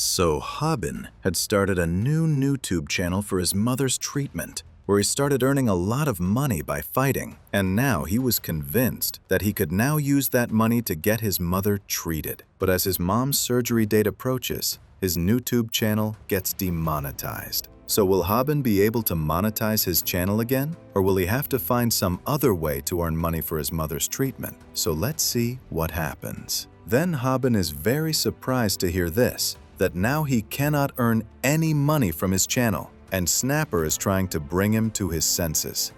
So Hobin had started a new YouTube channel for his mother's treatment, where he started earning a lot of money by fighting, and now he was convinced that he could now use that money to get his mother treated. But as his mom's surgery date approaches, his YouTube channel gets demonetized. So will Hobin be able to monetize his channel again? Or will he have to find some other way to earn money for his mother's treatment? So let's see what happens. Then Hobin is very surprised to hear this, that now he cannot earn any money from his channel, and Snapper is trying to bring him to his senses.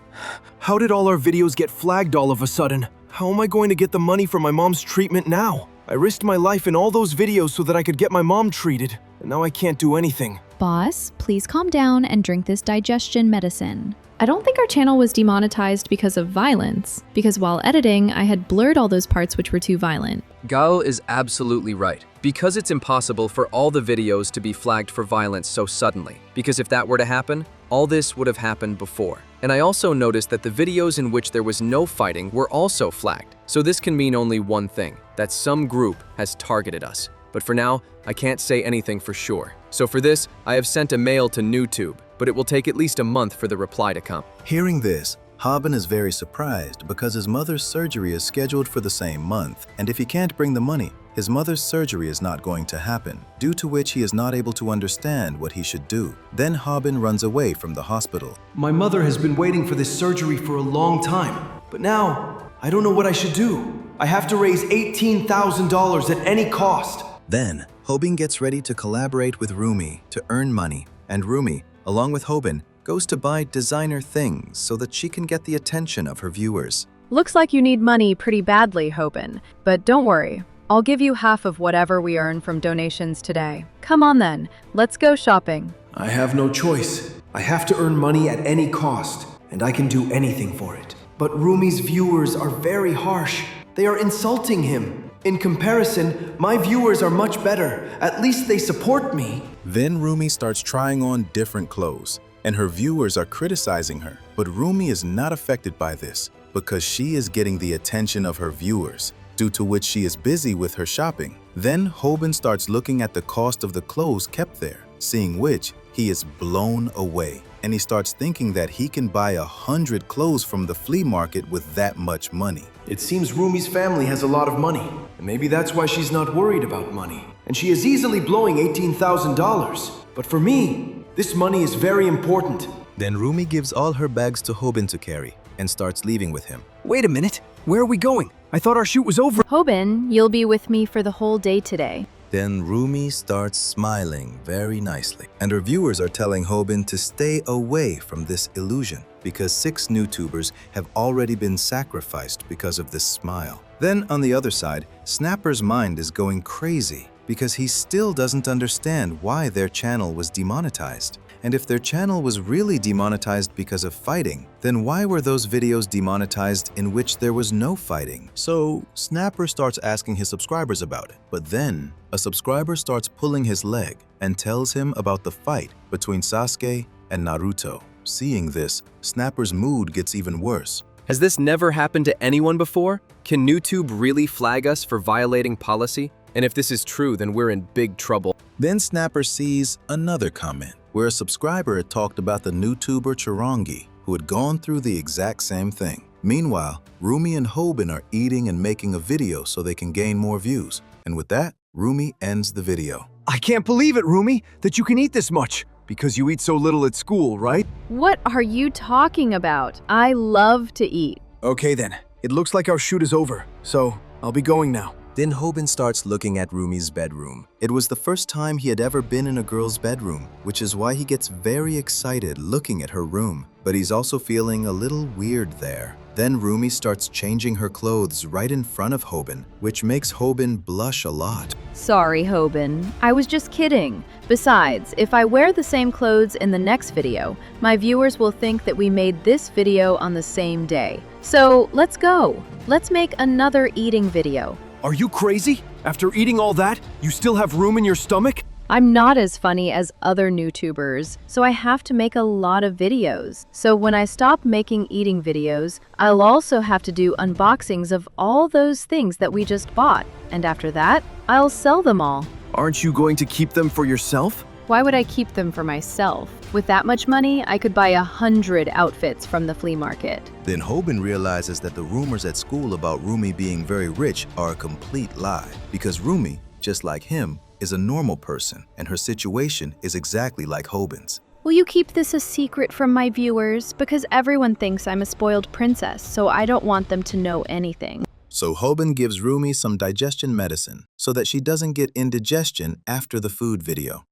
How did all our videos get flagged all of a sudden? How am I going to get the money for my mom's treatment now? I risked my life in all those videos so that I could get my mom treated, and now I can't do anything. Boss, please calm down and drink this digestion medicine. I don't think our channel was demonetized because of violence, because while editing, I had blurred all those parts which were too violent. Gao is absolutely right, because it's impossible for all the videos to be flagged for violence so suddenly, because if that were to happen, all this would have happened before. And I also noticed that the videos in which there was no fighting were also flagged. So this can mean only one thing, that some group has targeted us. But for now, I can't say anything for sure. So for this, I have sent a mail to YouTube, but it will take at least a month for the reply to come. Hearing this, Hobin is very surprised because his mother's surgery is scheduled for the same month, and if he can't bring the money, his mother's surgery is not going to happen, due to which he is not able to understand what he should do. Then Hobin runs away from the hospital. My mother has been waiting for this surgery for a long time, but now I don't know what I should do. I have to raise $18,000 at any cost. Then, Hobin gets ready to collaborate with Rumi to earn money, and Rumi, along with Hobin, goes to buy designer things so that she can get the attention of her viewers. Looks like you need money pretty badly, Hobin. But don't worry, I'll give you half of whatever we earn from donations today. Come on then, let's go shopping. I have no choice. I have to earn money at any cost, and I can do anything for it. But Rumi's viewers are very harsh. They are insulting him. In comparison, my viewers are much better. At least they support me. Then Rumi starts trying on different clothes, and her viewers are criticizing her. But Rumi is not affected by this because she is getting the attention of her viewers, due to which she is busy with her shopping. Then Hobin starts looking at the cost of the clothes kept there, seeing which he is blown away. And he starts thinking that he can buy 100 clothes from the flea market with that much money. It seems Rumi's family has a lot of money, and maybe that's why she's not worried about money. And she is easily blowing $18,000. But for me, this money is very important. Then Rumi gives all her bags to Hobin to carry and starts leaving with him. Wait a minute, where are we going? I thought our shoot was over. Hobin, you'll be with me for the whole day today. Then Rumi starts smiling very nicely, and her viewers are telling Hobin to stay away from this illusion because 6 YouTubers have already been sacrificed because of this smile. Then on the other side, Snapper's mind is going crazy because he still doesn't understand why their channel was demonetized. And if their channel was really demonetized because of fighting, then why were those videos demonetized in which there was no fighting? So Snapper starts asking his subscribers about it. But then a subscriber starts pulling his leg and tells him about the fight between Sasuke and Naruto. Seeing this, Snapper's mood gets even worse. Has this never happened to anyone before? Can YouTube really flag us for violating policy? And if this is true, then we're in big trouble. Then Snapper sees another comment where a subscriber had talked about the YouTuber Chirangi, who had gone through the exact same thing. Meanwhile, Rumi and Hobin are eating and making a video so they can gain more views. And with that, Rumi ends the video. I can't believe it, Rumi, that you can eat this much. Because you eat so little at school, right? What are you talking about? I love to eat. Okay then, it looks like our shoot is over, so I'll be going now. Then Hobin starts looking at Rumi's bedroom. It was the first time he had ever been in a girl's bedroom, which is why he gets very excited looking at her room. But he's also feeling a little weird there. Then Rumi starts changing her clothes right in front of Hobin, which makes Hobin blush a lot. Sorry, Hobin. I was just kidding. Besides, if I wear the same clothes in the next video, my viewers will think that we made this video on the same day. So let's go. Let's make another eating video. Are you crazy? After eating all that, you still have room in your stomach? I'm not as funny as other YouTubers, so I have to make a lot of videos. So when I stop making eating videos, I'll also have to do unboxings of all those things that we just bought. And after that, I'll sell them all. Aren't you going to keep them for yourself? Why would I keep them for myself? With that much money, I could buy 100 outfits from the flea market. Then Hobin realizes that the rumors at school about Rumi being very rich are a complete lie, because Rumi, just like him, is a normal person, and her situation is exactly like Hobin's. Will you keep this a secret from my viewers? Because everyone thinks I'm a spoiled princess, so I don't want them to know anything. So Hobin gives Rumi some digestion medicine so that she doesn't get indigestion after the food video.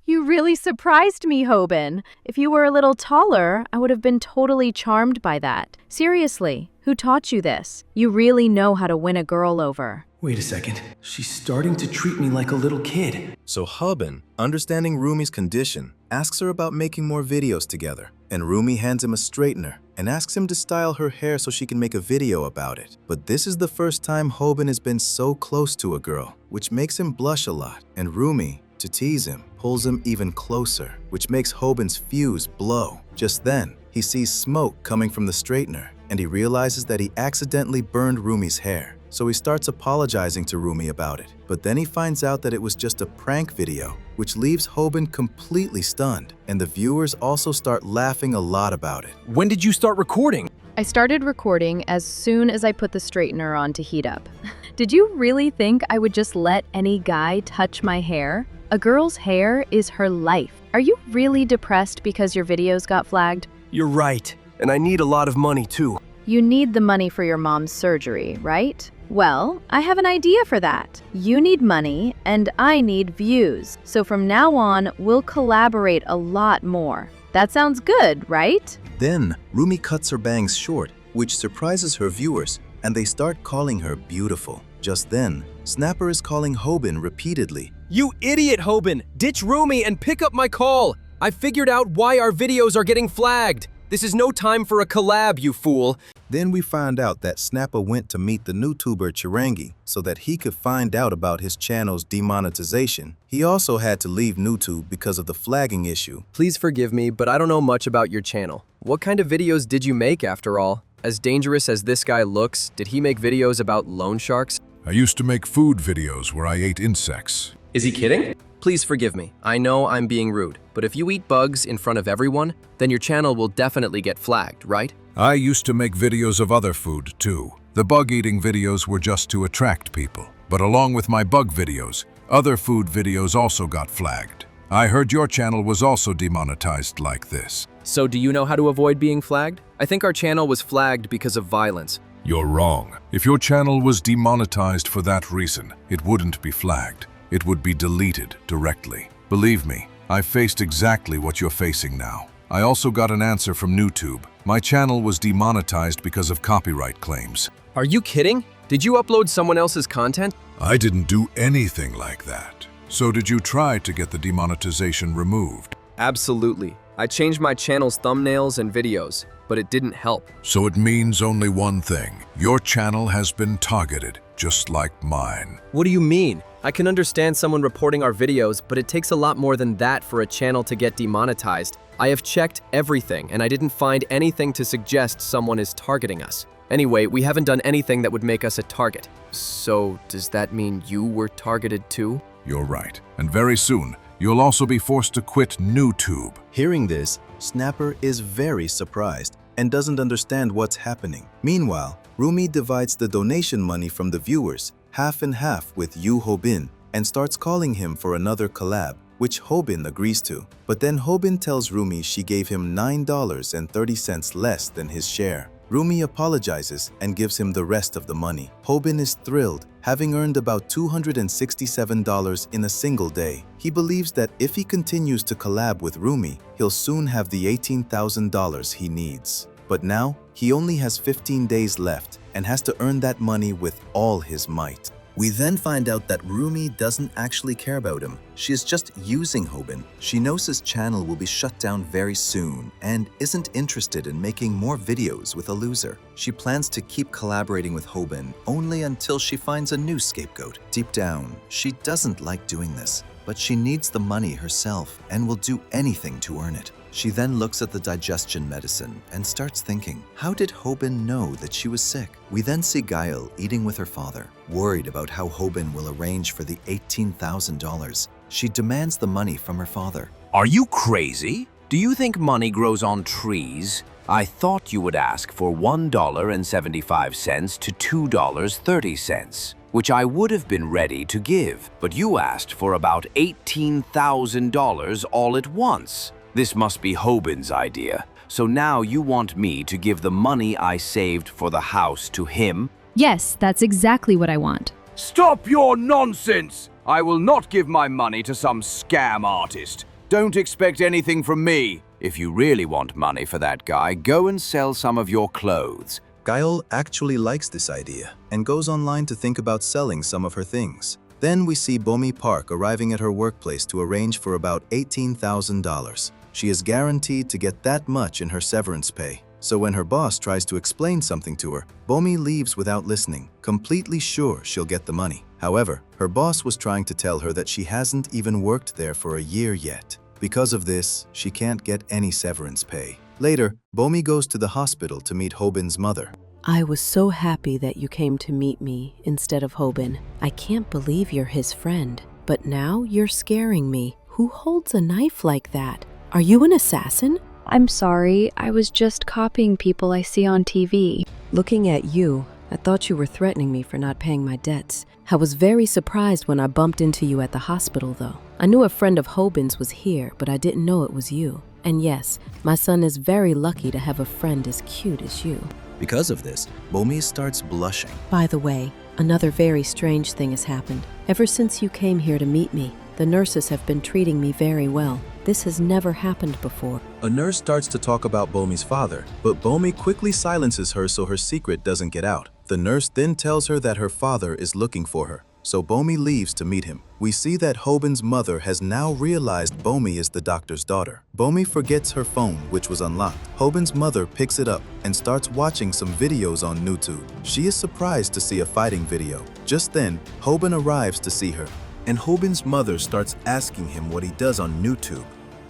You really surprised me, Hobin. If you were a little taller, I would have been totally charmed by that. Seriously, who taught you this? You really know how to win a girl over. Wait a second. She's starting to treat me like a little kid. So Hobin, understanding Rumi's condition, asks her about making more videos together. And Rumi hands him a straightener and asks him to style her hair so she can make a video about it. But this is the first time Hobin has been so close to a girl, which makes him blush a lot. And Rumi, to tease him, pulls him even closer, which makes Hobin's fuse blow. Just then, he sees smoke coming from the straightener, and he realizes that he accidentally burned Rumi's hair. So he starts apologizing to Rumi about it. But then he finds out that it was just a prank video, which leaves Hobin completely stunned. And the viewers also start laughing a lot about it. When did you start recording? I started recording as soon as I put the straightener on to heat up. Did you really think I would just let any guy touch my hair? A girl's hair is her life. Are you really depressed because your videos got flagged? You're right. And I need a lot of money too. You need the money for your mom's surgery, right? Well, I have an idea for that. You need money and I need views. So from now on, we'll collaborate a lot more. That sounds good, right? Then, Rumi cuts her bangs short, which surprises her viewers, and they start calling her beautiful. Just then, Snapper is calling Hobin repeatedly. You idiot, Hobin! Ditch Rumi and pick up my call! I figured out why our videos are getting flagged! This is no time for a collab, you fool! Then we find out that Snapper went to meet the YouTuber Chirangi so that he could find out about his channel's demonetization. He also had to leave YouTube because of the flagging issue. Please forgive me, but I don't know much about your channel. What kind of videos did you make after all? As dangerous as this guy looks, did he make videos about loan sharks? I used to make food videos where I ate insects. Is he kidding? Please forgive me. I know I'm being rude, but if you eat bugs in front of everyone, then your channel will definitely get flagged, right? I used to make videos of other food too. The bug-eating videos were just to attract people. But along with my bug videos, other food videos also got flagged. I heard your channel was also demonetized like this. So do you know how to avoid being flagged? I think our channel was flagged because of violence. You're wrong. If your channel was demonetized for that reason, it wouldn't be flagged. It would be deleted directly. Believe me, I faced exactly what you're facing now. I also got an answer from YouTube. My channel was demonetized because of copyright claims. Are you kidding? Did you upload someone else's content? I didn't do anything like that. So did you try to get the demonetization removed? Absolutely. I changed my channel's thumbnails and videos, but it didn't help. So it means only one thing. Your channel has been targeted, just like mine. What do you mean? I can understand someone reporting our videos, but it takes a lot more than that for a channel to get demonetized. I have checked everything, and I didn't find anything to suggest someone is targeting us. Anyway, we haven't done anything that would make us a target. So, does that mean you were targeted too? You're right. And very soon, you'll also be forced to quit YouTube. Hearing this, Snapper is very surprised and doesn't understand what's happening. Meanwhile, Rumi divides the donation money from the viewers, half and half with Hobin, and starts calling him for another collab, which Hobin agrees to. But then Hobin tells Rumi she gave him $9.30 less than his share. Rumi apologizes and gives him the rest of the money. Hobin is thrilled, having earned about $267 in a single day. He believes that if he continues to collab with Rumi, he'll soon have the $18,000 he needs. But now, he only has 15 days left and has to earn that money with all his might. We then find out that Rumi doesn't actually care about him. She is just using Hobin. She knows his channel will be shut down very soon and isn't interested in making more videos with a loser. She plans to keep collaborating with Hobin only until she finds a new scapegoat. Deep down, she doesn't like doing this, but she needs the money herself and will do anything to earn it. She then looks at the digestion medicine and starts thinking, how did Hobin know that she was sick? We then see Gael eating with her father, worried about how Hobin will arrange for the $18,000. She demands the money from her father. Are you crazy? Do you think money grows on trees? I thought you would ask for $1.75 to $2.30, which I would have been ready to give, but you asked for about $18,000 all at once. This must be Hobin's idea. So now you want me to give the money I saved for the house to him? Yes, that's exactly what I want. Stop your nonsense! I will not give my money to some scam artist. Don't expect anything from me. If you really want money for that guy, go and sell some of your clothes. Gael actually likes this idea and goes online to think about selling some of her things. Then we see Bomi Park arriving at her workplace to arrange for about $18,000. She is guaranteed to get that much in her severance pay. So when her boss tries to explain something to her, Bomi leaves without listening, completely sure she'll get the money. However, her boss was trying to tell her that she hasn't even worked there for a year yet. Because of this, she can't get any severance pay. Later, Bomi goes to the hospital to meet Hobin's mother. I was so happy that you came to meet me instead of Hobin. I can't believe you're his friend. But now you're scaring me. Who holds a knife like that? Are you an assassin? I'm sorry, I was just copying people I see on TV. Looking at you, I thought you were threatening me for not paying my debts. I was very surprised when I bumped into you at the hospital, though. I knew a friend of Hobin's was here, but I didn't know it was you. And yes, my son is very lucky to have a friend as cute as you. Because of this, Bomi starts blushing. By the way, another very strange thing has happened. Ever since you came here to meet me, the nurses have been treating me very well. This has never happened before. A nurse starts to talk about Bomi's father, but Bomi quickly silences her so her secret doesn't get out. The nurse then tells her that her father is looking for her, so Bomi leaves to meet him. We see that Hobin's mother has now realized Bomi is the doctor's daughter. Bomi forgets her phone, which was unlocked. Hobin's mother picks it up and starts watching some videos on YouTube. She is surprised to see a fighting video. Just then, Hobin arrives to see her, and Hobin's mother starts asking him what he does on YouTube.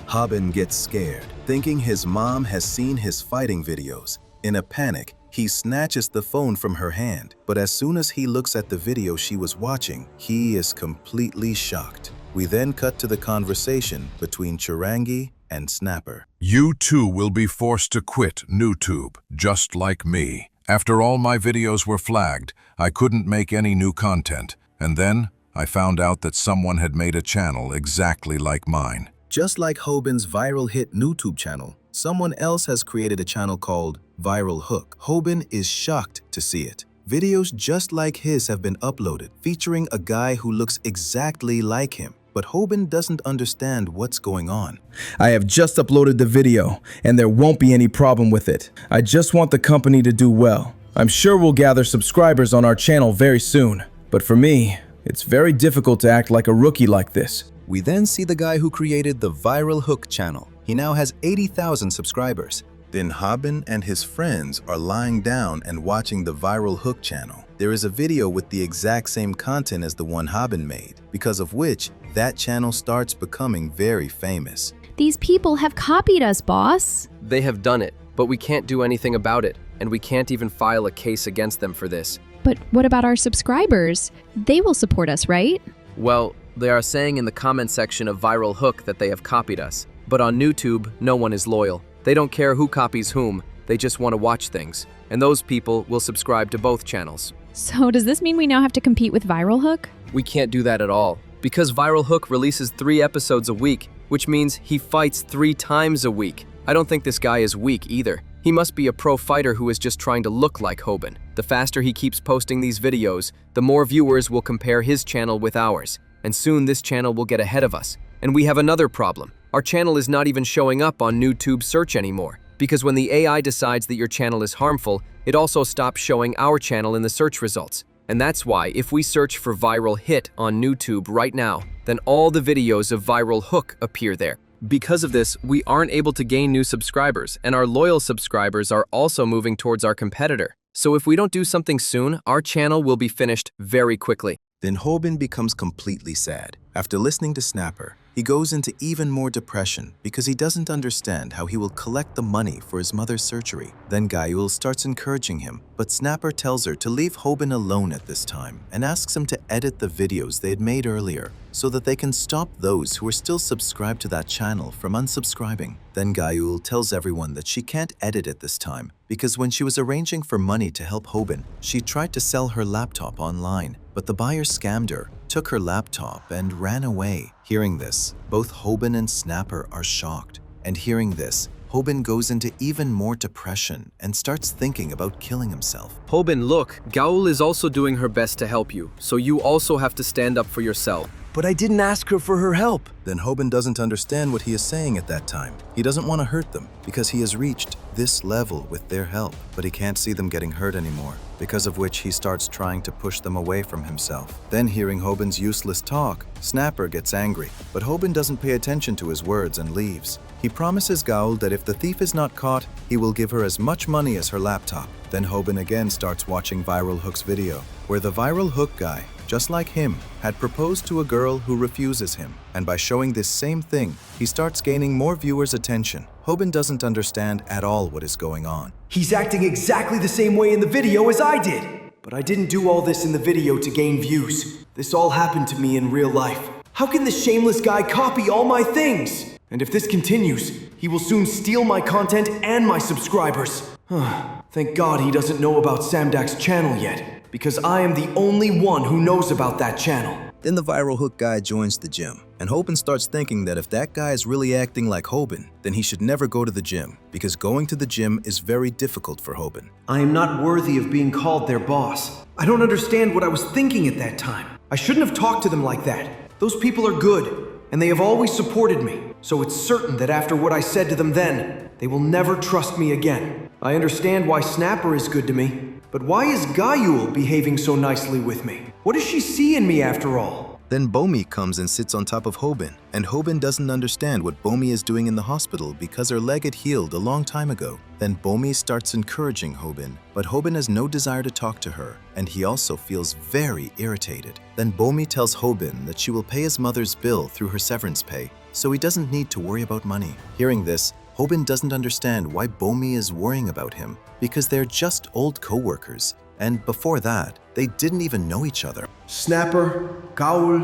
Hobin gets scared, thinking his mom has seen his fighting videos. In a panic, he snatches the phone from her hand, but as soon as he looks at the video she was watching, he is completely shocked. We then cut to the conversation between Chirangi and Snapper. You too will be forced to quit YouTube, just like me. After all my videos were flagged, I couldn't make any new content, and then I found out that someone had made a channel exactly like mine. Just like Hobin's viral hit YouTube channel, someone else has created a channel called Viral Hook. Hobin is shocked to see it. Videos just like his have been uploaded, featuring a guy who looks exactly like him. But Hobin doesn't understand what's going on. I have just uploaded the video, and there won't be any problem with it. I just want the company to do well. I'm sure we'll gather subscribers on our channel very soon. But for me, it's very difficult to act like a rookie like this. We then see the guy who created the Viral Hook channel. He now has 80,000 subscribers. Then Hobin and his friends are lying down and watching the Viral Hook channel. There is a video with the exact same content as the one Hobin made, because of which that channel starts becoming very famous. These people have copied us, boss. They have done it, but we can't do anything about it, and we can't even file a case against them for this. But what about our subscribers? They will support us, right? Well, they are saying in the comment section of Viral Hook that they have copied us. But on YouTube, no one is loyal. They don't care who copies whom, they just want to watch things. And those people will subscribe to both channels. So does this mean we now have to compete with Viral Hook? We can't do that at all. Because Viral Hook releases 3 episodes a week, which means he fights 3 times a week. I don't think this guy is weak either. He must be a pro fighter who is just trying to look like Hobin. The faster he keeps posting these videos, the more viewers will compare his channel with ours. And soon this channel will get ahead of us. And we have another problem. Our channel is not even showing up on YouTube search anymore. Because when the AI decides that your channel is harmful, it also stops showing our channel in the search results. And that's why if we search for Viral Hit on YouTube right now, then all the videos of Viral Hook appear there. Because of this, we aren't able to gain new subscribers, and our loyal subscribers are also moving towards our competitor. So if we don't do something soon, our channel will be finished very quickly. Then Hobin becomes completely sad. After listening to Snapper, he goes into even more depression because he doesn't understand how he will collect the money for his mother's surgery. Then Gayul starts encouraging him, but Snapper tells her to leave Hobin alone at this time and asks him to edit the videos they had made earlier so that they can stop those who are still subscribed to that channel from unsubscribing. Then Gayul tells everyone that she can't edit it this time because when she was arranging for money to help Hobin, she tried to sell her laptop online, but the buyer scammed her, took her laptop, and ran away. Hearing this, both Hobin and Snapper are shocked. And hearing this, Hobin goes into even more depression and starts thinking about killing himself. Hobin, look, Gaul is also doing her best to help you, so you also have to stand up for yourself. But I didn't ask her for her help. Then Hobin doesn't understand what he is saying at that time. He doesn't want to hurt them because he has reached this level with their help, but he can't see them getting hurt anymore, because of which he starts trying to push them away from himself. Then hearing Hobin's useless talk, Snapper gets angry, but Hobin doesn't pay attention to his words and leaves. He promises Gaul that if the thief is not caught, he will give her as much money as her laptop. Then Hobin again starts watching Viral Hook's video, where the Viral Hook guy, just like him, had proposed to a girl who refuses him. And by showing this same thing, he starts gaining more viewers' attention. Hobin doesn't understand at all what is going on. He's acting exactly the same way in the video as I did. But I didn't do all this in the video to gain views. This all happened to me in real life. How can this shameless guy copy all my things? And if this continues, he will soon steal my content and my subscribers. Thank God he doesn't know about Samdak's channel yet, because I am the only one who knows about that channel. Then the Viral Hook guy joins the gym, and Hobin starts thinking that if that guy is really acting like Hobin, then he should never go to the gym, because going to the gym is very difficult for Hobin. I am not worthy of being called their boss. I don't understand what I was thinking at that time. I shouldn't have talked to them like that. Those people are good, and they have always supported me. So it's certain that after what I said to them then, they will never trust me again. I understand why Snapper is good to me, but why is Gayul behaving so nicely with me? What does she see in me after all? Then Bomi comes and sits on top of Hobin, and Hobin doesn't understand what Bomi is doing in the hospital because her leg had healed a long time ago. Then Bomi starts encouraging Hobin, but Hobin has no desire to talk to her, and he also feels very irritated. Then Bomi tells Hobin that she will pay his mother's bill through her severance pay, so he doesn't need to worry about money. Hearing this, Hobin doesn't understand why Bomi is worrying about him, because they're just old co-workers, and before that, they didn't even know each other. Snapper, Gaul,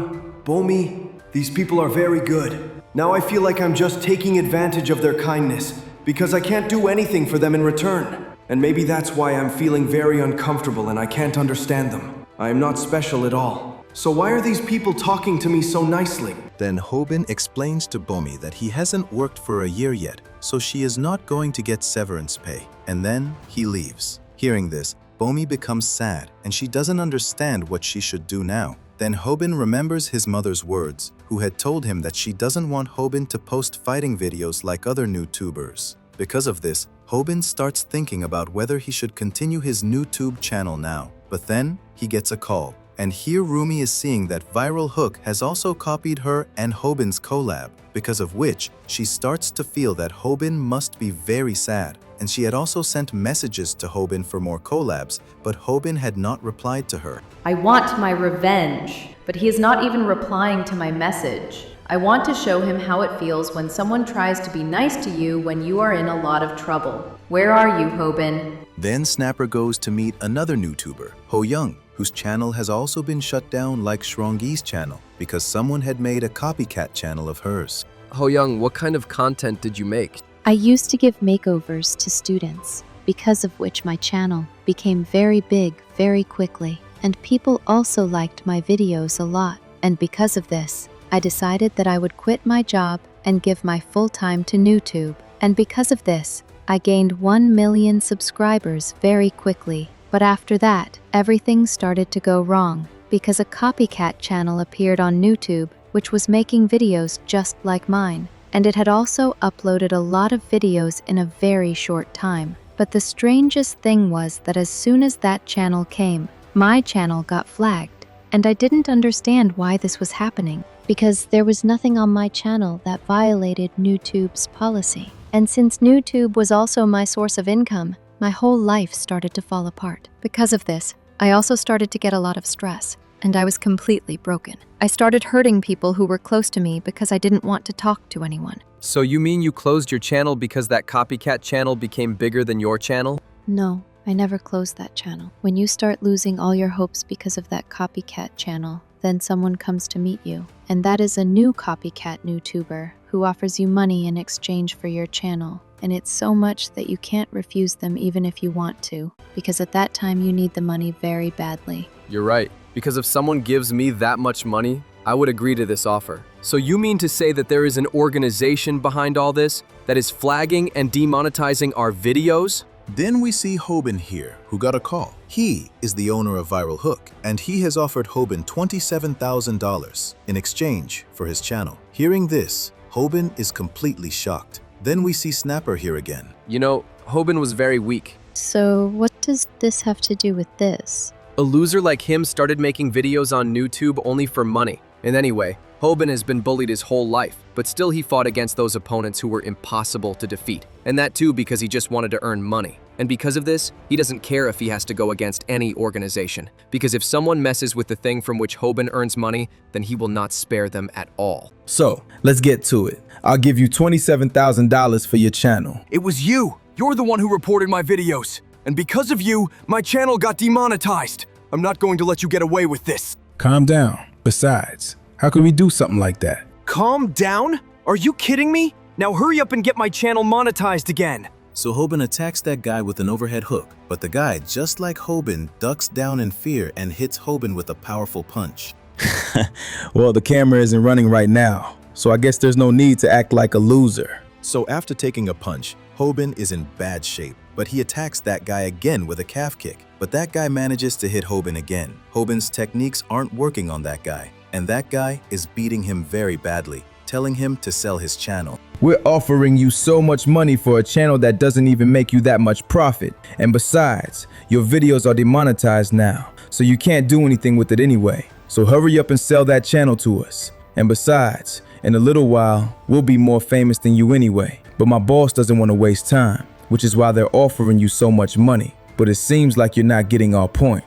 Bomi, these people are very good. Now I feel like I'm just taking advantage of their kindness, because I can't do anything for them in return. And maybe that's why I'm feeling very uncomfortable and I can't understand them. I am not special at all. So why are these people talking to me so nicely? Then Hobin explains to Bomi that he hasn't worked for a year yet, so she is not going to get severance pay, and then he leaves. Hearing this, Bomi becomes sad, and she doesn't understand what she should do now. Then Hobin remembers his mother's words, who had told him that she doesn't want Hobin to post fighting videos like other YouTubers. Because of this, Hobin starts thinking about whether he should continue his YouTube channel now. But then, he gets a call. And here Rumi is seeing that Viral Hook has also copied her and Hobin's collab, because of which she starts to feel that Hobin must be very sad. And she had also sent messages to Hobin for more collabs, but Hobin had not replied to her. I want my revenge, but he is not even replying to my message. I want to show him how it feels when someone tries to be nice to you when you are in a lot of trouble. Where are you, Hobin? Then Snapper goes to meet another YouTuber, Ho Young, whose channel has also been shut down like Shrongi's channel because someone had made a copycat channel of hers. Ho Young, what kind of content did you make? I used to give makeovers to students, because of which my channel became very big very quickly, and people also liked my videos a lot. And because of this, I decided that I would quit my job and give my full time to YouTube. And because of this, I gained 1 million subscribers very quickly. But after that, everything started to go wrong, because a copycat channel appeared on YouTube, which was making videos just like mine. And it had also uploaded a lot of videos in a very short time. But the strangest thing was that as soon as that channel came, my channel got flagged. And I didn't understand why this was happening, because there was nothing on my channel that violated YouTube's policy. And since YouTube was also my source of income, my whole life started to fall apart. Because of this, I also started to get a lot of stress, and I was completely broken. I started hurting people who were close to me because I didn't want to talk to anyone. So you mean you closed your channel because that copycat channel became bigger than your channel? No, I never closed that channel. When you start losing all your hopes because of that copycat channel, then someone comes to meet you. And that is a new copycat YouTuber who offers you money in exchange for your channel. And it's so much that you can't refuse them even if you want to, because at that time you need the money very badly. You're right, because if someone gives me that much money, I would agree to this offer. So you mean to say that there is an organization behind all this that is flagging and demonetizing our videos? Then we see Hobin here, who got a call. He is the owner of Viral Hook, and he has offered Hobin $27,000 in exchange for his channel. Hearing this, Hobin is completely shocked. Then we see Snapper here again. You know, Hobin was very weak. So what does this have to do with this? A loser like him started making videos on YouTube only for money. And anyway, Hobin has been bullied his whole life, but still he fought against those opponents who were impossible to defeat. And that too because he just wanted to earn money. And because of this, he doesn't care if he has to go against any organization. Because if someone messes with the thing from which Hobin earns money, then he will not spare them at all. So, let's get to it. I'll give you $27,000 for your channel. It was you! You're the one who reported my videos. And because of you, my channel got demonetized. I'm not going to let you get away with this. Calm down. Besides, how could we do something like that? Calm down? Are you kidding me? Now hurry up and get my channel monetized again. So Hobin attacks that guy with an overhead hook, but the guy, just like Hobin, ducks down in fear and hits Hobin with a powerful punch. Well, the camera isn't running right now, so I guess there's no need to act like a loser. So after taking a punch, Hobin is in bad shape, but he attacks that guy again with a calf kick. But that guy manages to hit Hobin again. Hobin's techniques aren't working on that guy, and that guy is beating him very badly, telling him to sell his channel. We're offering you so much money for a channel that doesn't even make you that much profit. And besides, your videos are demonetized now, so you can't do anything with it anyway. So hurry up and sell that channel to us. And besides, in a little while, we'll be more famous than you anyway. But my boss doesn't want to waste time, which is why they're offering you so much money. But it seems like you're not getting our point.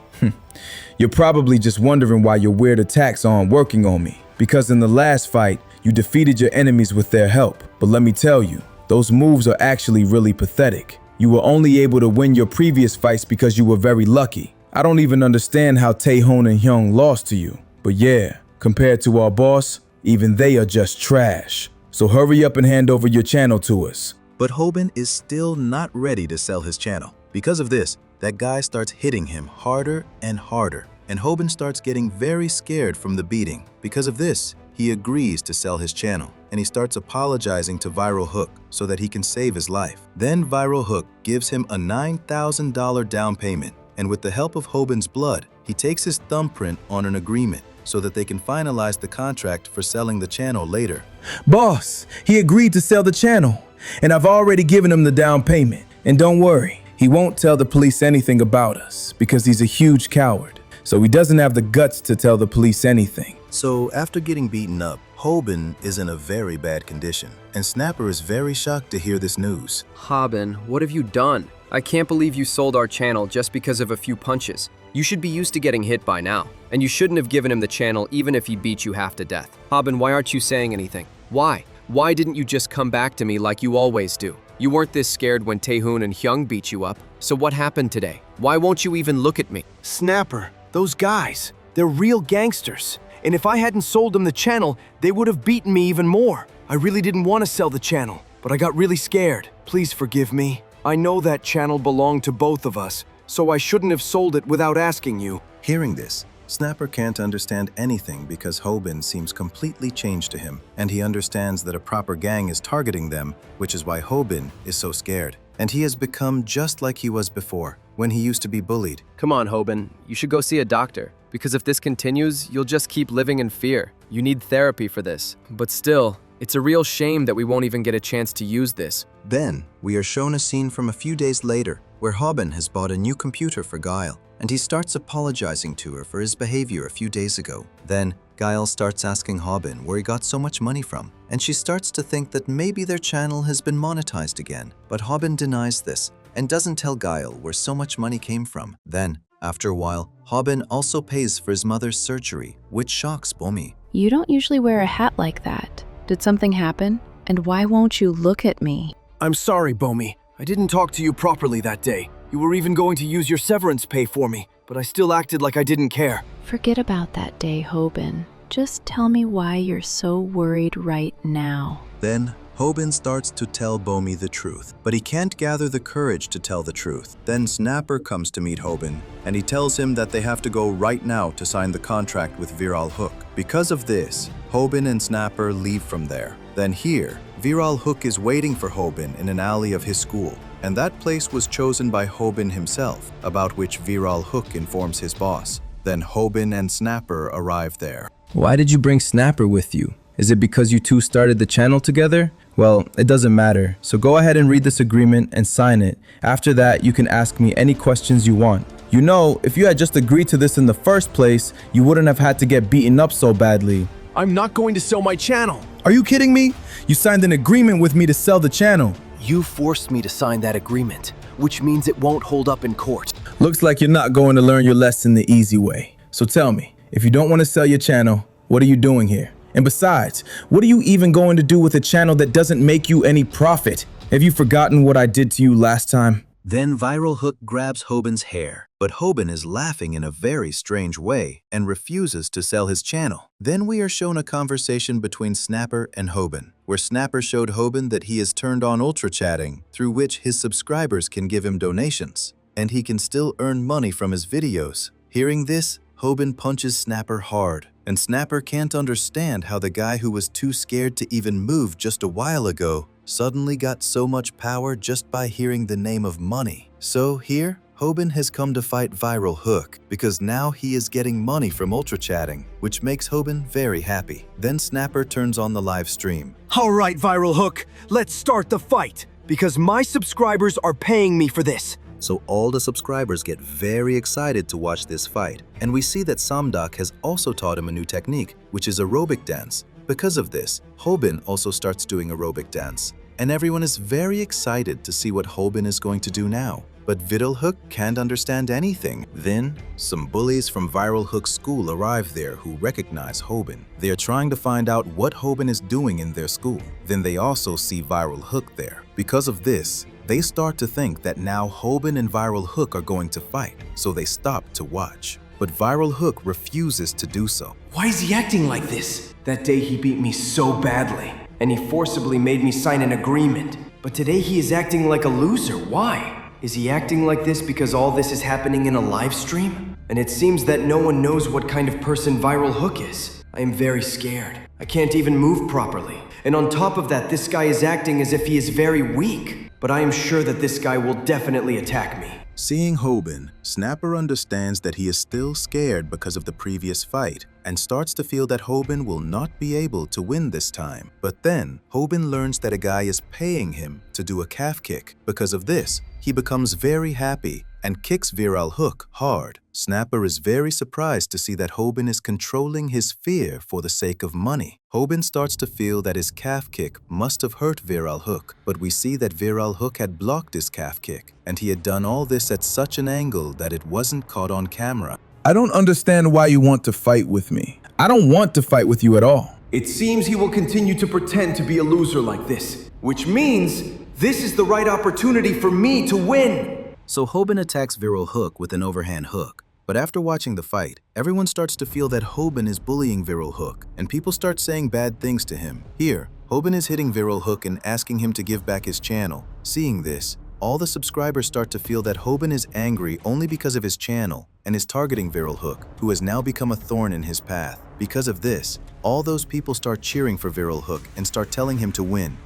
You're probably just wondering why your weird attacks aren't working on me. Because in the last fight, you defeated your enemies with their help. But let me tell you, those moves are actually really pathetic. You were only able to win your previous fights because you were very lucky. I don't even understand how Taehoon and Hyung lost to you. But yeah, compared to our boss, even they are just trash. So hurry up and hand over your channel to us. But Hobin is still not ready to sell his channel. Because of this, that guy starts hitting him harder and harder, and Hobin starts getting very scared from the beating. Because of this, he agrees to sell his channel, and he starts apologizing to Viral Hook so that he can save his life. Then Viral Hook gives him a $9,000 down payment, and with the help of Hobin's blood, he takes his thumbprint on an agreement so that they can finalize the contract for selling the channel later. Boss, he agreed to sell the channel, and I've already given him the down payment. And don't worry, he won't tell the police anything about us because he's a huge coward. So he doesn't have the guts to tell the police anything. So after getting beaten up, Hobin is in a very bad condition, and Snapper is very shocked to hear this news. Hobin, what have you done? I can't believe you sold our channel just because of a few punches. You should be used to getting hit by now, and you shouldn't have given him the channel even if he beat you half to death. Hobin, why aren't you saying anything? Why? Why didn't you just come back to me like you always do? You weren't this scared when Taehoon and Hyung beat you up, so what happened today? Why won't you even look at me? Snapper, those guys, they're real gangsters. And if I hadn't sold them the channel, they would have beaten me even more. I really didn't want to sell the channel, but I got really scared. Please forgive me. I know that channel belonged to both of us, so I shouldn't have sold it without asking you. Hearing this, Snapper can't understand anything because Hobin seems completely changed to him, and he understands that a proper gang is targeting them, which is why Hobin is so scared. And he has become just like he was before, when he used to be bullied. Come on, Hobin, you should go see a doctor, because if this continues, you'll just keep living in fear. You need therapy for this. But still, it's a real shame that we won't even get a chance to use this. Then, we are shown a scene from a few days later, where Hobin has bought a new computer for Guile, and he starts apologizing to her for his behavior a few days ago. Then, Guile starts asking Hobin where he got so much money from, and she starts to think that maybe their channel has been monetized again. But Hobin denies this, and doesn't tell Guile where so much money came from. Then, After a while, Hobin also pays for his mother's surgery, which shocks Bomi. You don't usually wear a hat like that. Did something happen? And why won't you look at me? I'm sorry, Bomi. I didn't talk to you properly that day. You were even going to use your severance pay for me, but I still acted like I didn't care. Forget about that day, Hobin. Just tell me why you're so worried right now. Then, Hobin starts to tell Bomi the truth, but he can't gather the courage to tell the truth. Then Snapper comes to meet Hobin, and he tells him that they have to go right now to sign the contract with Viral Hook. Because of this, Hobin and Snapper leave from there. Then here, Viral Hook is waiting for Hobin in an alley of his school, and that place was chosen by Hobin himself, about which Viral Hook informs his boss. Then Hobin and Snapper arrive there. Why did you bring Snapper with you? Is it because you two started the channel together? Well, it doesn't matter, so go ahead and read this agreement and sign it. After that, you can ask me any questions you want. You know, if you had just agreed to this in the first place, you wouldn't have had to get beaten up so badly. I'm not going to sell my channel. Are you kidding me? You signed an agreement with me to sell the channel. You forced me to sign that agreement, which means it won't hold up in court. Looks like you're not going to learn your lesson the easy way. So tell me, if you don't want to sell your channel, what are you doing here? And besides, what are you even going to do with a channel that doesn't make you any profit? Have you forgotten what I did to you last time? Then Viral Hook grabs Hobin's hair, but Hobin is laughing in a very strange way and refuses to sell his channel. Then we are shown a conversation between Snapper and Hobin, where Snapper showed Hobin that he has turned on ultra chatting, through which his subscribers can give him donations, and he can still earn money from his videos. Hearing this, Hobin punches Snapper hard, and Snapper can't understand how the guy who was too scared to even move just a while ago suddenly got so much power just by hearing the name of money. So here, Hobin has come to fight Viral Hook because now he is getting money from ultra chatting, which makes Hobin very happy. Then Snapper turns on the live stream. All right, Viral Hook, let's start the fight, because my subscribers are paying me for this. So all the subscribers get very excited to watch this fight, and we see that Samdak has also taught him a new technique, which is aerobic dance. Because of this, Hobin also starts doing aerobic dance, and everyone is very excited to see what Hobin is going to do now. But Viral Hook can't understand anything. Then, some bullies from Viral Hook's school arrive there who recognize Hobin. They are trying to find out what Hobin is doing in their school. Then they also see Viral Hook there. Because of this, they start to think that now Hobin and Viral Hook are going to fight, so they stop to watch. But Viral Hook refuses to do so. Why is he acting like this? That day he beat me so badly, and he forcibly made me sign an agreement. But today he is acting like a loser. Why? Is he acting like this because all this is happening in a live stream? And it seems that no one knows what kind of person Viral Hook is. I am very scared. I can't even move properly. And on top of that, this guy is acting as if he is very weak. But I am sure that this guy will definitely attack me. Seeing Hobin, Snapper understands that he is still scared because of the previous fight and starts to feel that Hobin will not be able to win this time. But then, Hobin learns that a guy is paying him to do a calf kick. Because of this, he becomes very happy and kicks Viral Hook hard. Snapper is very surprised to see that Hobin is controlling his fear for the sake of money. Hobin starts to feel that his calf kick must have hurt Viral Hook, but we see that Viral Hook had blocked his calf kick, and he had done all this at such an angle that it wasn't caught on camera. I don't understand why you want to fight with me. I don't want to fight with you at all. It seems he will continue to pretend to be a loser like this, which means this is the right opportunity for me to win. So Hobin attacks Viral Hook with an overhand hook. But after watching the fight, everyone starts to feel that Hobin is bullying Viral Hook, and people start saying bad things to him. Here, Hobin is hitting Viral Hook and asking him to give back his channel. Seeing this, all the subscribers start to feel that Hobin is angry only because of his channel and is targeting Viral Hook, who has now become a thorn in his path. Because of this, all those people start cheering for Viral Hook and start telling him to win.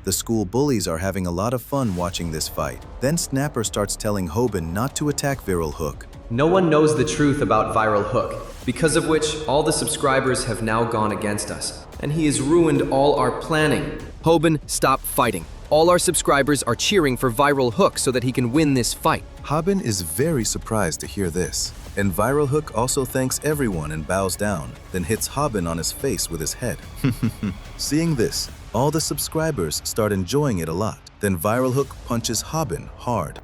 The school bullies are having a lot of fun watching this fight. Then Snapper starts telling Hobin not to attack Viral Hook. No one knows the truth about Viral Hook, because of which all the subscribers have now gone against us, and he has ruined all our planning. Hobin, stop fighting. All our subscribers are cheering for Viral Hook so that he can win this fight. Hobin is very surprised to hear this, and Viral Hook also thanks everyone and bows down, then hits Hobin on his face with his head. Seeing this, all the subscribers start enjoying it a lot. Then Viral Hook punches Hobin hard.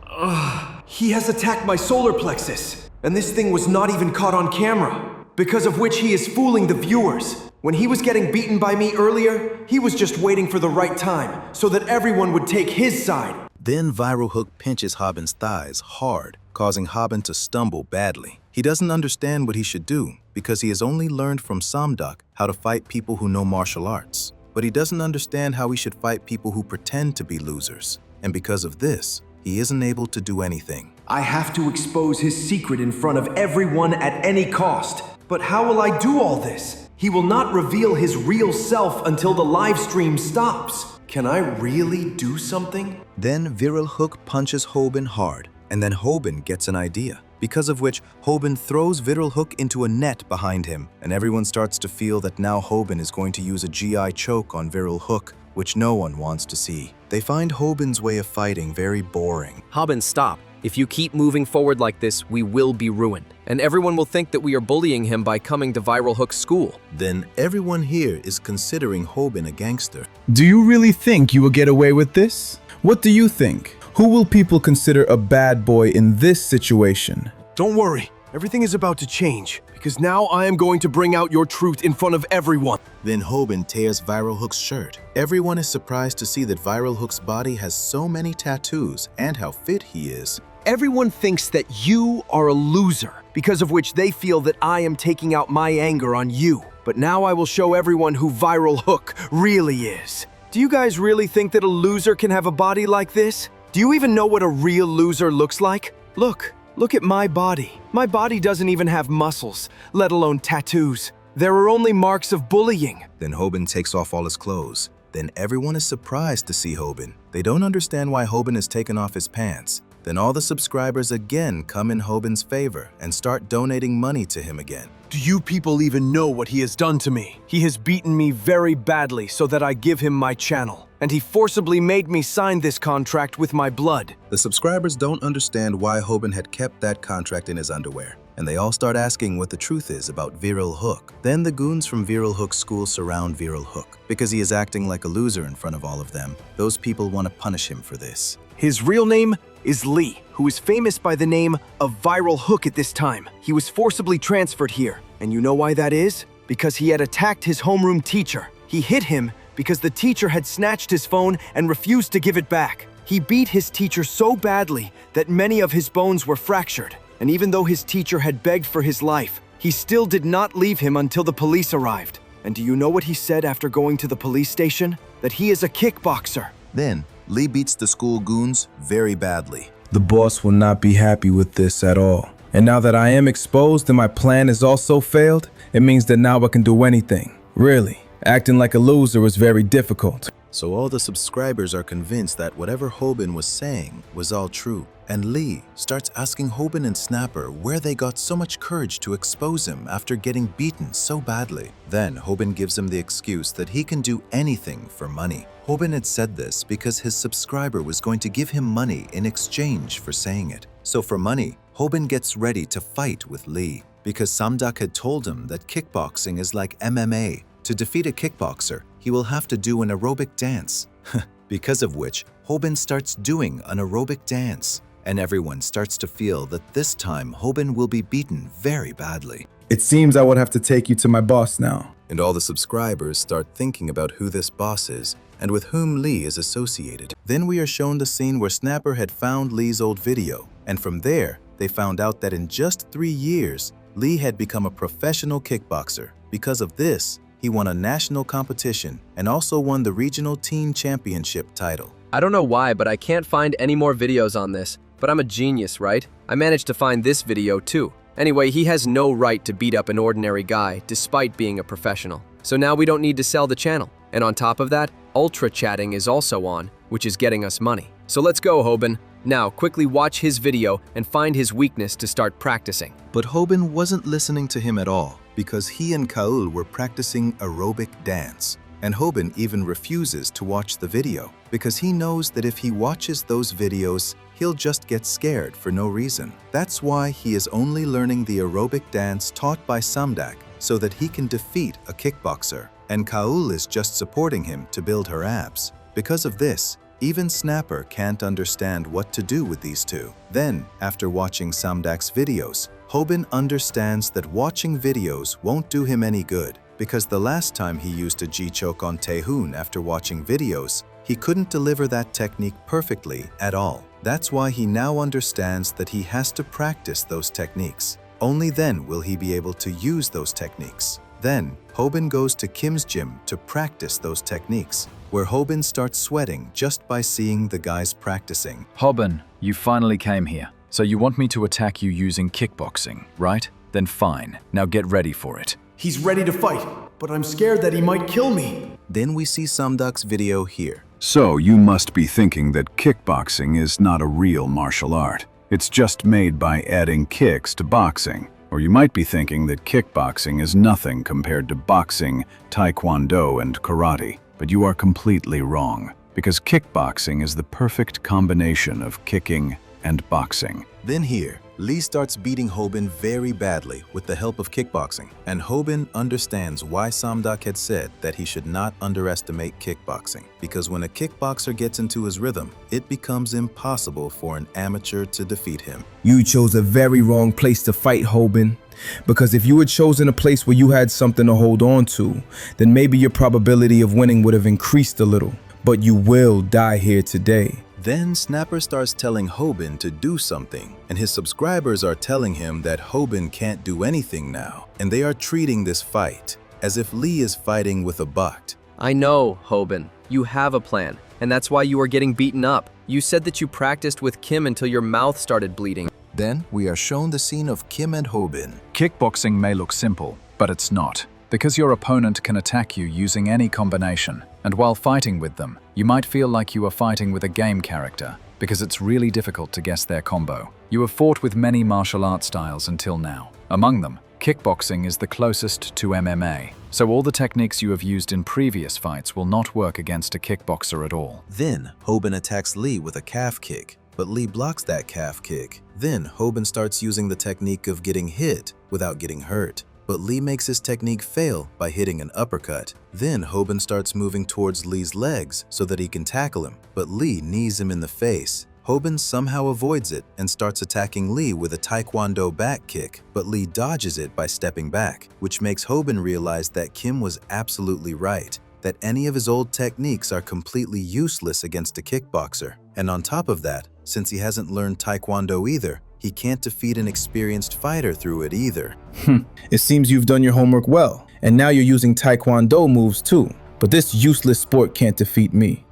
He has attacked my solar plexus. And this thing was not even caught on camera, because of which he is fooling the viewers. When he was getting beaten by me earlier, he was just waiting for the right time so that everyone would take his side. Then Viral Hook pinches Hobin's thighs hard, causing Hobin to stumble badly. He doesn't understand what he should do because he has only learned from Samdak how to fight people who know martial arts. But he doesn't understand how he should fight people who pretend to be losers. And because of this, he isn't able to do anything. I have to expose his secret in front of everyone at any cost. But how will I do all this? He will not reveal his real self until the live stream stops. Can I really do something? Then Viral Hook punches Hobin hard, and then Hobin gets an idea, because of which Hobin throws Viral Hook into a net behind him, and everyone starts to feel that now Hobin is going to use a GI choke on Viral Hook, which no one wants to see. They find Hobin's way of fighting very boring. Hobin, stop. If you keep moving forward like this, we will be ruined. And everyone will think that we are bullying him by coming to Viral Hook's school. Then everyone here is considering Hobin a gangster. Do you really think you will get away with this? What do you think? Who will people consider a bad boy in this situation? Don't worry. Everything is about to change, because now I am going to bring out your truth in front of everyone. Then Hobin tears Viral Hook's shirt. Everyone is surprised to see that Viral Hook's body has so many tattoos and how fit he is. Everyone thinks that you are a loser, because of which they feel that I am taking out my anger on you. But now I will show everyone who Viral Hook really is. Do you guys really think that a loser can have a body like this? Do you even know what a real loser looks like? Look at my body. My body doesn't even have muscles, let alone tattoos. There are only marks of bullying. Then Hobin takes off all his clothes. Then everyone is surprised to see Hobin. They don't understand why Hobin has taken off his pants. Then all the subscribers again come in Hobin's favor and start donating money to him again. Do you people even know what he has done to me? He has beaten me very badly so that I give him my channel. And he forcibly made me sign this contract with my blood. The subscribers don't understand why Hobin had kept that contract in his underwear, and they all start asking what the truth is about Viral Hook. Then the goons from Viral Hook's school surround Viral Hook. Because he is acting like a loser in front of all of them, those people want to punish him for this. His real name is Lee, who is famous by the name of Viral Hook at this time. He was forcibly transferred here, and you know why that is? Because he had attacked his homeroom teacher. He hit him because the teacher had snatched his phone and refused to give it back. He beat his teacher so badly that many of his bones were fractured. And even though his teacher had begged for his life, he still did not leave him until the police arrived. And do you know what he said after going to the police station? That he is a kickboxer. Then Lee beats the school goons very badly. The boss will not be happy with this at all. And now that I am exposed and my plan has also failed, it means that now I can do anything. Really, acting like a loser was very difficult. So all the subscribers are convinced that whatever Hobin was saying was all true. And Lee starts asking Hobin and Snapper where they got so much courage to expose him after getting beaten so badly. Then Hobin gives him the excuse that he can do anything for money. Hobin had said this because his subscriber was going to give him money in exchange for saying it. So for money, Hobin gets ready to fight with Lee because Samdak had told him that kickboxing is like MMA. To defeat a kickboxer, he will have to do an aerobic dance. Because of which, Hobin starts doing an aerobic dance. And everyone starts to feel that this time Hobin will be beaten very badly. It seems I would have to take you to my boss now. And all the subscribers start thinking about who this boss is and with whom Lee is associated. Then we are shown the scene where Snapper had found Lee's old video. And from there, they found out that in just 3 years, Lee had become a professional kickboxer. Because of this, he won a national competition and also won the regional teen championship title. I don't know why, but I can't find any more videos on this. But I'm a genius, right? I managed to find this video too. Anyway, he has no right to beat up an ordinary guy despite being a professional. So now we don't need to sell the channel. And on top of that, ultra chatting is also on, which is getting us money. So let's go, Hobin. Now, quickly watch his video and find his weakness to start practicing. But Hobin wasn't listening to him at all because he and Kaul were practicing aerobic dance. And Hobin even refuses to watch the video because he knows that if he watches those videos, he'll just get scared for no reason. That's why he is only learning the aerobic dance taught by Samdak so that he can defeat a kickboxer. And Kaul is just supporting him to build her abs. Because of this, even Snapper can't understand what to do with these two. Then, after watching Samdak's videos, Hobin understands that watching videos won't do him any good, because the last time he used a G-choke on Taehoon after watching videos, he couldn't deliver that technique perfectly at all. That's why he now understands that he has to practice those techniques. Only then will he be able to use those techniques. Then, Hobin goes to Kim's gym to practice those techniques, where Hobin starts sweating just by seeing the guys practicing. Hobin, you finally came here. So you want me to attack you using kickboxing, right? Then fine. Now get ready for it. He's ready to fight, but I'm scared that he might kill me. Then we see Samduk's video here. So you must be thinking that kickboxing is not a real martial art. It's just made by adding kicks to boxing. Or you might be thinking that kickboxing is nothing compared to boxing, taekwondo, and karate. But you are completely wrong, because kickboxing is the perfect combination of kicking and boxing. Then here, Lee starts beating Hobin very badly with the help of kickboxing, and Hobin understands why Samduk had said that he should not underestimate kickboxing, because when a kickboxer gets into his rhythm, it becomes impossible for an amateur to defeat him. You chose a very wrong place to fight, Hobin. Because if you had chosen a place where you had something to hold on to, then maybe your probability of winning would have increased a little. But you will die here today. Then Snapper starts telling Hobin to do something, and his subscribers are telling him that Hobin can't do anything now, and they are treating this fight as if Lee is fighting with a bot. I know, Hobin. You have a plan, and that's why you are getting beaten up. You said that you practiced with Kim until your mouth started bleeding. Then we are shown the scene of Kim and Hobin. Kickboxing may look simple, but it's not. Because your opponent can attack you using any combination. And while fighting with them, you might feel like you are fighting with a game character, because it's really difficult to guess their combo. You have fought with many martial art styles until now. Among them, kickboxing is the closest to MMA, so all the techniques you have used in previous fights will not work against a kickboxer at all. Then Hobin attacks Lee with a calf kick, but Lee blocks that calf kick. Then Hobin starts using the technique of getting hit without getting hurt. But Lee makes his technique fail by hitting an uppercut. Then Hobin starts moving towards Lee's legs so that he can tackle him, but Lee knees him in the face. Hobin somehow avoids it and starts attacking Lee with a taekwondo back kick, but Lee dodges it by stepping back, which makes Hobin realize that Kim was absolutely right, that any of his old techniques are completely useless against a kickboxer. And on top of that, since he hasn't learned taekwondo either, he can't defeat an experienced fighter through it either. It seems you've done your homework well, and now you're using taekwondo moves too. But this useless sport can't defeat me.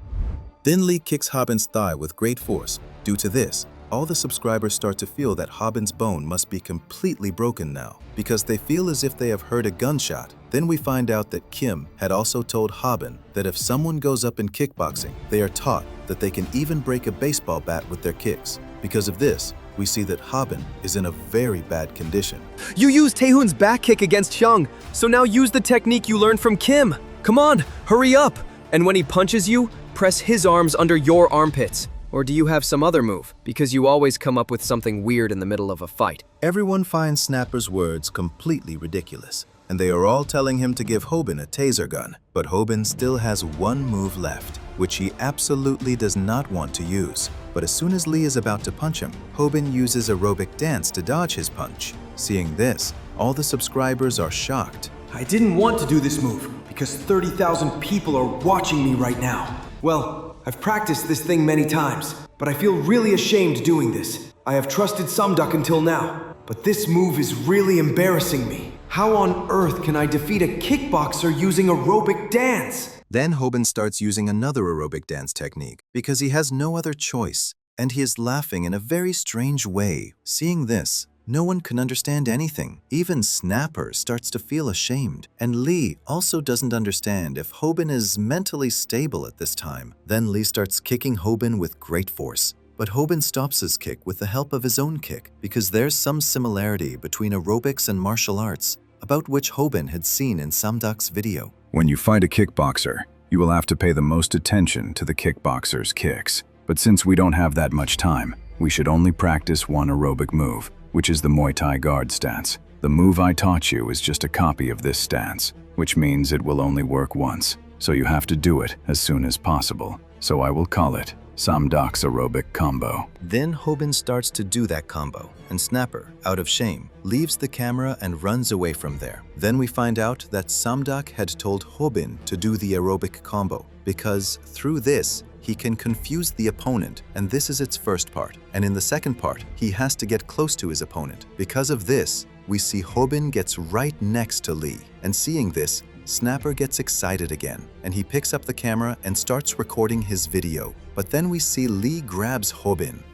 Then Lee kicks Hobin's thigh with great force. Due to this, all the subscribers start to feel that Hobin's bone must be completely broken now, because they feel as if they have heard a gunshot. Then we find out that Kim had also told Hobin that if someone goes up in kickboxing, they are taught that they can even break a baseball bat with their kicks. Because of this, we see that Hobin is in a very bad condition. You used Taehoon's back kick against Hyung, so now use the technique you learned from Kim. Come on, hurry up. And when he punches you, press his arms under your armpits. Or do you have some other move? Because you always come up with something weird in the middle of a fight. Everyone finds Snapper's words completely ridiculous, and they are all telling him to give Hobin a taser gun. But Hobin still has one move left, which he absolutely does not want to use. But as soon as Lee is about to punch him, Hobin uses aerobic dance to dodge his punch. Seeing this, all the subscribers are shocked. I didn't want to do this move because 30,000 people are watching me right now. Well, I've practiced this thing many times, but I feel really ashamed doing this. I have trusted Samduk until now, but this move is really embarrassing me. How on earth can I defeat a kickboxer using aerobic dance? Then Hobin starts using another aerobic dance technique because he has no other choice, and he is laughing in a very strange way. Seeing this, no one can understand anything. Even Snapper starts to feel ashamed, and Lee also doesn't understand if Hobin is mentally stable at this time. Then Lee starts kicking Hobin with great force. But Hobin stops his kick with the help of his own kick because there's some similarity between aerobics and martial arts, about which Hobin had seen in Samduk's video. When you fight a kickboxer, you will have to pay the most attention to the kickboxer's kicks. But since we don't have that much time, we should only practice one aerobic move, which is the Muay Thai guard stance. The move I taught you is just a copy of this stance, which means it will only work once, so you have to do it as soon as possible. So I will call it Samdak's aerobic combo. Then Hobin starts to do that combo, and Snapper, out of shame, leaves the camera and runs away from there. Then we find out that Samdak had told Hobin to do the aerobic combo, because through this, he can confuse the opponent, and this is its first part. And in the second part, he has to get close to his opponent. Because of this, we see Hobin gets right next to Lee, and seeing this, Snapper gets excited again, and he picks up the camera and starts recording his video. But then we see Lee grabs Hobin.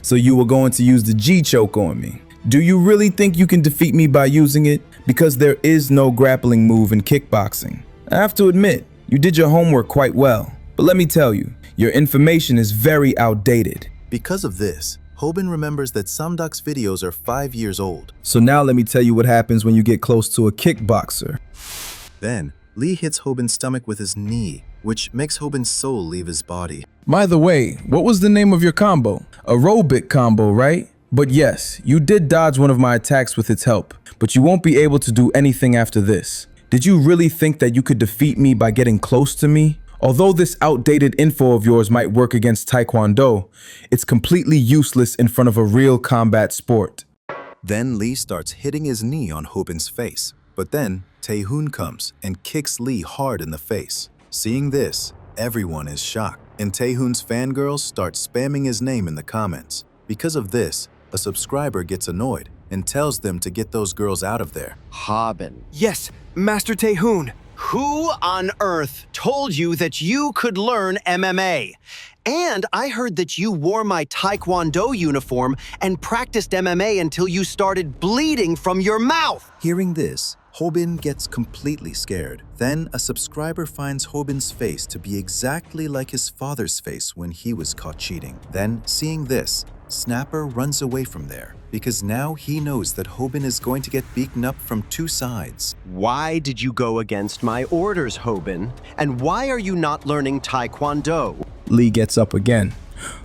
So you were going to use the G-choke on me. Do you really think you can defeat me by using it? Because there is no grappling move in kickboxing. I have to admit, you did your homework quite well. But let me tell you, your information is very outdated. Because of this, Hobin remembers that Samdak's videos are 5 years old. So now let me tell you what happens when you get close to a kickboxer. Then, Lee hits Hobin's stomach with his knee, which makes Hobin's soul leave his body. By the way, what was the name of your combo? Aerobic combo, right? But yes, you did dodge one of my attacks with its help, but you won't be able to do anything after this. Did you really think that you could defeat me by getting close to me? Although this outdated info of yours might work against Taekwondo, it's completely useless in front of a real combat sport. Then Lee starts hitting his knee on Hobin's face. But then, Tae-hoon comes and kicks Lee hard in the face. Seeing this, everyone is shocked, and Tae-hoon's fangirls start spamming his name in the comments. Because of this, a subscriber gets annoyed and tells them to get those girls out of there. Hobin. Yes, Master Tae-hoon. Who on earth told you that you could learn MMA? And I heard that you wore my Taekwondo uniform and practiced MMA until you started bleeding from your mouth. Hearing this, Hobin gets completely scared. Then a subscriber finds Hobin's face to be exactly like his father's face when he was caught cheating. Then, seeing this, Snapper runs away from there because now he knows that Hobin is going to get beaten up from two sides. Why did you go against my orders, Hobin? And why are you not learning Taekwondo? Lee gets up again.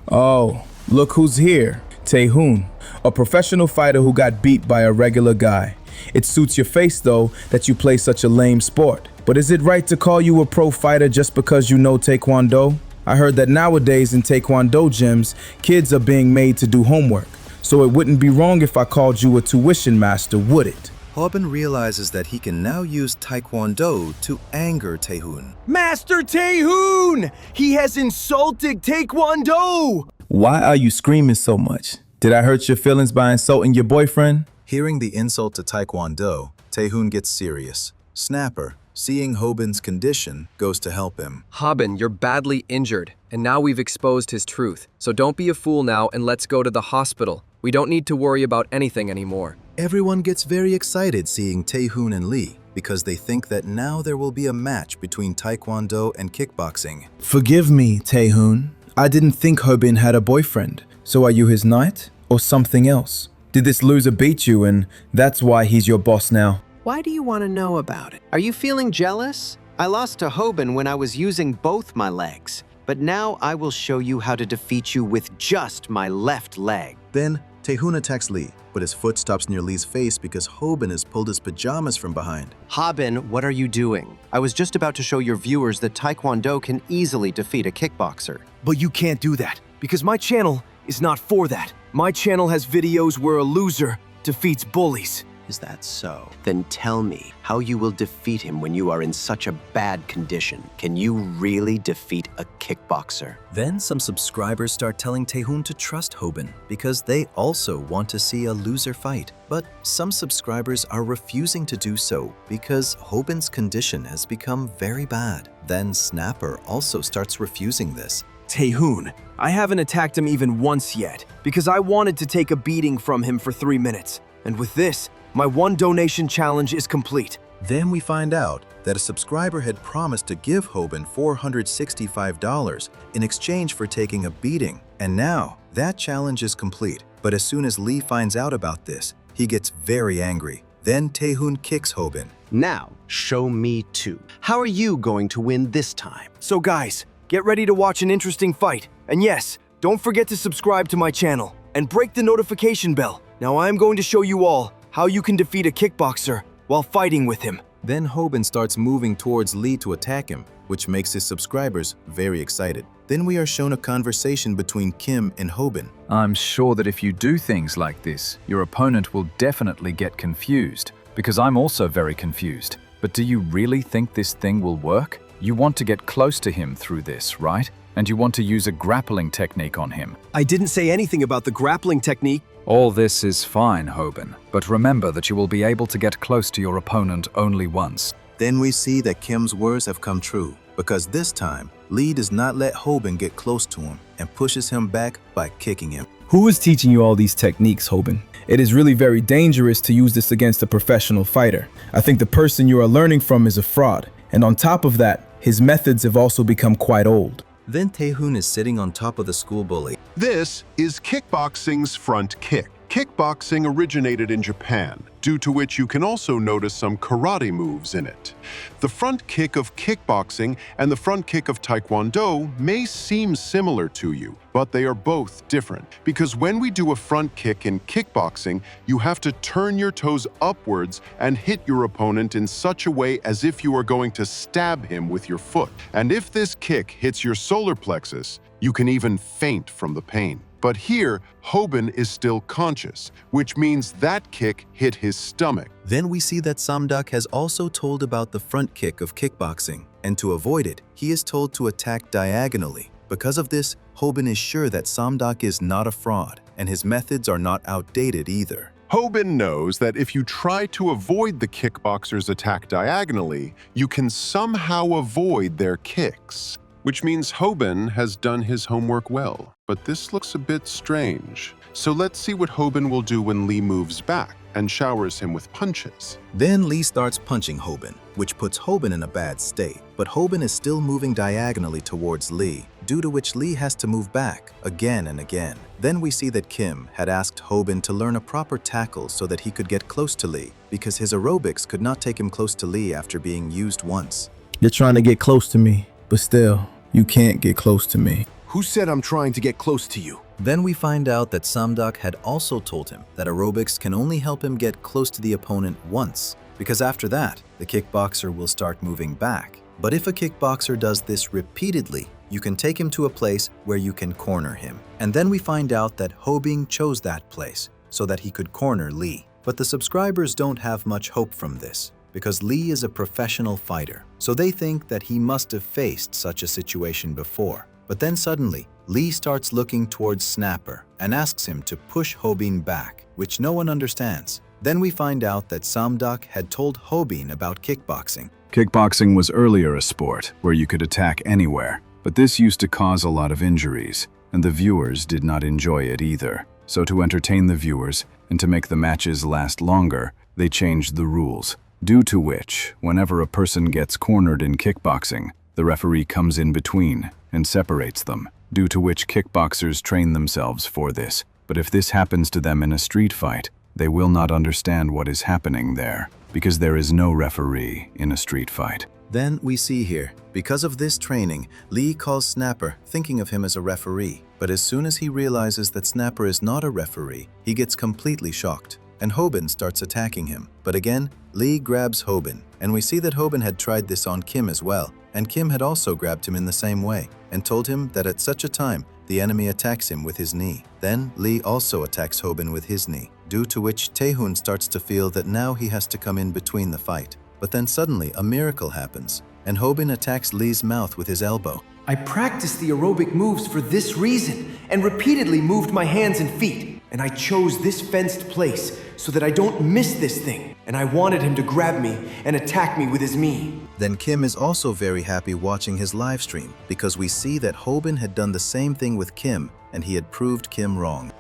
Oh, look who's here. Tae-hoon, a professional fighter who got beat by a regular guy. It suits your face, though, that you play such a lame sport. But is it right to call you a pro fighter just because you know Taekwondo? I heard that nowadays in Taekwondo gyms, kids are being made to do homework. So it wouldn't be wrong if I called you a tuition master, would it? Hobin realizes that he can now use Taekwondo to anger Tae-hoon. Master Tae-hoon! He has insulted Taekwondo! Why are you screaming so much? Did I hurt your feelings by insulting your boyfriend? Hearing the insult to Taekwondo, Tae-hoon gets serious. Snapper, seeing Hobin's condition, goes to help him. Hobin, you're badly injured, and now we've exposed his truth. So don't be a fool now and let's go to the hospital. We don't need to worry about anything anymore. Everyone gets very excited seeing Tae-hoon and Lee because they think that now there will be a match between Taekwondo and kickboxing. Forgive me, Tae-hoon. I didn't think Hobin had a boyfriend. So are you his knight or something else? Did this loser beat you and that's why he's your boss now? Why do you want to know about it? Are you feeling jealous? I lost to Hobin when I was using both my legs. But now I will show you how to defeat you with just my left leg. Then, Tae-hoon attacks Lee, but his foot stops near Lee's face because Hobin has pulled his pajamas from behind. Hobin, what are you doing? I was just about to show your viewers that Taekwondo can easily defeat a kickboxer. But you can't do that, because my channel is not for that. My channel has videos where a loser defeats bullies. Is that so? Then tell me how you will defeat him when you are in such a bad condition. Can you really defeat a kickboxer? Then some subscribers start telling Tae-hoon to trust Hobin because they also want to see a loser fight. But some subscribers are refusing to do so because Hobin's condition has become very bad. Then Snapper also starts refusing this. Tae-hoon, I haven't attacked him even once yet because I wanted to take a beating from him for 3 minutes. And with this, my one donation challenge is complete. Then we find out that a subscriber had promised to give Hobin $465 in exchange for taking a beating. And now, that challenge is complete. But as soon as Lee finds out about this, he gets very angry. Then Tae-hoon kicks Hobin. Now, show me too. How are you going to win this time? So guys, get ready to watch an interesting fight. And yes, don't forget to subscribe to my channel and break the notification bell. Now I'm going to show you all how you can defeat a kickboxer while fighting with him. Then Hobin starts moving towards Lee to attack him, which makes his subscribers very excited. Then we are shown a conversation between Kim and Hobin. I'm sure that if you do things like this, your opponent will definitely get confused, because I'm also very confused. But do you really think this thing will work? You want to get close to him through this, right? And you want to use a grappling technique on him. I didn't say anything about the grappling technique. All this is fine, Hobin, but remember that you will be able to get close to your opponent only once. Then we see that Kim's words have come true, because this time, Lee does not let Hobin get close to him and pushes him back by kicking him. Who is teaching you all these techniques, Hobin? It is really very dangerous to use this against a professional fighter. I think the person you are learning from is a fraud, and on top of that, his methods have also become quite old. Then Taehoon is sitting on top of the school bully. This is kickboxing's front kick. Kickboxing originated in Japan, due to which you can also notice some karate moves in it. The front kick of kickboxing and the front kick of Taekwondo may seem similar to you, but they are both different. Because when we do a front kick in kickboxing, you have to turn your toes upwards and hit your opponent in such a way as if you are going to stab him with your foot. And if this kick hits your solar plexus, you can even faint from the pain. But here, Hobin is still conscious, which means that kick hit his stomach. Then we see that Samdak has also told about the front kick of kickboxing, and to avoid it, he is told to attack diagonally. Because of this, Hobin is sure that Samdak is not a fraud, and his methods are not outdated either. Hobin knows that if you try to avoid the kickboxer's attack diagonally, you can somehow avoid their kicks. Which means Hobin has done his homework well. But this looks a bit strange. So let's see what Hobin will do when Lee moves back and showers him with punches. Then Lee starts punching Hobin, which puts Hobin in a bad state. But Hobin is still moving diagonally towards Lee, due to which Lee has to move back again and again. Then we see that Kim had asked Hobin to learn a proper tackle so that he could get close to Lee, because his aerobics could not take him close to Lee after being used once. You're trying to get close to me, but still, you can't get close to me. Who said I'm trying to get close to you? Then we find out that Samdak had also told him that aerobics can only help him get close to the opponent once, because after that, the kickboxer will start moving back. But if a kickboxer does this repeatedly, you can take him to a place where you can corner him. And then we find out that Hobin chose that place so that he could corner Lee. But the subscribers don't have much hope from this, because Lee is a professional fighter, so they think that he must have faced such a situation before. But then suddenly, Lee starts looking towards Snapper and asks him to push Hobin back, which no one understands. Then we find out that Samdak had told Hobin about kickboxing. Kickboxing was earlier a sport where you could attack anywhere, but this used to cause a lot of injuries, and the viewers did not enjoy it either. So to entertain the viewers and to make the matches last longer, they changed the rules. Due to which, whenever a person gets cornered in kickboxing, the referee comes in between and separates them, due to which kickboxers train themselves for this. But if this happens to them in a street fight, they will not understand what is happening there, because there is no referee in a street fight. Then we see here, because of this training, Lee calls Snapper, thinking of him as a referee. But as soon as he realizes that Snapper is not a referee, he gets completely shocked, and Hobin starts attacking him. But again, Lee grabs Hobin, and we see that Hobin had tried this on Kim as well, and Kim had also grabbed him in the same way, and told him that at such a time, the enemy attacks him with his knee. Then Lee also attacks Hobin with his knee, due to which Taehoon starts to feel that now he has to come in between the fight. But then suddenly a miracle happens, and Hobin attacks Lee's mouth with his elbow. I practiced the aerobic moves for this reason, and repeatedly moved my hands and feet. And I chose this fenced place so that I don't miss this thing. And I wanted him to grab me and attack me with his knee. Then Kim is also very happy watching his live stream, because we see that Hobin had done the same thing with Kim, and he had proved Kim wrong.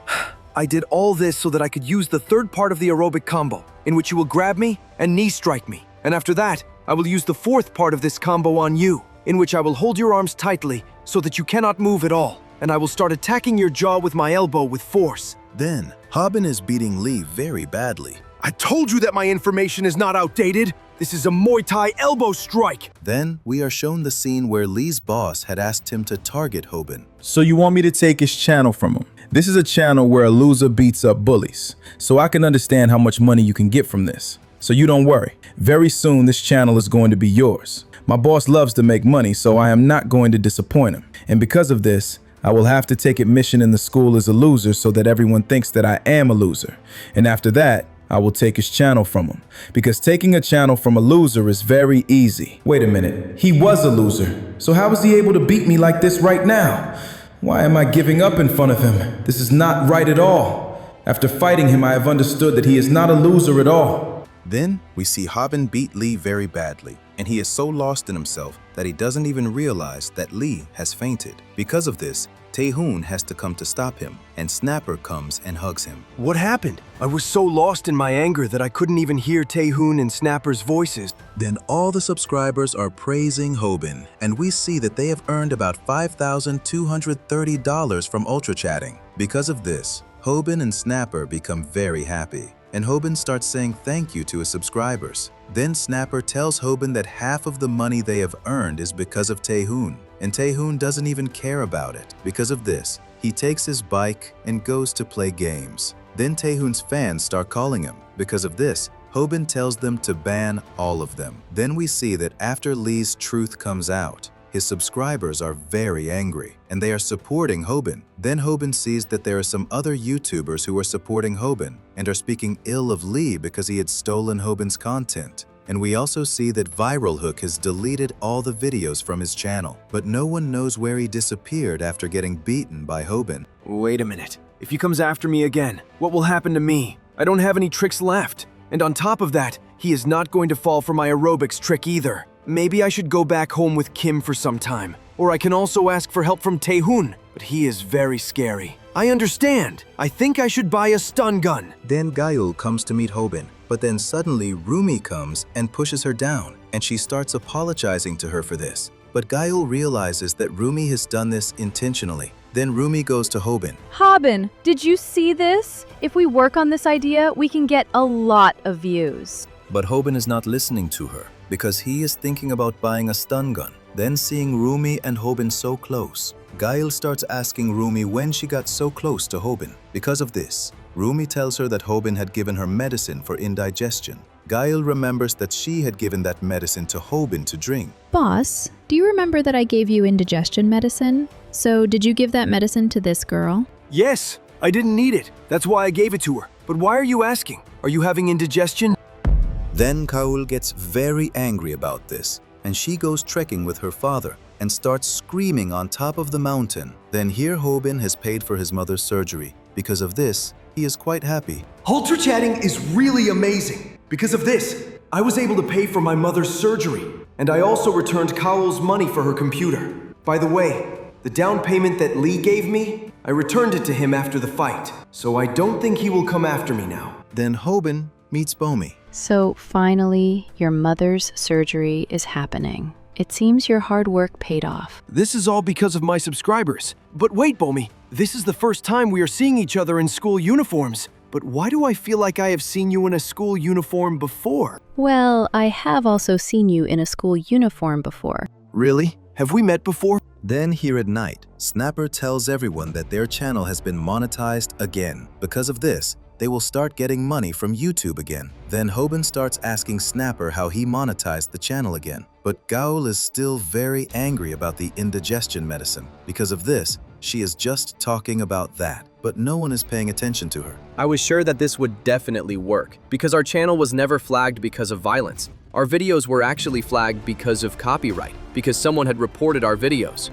I did all this so that I could use the third part of the aerobic combo, in which you will grab me and knee strike me. And after that, I will use the fourth part of this combo on you, in which I will hold your arms tightly so that you cannot move at all. And I will start attacking your jaw with my elbow with force. Then, Hobin is beating Lee very badly. I told you that my information is not outdated. This is a Muay Thai elbow strike. Then, we are shown the scene where Lee's boss had asked him to target Hobin. So you want me to take his channel from him? This is a channel where a loser beats up bullies, so I can understand how much money you can get from this. So you don't worry. Very soon, this channel is going to be yours. My boss loves to make money, so I am not going to disappoint him. And because of this, I will have to take admission in the school as a loser so that everyone thinks that I am a loser. And after that, I will take his channel from him. Because taking a channel from a loser is very easy. Wait a minute, he was a loser. So how is he able to beat me like this right now? Why am I giving up in front of him? This is not right at all. After fighting him, I have understood that he is not a loser at all. Then we see Hobin beat Lee very badly, and he is so lost in himself that he doesn't even realize that Lee has fainted. Because of this, Taehoon has to come to stop him, and Snapper comes and hugs him. What happened? I was so lost in my anger that I couldn't even hear Taehoon and Snapper's voices. Then all the subscribers are praising Hobin, and we see that they have earned about $5,230 from Ultra Chatting. Because of this, Hobin and Snapper become very happy, and Hobin starts saying thank you to his subscribers. Then Snapper tells Hobin that half of the money they have earned is because of Taehoon, and Taehoon doesn't even care about it. Because of this, he takes his bike and goes to play games. Then Taehoon's fans start calling him. Because of this, Hobin tells them to ban all of them. Then we see that after Lee's truth comes out, his subscribers are very angry, and they are supporting Hobin. Then Hobin sees that there are some other YouTubers who are supporting Hobin and are speaking ill of Lee because he had stolen Hobin's content. And we also see that Viral Hook has deleted all the videos from his channel, but no one knows where he disappeared after getting beaten by Hobin. Wait a minute. If he comes after me again, what will happen to me? I don't have any tricks left. And on top of that, he is not going to fall for my aerobics trick either. Maybe I should go back home with Kim for some time. Or I can also ask for help from Taehoon, but he is very scary. I understand. I think I should buy a stun gun. Then Gayul comes to meet Hobin, but then suddenly Rumi comes and pushes her down, and she starts apologizing to her for this. But Gayul realizes that Rumi has done this intentionally. Then Rumi goes to Hobin. Hobin, did you see this? If we work on this idea, we can get a lot of views. But Hobin is not listening to her, because he is thinking about buying a stun gun. Then seeing Rumi and Hobin so close, Gayul starts asking Rumi when she got so close to Hobin. Because of this, Rumi tells her that Hobin had given her medicine for indigestion. Gayul remembers that she had given that medicine to Hobin to drink. Boss, do you remember that I gave you indigestion medicine? So did you give that medicine to this girl? Yes, I didn't need it. That's why I gave it to her. But why are you asking? Are you having indigestion? Then Kaul gets very angry about this, and she goes trekking with her father and starts screaming on top of the mountain. Then here Hobin has paid for his mother's surgery. Because of this, he is quite happy. Ultra Chatting is really amazing. Because of this, I was able to pay for my mother's surgery. And I also returned Kaul's money for her computer. By the way, the down payment that Lee gave me, I returned it to him after the fight. So I don't think he will come after me now. Then Hobin meets Bomi. So finally, your mother's surgery is happening. It seems your hard work paid off. This is all because of my subscribers. But wait, Bomi, this is the first time we are seeing each other in school uniforms. But why do I feel like I have seen you in a school uniform before? Well, I have also seen you in a school uniform before. Really? Have we met before? Then here at night, Snapper tells everyone that their channel has been monetized again. Because of this, they will start getting money from YouTube again. Then Hobin starts asking Snapper how he monetized the channel again. But Gaul is still very angry about the indigestion medicine. Because of this, she is just talking about that, but no one is paying attention to her. I was sure that this would definitely work, because our channel was never flagged because of violence. Our videos were actually flagged because of copyright, because someone had reported our videos.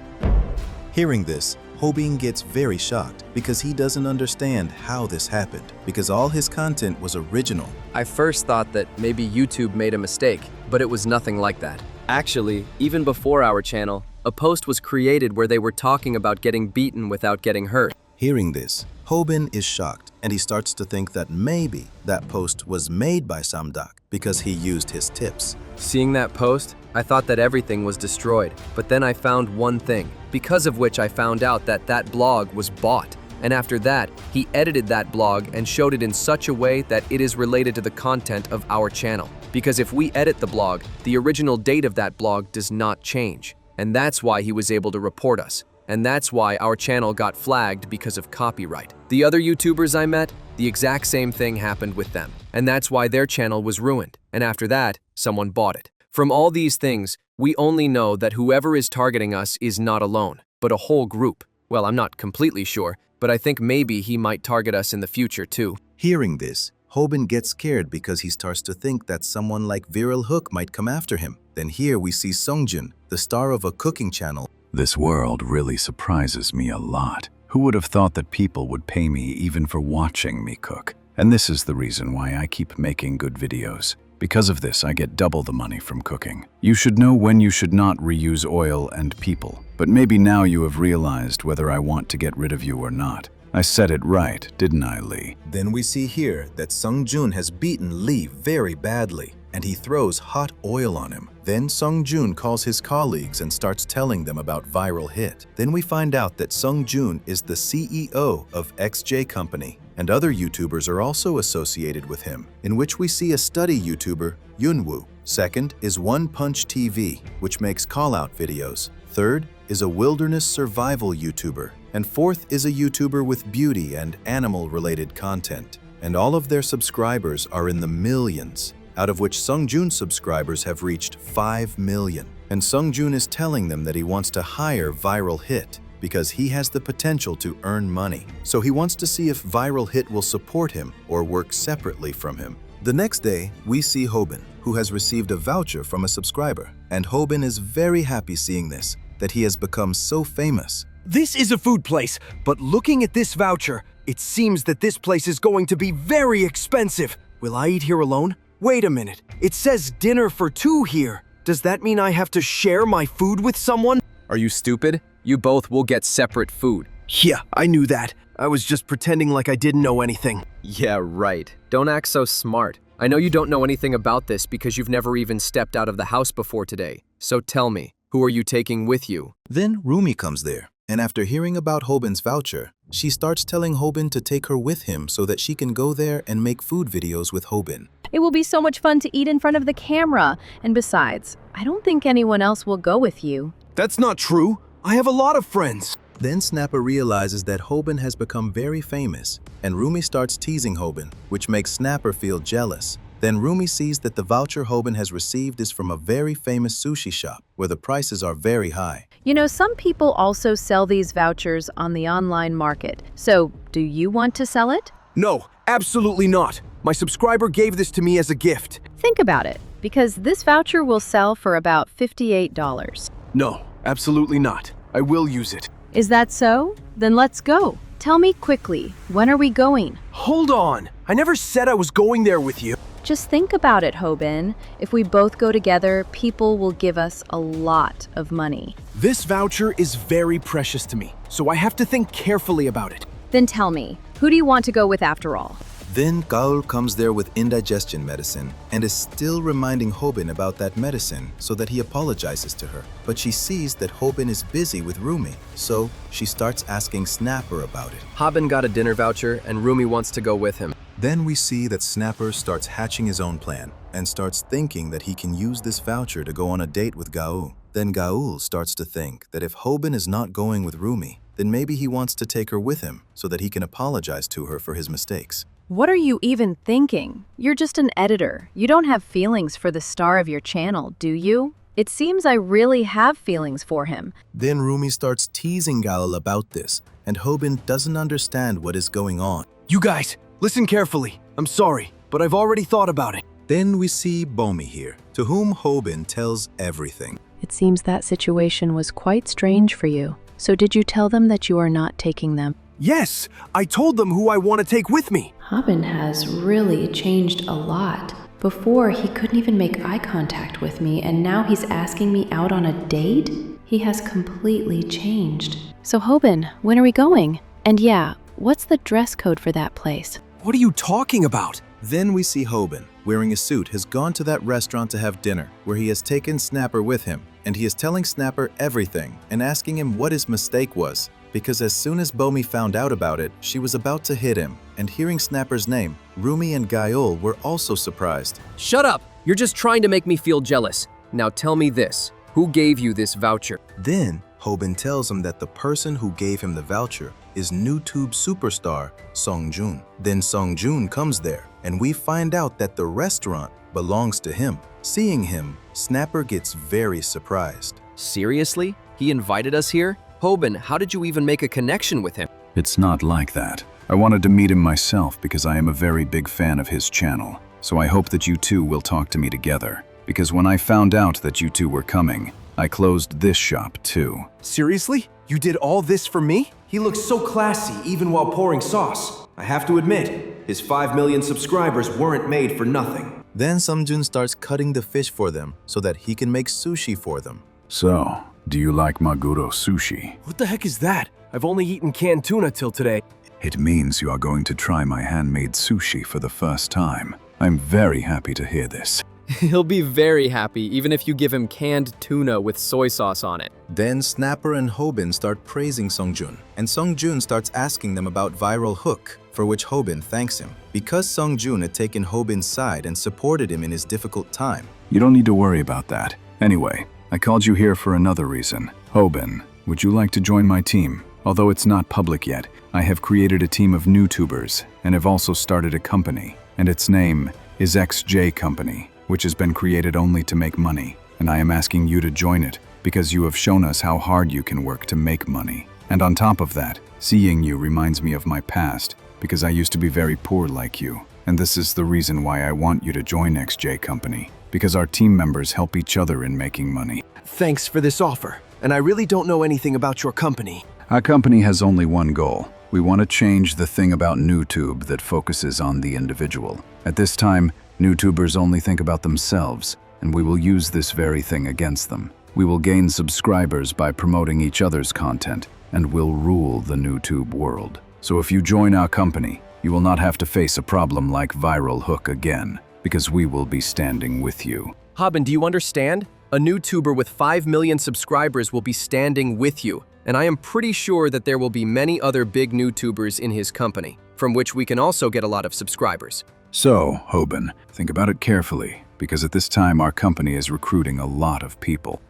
Hearing this, Hobin gets very shocked because he doesn't understand how this happened, because all his content was original. I first thought that maybe YouTube made a mistake, but it was nothing like that. Actually, even before our channel, a post was created where they were talking about getting beaten without getting hurt. Hearing this, Hobin is shocked, and he starts to think that maybe that post was made by Samdak because he used his tips. Seeing that post, I thought that everything was destroyed, but then I found one thing, because of which I found out that that blog was bought. And after that, he edited that blog and showed it in such a way that it is related to the content of our channel. Because if we edit the blog, the original date of that blog does not change. And that's why he was able to report us. And that's why our channel got flagged because of copyright. The other YouTubers I met, the exact same thing happened with them. And that's why their channel was ruined. And after that, someone bought it. From all these things, we only know that whoever is targeting us is not alone, but a whole group. Well, I'm not completely sure, but I think maybe he might target us in the future too. Hearing this, Hobin gets scared because he starts to think that someone like Viral Hook might come after him. Then here we see Sungjun, the star of a cooking channel. This world really surprises me a lot. Who would have thought that people would pay me even for watching me cook? And this is the reason why I keep making good videos. Because of this, I get double the money from cooking. You should know when you should not reuse oil and people. But maybe now you have realized whether I want to get rid of you or not. I said it right, didn't I, Lee? Then we see here that Sungjun has beaten Lee very badly, and he throws hot oil on him. Then Sungjun calls his colleagues and starts telling them about Viral Hit. Then we find out that Sungjun is the CEO of XJ Company, and other YouTubers are also associated with him, in which we see a study YouTuber, Yunwoo. Second is One Punch TV, which makes call-out videos. Third is a wilderness survival YouTuber. And fourth is a YouTuber with beauty and animal-related content. And all of their subscribers are in the millions, out of which Sungjun's subscribers have reached 5 million. And Sungjun is telling them that he wants to hire Viral Hit because he has the potential to earn money. So he wants to see if Viral Hit will support him or work separately from him. The next day, we see Hobin, who has received a voucher from a subscriber. And Hobin is very happy seeing this, that he has become so famous. This is a food place, but looking at this voucher, it seems that this place is going to be very expensive. Will I eat here alone? Wait a minute, it says dinner for 2 here. Does that mean I have to share my food with someone? Are you stupid? You both will get separate food. Yeah, I knew that. I was just pretending like I didn't know anything. Yeah, right. Don't act so smart. I know you don't know anything about this because you've never even stepped out of the house before today. So tell me, who are you taking with you? Then Rumi comes there. And after hearing about Hobin's voucher, she starts telling Hobin to take her with him so that she can go there and make food videos with Hobin. It will be so much fun to eat in front of the camera. And besides, I don't think anyone else will go with you. That's not true. I have a lot of friends. Then Snapper realizes that Hobin has become very famous, and Rumi starts teasing Hobin, which makes Snapper feel jealous. Then Rumi sees that the voucher Hobin has received is from a very famous sushi shop, where the prices are very high. You know, some people also sell these vouchers on the online market. So, do you want to sell it? No, absolutely not. My subscriber gave this to me as a gift. Think about it, because this voucher will sell for about $58. No, absolutely not. I will use it. Is that so? Then let's go. Tell me quickly, when are we going? Hold on. I never said I was going there with you. Just think about it, Hobin. If we both go together, people will give us a lot of money. This voucher is very precious to me, so I have to think carefully about it. Then tell me, who do you want to go with after all? Then Gaul comes there with indigestion medicine and is still reminding Hobin about that medicine so that he apologizes to her. But she sees that Hobin is busy with Rumi, so she starts asking Snapper about it. Hobin got a dinner voucher and Rumi wants to go with him. Then we see that Snapper starts hatching his own plan and starts thinking that he can use this voucher to go on a date with Gaul. Then Gaul starts to think that if Hobin is not going with Rumi, then maybe he wants to take her with him so that he can apologize to her for his mistakes. What are you even thinking? You're just an editor. You don't have feelings for the star of your channel, do you? It seems I really have feelings for him. Then Rumi starts teasing Gaul about this, and Hobin doesn't understand what is going on. You guys, listen carefully. I'm sorry, but I've already thought about it. Then we see Bomi here, to whom Hobin tells everything. It seems that situation was quite strange for you. So did you tell them that you are not taking them? Yes, I told them who I want to take with me. Hobin has really changed a lot. Before, he couldn't even make eye contact with me, and now he's asking me out on a date? He has completely changed. So Hobin, when are we going? And yeah, what's the dress code for that place? What are you talking about? Then we see Hobin, wearing a suit, has gone to that restaurant to have dinner, where he has taken Snapper with him, and he is telling Snapper everything and asking him what his mistake was. Because as soon as Bomi found out about it, she was about to hit him, and hearing Snapper's name, Rumi and Gaul were also surprised. Shut up! You're just trying to make me feel jealous. Now tell me this, who gave you this voucher? Then, Hobin tells him that the person who gave him the voucher is YouTube superstar Sungjun. Then Sungjun comes there, and we find out that the restaurant belongs to him. Seeing him, Snapper gets very surprised. Seriously? He invited us here? Hobin, how did you even make a connection with him? It's not like that. I wanted to meet him myself because I am a very big fan of his channel. So I hope that you two will talk to me together. Because when I found out that you two were coming, I closed this shop too. Seriously? You did all this for me? He looks so classy even while pouring sauce. I have to admit, his 5 million subscribers weren't made for nothing. Then Sungjun starts cutting the fish for them so that he can make sushi for them. So, do you like maguro sushi? What the heck is that? I've only eaten canned tuna till today. It means you are going to try my handmade sushi for the first time. I'm very happy to hear this. He'll be very happy even if you give him canned tuna with soy sauce on it. Then Snapper and Hobin start praising Sungjun, and Sungjun starts asking them about Viral Hook, for which Hobin thanks him. Because Sungjun had taken Hobin's side and supported him in his difficult time. You don't need to worry about that. Anyway, I called you here for another reason. Hobin, would you like to join my team? Although it's not public yet, I have created a team of YouTubers and have also started a company, and its name is XJ Company, which has been created only to make money, and I am asking you to join it because you have shown us how hard you can work to make money. And on top of that, seeing you reminds me of my past because I used to be very poor like you, and this is the reason why I want you to join XJ Company, because our team members help each other in making money. Thanks for this offer, and I really don't know anything about your company. Our company has only one goal. We want to change the thing about YouTube that focuses on the individual. At this time, YouTubers only think about themselves, and we will use this very thing against them. We will gain subscribers by promoting each other's content, and will rule the YouTube world. So if you join our company, you will not have to face a problem like Viral Hook again, because we will be standing with you. Hobin, do you understand? A YouTuber with 5 million subscribers will be standing with you, and I am pretty sure that there will be many other big YouTubers in his company, from which we can also get a lot of subscribers. So, Hobin, think about it carefully, because at this time our company is recruiting a lot of people.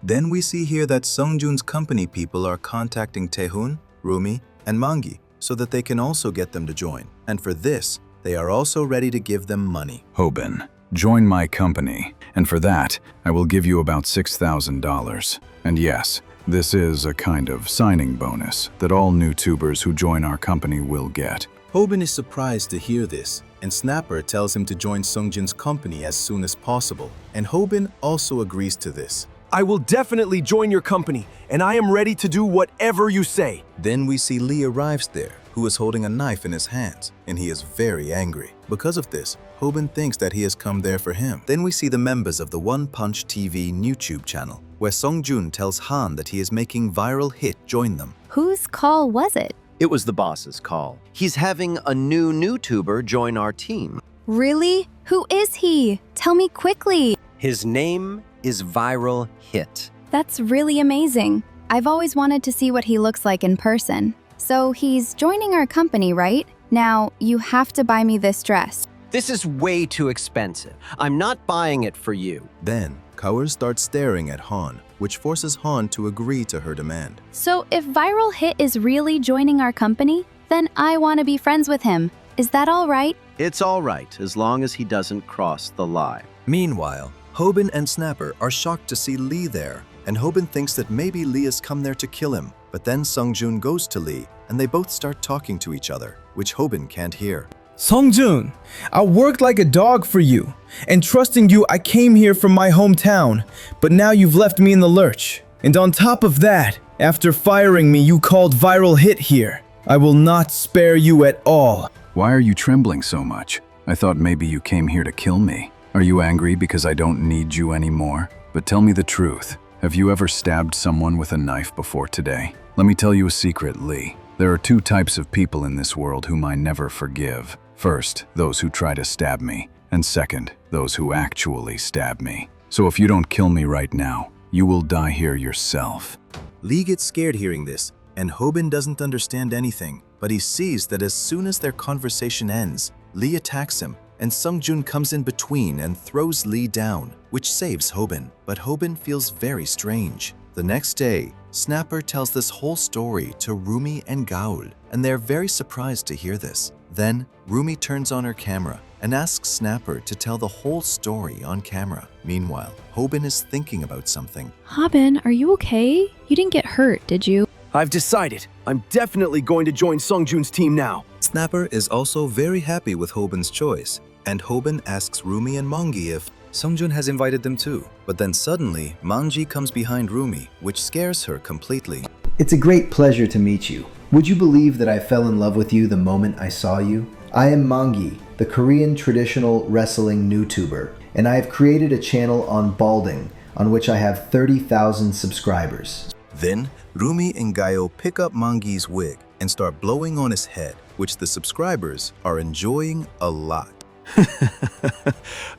Then we see here that Sungjun's company people are contacting Taehoon, Rumi, and Mangi so that they can also get them to join. And for this, they are also ready to give them money. Hobin, join my company, and for that, I will give you about $6,000. And yes, this is a kind of signing bonus that all YouTubers who join our company will get. Hobin is surprised to hear this, and Snapper tells him to join Sungjun's company as soon as possible, and Hobin also agrees to this. I will definitely join your company, and I am ready to do whatever you say. Then we see Lee arrives there, who is holding a knife in his hands, and he is very angry. Because of this, Hobin thinks that he has come there for him. Then we see the members of the One Punch TV YouTube channel, where Sungjun tells Han that he is making Viral Hit join them. Whose call was it? It was the boss's call. He's having a new YouTuber join our team. Really? Who is he? Tell me quickly. His name is Viral Hit. That's really amazing. I've always wanted to see what he looks like in person. So he's joining our company, right? Now, you have to buy me this dress. This is way too expensive. I'm not buying it for you. Then, Kaur starts staring at Han, which forces Han to agree to her demand. So if Viral Hit is really joining our company, then I want to be friends with him. Is that all right? It's all right, as long as he doesn't cross the line. Meanwhile, Hobin and Snapper are shocked to see Lee there, and Hobin thinks that maybe Lee has come there to kill him. But then Sungjun goes to Lee, and they both start talking to each other, which Hobin can't hear. Sungjun, I worked like a dog for you, and trusting you, I came here from my hometown, but now you've left me in the lurch. And on top of that, after firing me, you called Viral Hit here. I will not spare you at all. Why are you trembling so much? I thought maybe you came here to kill me. Are you angry because I don't need you anymore? But tell me the truth. Have you ever stabbed someone with a knife before today? Let me tell you a secret, Lee. There are two types of people in this world whom I never forgive. First, those who try to stab me, and second, those who actually stab me. So if you don't kill me right now, you will die here yourself. Lee gets scared hearing this, and Hobin doesn't understand anything, but he sees that as soon as their conversation ends, Lee attacks him, and Sungjun comes in between and throws Lee down, which saves Hobin. But Hobin feels very strange. The next day, Snapper tells this whole story to Rumi and Gaul, and they're very surprised to hear this. Then, Rumi turns on her camera, and asks Snapper to tell the whole story on camera. Meanwhile, Hobin is thinking about something. Hobin, are you okay? You didn't get hurt, did you? I've decided. I'm definitely going to join Sungjun's team now. Snapper is also very happy with Hobin's choice, and Hobin asks Rumi and Mangi if Sungjun has invited them too. But then suddenly, Mangi comes behind Rumi, which scares her completely. It's a great pleasure to meet you. Would you believe that I fell in love with you the moment I saw you? I am Mangi, the Korean traditional wrestling YouTuber, and I have created a channel on balding, on which I have 30,000 subscribers. Then, Rumi and Gayo pick up Mangi's wig and start blowing on his head, which the subscribers are enjoying a lot.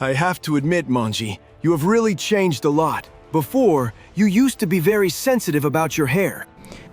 I have to admit, Mangi, you have really changed a lot. Before, you used to be very sensitive about your hair.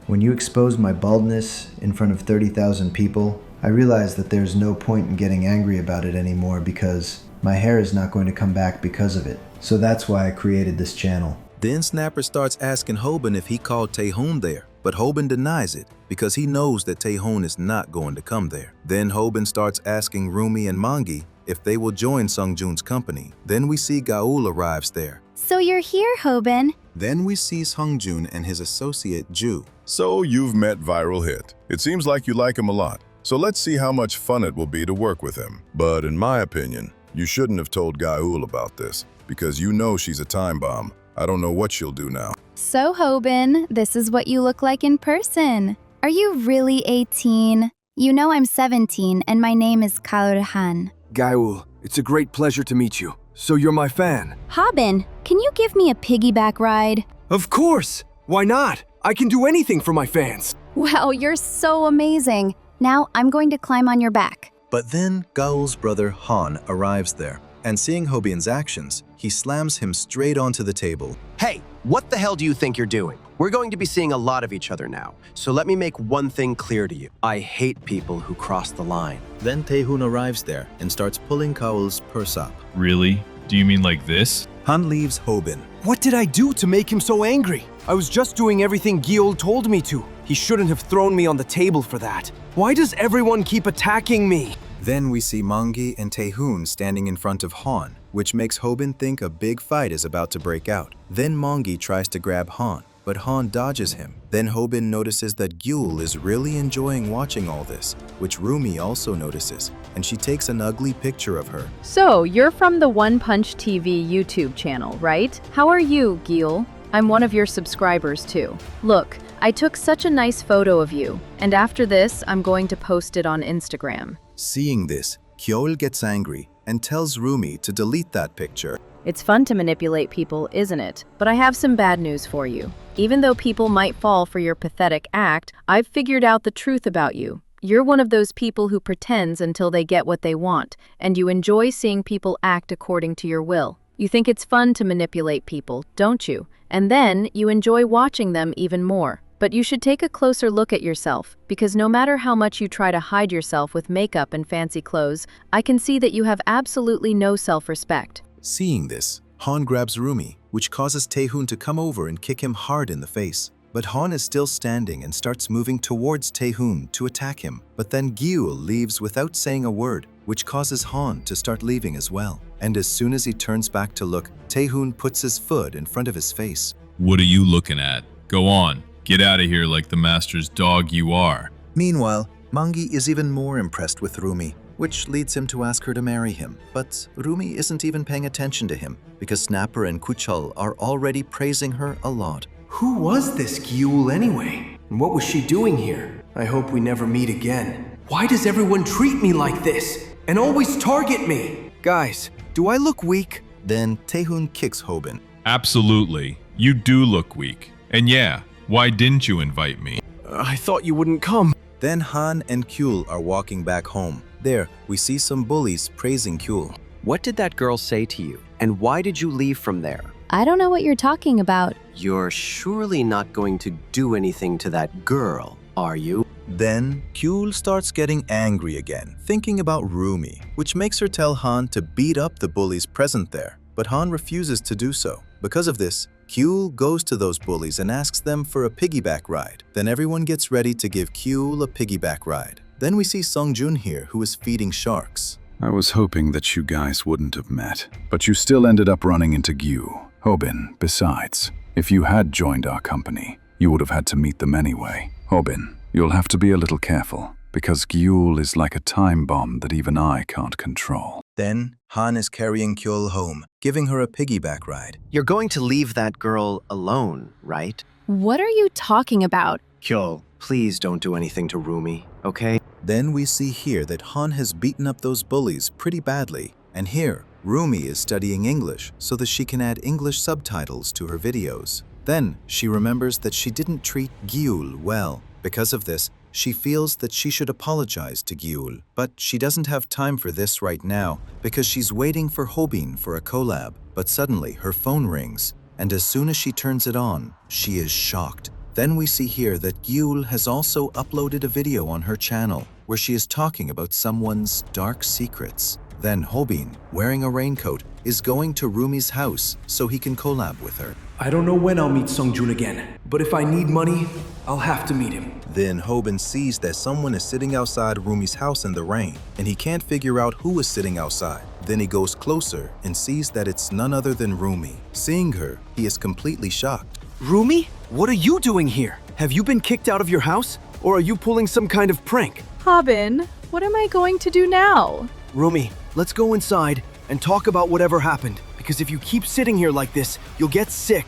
When you exposed my baldness in front of 30,000 people, I realized that there's no point in getting angry about it anymore because my hair is not going to come back because of it. So that's why I created this channel. Then Snapper starts asking Hobin if he called Taehoon there, but Hobin denies it because he knows that Taehoon is not going to come there. Then Hobin starts asking Rumi and Mangi if they will join Sungjun's company. Then we see Gaul arrives there. So you're here, Hobin. Then we see Sungjun and his associate Ju. So you've met Viral Hit. It seems like you like him a lot. So let's see how much fun it will be to work with him. But in my opinion, you shouldn't have told Gaul about this because you know she's a time bomb. I don't know what she'll do now. So, Hobin, this is what you look like in person. Are you really 18? You know I'm 17 and my name is Kalurhan. Gaul, it's a great pleasure to meet you. So you're my fan. Hobin, can you give me a piggyback ride? Of course! Why not? I can do anything for my fans. Wow, you're so amazing. Now I'm going to climb on your back. But then Gaul's brother Han arrives there, and seeing Hobin's actions, he slams him straight onto the table. Hey, what the hell do you think you're doing? We're going to be seeing a lot of each other now, so let me make one thing clear to you. I hate people who cross the line. Then Taehoon arrives there and starts pulling Gaul's purse up. Really? Do you mean like this? Han leaves Hobin. What did I do to make him so angry? I was just doing everything Gyeol told me to. He shouldn't have thrown me on the table for that. Why does everyone keep attacking me? Then we see Mangi and Taehoon standing in front of Han, which makes Hobin think a big fight is about to break out. Then Mangi tries to grab Han, but Han dodges him. Then Hobin notices that Gyeol is really enjoying watching all this, which Rumi also notices, and she takes an ugly picture of her. So, you're from the One Punch TV YouTube channel, right? How are you, Gyeol? I'm one of your subscribers too. Look, I took such a nice photo of you, and after this, I'm going to post it on Instagram. Seeing this, Gyeol gets angry and tells Rumi to delete that picture. It's fun to manipulate people, isn't it? But I have some bad news for you. Even though people might fall for your pathetic act, I've figured out the truth about you. You're one of those people who pretends until they get what they want, and you enjoy seeing people act according to your will. You think it's fun to manipulate people, don't you? And then you enjoy watching them even more. But you should take a closer look at yourself, because no matter how much you try to hide yourself with makeup and fancy clothes, I can see that you have absolutely no self-respect. Seeing this, Han grabs Rumi, which causes Taehoon to come over and kick him hard in the face. But Han is still standing and starts moving towards Taehoon to attack him. But then Gyeol leaves without saying a word, which causes Han to start leaving as well. And as soon as he turns back to look, Taehoon puts his foot in front of his face. What are you looking at? Go on. Get out of here like the master's dog you are. Meanwhile, Mangi is even more impressed with Rumi, which leads him to ask her to marry him. But Rumi isn't even paying attention to him, because Snapper and Kuchul are already praising her a lot. Who was this Gyeol anyway? And what was she doing here? I hope we never meet again. Why does everyone treat me like this? And always target me? Guys, do I look weak? Then Taehoon kicks Hobin. Absolutely. You do look weak. And yeah, why didn't you invite me? I thought you wouldn't come. Then Han and Kyul are walking back home. There, we see some bullies praising Kyul. What did that girl say to you? And why did you leave from there? I don't know what you're talking about. You're surely not going to do anything to that girl, are you? Then, Kyul starts getting angry again, thinking about Rumi, which makes her tell Han to beat up the bullies present there. But Han refuses to do so. Because of this, Kyul goes to those bullies and asks them for a piggyback ride. Then everyone gets ready to give Kyul a piggyback ride. Then we see Sungjun here, who is feeding sharks. I was hoping that you guys wouldn't have met, but you still ended up running into Gyu. Hobin, besides, if you had joined our company, you would have had to meet them anyway. Hobin, you'll have to be a little careful, because Gyul is like a time bomb that even I can't control. Then, Han is carrying Kyul home, giving her a piggyback ride. You're going to leave that girl alone, right? What are you talking about? Kyul, please don't do anything to Rumi, okay? Then we see here that Han has beaten up those bullies pretty badly. And here, Rumi is studying English so that she can add English subtitles to her videos. Then, she remembers that she didn't treat Gyul well. Because of this, she feels that she should apologize to Gyul, but she doesn't have time for this right now because she's waiting for Hobin for a collab. But suddenly, her phone rings, and as soon as she turns it on, she is shocked. Then we see here that Gyul has also uploaded a video on her channel where she is talking about someone's dark secrets. Then Hobin, wearing a raincoat, is going to Rumi's house so he can collab with her. I don't know when I'll meet Sungjun again, but if I need money, I'll have to meet him. Then Hobin sees that someone is sitting outside Rumi's house in the rain, and he can't figure out who is sitting outside. Then he goes closer and sees that it's none other than Rumi. Seeing her, he is completely shocked. Rumi? What are you doing here? Have you been kicked out of your house? Or are you pulling some kind of prank? Hobin, what am I going to do now? Rumi, let's go inside and talk about whatever happened. Because if you keep sitting here like this, you'll get sick.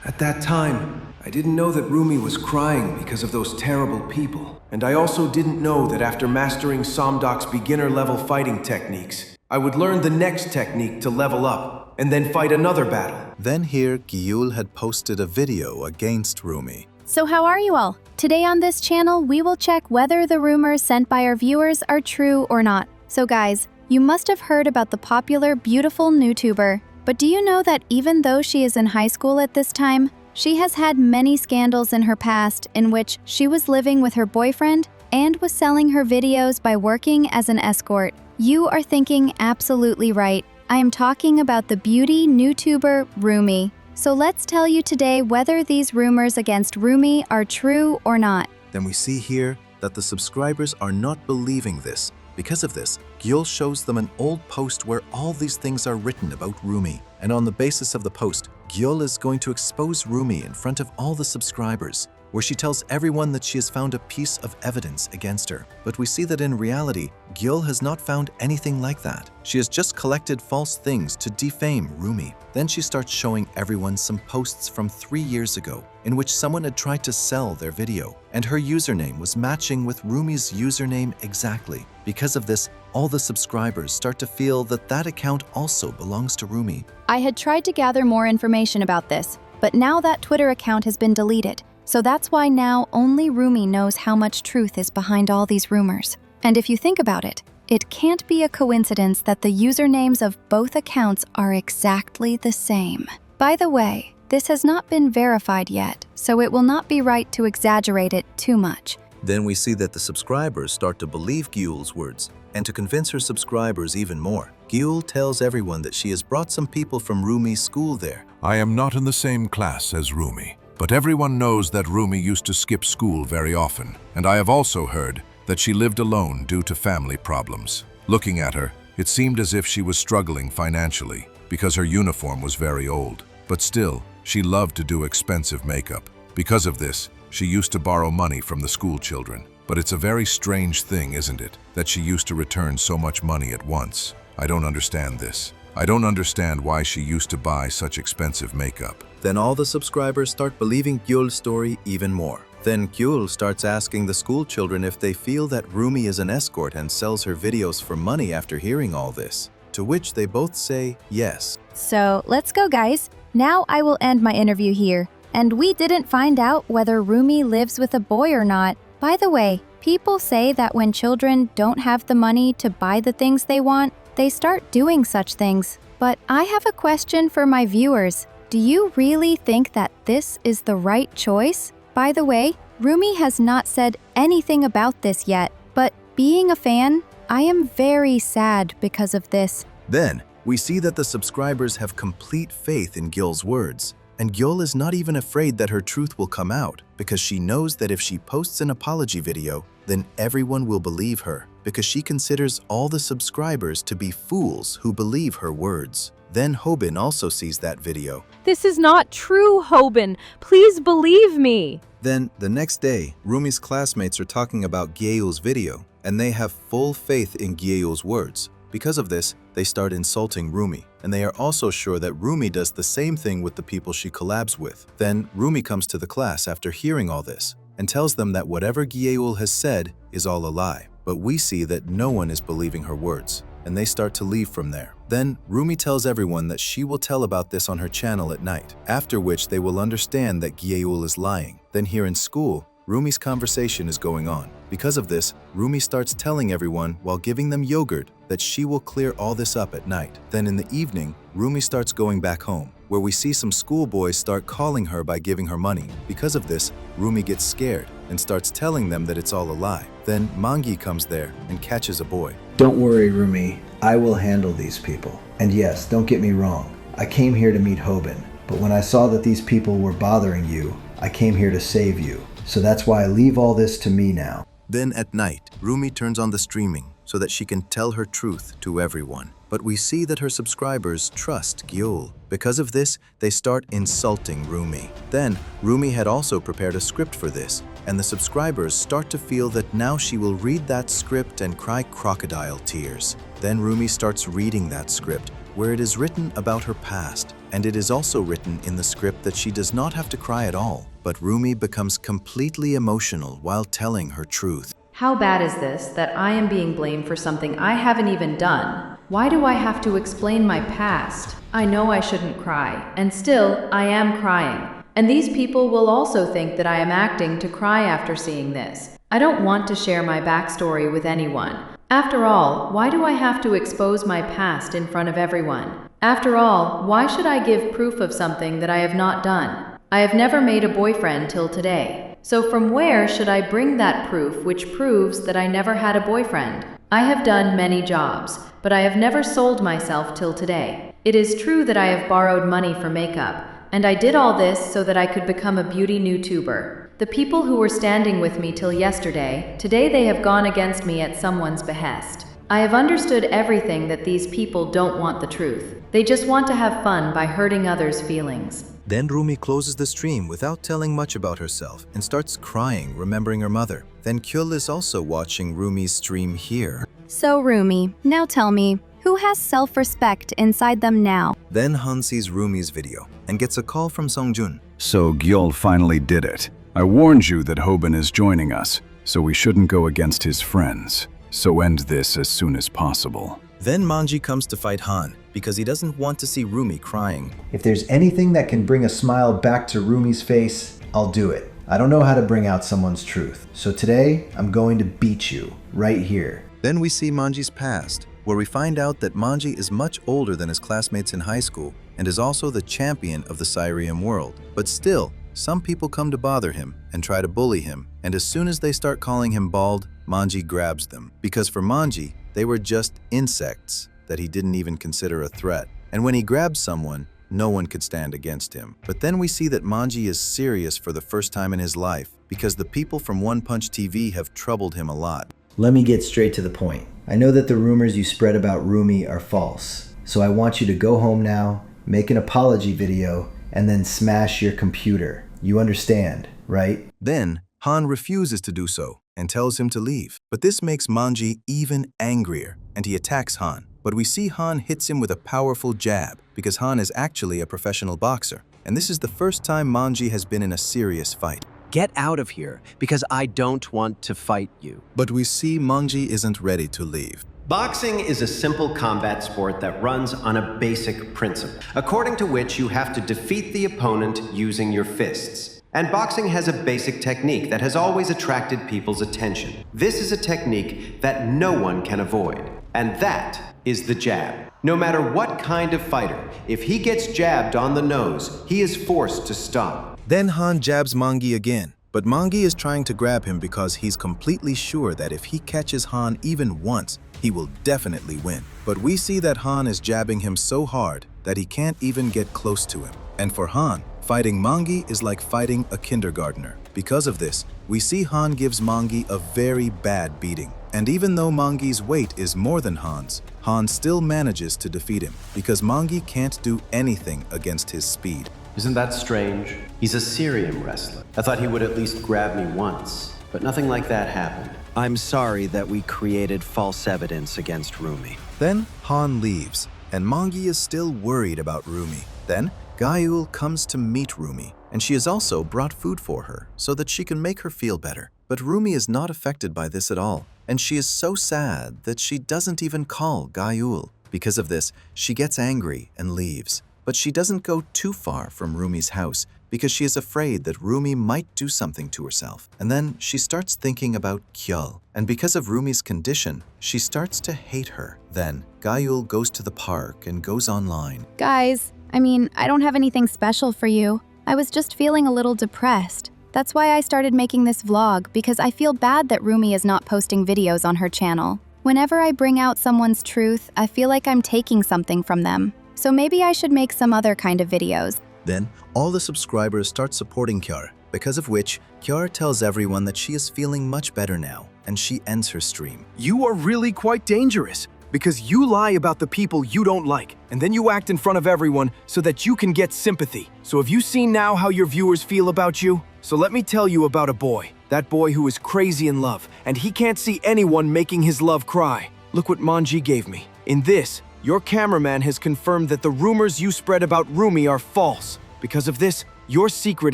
At that time, I didn't know that Rumi was crying because of those terrible people. And I also didn't know that after mastering Somdok's beginner-level fighting techniques, I would learn the next technique to level up, and then fight another battle. Then here, Gyul had posted a video against Rumi. So how are you all? Today on this channel, we will check whether the rumors sent by our viewers are true or not. So guys, you must have heard about the popular, beautiful YouTuber. But do you know that even though she is in high school at this time, she has had many scandals in her past in which she was living with her boyfriend and was selling her videos by working as an escort? You are thinking absolutely right. I am talking about the beauty YouTuber Rumi. So let's tell you today whether these rumors against Rumi are true or not. Then we see here that the subscribers are not believing this. Because of this, Gyul shows them an old post where all these things are written about Rumi. And on the basis of the post, Gyul is going to expose Rumi in front of all the subscribers, where she tells everyone that she has found a piece of evidence against her. But we see that in reality, Gyul has not found anything like that. She has just collected false things to defame Rumi. Then she starts showing everyone some posts from 3 years ago in which someone had tried to sell their video, and her username was matching with Rumi's username exactly. Because of this, all the subscribers start to feel that that account also belongs to Rumi. I had tried to gather more information about this, but now that Twitter account has been deleted. So that's why now only Rumi knows how much truth is behind all these rumors. And if you think about it, it can't be a coincidence that the usernames of both accounts are exactly the same. By the way, this has not been verified yet, so it will not be right to exaggerate it too much. Then we see that the subscribers start to believe Gyul's words, and to convince her subscribers even more, Gyul tells everyone that she has brought some people from Rumi's school there. I am not in the same class as Rumi, but everyone knows that Rumi used to skip school very often, and I have also heard that she lived alone due to family problems. Looking at her, it seemed as if she was struggling financially because her uniform was very old. But still, she loved to do expensive makeup. Because of this, she used to borrow money from the school children. But it's a very strange thing, isn't it, that she used to return so much money at once? I don't understand this. I don't understand why she used to buy such expensive makeup. Then all the subscribers start believing Gyul's story even more. Then Gyul starts asking the school children if they feel that Rumi is an escort and sells her videos for money after hearing all this, to which they both say yes. So let's go, guys. Now I will end my interview here. And we didn't find out whether Rumi lives with a boy or not. By the way, people say that when children don't have the money to buy the things they want, they start doing such things. But I have a question for my viewers. Do you really think that this is the right choice? By the way, Rumi has not said anything about this yet, but being a fan, I am very sad because of this. Then, we see that the subscribers have complete faith in Gyul's words. And Gyul is not even afraid that her truth will come out, because she knows that if she posts an apology video, then everyone will believe her. because she considers all the subscribers to be fools who believe her words. Then Hobin also sees that video. This is not true, Hobin. Please believe me. Then, the next day, Rumi's classmates are talking about Gyeul's video, and they have full faith in Gyeul's words. Because of this, they start insulting Rumi, and they are also sure that Rumi does the same thing with the people she collabs with. Then, Rumi comes to the class after hearing all this, and tells them that whatever Gyeul has said is all a lie. But we see that no one is believing her words, and they start to leave from there. Then, Rumi tells everyone that she will tell about this on her channel at night, after which they will understand that Gyeul is lying. Then here in school, Rumi's conversation is going on. Because of this, Rumi starts telling everyone while giving them yogurt that she will clear all this up at night. Then in the evening, Rumi starts going back home, where we see some schoolboys start calling her by giving her money. Because of this, Rumi gets scared and starts telling them that it's all a lie. Then Mangi comes there and catches a boy. Don't worry, Rumi. I will handle these people. And yes, don't get me wrong. I came here to meet Hobin, but when I saw that these people were bothering you, I came here to save you. So that's why I leave all this to me now. Then at night, Rumi turns on the streaming so that she can tell her truth to everyone. But we see that her subscribers trust Gyeul. Because of this, they start insulting Rumi. Then, Rumi had also prepared a script for this, and the subscribers start to feel that now she will read that script and cry crocodile tears. Then Rumi starts reading that script, where it is written about her past, and it is also written in the script that she does not have to cry at all. But Rumi becomes completely emotional while telling her truth. How bad is this that I am being blamed for something I haven't even done? Why do I have to explain my past? I know I shouldn't cry, and still I am crying. And these people will also think that I am acting to cry after seeing this. I don't want to share my backstory with anyone. After all, why do I have to expose my past in front of everyone? After all, why should I give proof of something that I have not done? I have never made a boyfriend till today. So from where should I bring that proof which proves that I never had a boyfriend? I have done many jobs, but I have never sold myself till today. It is true that I have borrowed money for makeup, and I did all this so that I could become a beauty YouTuber. The people who were standing with me till yesterday, today they have gone against me at someone's behest. I have understood everything that these people don't want the truth. They just want to have fun by hurting others' feelings. Then Rumi closes the stream without telling much about herself and starts crying, remembering her mother. Then Kyul is also watching Rumi's stream here. So Rumi, now tell me, who has self-respect inside them now? Then Han sees Rumi's video and gets a call from Songjun. So Gyeul finally did it. I warned you that Hobin is joining us, so we shouldn't go against his friends. So end this as soon as possible. Then Manji comes to fight Han because he doesn't want to see Rumi crying. If there's anything that can bring a smile back to Rumi's face, I'll do it. I don't know how to bring out someone's truth. So today, I'm going to beat you, right here. Then we see Manji's past, where we find out that Manji is much older than his classmates in high school and is also the champion of the Syrian world. But still, some people come to bother him and try to bully him, and as soon as they start calling him bald, Manji grabs them. Because for Manji, they were just insects that he didn't even consider a threat. And when he grabs someone, no one could stand against him. But then we see that Manji is serious for the first time in his life because the people from One Punch TV have troubled him a lot. Let me get straight to the point. I know that the rumors you spread about Rumi are false, so I want you to go home now, make an apology video, and then smash your computer. You understand, right? Then, Han refuses to do so and tells him to leave. But this makes Manji even angrier, and he attacks Han. But we see Han hits him with a powerful jab because Han is actually a professional boxer. And this is the first time Manji has been in a serious fight. Get out of here, because I don't want to fight you. But we see Manji isn't ready to leave. Boxing is a simple combat sport that runs on a basic principle, according to which you have to defeat the opponent using your fists. And boxing has a basic technique that has always attracted people's attention. This is a technique that no one can avoid, and that is the jab. No matter what kind of fighter, if he gets jabbed on the nose, he is forced to stop. Then Han jabs Mangi again, but Mangi is trying to grab him because he's completely sure that if he catches Han even once, he will definitely win. But we see that Han is jabbing him so hard that he can't even get close to him. And for Han, Fighting Mangi is like fighting a kindergartner. Because of this, we see Han gives Mangi a very bad beating. And even though Mangi's weight is more than Han's, Han still manages to defeat him because Mangi can't do anything against his speed. Isn't that strange? He's a Syrian wrestler. I thought he would at least grab me once, but nothing like that happened. I'm sorry that we created false evidence against Rumi. Then Han leaves, and Mangi is still worried about Rumi. Then Gayul comes to meet Rumi, and she has also brought food for her so that she can make her feel better. But Rumi is not affected by this at all, and she is so sad that she doesn't even call Gayul. Because of this, she gets angry and leaves. But she doesn't go too far from Rumi's house because she is afraid that Rumi might do something to herself. And then she starts thinking about Kyul, and because of Rumi's condition, she starts to hate her. Then Gayul goes to the park and goes online. Guys, I don't have anything special for you. I was just feeling a little depressed. That's why I started making this vlog, because I feel bad that Rumi is not posting videos on her channel. Whenever I bring out someone's truth, I feel like I'm taking something from them. So maybe I should make some other kind of videos. Then all the subscribers start supporting Kyar, because of which Kyar tells everyone that she is feeling much better now, and she ends her stream. You are really quite dangerous, because you lie about the people you don't like, and then you act in front of everyone so that you can get sympathy. So have you seen now how your viewers feel about you? So let me tell you about a boy. That boy who is crazy in love, and he can't see anyone making his love cry. Look what Manji gave me. In this, your cameraman has confirmed that the rumors you spread about Rumi are false. Because of this, your secret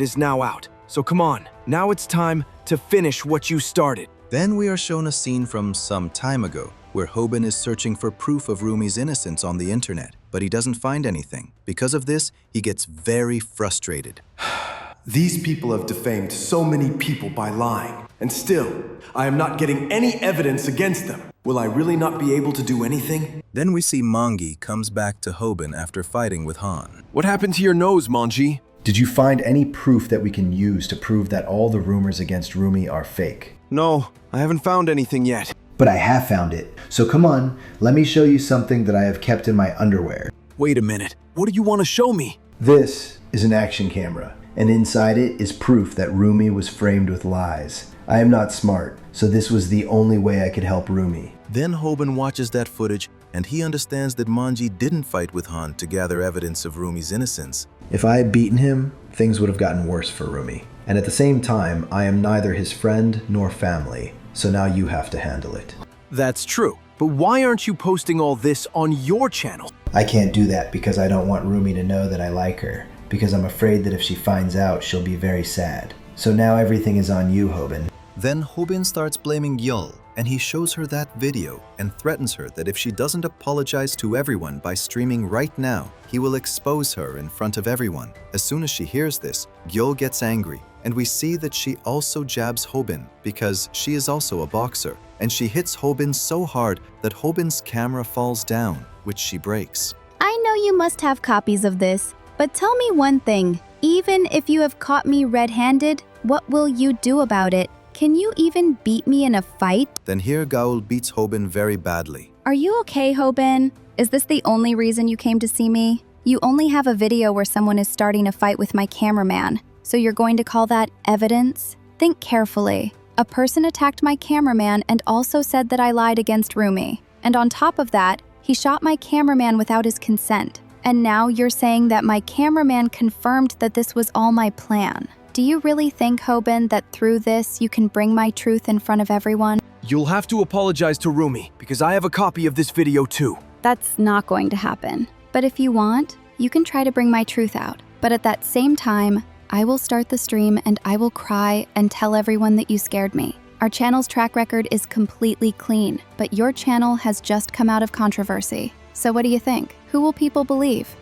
is now out. So come on, now it's time to finish what you started. Then we are shown a scene from some time ago, where Hobin is searching for proof of Rumi's innocence on the internet, but he doesn't find anything. Because of this, he gets very frustrated. These people have defamed so many people by lying, and still, I am not getting any evidence against them. Will I really not be able to do anything? Then we see Mangi comes back to Hobin after fighting with Han. What happened to your nose, Manji? Did you find any proof that we can use to prove that all the rumors against Rumi are fake? No, I haven't found anything yet. But I have found it. So come on, let me show you something that I have kept in my underwear. Wait a minute, what do you want to show me? This is an action camera, and inside it is proof that Rumi was framed with lies. I am not smart, so this was the only way I could help Rumi. Then Hobin watches that footage, and he understands that Manji didn't fight with Han to gather evidence of Rumi's innocence. If I had beaten him, things would have gotten worse for Rumi. And at the same time, I am neither his friend nor family, so now you have to handle it. That's true, but why aren't you posting all this on your channel? I can't do that because I don't want Rumi to know that I like her, because I'm afraid that if she finds out, she'll be very sad. So now everything is on you, Hobin. Then Hobin starts blaming Yul, and he shows her that video and threatens her that if she doesn't apologize to everyone by streaming right now, he will expose her in front of everyone. As soon as she hears this, Yul gets angry, and we see that she also jabs Hobin because she is also a boxer, and she hits Hobin so hard that Hobin's camera falls down, which she breaks. I know you must have copies of this, but tell me one thing. Even if you have caught me red-handed, what will you do about it? Can you even beat me in a fight? Then here Gaul beats Hobin very badly. Are you okay, Hobin? Is this the only reason you came to see me? You only have a video where someone is starting a fight with my cameraman, so you're going to call that evidence? Think carefully. A person attacked my cameraman and also said that I lied against Rumi. And on top of that, he shot my cameraman without his consent. And now you're saying that my cameraman confirmed that this was all my plan. Do you really think, Hobin, that through this you can bring my truth in front of everyone? You'll have to apologize to Rumi, because I have a copy of this video too. That's not going to happen. But if you want, you can try to bring my truth out. But at that same time, I will start the stream and I will cry and tell everyone that you scared me. Our channel's track record is completely clean, but your channel has just come out of controversy. So what do you think? Who will people believe?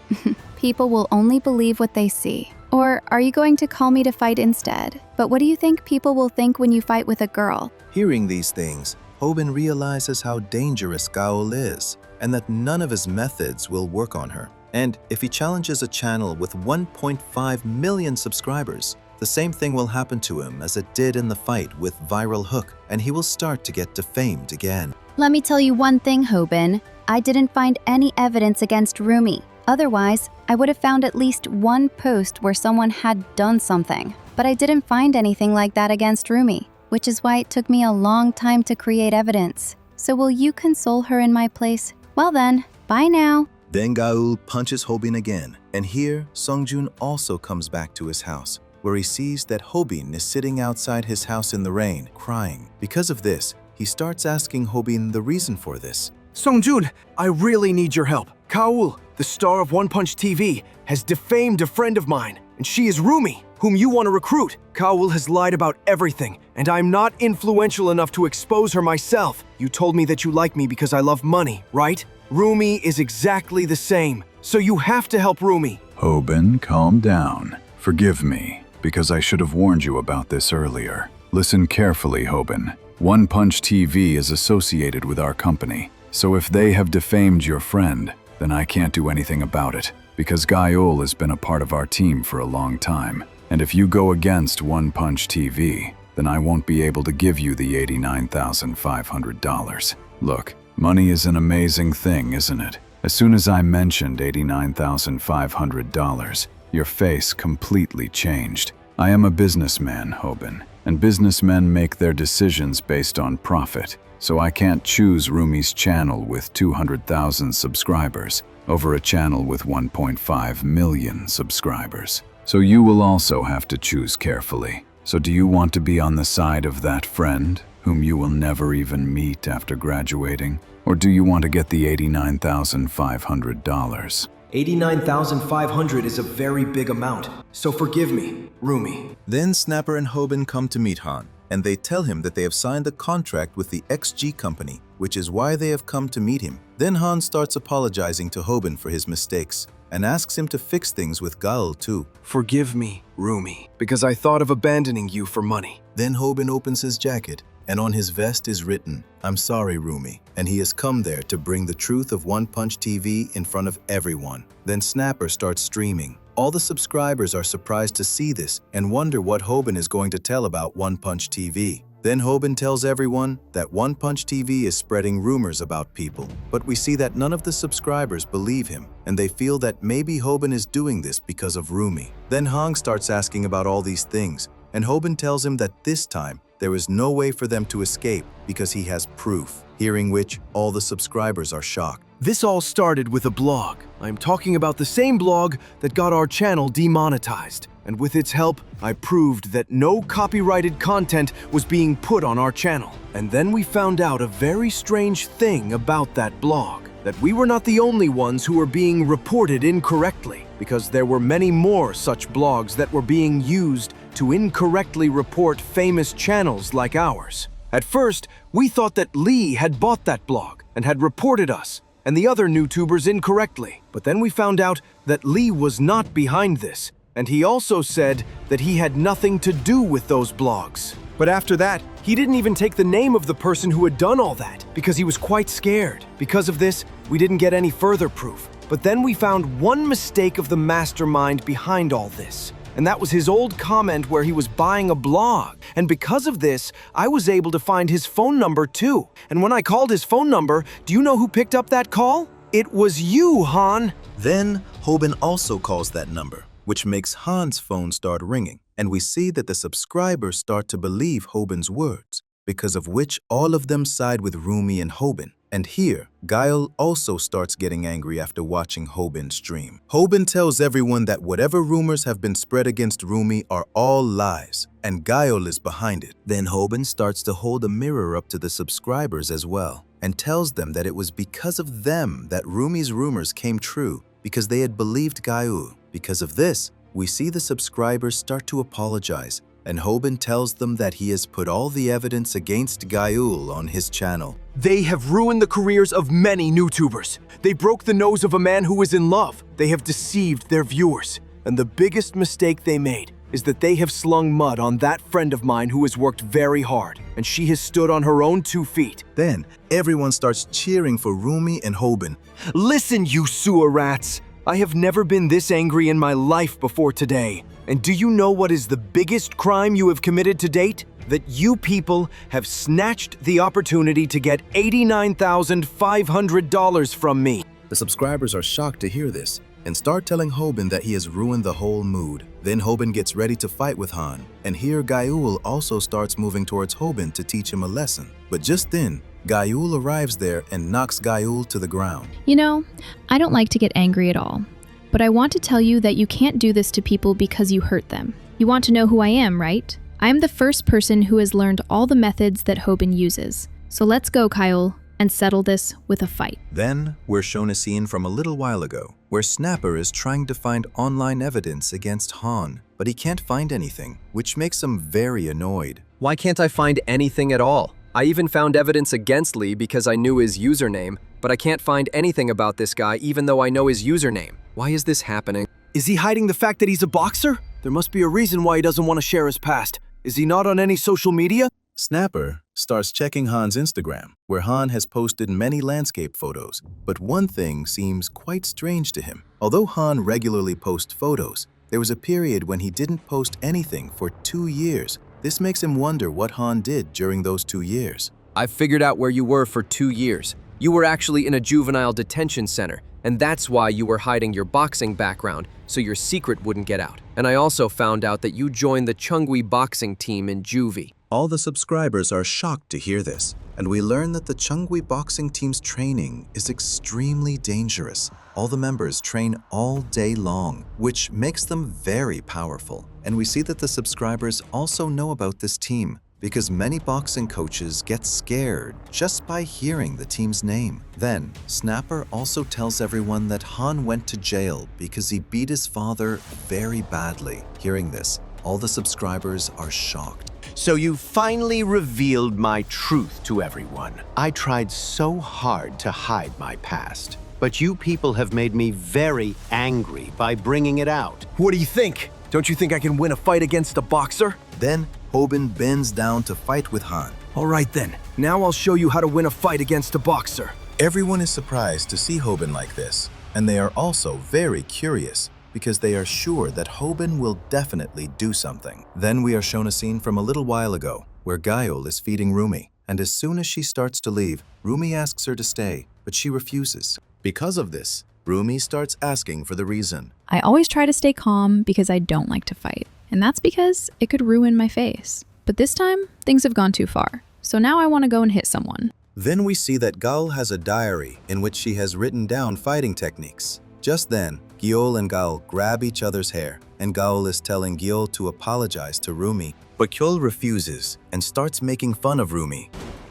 People will only believe what they see. Or are you going to call me to fight instead? But what do you think people will think when you fight with a girl? Hearing these things, Hobin realizes how dangerous Gaul is, and that none of his methods will work on her. And if he challenges a channel with 1.5 million subscribers, the same thing will happen to him as it did in the fight with Viral Hook, and he will start to get defamed again. Let me tell you one thing, Hobin. I didn't find any evidence against Rumi. Otherwise, I would have found at least one post where someone had done something. But I didn't find anything like that against Rumi, which is why it took me a long time to create evidence. So will you console her in my place? Well then, bye now. Then Gaul punches Hobin again, and here Songjun also comes back to his house, where he sees that Hobin is sitting outside his house in the rain, crying. Because of this, he starts asking Hobin the reason for this. Songjun, I really need your help. Kaul, the star of One Punch TV, has defamed a friend of mine, and she is Rumi, whom you want to recruit. Kaul has lied about everything, and I'm not influential enough to expose her myself. You told me that you like me because I love money, right? Rumi is exactly the same, so you have to help Rumi. Hobin, calm down. Forgive me, because I should have warned you about this earlier. Listen carefully, Hobin. One Punch TV is associated with our company, so if they have defamed your friend, then I can't do anything about it, because Gaul has been a part of our team for a long time. And if you go against One Punch TV, then I won't be able to give you the $89,500. Look, money is an amazing thing, isn't it? As soon as I mentioned $89,500, your face completely changed. I am a businessman, Hobin, and businessmen make their decisions based on profit. So I can't choose Rumi's channel with 200,000 subscribers over a channel with 1.5 million subscribers. So you will also have to choose carefully. So do you want to be on the side of that friend, whom you will never even meet after graduating? Or do you want to get the $89,500? $89,500 is a very big amount, so forgive me, Rumi. Then Snapper and Hobin come to meet Han, and they tell him that they have signed a contract with the XG company, which is why they have come to meet him. Then Han starts apologizing to Hobin for his mistakes, and asks him to fix things with Gaul too. Forgive me, Rumi, because I thought of abandoning you for money. Then Hobin opens his jacket, and on his vest is written, "I'm sorry, Rumi," and he has come there to bring the truth of One Punch TV in front of everyone. Then Snapper starts streaming. All the subscribers are surprised to see this and wonder what Hobin is going to tell about One Punch TV. Then Hobin tells everyone that One Punch TV is spreading rumors about people, but we see that none of the subscribers believe him, and they feel that maybe Hobin is doing this because of Rumi. Then Hong starts asking about all these things, and Hobin tells him that this time there is no way for them to escape because he has proof, hearing which all the subscribers are shocked. This all started with a blog. I'm talking about the same blog that got our channel demonetized. And with its help, I proved that no copyrighted content was being put on our channel. And then we found out a very strange thing about that blog, that we were not the only ones who were being reported incorrectly, because there were many more such blogs that were being used to incorrectly report famous channels like ours. At first, we thought that Lee had bought that blog and had reported us and the other YouTubers incorrectly. But then we found out that Lee was not behind this, and he also said that he had nothing to do with those blogs. But after that, he didn't even take the name of the person who had done all that, because he was quite scared. Because of this, we didn't get any further proof. But then we found one mistake of the mastermind behind all this. And that was his old comment where he was buying a blog. And because of this, I was able to find his phone number too. And when I called his phone number, do you know who picked up that call? It was you, Han. Then Hobin also calls that number, which makes Han's phone start ringing. And we see that the subscribers start to believe Hobin's words, because of which all of them side with Rumi and Hobin. And here, Gail also starts getting angry after watching Hobin stream. Hobin tells everyone that whatever rumors have been spread against Rumi are all lies, and Gail is behind it. Then Hobin starts to hold a mirror up to the subscribers as well, and tells them that it was because of them that Rumi's rumors came true, because they had believed Gail. Because of this, we see the subscribers start to apologize, and Hobin tells them that he has put all the evidence against Gaul on his channel. They have ruined the careers of many YouTubers. They broke the nose of a man who was in love. They have deceived their viewers. And the biggest mistake they made is that they have slung mud on that friend of mine who has worked very hard, and she has stood on her own 2 feet. Then, everyone starts cheering for Rumi and Hobin. Listen, you sewer rats! I have never been this angry in my life before today. And do you know what is the biggest crime you have committed to date? That you people have snatched the opportunity to get $89,500 from me. The subscribers are shocked to hear this, and start telling Hobin that he has ruined the whole mood. Then Hobin gets ready to fight with Han, and here Gaiul also starts moving towards Hobin to teach him a lesson. But just then, Gaiul arrives there and knocks Gaiul to the ground. You know, I don't like to get angry at all, but I want to tell you that you can't do this to people because you hurt them. You want to know who I am, right? I am the first person who has learned all the methods that Hobin uses. So let's go, Kyle, and settle this with a fight. Then, we're shown a scene from a little while ago, where Snapper is trying to find online evidence against Han, but he can't find anything, which makes him very annoyed. Why can't I find anything at all? I even found evidence against Lee because I knew his username, but I can't find anything about this guy even though I know his username. Why is this happening? Is he hiding the fact that he's a boxer? There must be a reason why he doesn't want to share his past. Is he not on any social media? Snapper starts checking Han's Instagram, where Han has posted many landscape photos, but one thing seems quite strange to him. Although Han regularly posts photos, there was a period when he didn't post anything for 2 years. This makes him wonder what Han did during those 2 years. I've figured out where you were for 2 years. You were actually in a juvenile detention center, and that's why you were hiding your boxing background, so your secret wouldn't get out. And I also found out that you joined the Chungwi boxing team in juvie. All the subscribers are shocked to hear this, and we learn that the Chungwi boxing team's training is extremely dangerous. All the members train all day long, which makes them very powerful. And we see that the subscribers also know about this team, because many boxing coaches get scared just by hearing the team's name. Then, Snapper also tells everyone that Han went to jail because he beat his father very badly. Hearing this, all the subscribers are shocked. So you finally revealed my truth to everyone. I tried so hard to hide my past, but you people have made me very angry by bringing it out. What do you think? Don't you think I can win a fight against a boxer? Then, Hobin bends down to fight with Han. All right then, now I'll show you how to win a fight against a boxer. Everyone is surprised to see Hobin like this, and they are also very curious, because they are sure that Hobin will definitely do something. Then we are shown a scene from a little while ago, where Gaiul is feeding Rumi, and as soon as she starts to leave, Rumi asks her to stay, but she refuses. Because of this, Rumi starts asking for the reason. I always try to stay calm because I don't like to fight, and that's because it could ruin my face. But this time, things have gone too far, so now I want to go and hit someone. Then we see that Gaul has a diary in which she has written down fighting techniques. Just then, Gyeol and Gaul grab each other's hair, and Gaul is telling Gyeol to apologize to Rumi, but Gyeol refuses and starts making fun of Rumi.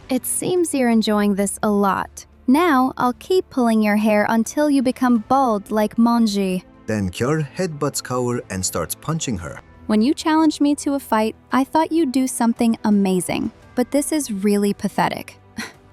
It seems you're enjoying this a lot. Now, I'll keep pulling your hair until you become bald like Monji. Then Gyeol headbutts Gaul and starts punching her. When you challenged me to a fight, I thought you'd do something amazing. But this is really pathetic.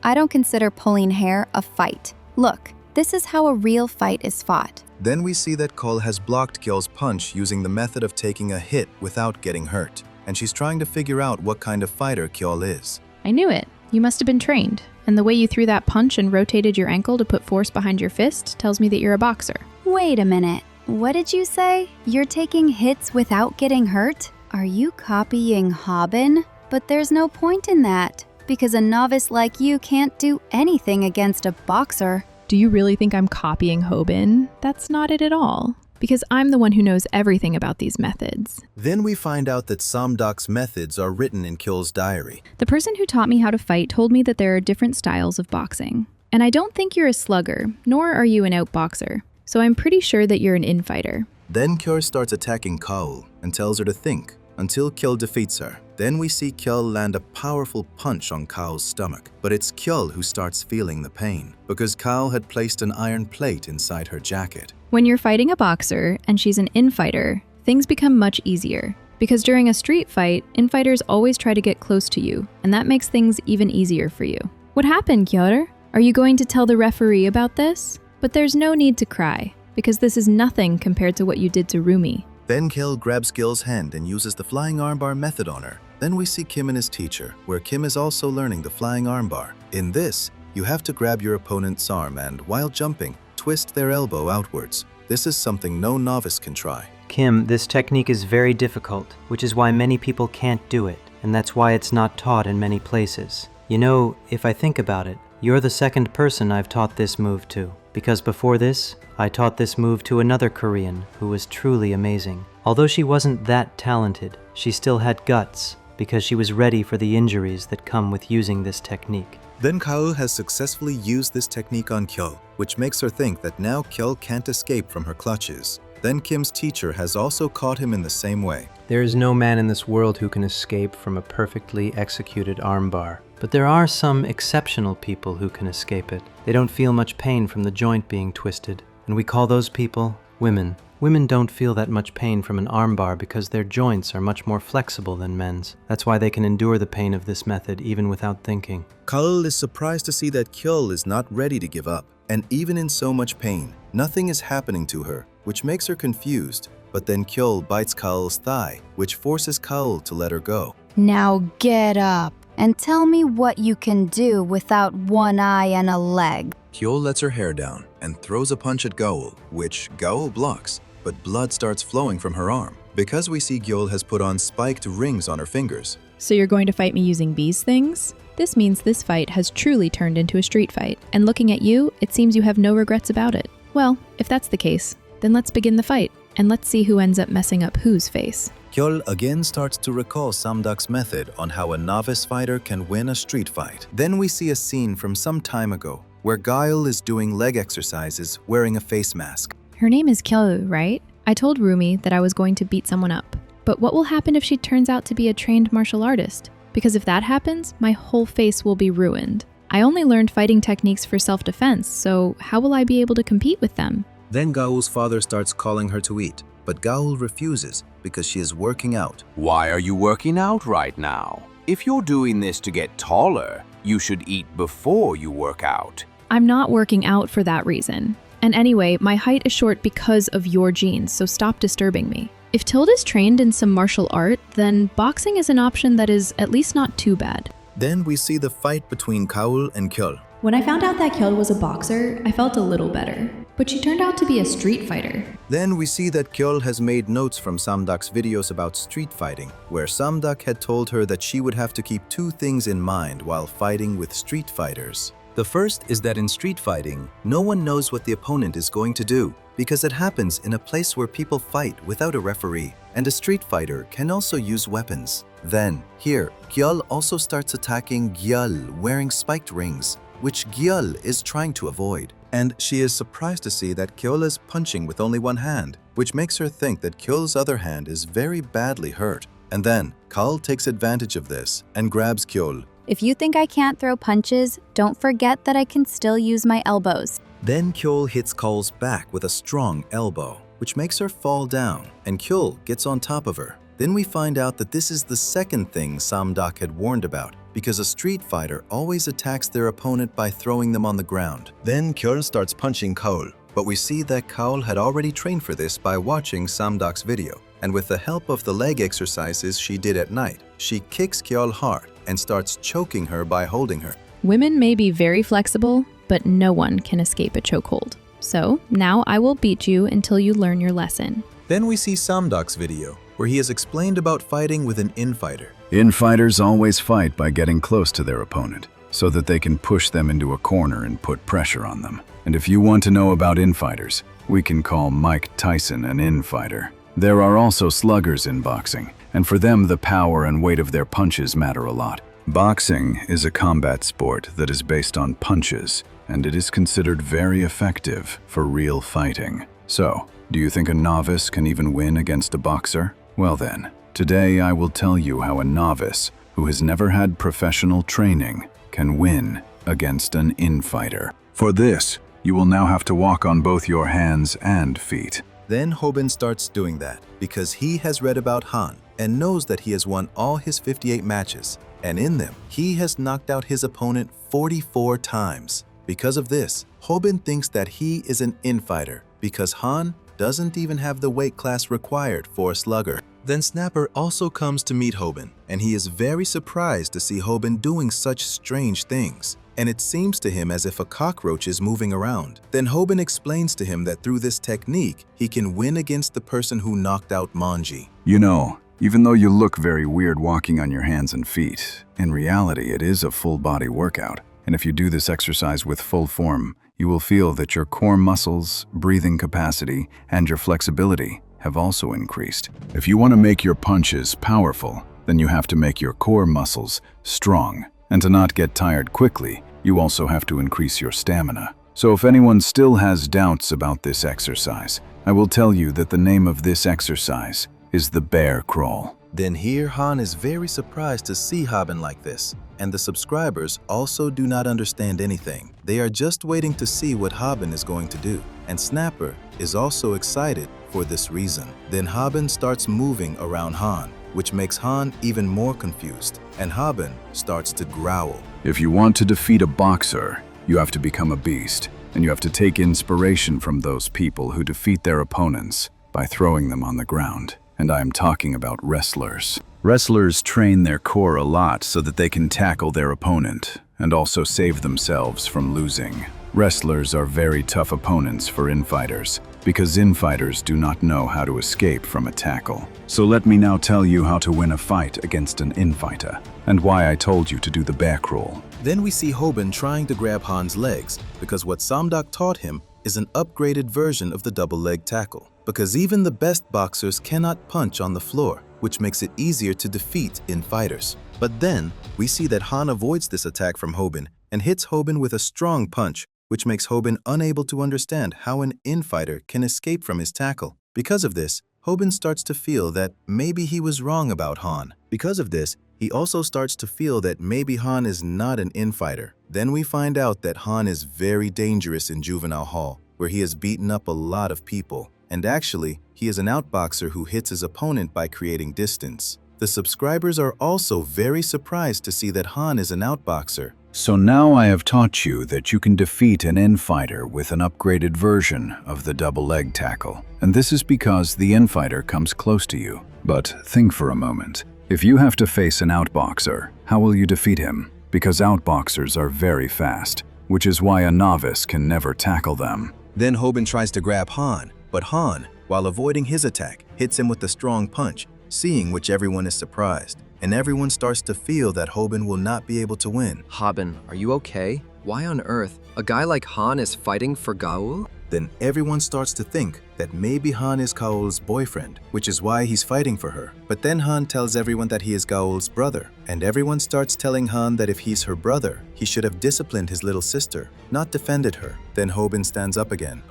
I don't consider pulling hair a fight. Look, this is how a real fight is fought. Then we see that Cole has blocked Gyeol's punch using the method of taking a hit without getting hurt, and she's trying to figure out what kind of fighter Gyeol is. I knew it. You must have been trained. And the way you threw that punch and rotated your ankle to put force behind your fist tells me that you're a boxer. Wait a minute. What did you say? You're taking hits without getting hurt? Are you copying Hobin? But there's no point in that, because a novice like you can't do anything against a boxer. Do you really think I'm copying Hobin? That's not it at all, because I'm the one who knows everything about these methods. Then we find out that Samdok's methods are written in Gyeol's diary. The person who taught me how to fight told me that there are different styles of boxing. And I don't think you're a slugger, nor are you an outboxer. So I'm pretty sure that you're an infighter. Then Gyeol starts attacking Kaul and tells her to think until Gyeol defeats her. Then we see Gyeol land a powerful punch on Kaul's stomach, but it's Gyeol who starts feeling the pain because Kaul had placed an iron plate inside her jacket. When you're fighting a boxer and she's an infighter, things become much easier because during a street fight, infighters always try to get close to you, and that makes things even easier for you. What happened, Gyeol? Are you going to tell the referee about this? But there's no need to cry, because this is nothing compared to what you did to Rumi. Then Gyeol grabs Gyeol's hand and uses the flying armbar method on her. Then we see Kim and his teacher, where Kim is also learning the flying armbar. In this, you have to grab your opponent's arm and, while jumping, twist their elbow outwards. This is something no novice can try. Kim, this technique is very difficult, which is why many people can't do it, and that's why it's not taught in many places. You know, if I think about it, you're the second person I've taught this move to. because before this, I taught this move to another Korean who was truly amazing. Although she wasn't that talented, she still had guts because she was ready for the injuries that come with using this technique. Then Kaul has successfully used this technique on Kyul, which makes her think that now Kyul can't escape from her clutches. Then Kim's teacher has also caught him in the same way. There is no man in this world who can escape from a perfectly executed armbar. But there are some exceptional people who can escape it. They don't feel much pain from the joint being twisted, and we call those people women. Women don't feel that much pain from an armbar because their joints are much more flexible than men's. That's why they can endure the pain of this method even without thinking. Kaul is surprised to see that Kyul is not ready to give up, and even in so much pain, nothing is happening to her, which makes her confused. But then Kyul bites Kaul's thigh, which forces Kaul to let her go. Now get up and tell me what you can do without one eye and a leg. Kyul lets her hair down and throws a punch at Gaul, which Gaul blocks, but blood starts flowing from her arm. Because we see Gyul has put on spiked rings on her fingers. So you're going to fight me using these things? This means this fight has truly turned into a street fight, and looking at you, it seems you have no regrets about it. Well, if that's the case, then let's begin the fight, and let's see who ends up messing up whose face. Kyul again starts to recall Samduk's method on how a novice fighter can win a street fight. Then we see a scene from some time ago, where Gail is doing leg exercises wearing a face mask. Her name is Kyul, right? I told Rumi that I was going to beat someone up. But what will happen if she turns out to be a trained martial artist? Because if that happens, my whole face will be ruined. I only learned fighting techniques for self-defense, so how will I be able to compete with them? Then Gaul's father starts calling her to eat, but Gaul refuses because she is working out. Why are you working out right now? If you're doing this to get taller, you should eat before you work out. I'm not working out for that reason. And anyway, my height is short because of your genes, so stop disturbing me. If Tilda's trained in some martial art, then boxing is an option that is at least not too bad. Then we see the fight between Kaul and Kyul. When I found out that Kyul was a boxer, I felt a little better. But she turned out to be a street fighter. Then we see that Kyul has made notes from Samduk's videos about street fighting, where Samduk had told her that she would have to keep two things in mind while fighting with street fighters. The first is that in street fighting, no one knows what the opponent is going to do, because it happens in a place where people fight without a referee, and a street fighter can also use weapons. Then, here, Gyul also starts attacking Gyul wearing spiked rings, which Gyul is trying to avoid. And she is surprised to see that Kyul is punching with only one hand, which makes her think that Kyul's other hand is very badly hurt. And then, Kaul takes advantage of this and grabs Kyul. If you think I can't throw punches, don't forget that I can still use my elbows. Then Kyul hits Kaul's back with a strong elbow, which makes her fall down, and Kyul gets on top of her. Then we find out that this is the second thing Samduk had warned about, because a street fighter always attacks their opponent by throwing them on the ground. Then Kyul starts punching Kaul, but we see that Kaul had already trained for this by watching Samduk's video, and with the help of the leg exercises she did at night, she kicks Kyul hard and starts choking her by holding her. Women may be very flexible, but no one can escape a chokehold. So now I will beat you until you learn your lesson. Then we see Samduk's video, where he has explained about fighting with an infighter. Infighters always fight by getting close to their opponent, so that they can push them into a corner and put pressure on them. And if you want to know about infighters, we can call Mike Tyson an infighter. There are also sluggers in boxing, and for them the power and weight of their punches matter a lot. Boxing is a combat sport that is based on punches, and it is considered very effective for real fighting. So, do you think a novice can even win against a boxer? Well then, today I will tell you how a novice, who has never had professional training, can win against an infighter. For this, you will now have to walk on both your hands and feet. Then Hobin starts doing that, because he has read about Han and knows that he has won all his 58 matches, and in them, he has knocked out his opponent 44 times. Because of this, Hobin thinks that he is an infighter, because Han doesn't even have the weight class required for a slugger. Then Snapper also comes to meet Hobin, and he is very surprised to see Hobin doing such strange things. And it seems to him as if a cockroach is moving around. Then Hobin explains to him that through this technique, he can win against the person who knocked out Manji. You know, even though you look very weird walking on your hands and feet, in reality it is a full body workout. And if you do this exercise with full form, you will feel that your core muscles, breathing capacity, and your flexibility have also increased. If you want to make your punches powerful, then you have to make your core muscles strong. And to not get tired quickly, you also have to increase your stamina. So if anyone still has doubts about this exercise, I will tell you that the name of this exercise is the bear crawl. Then here Han is very surprised to see Hobin like this, and the subscribers also do not understand anything. They are just waiting to see what Hobin is going to do, and Snapper is also excited for this reason. Then Hobin starts moving around Han, which makes Han even more confused, and Hobin starts to growl. If you want to defeat a boxer, you have to become a beast, and you have to take inspiration from those people who defeat their opponents by throwing them on the ground. And I am talking about wrestlers. Wrestlers train their core a lot so that they can tackle their opponent and also save themselves from losing. Wrestlers are very tough opponents for infighters because infighters do not know how to escape from a tackle. So let me now tell you how to win a fight against an infighter and why I told you to do the bear crawl. Then we see Hobin trying to grab Han's legs because what Samdak taught him is an upgraded version of the double leg tackle. Because even the best boxers cannot punch on the floor, which makes it easier to defeat infighters. But then, we see that Han avoids this attack from Hobin and hits Hobin with a strong punch, which makes Hobin unable to understand how an infighter can escape from his tackle. Because of this, Hobin starts to feel that maybe he was wrong about Han. Because of this, he also starts to feel that maybe Han is not an infighter. Then we find out that Han is very dangerous in Juvenile Hall, where he has beaten up a lot of people. And actually, he is an outboxer who hits his opponent by creating distance. The subscribers are also very surprised to see that Han is an outboxer. So now I have taught you that you can defeat an infighter with an upgraded version of the double leg tackle. And this is because the infighter comes close to you. But think for a moment. If you have to face an outboxer, how will you defeat him? Because outboxers are very fast, which is why a novice can never tackle them. Then Hobin tries to grab Han, but Han, while avoiding his attack, hits him with a strong punch, seeing which everyone is surprised. And everyone starts to feel that Hobin will not be able to win. Hobin, are you okay? Why on earth? A guy like Han is fighting for Gaul? Then everyone starts to think that maybe Han is Gaul's boyfriend, which is why he's fighting for her. But then Han tells everyone that he is Gaul's brother, and everyone starts telling Han that if he's her brother, he should have disciplined his little sister, not defended her. Then Hobin stands up again.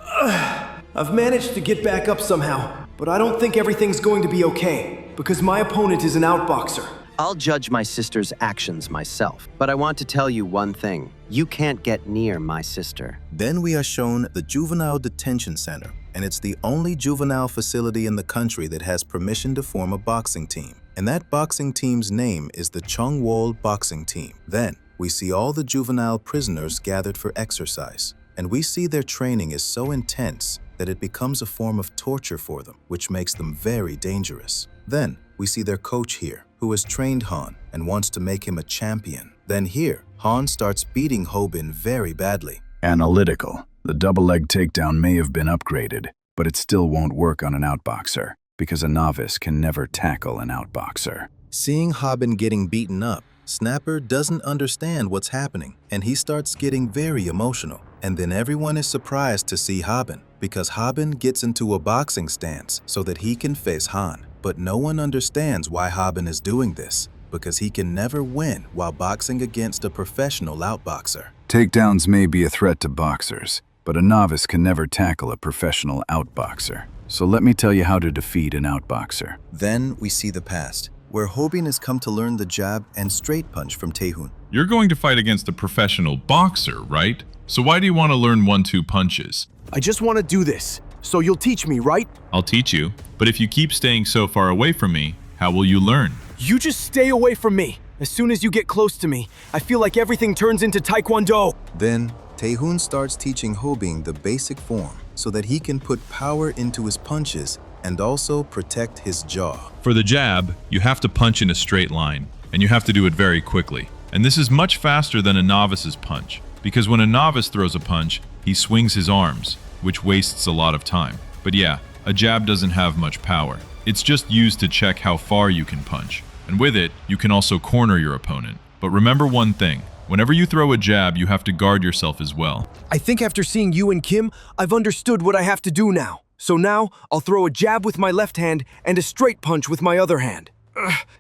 I've managed to get back up somehow, but I don't think everything's going to be okay, because my opponent is an outboxer. I'll judge my sister's actions myself, but I want to tell you one thing. You can't get near my sister. Then we are shown the Juvenile Detention Center, and it's the only juvenile facility in the country that has permission to form a boxing team. And that boxing team's name is the Chungwol Boxing Team. Then we see all the juvenile prisoners gathered for exercise, and we see their training is so intense that it becomes a form of torture for them, which makes them very dangerous. Then we see their coach here, who has trained Han and wants to make him a champion. Then here, Han starts beating Hobin very badly. Analytical. The double leg takedown may have been upgraded, but it still won't work on an outboxer, because a novice can never tackle an outboxer. Seeing Hobin getting beaten up, Snapper doesn't understand what's happening, and he starts getting very emotional. And then everyone is surprised to see Hobin, because Hobin gets into a boxing stance so that he can face Han. But no one understands why Hobin is doing this, because he can never win while boxing against a professional outboxer. Takedowns may be a threat to boxers, but a novice can never tackle a professional outboxer. So let me tell you how to defeat an outboxer. Then we see the past, where Hobin has come to learn the jab and straight punch from Taehun. You're going to fight against a professional boxer, right? So why do you want to learn 1-2 punches? I just want to do this, so you'll teach me, right? I'll teach you, but if you keep staying so far away from me, how will you learn? You just stay away from me. As soon as you get close to me, I feel like everything turns into Taekwondo. Then, Taehun starts teaching Hobin the basic form so that he can put power into his punches and also protect his jaw. For the jab, you have to punch in a straight line, and you have to do it very quickly. And this is much faster than a novice's punch, because when a novice throws a punch, he swings his arms, which wastes a lot of time. But yeah, a jab doesn't have much power. It's just used to check how far you can punch. And with it, you can also corner your opponent. But remember one thing, Whenever you throw a jab, you have to guard yourself as well. I think after seeing you and Kim, I've understood what I have to do now. So now, I'll throw a jab with my left hand and a straight punch with my other hand.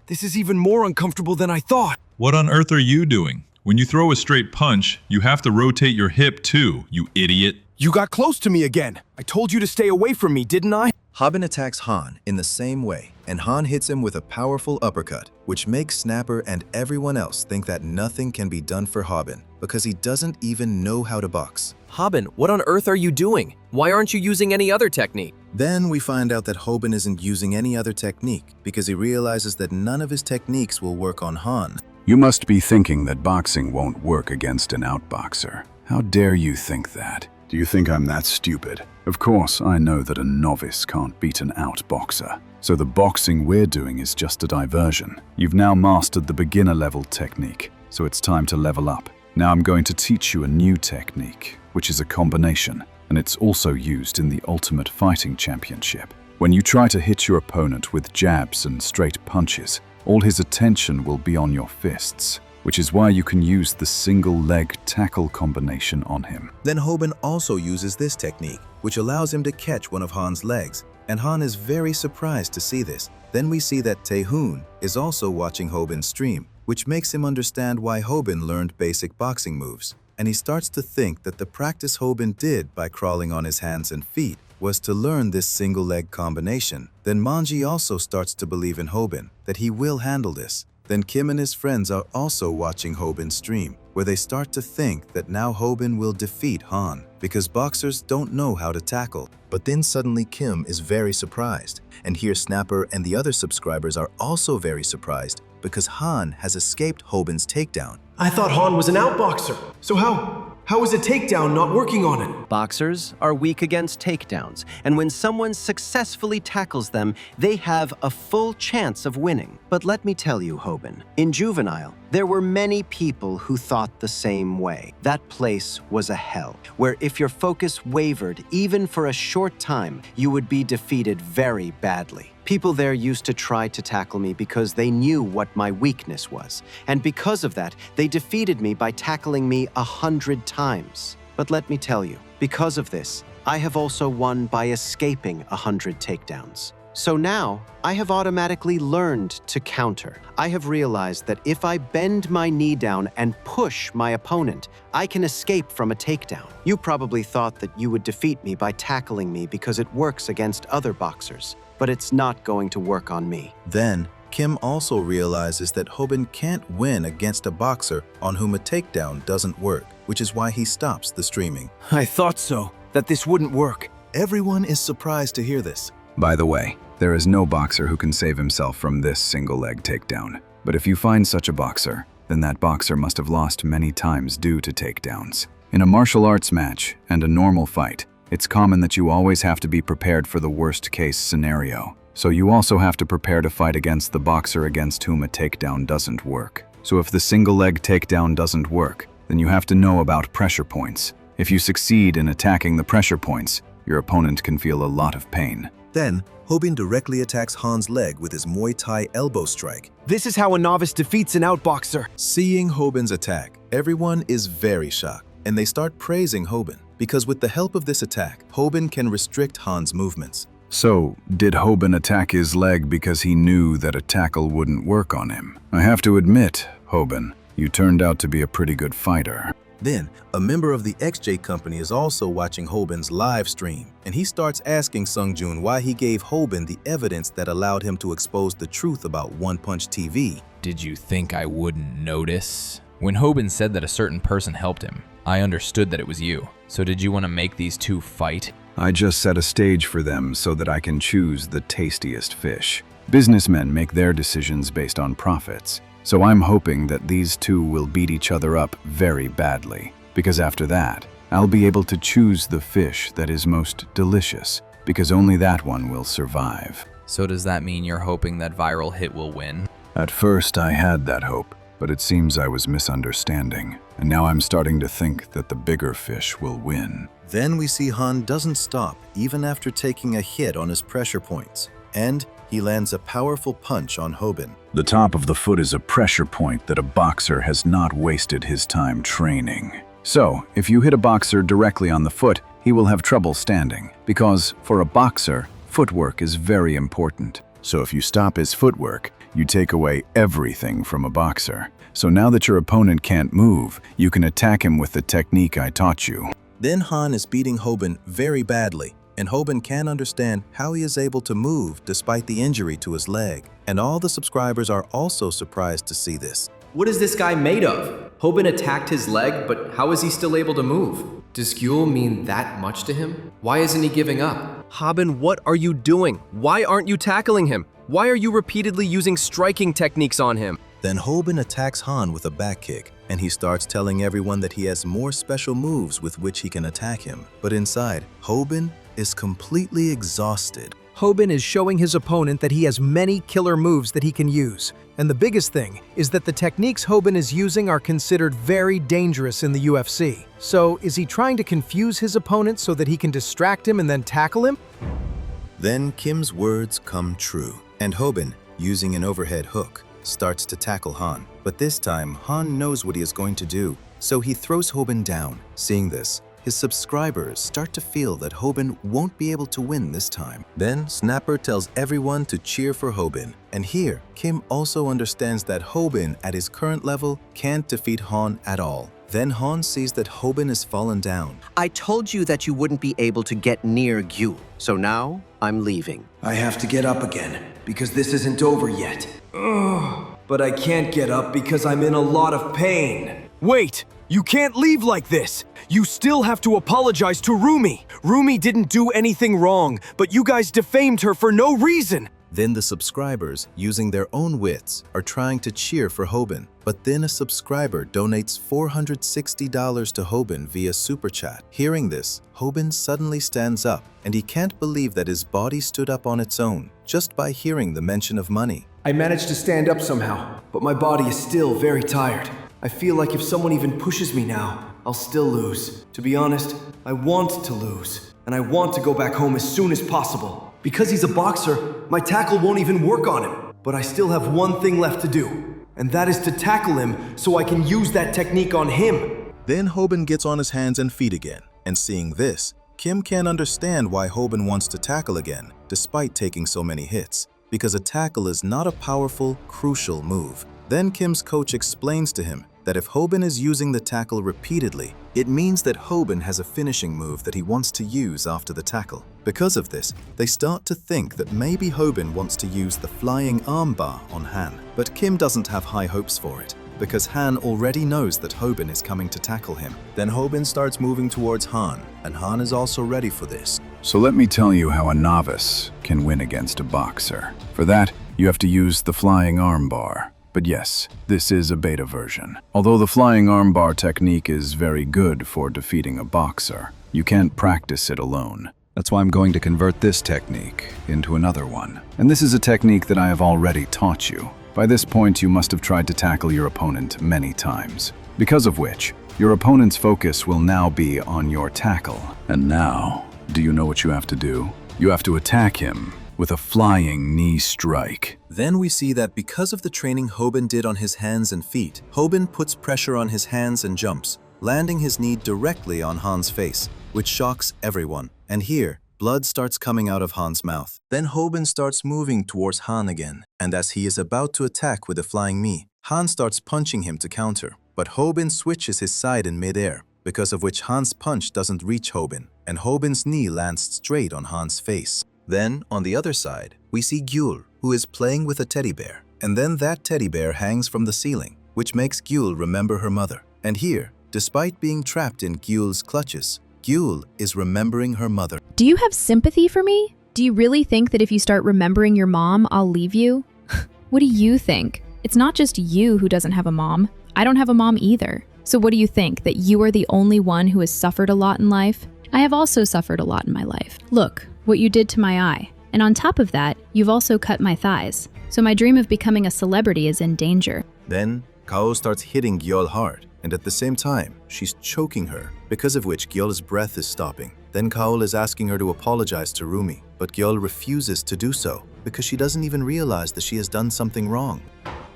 This is even more uncomfortable than I thought. What on earth are you doing? When you throw a straight punch, you have to rotate your hip too, you idiot. You got close to me again. I told you to stay away from me, didn't I? Hobin attacks Han in the same way, and Han hits him with a powerful uppercut, which makes Snapper and everyone else think that nothing can be done for Hobin because he doesn't even know how to box. Hobin, what on earth are you doing? Why aren't you using any other technique? Then we find out that Hobin isn't using any other technique because he realizes that none of his techniques will work on Han. You must be thinking that boxing won't work against an outboxer. How dare you think that? Do you think I'm that stupid? Of course, I know that a novice can't beat an outboxer. So the boxing we're doing is just a diversion. You've now mastered the beginner-level technique, so it's time to level up. Now I'm going to teach you a new technique, which is a combination, and it's also used in the Ultimate Fighting Championship. When you try to hit your opponent with jabs and straight punches, all his attention will be on your fists, which is why you can use the single-leg tackle combination on him. Then Hobin also uses this technique, which allows him to catch one of Han's legs, and Han is very surprised to see this. Then we see that Tae-hoon is also watching Hobin's stream, which makes him understand why Hobin learned basic boxing moves. And he starts to think that the practice Hobin did by crawling on his hands and feet was to learn this single-leg combination. Then Manji also starts to believe in Hobin, that he will handle this. Then Kim and his friends are also watching Hobin's stream, where they start to think that now Hobin will defeat Han, because boxers don't know how to tackle. But then suddenly Kim is very surprised, and here Snapper and the other subscribers are also very surprised, because Han has escaped Hobin's takedown. I thought Han was an outboxer. So how is a takedown not working on it? Boxers are weak against takedowns, and when someone successfully tackles them, they have a full chance of winning. But let me tell you, Hobin, in Juvenile, there were many people who thought the same way. That place was a hell, where if your focus wavered even for a short time, you would be defeated very badly. People there used to try to tackle me because they knew what my weakness was, and because of that, they defeated me by tackling me 100 times. But let me tell you, because of this, I have also won by escaping 100 takedowns. So now, I have automatically learned to counter. I have realized that if I bend my knee down and push my opponent, I can escape from a takedown. You probably thought that you would defeat me by tackling me because it works against other boxers, but it's not going to work on me. Then, Kim also realizes that Hobin can't win against a boxer on whom a takedown doesn't work, which is why he stops the streaming. I thought so, that this wouldn't work. Everyone is surprised to hear this. By the way, there is no boxer who can save himself from this single-leg takedown. But if you find such a boxer, then that boxer must have lost many times due to takedowns. In a martial arts match and a normal fight, it's common that you always have to be prepared for the worst-case scenario. So you also have to prepare to fight against the boxer against whom a takedown doesn't work. So if the single-leg takedown doesn't work, then you have to know about pressure points. If you succeed in attacking the pressure points, your opponent can feel a lot of pain. Then, Hobin directly attacks Han's leg with his Muay Thai elbow strike. This is how a novice defeats an outboxer. Seeing Hobin's attack, everyone is very shocked, and they start praising Hobin, because with the help of this attack, Hobin can restrict Han's movements. So, did Hobin attack his leg because he knew that a tackle wouldn't work on him? I have to admit, Hobin, you turned out to be a pretty good fighter. Then, a member of the XJ company is also watching Hobin's live stream, and he starts asking Sung-Joon why he gave Hobin the evidence that allowed him to expose the truth about One Punch TV. Did you think I wouldn't notice? When Hobin said that a certain person helped him, I understood that it was you. So did you want to make these two fight? I just set a stage for them so that I can choose the tastiest fish. Businessmen make their decisions based on profits. So I'm hoping that these two will beat each other up very badly, because after that, I'll be able to choose the fish that is most delicious, because only that one will survive. So does that mean you're hoping that Viral Hit will win? At first I had that hope, but it seems I was misunderstanding, and now I'm starting to think that the bigger fish will win. Then we see Han doesn't stop even after taking a hit on his pressure points. and he lands a powerful punch on Hobin. The top of the foot is a pressure point that a boxer has not wasted his time training. So, if you hit a boxer directly on the foot, he will have trouble standing, because for a boxer, footwork is very important. So if you stop his footwork, you take away everything from a boxer. So now that your opponent can't move, you can attack him with the technique I taught you. Then Han is beating Hobin very badly, and Hobin can't understand how he is able to move despite the injury to his leg. And all the subscribers are also surprised to see this. What is this guy made of? Hobin attacked his leg, but how is he still able to move? Does Gyul mean that much to him? Why isn't he giving up? Hobin, what are you doing? Why aren't you tackling him? Why are you repeatedly using striking techniques on him? Then Hobin attacks Han with a back kick, and he starts telling everyone that he has more special moves with which he can attack him. But inside, Hobin is completely exhausted. Hobin is showing his opponent that he has many killer moves that he can use. And the biggest thing is that the techniques Hobin is using are considered very dangerous in the UFC. So, is he trying to confuse his opponent so that he can distract him and then tackle him? Then Kim's words come true, and Hobin, using an overhead hook, starts to tackle Han. But this time, Han knows what he is going to do, so he throws Hobin down. Seeing this, his subscribers start to feel that Hobin won't be able to win this time. Then Snapper tells everyone to cheer for Hobin. And here, Kim also understands that Hobin at his current level can't defeat Han at all. Then Han sees that Hobin has fallen down. I told you that you wouldn't be able to get near Gyul, so now I'm leaving. I have to get up again, because this isn't over yet. Ugh, but I can't get up because I'm in a lot of pain. Wait! You can't leave like this! You still have to apologize to Rumi! Rumi didn't do anything wrong, but you guys defamed her for no reason! Then the subscribers, using their own wits, are trying to cheer for Hobin. But then a subscriber donates $460 to Hobin via Super Chat. Hearing this, Hobin suddenly stands up, and he can't believe that his body stood up on its own, just by hearing the mention of money. I managed to stand up somehow, but my body is still very tired. I feel like if someone even pushes me now, I'll still lose. To be honest, I want to lose, and I want to go back home as soon as possible. Because he's a boxer, my tackle won't even work on him. But I still have one thing left to do, and that is to tackle him so I can use that technique on him. Then Hobin gets on his hands and feet again, and seeing this, Kim can't understand why Hobin wants to tackle again, despite taking so many hits, because a tackle is not a powerful, crucial move. Then Kim's coach explains to him that if Hobin is using the tackle repeatedly, it means that Hobin has a finishing move that he wants to use after the tackle. Because of this, they start to think that maybe Hobin wants to use the flying armbar on Han. But Kim doesn't have high hopes for it, because Han already knows that Hobin is coming to tackle him. Then Hobin starts moving towards Han, and Han is also ready for this. So let me tell you how a novice can win against a boxer. For that, you have to use the flying armbar. But yes, this is a beta version. Although the flying armbar technique is very good for defeating a boxer, you can't practice it alone. That's why I'm going to convert this technique into another one. And this is a technique that I have already taught you. By this point, you must have tried to tackle your opponent many times. Because of which, your opponent's focus will now be on your tackle. And now, do you know what you have to do? You have to attack him with a flying knee strike. Then we see that because of the training Hobin did on his hands and feet, Hobin puts pressure on his hands and jumps, landing his knee directly on Han's face, which shocks everyone. And here, blood starts coming out of Han's mouth. Then Hobin starts moving towards Han again, and as he is about to attack with a flying knee, Han starts punching him to counter. But Hobin switches his side in midair, because of which Han's punch doesn't reach Hobin, and Hobin's knee lands straight on Han's face. Then, on the other side, we see Gyul, who is playing with a teddy bear. And then that teddy bear hangs from the ceiling, which makes Gyul remember her mother. And here, despite being trapped in Gyul's clutches, Gyul is remembering her mother. Do you have sympathy for me? Do you really think that if you start remembering your mom, I'll leave you? What do you think? It's not just you who doesn't have a mom. I don't have a mom either. So what do you think, that you are the only one who has suffered a lot in life? I have also suffered a lot in my life. Look what you did to my eye. And on top of that, you've also cut my thighs. So my dream of becoming a celebrity is in danger. Then, Kao starts hitting Gyul hard, and at the same time, she's choking her, because of which Gyul's breath is stopping. Then Kaul is asking her to apologize to Rumi, but Gyul refuses to do so because she doesn't even realize that she has done something wrong.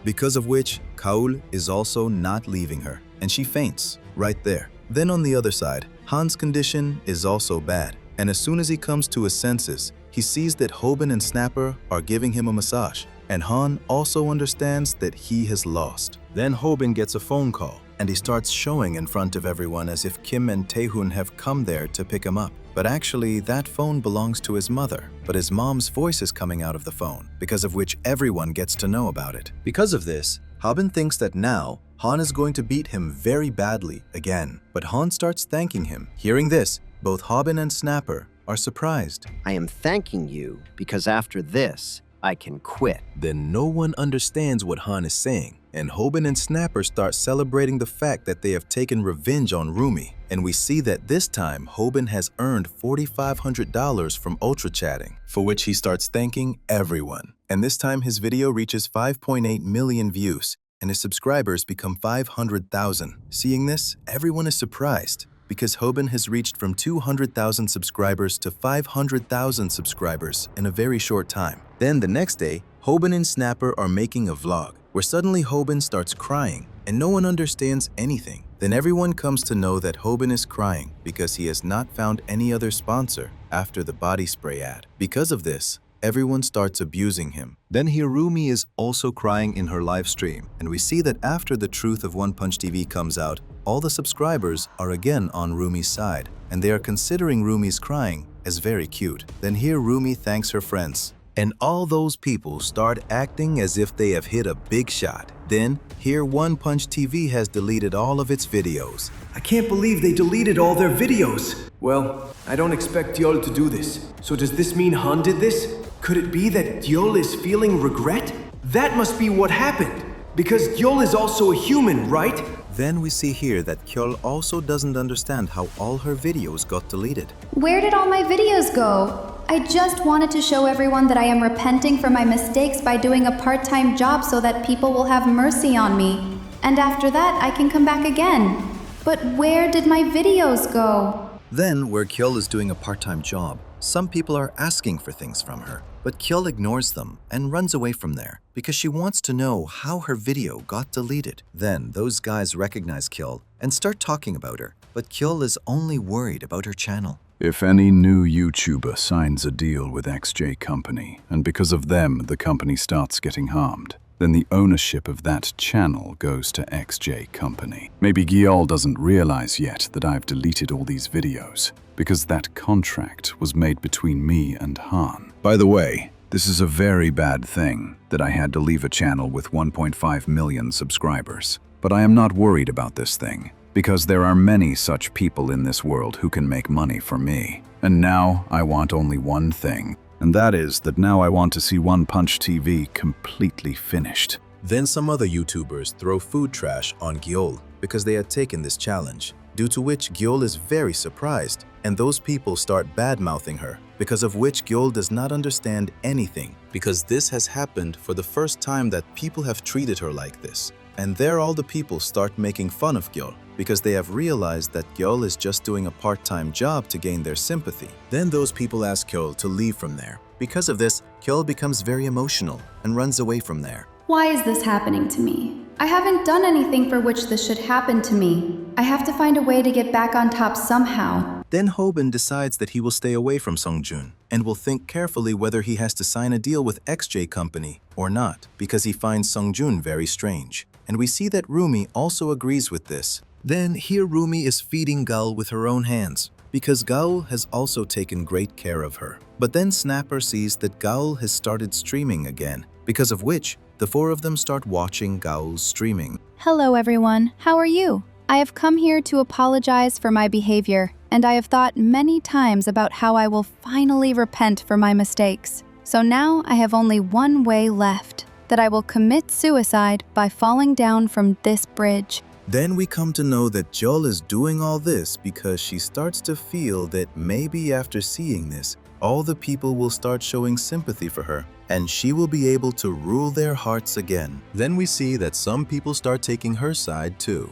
Because of which, Kaul is also not leaving her, and she faints right there. Then on the other side, Han's condition is also bad, and as soon as he comes to his senses, he sees that Hobin and Snapper are giving him a massage, and Han also understands that he has lost. Then Hobin gets a phone call, and he starts showing in front of everyone as if Kim and Taehun have come there to pick him up. But actually, that phone belongs to his mother, but his mom's voice is coming out of the phone, because of which everyone gets to know about it. Because of this, Hobin thinks that now, Han is going to beat him very badly again, but Han starts thanking him. Hearing this, both Hobin and Snapper are surprised. I am thanking you because after this, I can quit. Then no one understands what Han is saying, and Hobin and Snapper start celebrating the fact that they have taken revenge on Rumi. And we see that this time, Hobin has earned $4,500 from ultra chatting, for which he starts thanking everyone. And this time his video reaches 5.8 million views, and his subscribers become 500,000. Seeing this, everyone is surprised, because Hobin has reached from 200,000 subscribers to 500,000 subscribers in a very short time. Then the next day, Hobin and Snapper are making a vlog, where suddenly Hobin starts crying, and no one understands anything. Then everyone comes to know that Hobin is crying because he has not found any other sponsor after the body spray ad. Because of this, everyone starts abusing him. Then Hirumi is also crying in her live stream, and we see that after the truth of One Punch TV comes out, all the subscribers are again on Rumi's side, and they are considering Rumi's crying as very cute. Then here Rumi thanks her friends, and all those people start acting as if they have hit a big shot. Then, here One Punch TV has deleted all of its videos. I can't believe they deleted all their videos. Well, I don't expect Gyul to do this. So does this mean Han did this? Could it be that Gyul is feeling regret? That must be what happened. Because Gyul is also a human, right? Then we see here that Gyul also doesn't understand how all her videos got deleted. Where did all my videos go? I just wanted to show everyone that I am repenting for my mistakes by doing a part-time job so that people will have mercy on me. And after that, I can come back again. But where did my videos go? Then, where Gyul is doing a part-time job, some people are asking for things from her, but Gyul ignores them and runs away from there because she wants to know how her video got deleted. Then, those guys recognize Gyul and start talking about her, but Gyul is only worried about her channel. If any new YouTuber signs a deal with XJ Company, and because of them the company starts getting harmed, then the ownership of that channel goes to XJ Company. Maybe Gyul doesn't realize yet that I've deleted all these videos, because that contract was made between me and Han. By the way, this is a very bad thing that I had to leave a channel with 1.5 million subscribers. But I am not worried about this thing, because there are many such people in this world who can make money for me. And now I want only one thing, and that is that now I want to see One Punch TV completely finished. Then some other YouTubers throw food trash on Gyul because they had taken this challenge, due to which Gyul is very surprised, and those people start bad-mouthing her, because of which Gyul does not understand anything, because this has happened for the first time that people have treated her like this. And there all the people start making fun of Gyul, because they have realized that Gyul is just doing a part-time job to gain their sympathy. Then those people ask Gyul to leave from there. Because of this, Gyul becomes very emotional and runs away from there. Why is this happening to me? I haven't done anything for which this should happen to me. I have to find a way to get back on top somehow. Then Hobin decides that he will stay away from Sungjun and will think carefully whether he has to sign a deal with XJ Company or not, because he finds Sungjun very strange. And we see that Rumi also agrees with this. Then here Rumi is feeding Gaul with her own hands, because Gaul has also taken great care of her. But then Snapper sees that Gaul has started streaming again, because of which the four of them start watching Gaul's streaming. Hello everyone, how are you? I have come here to apologize for my behavior, and I have thought many times about how I will finally repent for my mistakes. So now I have only one way left, that I will commit suicide by falling down from this bridge. Then we come to know that Gyul is doing all this because she starts to feel that maybe after seeing this, all the people will start showing sympathy for her, and she will be able to rule their hearts again. Then we see that some people start taking her side too.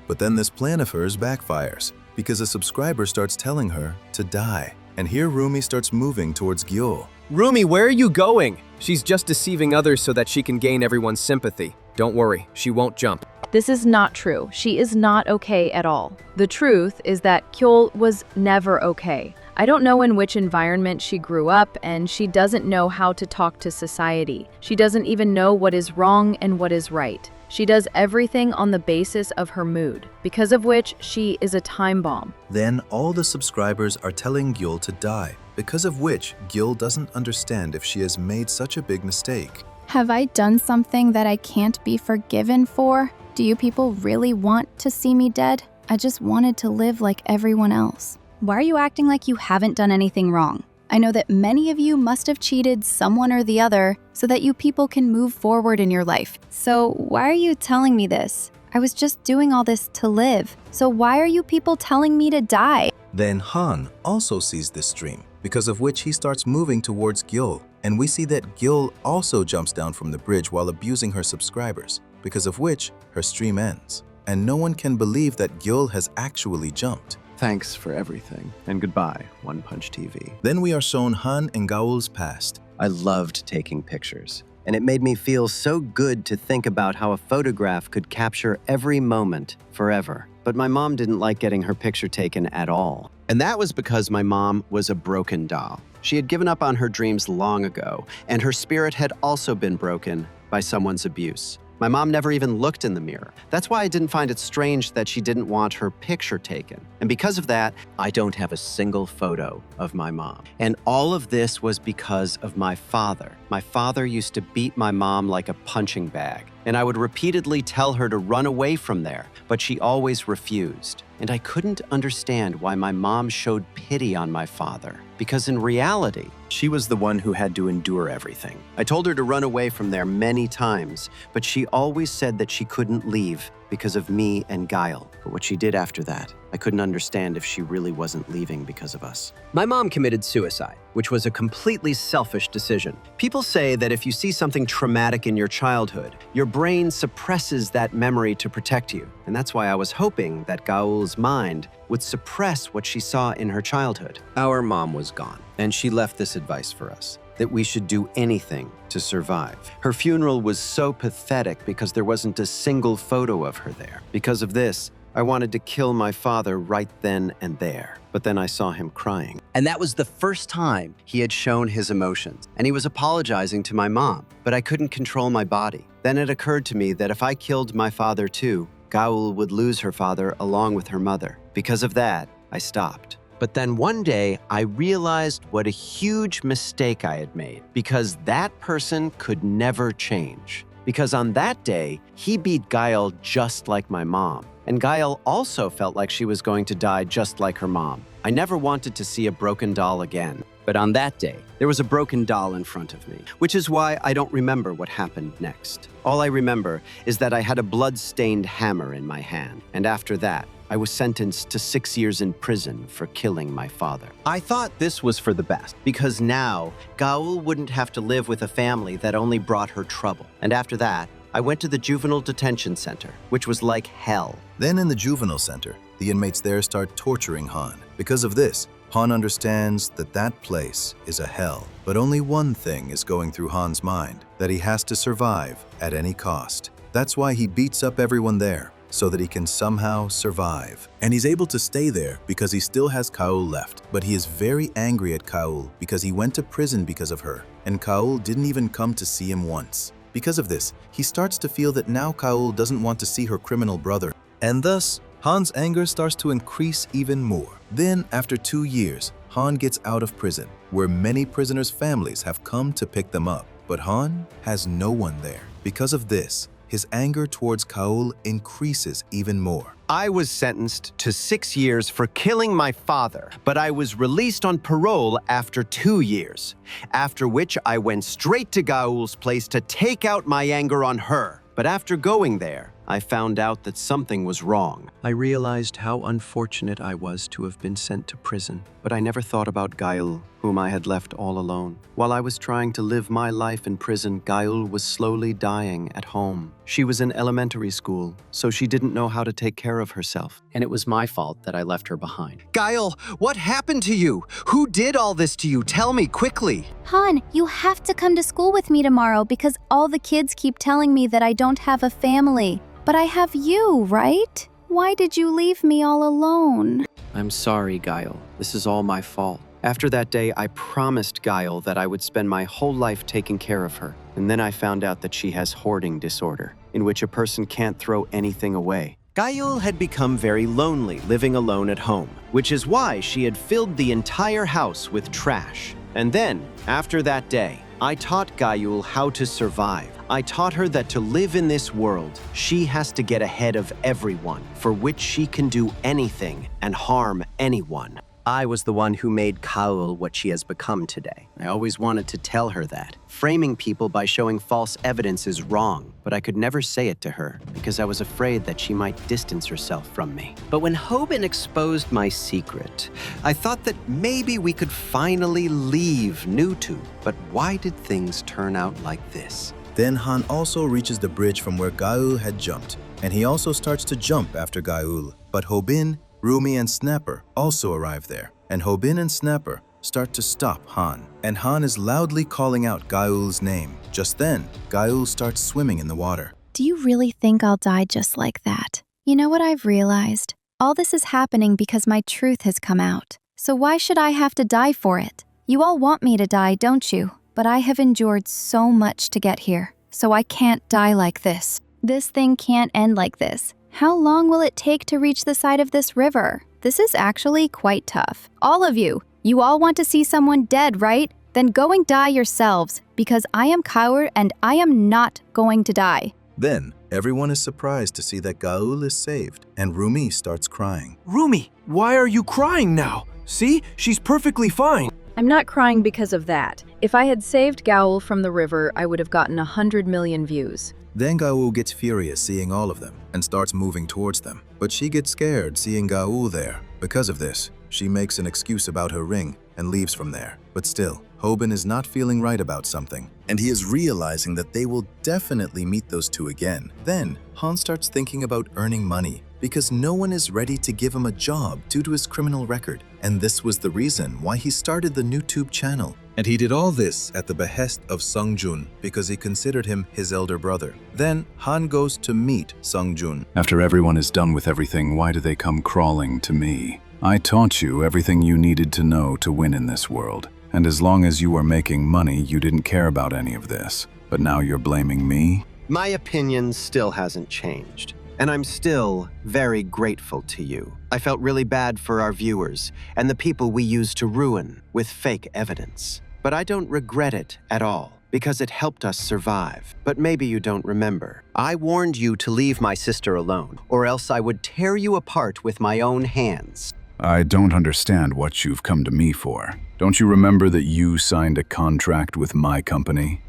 But then this plan of hers backfires because a subscriber starts telling her to die. And here Rumi starts moving towards Gyul. Rumi, where are you going? She's just deceiving others so that she can gain everyone's sympathy. Don't worry, she won't jump. This is not true. She is not okay at all. The truth is that Kyul was never okay. I don't know in which environment she grew up, and she doesn't know how to talk to society. She doesn't even know what is wrong and what is right. She does everything on the basis of her mood, because of which she is a time bomb. Then all the subscribers are telling Gyul to die, because of which Gyul doesn't understand if she has made such a big mistake. Have I done something that I can't be forgiven for? Do you people really want to see me dead? I just wanted to live like everyone else. Why are you acting like you haven't done anything wrong? I know that many of you must have cheated someone or the other so that you people can move forward in your life. So why are you telling me this? I was just doing all this to live. So why are you people telling me to die? Then Han also sees this stream, because of which he starts moving towards Gyul. And we see that Gyul also jumps down from the bridge while abusing her subscribers, because of which her stream ends. And no one can believe that Gyul has actually jumped. Thanks for everything, and goodbye, One Punch TV. Then we are shown Han and Gaul's past. I loved taking pictures, and it made me feel so good to think about how a photograph could capture every moment forever. But my mom didn't like getting her picture taken at all. And that was because my mom was a broken doll. She had given up on her dreams long ago, and her spirit had also been broken by someone's abuse. My mom never even looked in the mirror. That's why I didn't find it strange that she didn't want her picture taken. And because of that, I don't have a single photo of my mom. And all of this was because of my father. My father used to beat my mom like a punching bag, and I would repeatedly tell her to run away from there, but she always refused. And I couldn't understand why my mom showed pity on my father, because in reality, she was the one who had to endure everything. I told her to run away from there many times, but she always said that she couldn't leave because of me and Guile. But what she did after that, I couldn't understand if she really wasn't leaving because of us. My mom committed suicide, which was a completely selfish decision. People say that if you see something traumatic in your childhood, your brain suppresses that memory to protect you. And that's why I was hoping that Gaul's mind would suppress what she saw in her childhood. Our mom was gone, and she left this advice for us, that we should do anything to survive. Her funeral was so pathetic because there wasn't a single photo of her there. Because of this, I wanted to kill my father right then and there. But then I saw him crying. And that was the first time he had shown his emotions. And he was apologizing to my mom, but I couldn't control my body. Then it occurred to me that if I killed my father too, Gaul would lose her father along with her mother. Because of that, I stopped. But then one day, I realized what a huge mistake I had made, because that person could never change. Because on that day, he beat Guile just like my mom. And Guile also felt like she was going to die just like her mom. I never wanted to see a broken doll again. But on that day, there was a broken doll in front of me, which is why I don't remember what happened next. All I remember is that I had a blood-stained hammer in my hand, and after that, I was sentenced to 6 years in prison for killing my father. I thought this was for the best, because now Gaul wouldn't have to live with a family that only brought her trouble. And after that, I went to the juvenile detention center, which was like hell. Then in the juvenile center, the inmates there start torturing Han. Because of this, Han understands that that place is a hell. But only one thing is going through Han's mind, that he has to survive at any cost. That's why he beats up everyone there, so that he can somehow survive. And he's able to stay there because he still has Kaul left. But he is very angry at Kaul because he went to prison because of her, and Kaul didn't even come to see him once. Because of this, he starts to feel that now Kaul doesn't want to see her criminal brother. And thus, Han's anger starts to increase even more. Then, after 2 years, Han gets out of prison, where many prisoners' families have come to pick them up. But Han has no one there. Because of this, his anger towards Kaul increases even more. I was sentenced to 6 years for killing my father, but I was released on parole after 2 years, after which I went straight to Gaul's place to take out my anger on her. But after going there, I found out that something was wrong. I realized how unfortunate I was to have been sent to prison, but I never thought about Gail, whom I had left all alone. While I was trying to live my life in prison, Gail was slowly dying at home. She was in elementary school, so she didn't know how to take care of herself. And it was my fault that I left her behind. Gail, what happened to you? Who did all this to you? Tell me quickly. Han, you have to come to school with me tomorrow because all the kids keep telling me that I don't have a family. But I have you, right? Why did you leave me all alone? I'm sorry, Gail. This is all my fault. After that day, I promised Gail that I would spend my whole life taking care of her. And then I found out that she has hoarding disorder, in which a person can't throw anything away. Gail had become very lonely living alone at home, which is why she had filled the entire house with trash. And then, after that day, I taught Gail how to survive. I taught her that to live in this world, she has to get ahead of everyone, for which she can do anything and harm anyone. I was the one who made Gail what she has become today. I always wanted to tell her that. Framing people by showing false evidence is wrong, but I could never say it to her because I was afraid that she might distance herself from me. But when Hobin exposed my secret, I thought that maybe we could finally leave YouTube. But why did things turn out like this? Then Han also reaches the bridge from where Gaul had jumped, and he also starts to jump after Gaul. But Hobin, Rumi, and Snapper also arrive there, and Hobin and Snapper start to stop Han, and Han is loudly calling out Gaul's name. Just then, Gaul starts swimming in the water. Do you really think I'll die just like that? You know what I've realized? All this is happening because my truth has come out. So why should I have to die for it? You all want me to die, don't you? But I have endured so much to get here, so I can't die like this. This thing can't end like this. How long will it take to reach the side of this river? This is actually quite tough. All of you all want to see someone dead, right? Then go and die yourselves, because I am coward and I am not going to die. Then, everyone is surprised to see that Gaul is saved, and Rumi starts crying. Rumi, why are you crying now? See, she's perfectly fine. I'm not crying because of that. If I had saved Gaul from the river, I would have gotten 100 million views. Then Gaul gets furious seeing all of them and starts moving towards them. But she gets scared seeing Gaul there. Because of this, she makes an excuse about her ring and leaves from there. But still, Hobin is not feeling right about something, and he is realizing that they will definitely meet those two again. Then, Han starts thinking about earning money because no one is ready to give him a job due to his criminal record. And this was the reason why he started the YouTube channel. And he did all this at the behest of Sungjun because he considered him his elder brother. Then Han goes to meet Sungjun. After everyone is done with everything, why do they come crawling to me? I taught you everything you needed to know to win in this world. And as long as you were making money, you didn't care about any of this. But now you're blaming me? My opinion still hasn't changed. And I'm still very grateful to you. I felt really bad for our viewers and the people we used to ruin with fake evidence. But I don't regret it at all, because it helped us survive. But maybe you don't remember. I warned you to leave my sister alone, or else I would tear you apart with my own hands. I don't understand what you've come to me for. Don't you remember that you signed a contract with my company?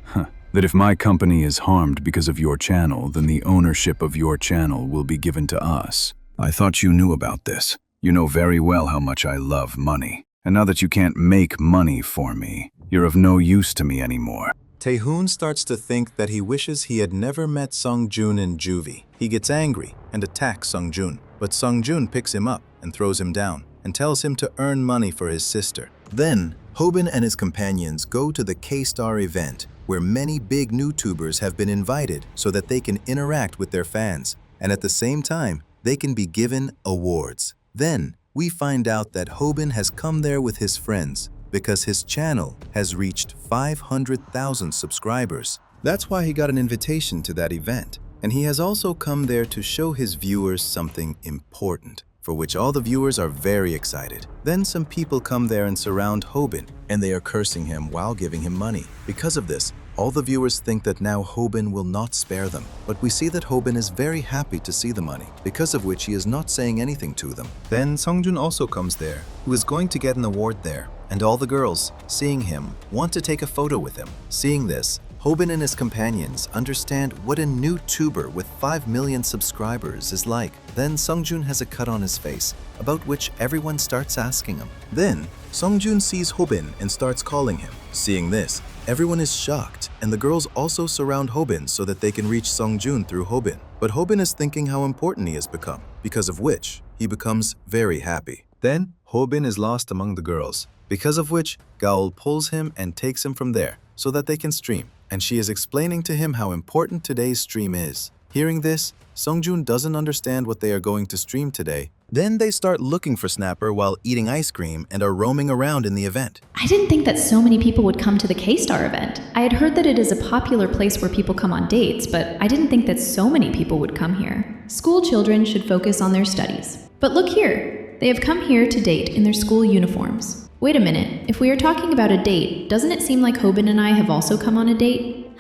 That if my company is harmed because of your channel, then the ownership of your channel will be given to us. I thought you knew about this. You know very well how much I love money. And now that you can't make money for me, you're of no use to me anymore. Taehoon starts to think that he wishes he had never met Sungjun in juvie. He gets angry and attacks Sungjun, but Sungjun picks him up and throws him down and tells him to earn money for his sister. Then, Hobin and his companions go to the K-Star event, where many big YouTubers have been invited so that they can interact with their fans, and at the same time, they can be given awards. Then, we find out that Hobin has come there with his friends because his channel has reached 500,000 subscribers. That's why he got an invitation to that event, and he has also come there to show his viewers something important, for which all the viewers are very excited. Then some people come there and surround Hobin, and they are cursing him while giving him money. Because of this, all the viewers think that now Hobin will not spare them. But we see that Hobin is very happy to see the money, because of which he is not saying anything to them. Then Sungjun also comes there, who is going to get an award there, and all the girls, seeing him, want to take a photo with him. Seeing this, Hobin and his companions understand what a new tuber with 5 million subscribers is like. Then Sungjun has a cut on his face, about which everyone starts asking him. Then Sungjun sees Hobin and starts calling him. Seeing this, everyone is shocked, and the girls also surround Hobin so that they can reach Sungjun through Hobin. But Hobin is thinking how important he has become, because of which he becomes very happy. Then Hobin is lost among the girls, because of which Gaul pulls him and takes him from there so that they can stream, and she is explaining to him how important today's stream is. Hearing this, Sungjun doesn't understand what they are going to stream today. Then they start looking for Snapper while eating ice cream and are roaming around in the event. I didn't think that so many people would come to the K-Star event. I had heard that it is a popular place where people come on dates, but I didn't think that so many people would come here. School children should focus on their studies. But look here, they have come here to date in their school uniforms. Wait a minute, if we are talking about a date, doesn't it seem like Hobin and I have also come on a date?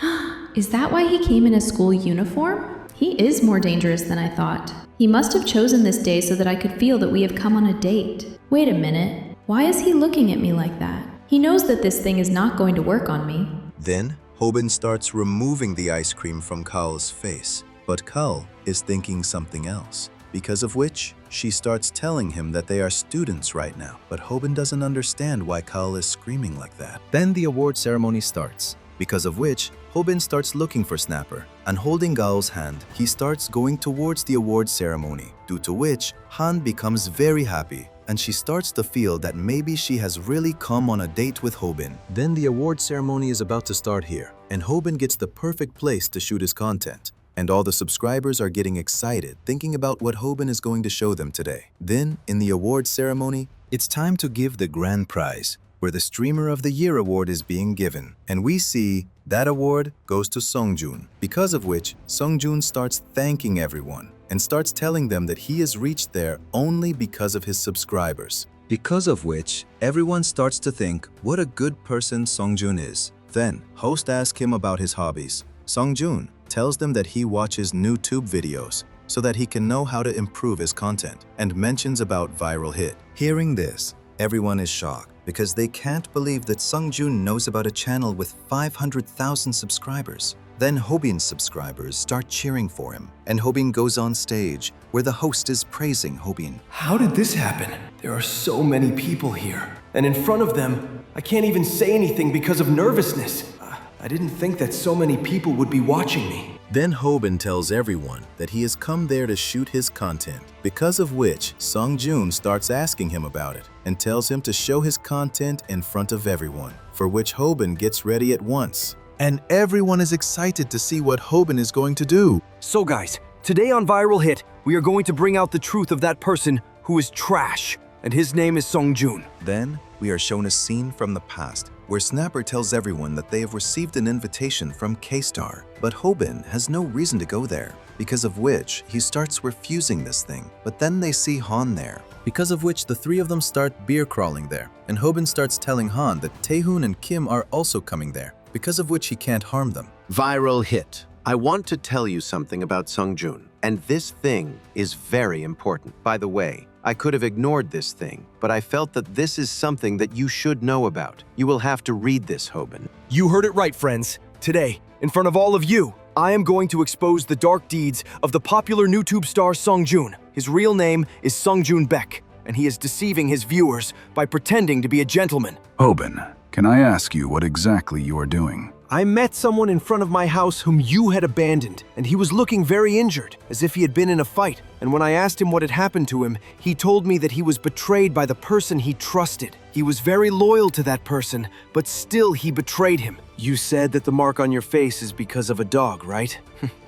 Is that why he came in a school uniform? He is more dangerous than I thought. He must have chosen this day so that I could feel that we have come on a date. Wait a minute, why is he looking at me like that? He knows that this thing is not going to work on me. Then Hobin starts removing the ice cream from Kaul's face, but Kaul is thinking something else, because of which she starts telling him that they are students right now, but Hobin doesn't understand why Kaul is screaming like that. Then the award ceremony starts, because of which Hobin starts looking for Snapper, and holding Gaul's hand, he starts going towards the award ceremony, due to which Han becomes very happy, and she starts to feel that maybe she has really come on a date with Hobin. Then the award ceremony is about to start here, and Hobin gets the perfect place to shoot his content. And all the subscribers are getting excited, thinking about what Hobin is going to show them today. Then, in the award ceremony, it's time to give the grand prize, where the Streamer of the Year award is being given. And we see that award goes to Sungjun, because of which Sungjun starts thanking everyone and starts telling them that he has reached there only because of his subscribers. Because of which, everyone starts to think what a good person Sungjun is. Then, host asks him about his hobbies. Sungjun tells them that he watches YouTube videos so that he can know how to improve his content, and mentions about viral hit. Hearing this, everyone is shocked because they can't believe that Sungjun knows about a channel with 500,000 subscribers. Then Hobin's subscribers start cheering for him, and Hobin goes on stage where the host is praising Hobin. How did this happen? There are so many people here, and in front of them, I can't even say anything because of nervousness. I didn't think that so many people would be watching me. Then Hobin tells everyone that he has come there to shoot his content, because of which Sungjun starts asking him about it and tells him to show his content in front of everyone, for which Hobin gets ready at once. And everyone is excited to see what Hobin is going to do. So guys, today on Viral Hit, we are going to bring out the truth of that person who is trash, and his name is Sungjun. Then we are shown a scene from the past, where Snapper tells everyone that they have received an invitation from K-Star, but Hobin has no reason to go there, because of which he starts refusing this thing. But then they see Han there, because of which the three of them start beer crawling there, and Hobin starts telling Han that Taehoon and Kim are also coming there, because of which he can't harm them. Viral Hit. I want to tell you something about Sungjun, and this thing is very important. By the way, I could have ignored this thing, but I felt that this is something that you should know about. You will have to read this, Hobin. You heard it right, friends. Today, in front of all of you, I am going to expose the dark deeds of the popular YouTube star Sungjun. His real name is Sungjun Baek, and he is deceiving his viewers by pretending to be a gentleman. Hobin, can I ask you what exactly you are doing? I met someone in front of my house whom you had abandoned, and he was looking very injured, as if he had been in a fight. And when I asked him what had happened to him, he told me that he was betrayed by the person he trusted. He was very loyal to that person, but still he betrayed him. You said that the mark on your face is because of a dog, right?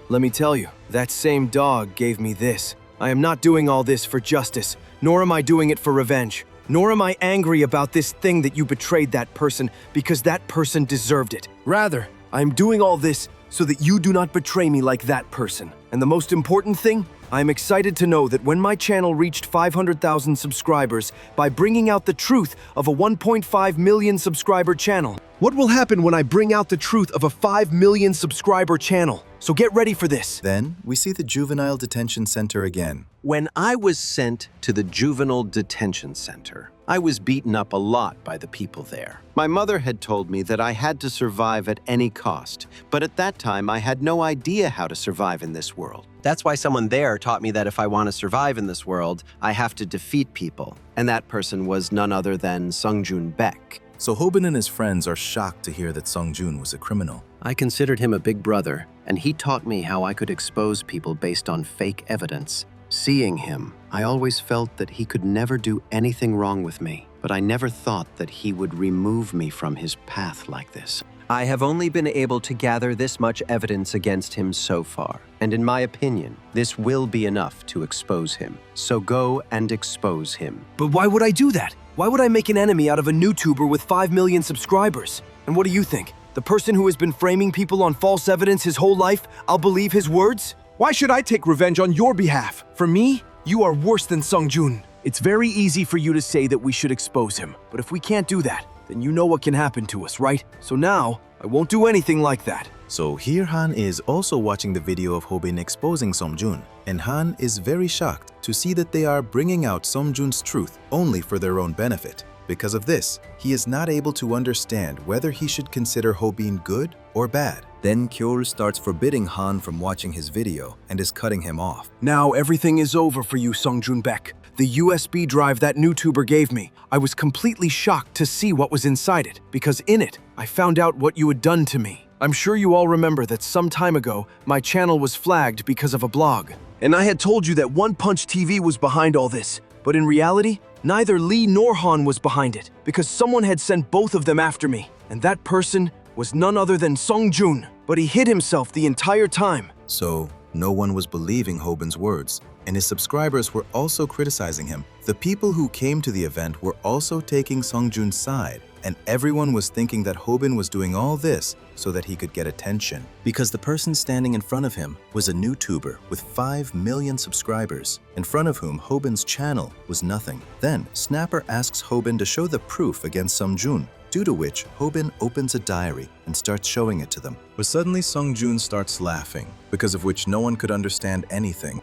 Let me tell you, that same dog gave me this. I am not doing all this for justice, nor am I doing it for revenge. Nor am I angry about this thing that you betrayed that person because that person deserved it. Rather, I am doing all this so that you do not betray me like that person. And the most important thing, I am excited to know that when my channel reached 500,000 subscribers by bringing out the truth of a 1.5 million subscriber channel. What will happen when I bring out the truth of a 5 million subscriber channel? so get ready for this. Then, we see the juvenile detention center again. When I was sent to the juvenile detention center, I was beaten up a lot by the people there. My mother had told me that I had to survive at any cost, but at that time I had no idea how to survive in this world. That's why someone there taught me that if I want to survive in this world, I have to defeat people. And that person was none other than Sungjun Baek. So Hobin and his friends are shocked to hear that Sungjun was a criminal. I considered him a big brother, and he taught me how I could expose people based on fake evidence. Seeing him, I always felt that he could never do anything wrong with me, but I never thought that he would remove me from his path like this. I have only been able to gather this much evidence against him so far, and in my opinion, this will be enough to expose him. So go and expose him. But why would I do that? Why would I make an enemy out of a YouTuber with 5 million subscribers? And what do you think? The person who has been framing people on false evidence his whole life, I'll believe his words? Why should I take revenge on your behalf? For me, you are worse than Sungjun. It's very easy for you to say that we should expose him, but if we can't do that, then you know what can happen to us, right? So now, I won't do anything like that. So here Han is also watching the video of Hobin exposing Sungjun, and Han is very shocked to see that they are bringing out Sungjun's truth only for their own benefit. Because of this, he is not able to understand whether he should consider Hobin good or bad. Then Kjol starts forbidding Han from watching his video and is cutting him off. Now everything is over for you, Sungjun Baek. The USB drive that YouTuber gave me, I was completely shocked to see what was inside it, because in it, I found out what you had done to me. I'm sure you all remember that some time ago, my channel was flagged because of a blog. And I had told you that One Punch TV was behind all this, but in reality, neither Lee nor Han was behind it, because someone had sent both of them after me, and that person was none other than Sungjun, but he hid himself the entire time. So, no one was believing Hobin's words, and his subscribers were also criticizing him. The people who came to the event were also taking Sungjun's side, and everyone was thinking that Hobin was doing all this so that he could get attention. Because the person standing in front of him was a YouTuber with 5 million subscribers, in front of whom Hobin's channel was nothing. Then, Snapper asks Hobin to show the proof against Sungjun, due to which Hobin opens a diary and starts showing it to them. But suddenly Sungjun starts laughing, because of which no one could understand anything.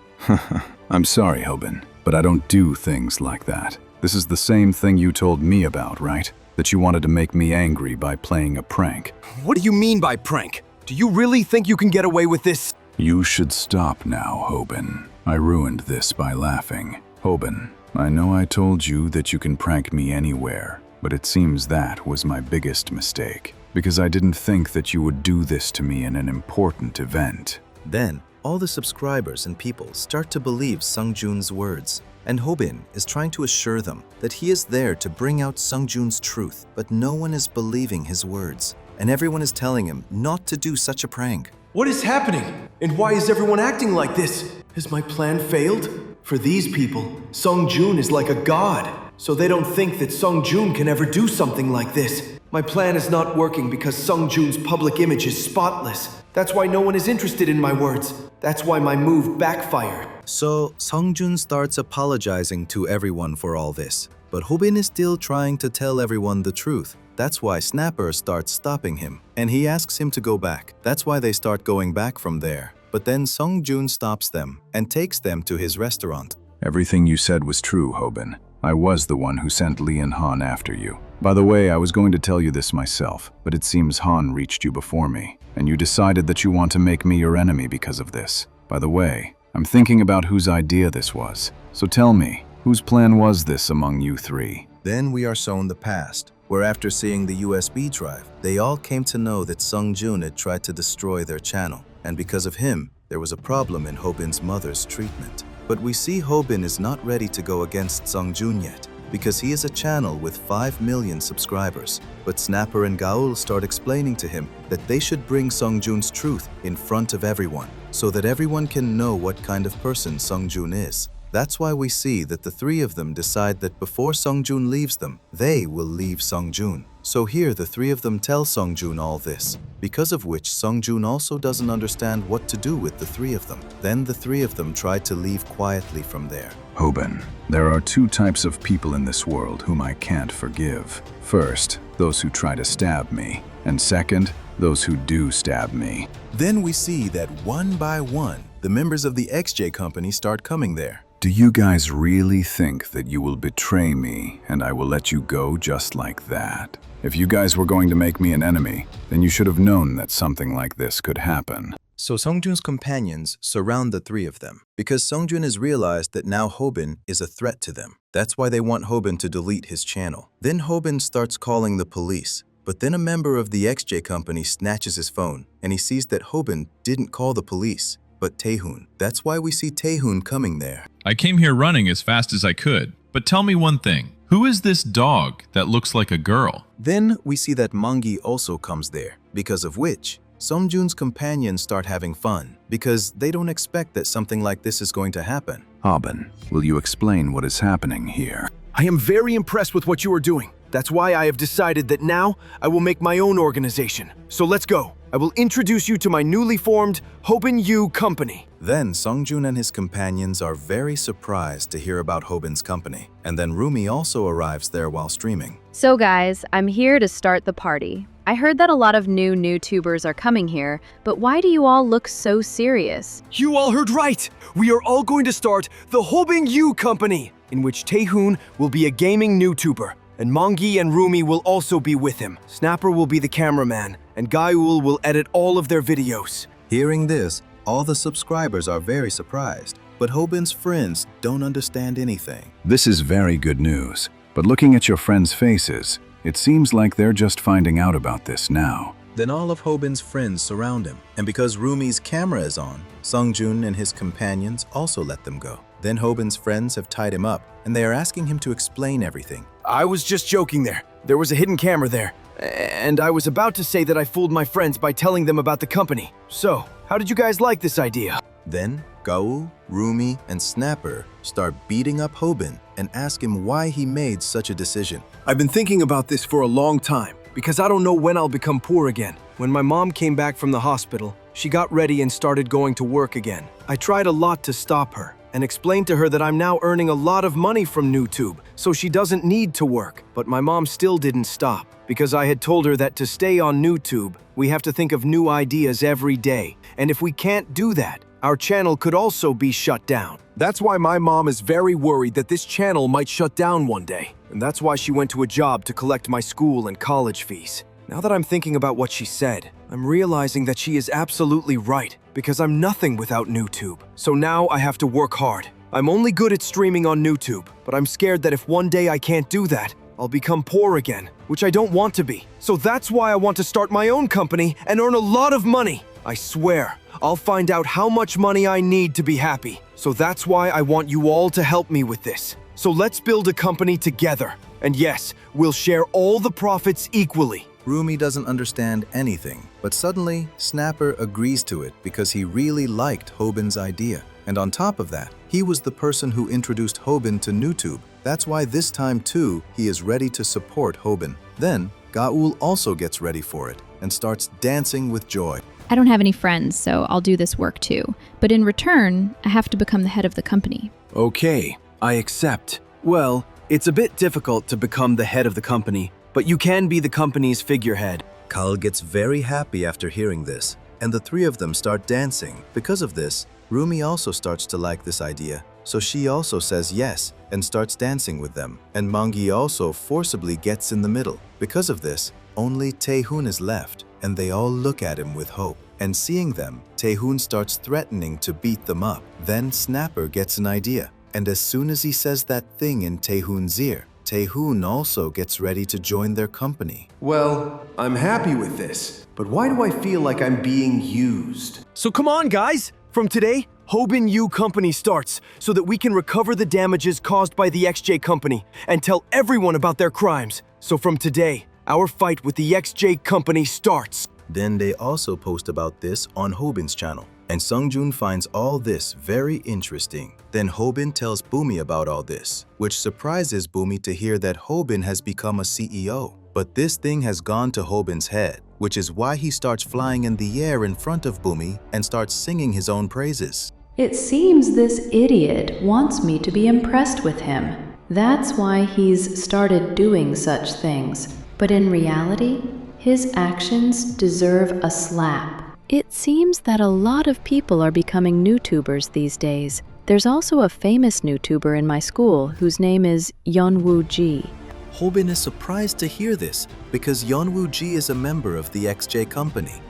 I'm sorry, Hobin, but I don't do things like that. This is the same thing you told me about, right? That you wanted to make me angry by playing a prank. What do you mean by prank? Do you really think you can get away with this? You should stop now, Hobin. I ruined this by laughing. Hobin, I know I told you that you can prank me anywhere, but it seems that was my biggest mistake, because I didn't think that you would do this to me in an important event. Then, all the subscribers and people start to believe Sungjun's words, and Hobin is trying to assure them that he is there to bring out Sungjun's truth, but no one is believing his words, and everyone is telling him not to do such a prank. What is happening? And why is everyone acting like this? Has my plan failed? For these people, Sungjun is like a god, so they don't think that Sungjun can ever do something like this. My plan is not working because Sungjun's public image is spotless. That's why no one is interested in my words. That's why my move backfired. So, Sungjun starts apologizing to everyone for all this, but Hobin is still trying to tell everyone the truth. That's why Snapper starts stopping him, and he asks him to go back. That's why they start going back from there. But then Sungjun stops them and takes them to his restaurant. Everything you said was true, Hobin. I was the one who sent Lee and Han after you. By the way, I was going to tell you this myself, but it seems Han reached you before me, and you decided that you want to make me your enemy because of this. By the way, I'm thinking about whose idea this was. So tell me, whose plan was this among you three? Then we are shown the past, where after seeing the USB drive, they all came to know that Sungjun had tried to destroy their channel, and because of him, there was a problem in Hobin's mother's treatment. But we see Hobin is not ready to go against Sungjun yet, because he is a channel with 5 million subscribers. But Snapper and Gaul start explaining to him that they should bring Sungjun's truth in front of everyone, so that everyone can know what kind of person Sungjun is. That's why we see that the three of them decide that before Sungjun leaves them, they will leave Sungjun. So here the three of them tell Sungjun all this, because of which Sungjun also doesn't understand what to do with the three of them. Then the three of them try to leave quietly from there. Hobin, there are 2 types of people in this world whom I can't forgive. First, those who try to stab me, and second, those who do stab me. Then we see that one by one, the members of the XJ company start coming there. Do you guys really think that you will betray me and I will let you go just like that? If you guys were going to make me an enemy, then you should have known that something like this could happen. So Sungjun's companions surround the three of them because Sungjun has realized that now Hobin is a threat to them. That's why they want Hobin to delete his channel. Then Hobin starts calling the police. But then a member of the XJ company snatches his phone and he sees that Hobin didn't call the police, but Taehoon. That's why we see Taehoon coming there. I came here running as fast as I could. But tell me one thing. Who is this dog that looks like a girl? Then we see that Mangi also comes there, because of which Sungjun's companions start having fun because they don't expect that something like this is going to happen. Hobin, will you explain what is happening here? I am very impressed with what you are doing. That's why I have decided that now I will make my own organization. So let's go. I will introduce you to my newly formed Hobin U company. Then Sungjun and his companions are very surprised to hear about Hobin's company. And then Rumi also arrives there while streaming. So guys, I'm here to start the party. I heard that a lot of new YouTubers are coming here, but why do you all look so serious? You all heard right! We are all going to start the Hobin U company, in which Taehoon will be a gaming YouTuber. And Mangi and Rumi will also be with him. Snapper will be the cameraman, and Gaiul will edit all of their videos. Hearing this, all the subscribers are very surprised, but Hobin's friends don't understand anything. This is very good news, but looking at your friends' faces, it seems like they're just finding out about this now. Then all of Hobin's friends surround him, and because Rumi's camera is on, Sungjun and his companions also let them go. Then Hobin's friends have tied him up, and they are asking him to explain everything. I was just joking there. There was a hidden camera there. And I was about to say that I fooled my friends by telling them about the company. So, how did you guys like this idea? Then Gaul, Rumi, and Snapper start beating up Hobin and ask him why he made such a decision. I've been thinking about this for a long time, because I don't know when I'll become poor again. When my mom came back from the hospital, she got ready and started going to work again. I tried a lot to stop her and explained to her that I'm now earning a lot of money from YouTube, so she doesn't need to work. But my mom still didn't stop, because I had told her that to stay on YouTube, we have to think of new ideas every day. And if we can't do that, our channel could also be shut down. That's why my mom is very worried that this channel might shut down one day. And that's why she went to a job to collect my school and college fees. Now that I'm thinking about what she said, I'm realizing that she is absolutely right, because I'm nothing without YouTube. So now I have to work hard. I'm only good at streaming on YouTube, but I'm scared that if one day I can't do that, I'll become poor again, which I don't want to be. So that's why I want to start my own company and earn a lot of money. I swear, I'll find out how much money I need to be happy. So that's why I want you all to help me with this. So let's build a company together. And yes, we'll share all the profits equally. Rumi doesn't understand anything, but suddenly Snapper agrees to it because he really liked Hobin's idea. And on top of that, he was the person who introduced Hobin to YouTube. That's why this time too, he is ready to support Hobin. Then, Gaul also gets ready for it and starts dancing with joy. I don't have any friends, so I'll do this work too. But in return, I have to become the head of the company. Okay, I accept. Well, it's a bit difficult to become the head of the company, but you can be the company's figurehead. Kal gets very happy after hearing this, and the three of them start dancing. Because of this, Rumi also starts to like this idea, so she also says yes and starts dancing with them. And Mangi also forcibly gets in the middle. Because of this, only Taehoon is left, and they all look at him with hope. And seeing them, Taehoon starts threatening to beat them up. Then Snapper gets an idea, and as soon as he says that thing in Taehoon's ear, Taehoon also gets ready to join their company. Well, I'm happy with this, but why do I feel like I'm being used? So come on, guys! From today, Hobin U Company starts so that we can recover the damages caused by the XJ Company and tell everyone about their crimes. So from today, our fight with the XJ Company starts. Then they also post about this on Hobin's channel, and Sungjun finds all this very interesting. Then Hobin tells Boomy about all this, which surprises Boomy to hear that Hobin has become a CEO. But this thing has gone to Hobin's head, which is why he starts flying in the air in front of Boomy and starts singing his own praises. It seems this idiot wants me to be impressed with him. That's why he's started doing such things. But in reality, His actions deserve a slap. It seems that a lot of people are becoming YouTubers these days. There's also a famous YouTuber in my school whose name is Yeonwoo Ji. Hobin is surprised to hear this because Yeonwoo Ji is a member of the XJ company.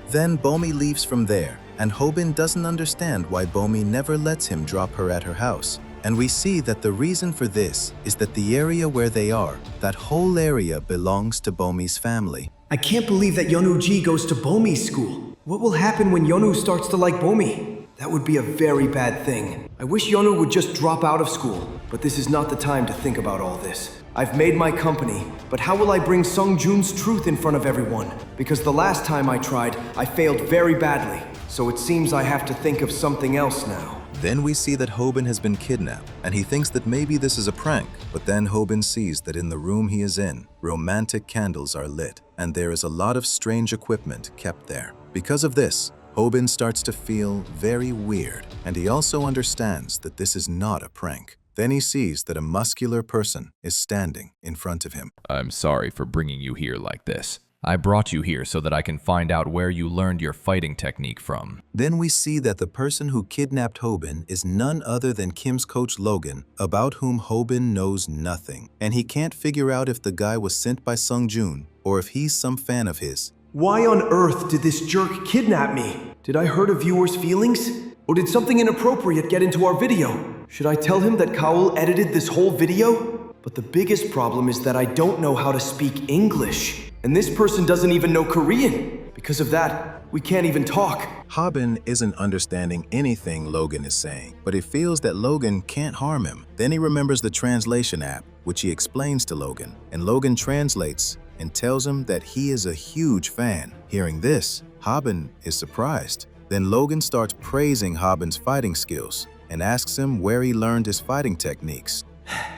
Then Bomi leaves from there, and Hobin doesn't understand why Bomi never lets him drop her at her house. And we see that the reason for this is that the area where they are, that whole area belongs to Bomi's family. I can't believe that Yeonwoo Ji goes to Bomi's school. What will happen when Yeonwoo starts to like Bomi? That would be a very bad thing. I wish Yeonwoo would just drop out of school, but this is not the time to think about all this. I've made my company, but how will I bring Sung-jun's truth in front of everyone? Because the last time I tried, I failed very badly. So it seems I have to think of something else now. Then we see that Hobin has been kidnapped, and he thinks that maybe this is a prank. But then Hobin sees that in the room he is in, romantic candles are lit, and there is a lot of strange equipment kept there. Because of this, Hobin starts to feel very weird, and he also understands that this is not a prank. Then he sees that a muscular person is standing in front of him. I'm sorry for bringing you here like this. I brought you here so that I can find out where you learned your fighting technique from. Then we see that the person who kidnapped Hobin is none other than Kim's coach Logan, about whom Hobin knows nothing. And he can't figure out if the guy was sent by Sung-jun or if he's some fan of his. Why on earth did this jerk kidnap me? Did I hurt a viewer's feelings? Or did something inappropriate get into our video? Should I tell him that Kaul edited this whole video? But the biggest problem is that I don't know how to speak English. And this person doesn't even know Korean. Because of that, we can't even talk. Hobin isn't understanding anything Logan is saying, but he feels that Logan can't harm him. Then he remembers the translation app, which he explains to Logan, and Logan translates and tells him that he is a huge fan. Hearing this, Hobin is surprised. Then Logan starts praising Hobin's fighting skills and asks him where he learned his fighting techniques.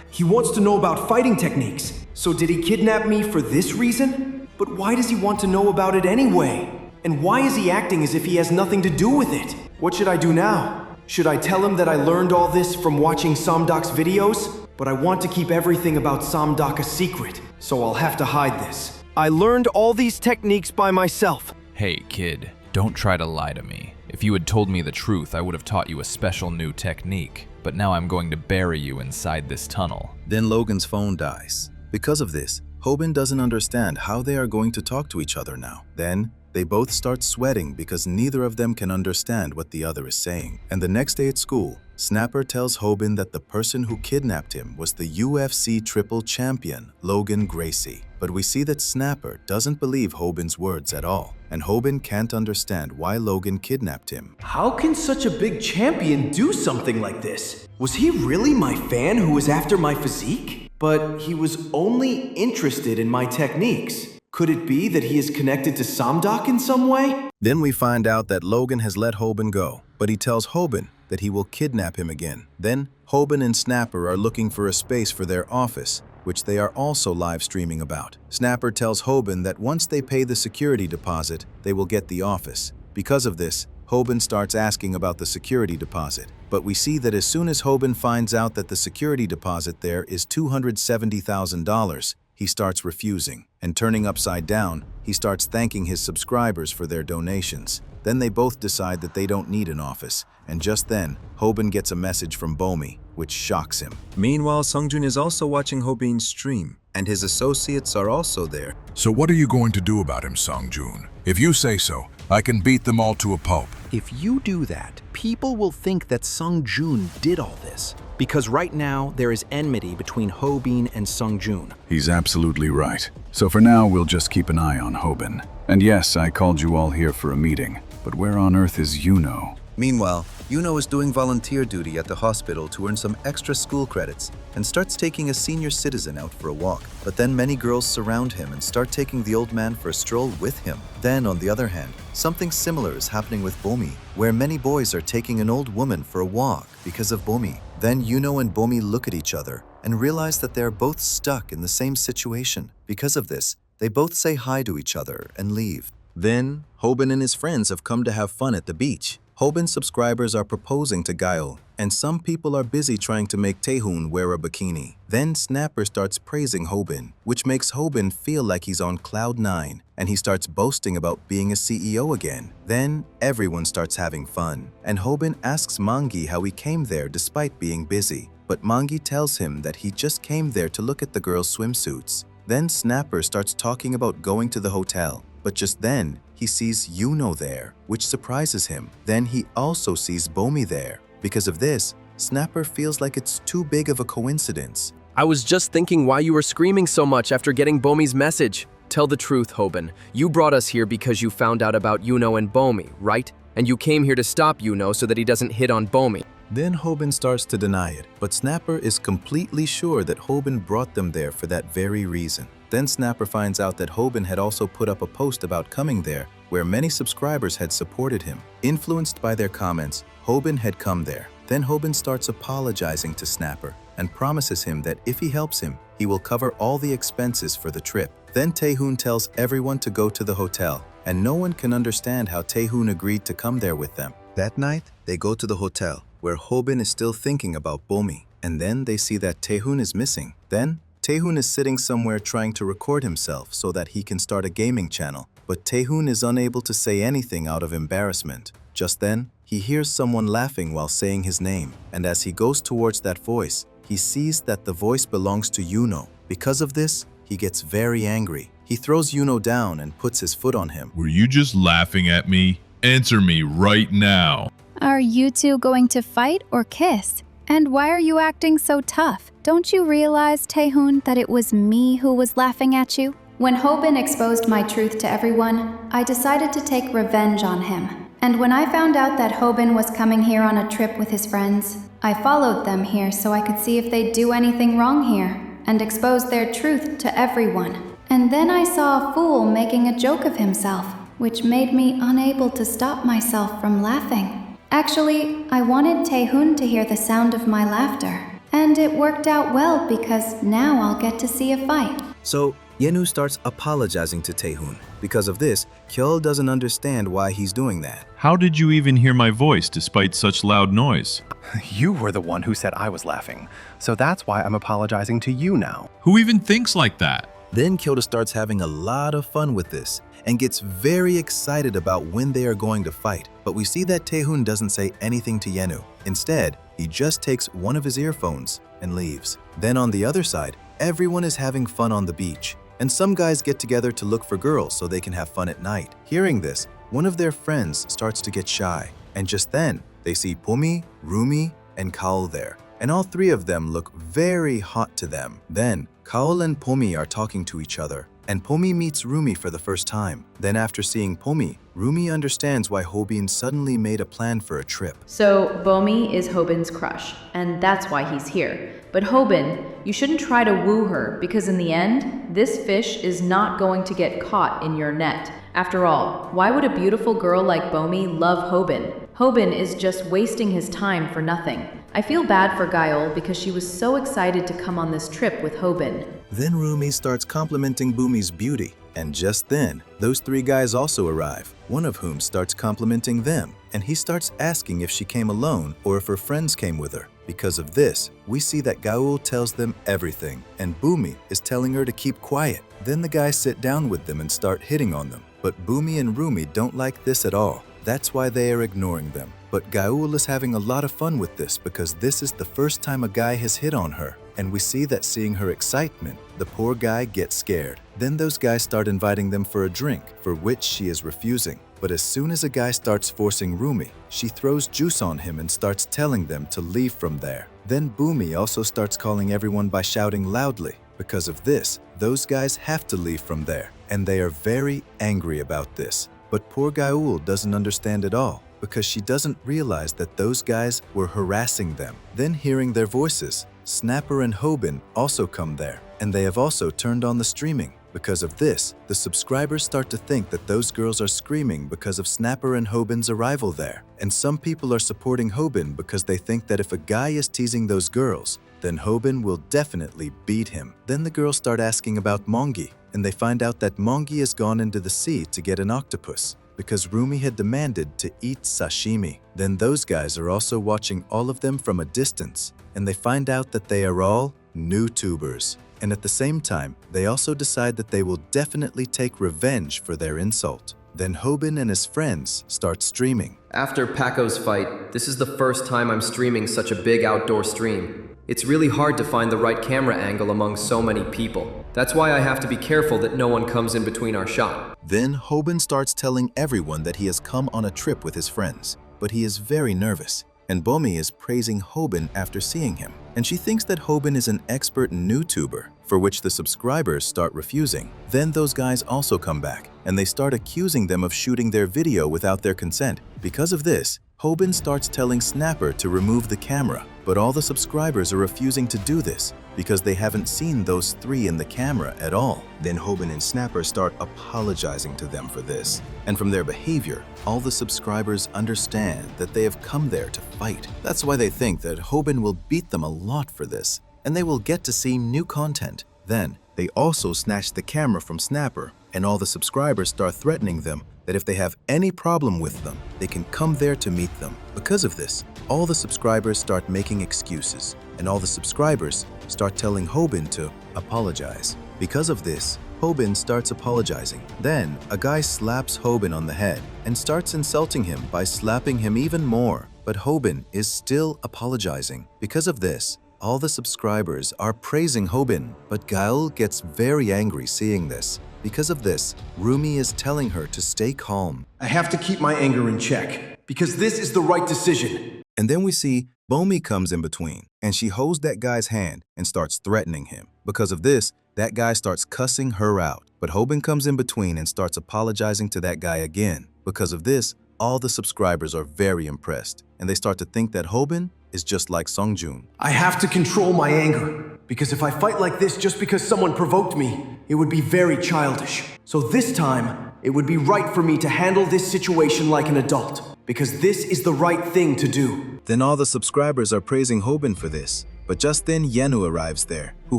He wants to know about fighting techniques. So did he kidnap me for this reason? But why does he want to know about it anyway? And why is he acting as if he has nothing to do with it? What should I do now? Should I tell him that I learned all this from watching Samdok's videos? But I want to keep everything about Samdok a secret, so I'll have to hide this. I learned all these techniques by myself. Hey, kid, don't try to lie to me. If you had told me the truth, I would have taught you a special new technique. But now I'm going to bury you inside this tunnel. Then Logan's phone dies. Because of this, Hobin doesn't understand how they are going to talk to each other now. Then, they both start sweating because neither of them can understand what the other is saying. And the next day at school, Snapper tells Hobin that the person who kidnapped him was the UFC triple champion, Logan Gracie. But we see that Snapper doesn't believe Hobin's words at all, and Hobin can't understand why Logan kidnapped him. How can such a big champion do something like this? Was he really my fan who was after my physique? But he was only interested in my techniques. Could it be that he is connected to Samdok in some way? Then we find out that Logan has let Hobin go, but he tells Hobin that he will kidnap him again. Then, Hobin and Snapper are looking for a space for their office, which they are also live streaming about. Snapper tells Hobin that once they pay the security deposit, they will get the office. Because of this, Hobin starts asking about the security deposit. But we see that as soon as Hobin finds out that the security deposit there is $270,000, he starts refusing. And turning upside down, he starts thanking his subscribers for their donations. Then they both decide that they don't need an office. And just then, Hobin gets a message from Bomi, which shocks him. Meanwhile, Sung-jun is also watching Hobin's stream, and his associates are also there. So what are you going to do about him, Sung-jun? If you say so, I can beat them all to a pulp. If you do that, people will think that Sung-jun did all this. Because right now, there is enmity between Hobin and Sung-jun. He's absolutely right. So for now, we'll just keep an eye on Hobin. And yes, I called you all here for a meeting. But where on earth is Yuno? Meanwhile, Yuno is doing volunteer duty at the hospital to earn some extra school credits and starts taking a senior citizen out for a walk. But then many girls surround him and start taking the old man for a stroll with him. Then, on the other hand, something similar is happening with Bomi, where many boys are taking an old woman for a walk because of Bomi. Then Yuno and Bomi look at each other and realize that they are both stuck in the same situation. Because of this, they both say hi to each other and leave. Then, Hobin and his friends have come to have fun at the beach. Hobin subscribers are proposing to Gael, and some people are busy trying to make Taehoon wear a bikini. Then Snapper starts praising Hobin, which makes Hobin feel like he's on cloud 9, and he starts boasting about being a CEO again. Then everyone starts having fun, and Hobin asks Mangi how he came there despite being busy. But Mangi tells him that he just came there to look at the girls' swimsuits. Then Snapper starts talking about going to the hotel, but just then, he sees Yuno there, which surprises him. Then he also sees Bomi there. Because of this, Snapper feels like it's too big of a coincidence. I was just thinking why you were screaming so much after getting Bomi's message. Tell the truth, Hobin. You brought us here because you found out about Yuno and Bomi, right? And you came here to stop Yuno so that he doesn't hit on Bomi. Then Hobin starts to deny it, but Snapper is completely sure that Hobin brought them there for that very reason. Then Snapper finds out that Hobin had also put up a post about coming there, where many subscribers had supported him. Influenced by their comments, Hobin had come there. Then Hobin starts apologizing to Snapper and promises him that if he helps him, he will cover all the expenses for the trip. Then Taehoon tells everyone to go to the hotel, and no one can understand how Taehoon agreed to come there with them. That night, they go to the hotel, where Hobin is still thinking about Bomi, and then they see that Taehoon is missing. Then, Taehoon is sitting somewhere trying to record himself so that he can start a gaming channel, but Taehoon is unable to say anything out of embarrassment. Just then, he hears someone laughing while saying his name, and as he goes towards that voice, he sees that the voice belongs to Yuno. Because of this, he gets very angry. He throws Yuno down and puts his foot on him. Were you just laughing at me? Answer me right now. Are you two going to fight or kiss? And why are you acting so tough? Don't you realize, Taehoon, that it was me who was laughing at you? When Hobin exposed my truth to everyone, I decided to take revenge on him. And when I found out that Hobin was coming here on a trip with his friends, I followed them here so I could see if they'd do anything wrong here and expose their truth to everyone. And then I saw a fool making a joke of himself, which made me unable to stop myself from laughing. Actually, I wanted Taehoon to hear the sound of my laughter. And it worked out well because now I'll get to see a fight. So, Yenu starts apologizing to Taehoon. Because of this, Kyeol doesn't understand why he's doing that. How did you even hear my voice despite such loud noise? You were the one who said I was laughing, so that's why I'm apologizing to you now. Who even thinks like that? Then Kyoto starts having a lot of fun with this and gets very excited about when they are going to fight. But we see that Taehoon doesn't say anything to Yenu. Instead, he just takes one of his earphones and leaves. Then on the other side, everyone is having fun on the beach. And some guys get together to look for girls so they can have fun at night. Hearing this, one of their friends starts to get shy. And just then, they see Bomi, Rumi, and Kaol there. And all three of them look very hot to them. Then, Kaol and Bomi are talking to each other. And Bomi meets Rumi for the first time. Then after seeing Bomi, Rumi understands why Hobin suddenly made a plan for a trip. So Bomi is Hobin's crush, and that's why he's here. But Hobin, you shouldn't try to woo her, because in the end, this fish is not going to get caught in your net. After all, why would a beautiful girl like Bomi love Hobin? Hobin is just wasting his time for nothing. I feel bad for Gael because she was so excited to come on this trip with Hobin. Then Rumi starts complimenting Bomi's beauty. And just then, those three guys also arrive, one of whom starts complimenting them. And he starts asking if she came alone or if her friends came with her. Because of this, we see that Gaul tells them everything, and Bomi is telling her to keep quiet. Then the guys sit down with them and start hitting on them. But Bomi and Rumi don't like this at all. That's why they are ignoring them. But Gaul is having a lot of fun with this because this is the first time a guy has hit on her. And we see that seeing her excitement, the poor guy gets scared. Then those guys start inviting them for a drink, for which she is refusing. But as soon as a guy starts forcing Rumi, she throws juice on him and starts telling them to leave from there. Then Bomi also starts calling everyone by shouting loudly. Because of this, those guys have to leave from there, and they are very angry about this. But poor Gaul doesn't understand at all, because she doesn't realize that those guys were harassing them. Then hearing their voices, Snapper and Hobin also come there, and they have also turned on the streaming. Because of this, the subscribers start to think that those girls are screaming because of Snapper and Hobin's arrival there. And some people are supporting Hobin because they think that if a guy is teasing those girls, then Hobin will definitely beat him. Then the girls start asking about Mongi, and they find out that Mongi has gone into the sea to get an octopus. because Rumi had demanded to eat sashimi. Then those guys are also watching all of them from a distance, and they find out that they are all YouTubers. And at the same time, they also decide that they will definitely take revenge for their insult. Then Hobin and his friends start streaming. After Paco's fight, this is the first time I'm streaming such a big outdoor stream. It's really hard to find the right camera angle among so many people. That's why I have to be careful that no one comes in between our shot. Then Hobin starts telling everyone that he has come on a trip with his friends, but he is very nervous. And Bomi is praising Hobin after seeing him. And she thinks that Hobin is an expert YouTuber, for which the subscribers start refusing. Then those guys also come back, and they start accusing them of shooting their video without their consent. Because of this, Hobin starts telling Snapper to remove the camera, but all the subscribers are refusing to do this because they haven't seen those three in the camera at all. Then Hobin and Snapper start apologizing to them for this. And from their behavior, all the subscribers understand that they have come there to fight. That's why they think that Hobin will beat them a lot for this, and they will get to see new content. Then, they also snatch the camera from Snapper, and all the subscribers start threatening them that if they have any problem with them, they can come there to meet them. Because of this, all the subscribers start making excuses, and all the subscribers start telling Hobin to apologize. Because of this, Hobin starts apologizing. Then, a guy slaps Hobin on the head and starts insulting him by slapping him even more. But Hobin is still apologizing. Because of this, all the subscribers are praising Hobin, but Gael gets very angry seeing this. Because of this, Rumi is telling her to stay calm. I have to keep my anger in check, because this is the right decision. And then we see Bomi comes in between, and she holds that guy's hand and starts threatening him. Because of this, that guy starts cussing her out. But Hobin comes in between and starts apologizing to that guy again. Because of this, all the subscribers are very impressed, and they start to think that Hobin is just like Songjun. I have to control my anger, because if I fight like this just because someone provoked me, it would be very childish. So this time, it would be right for me to handle this situation like an adult, because this is the right thing to do. Then all the subscribers are praising Hobin for this. But just then Yenu arrives there, who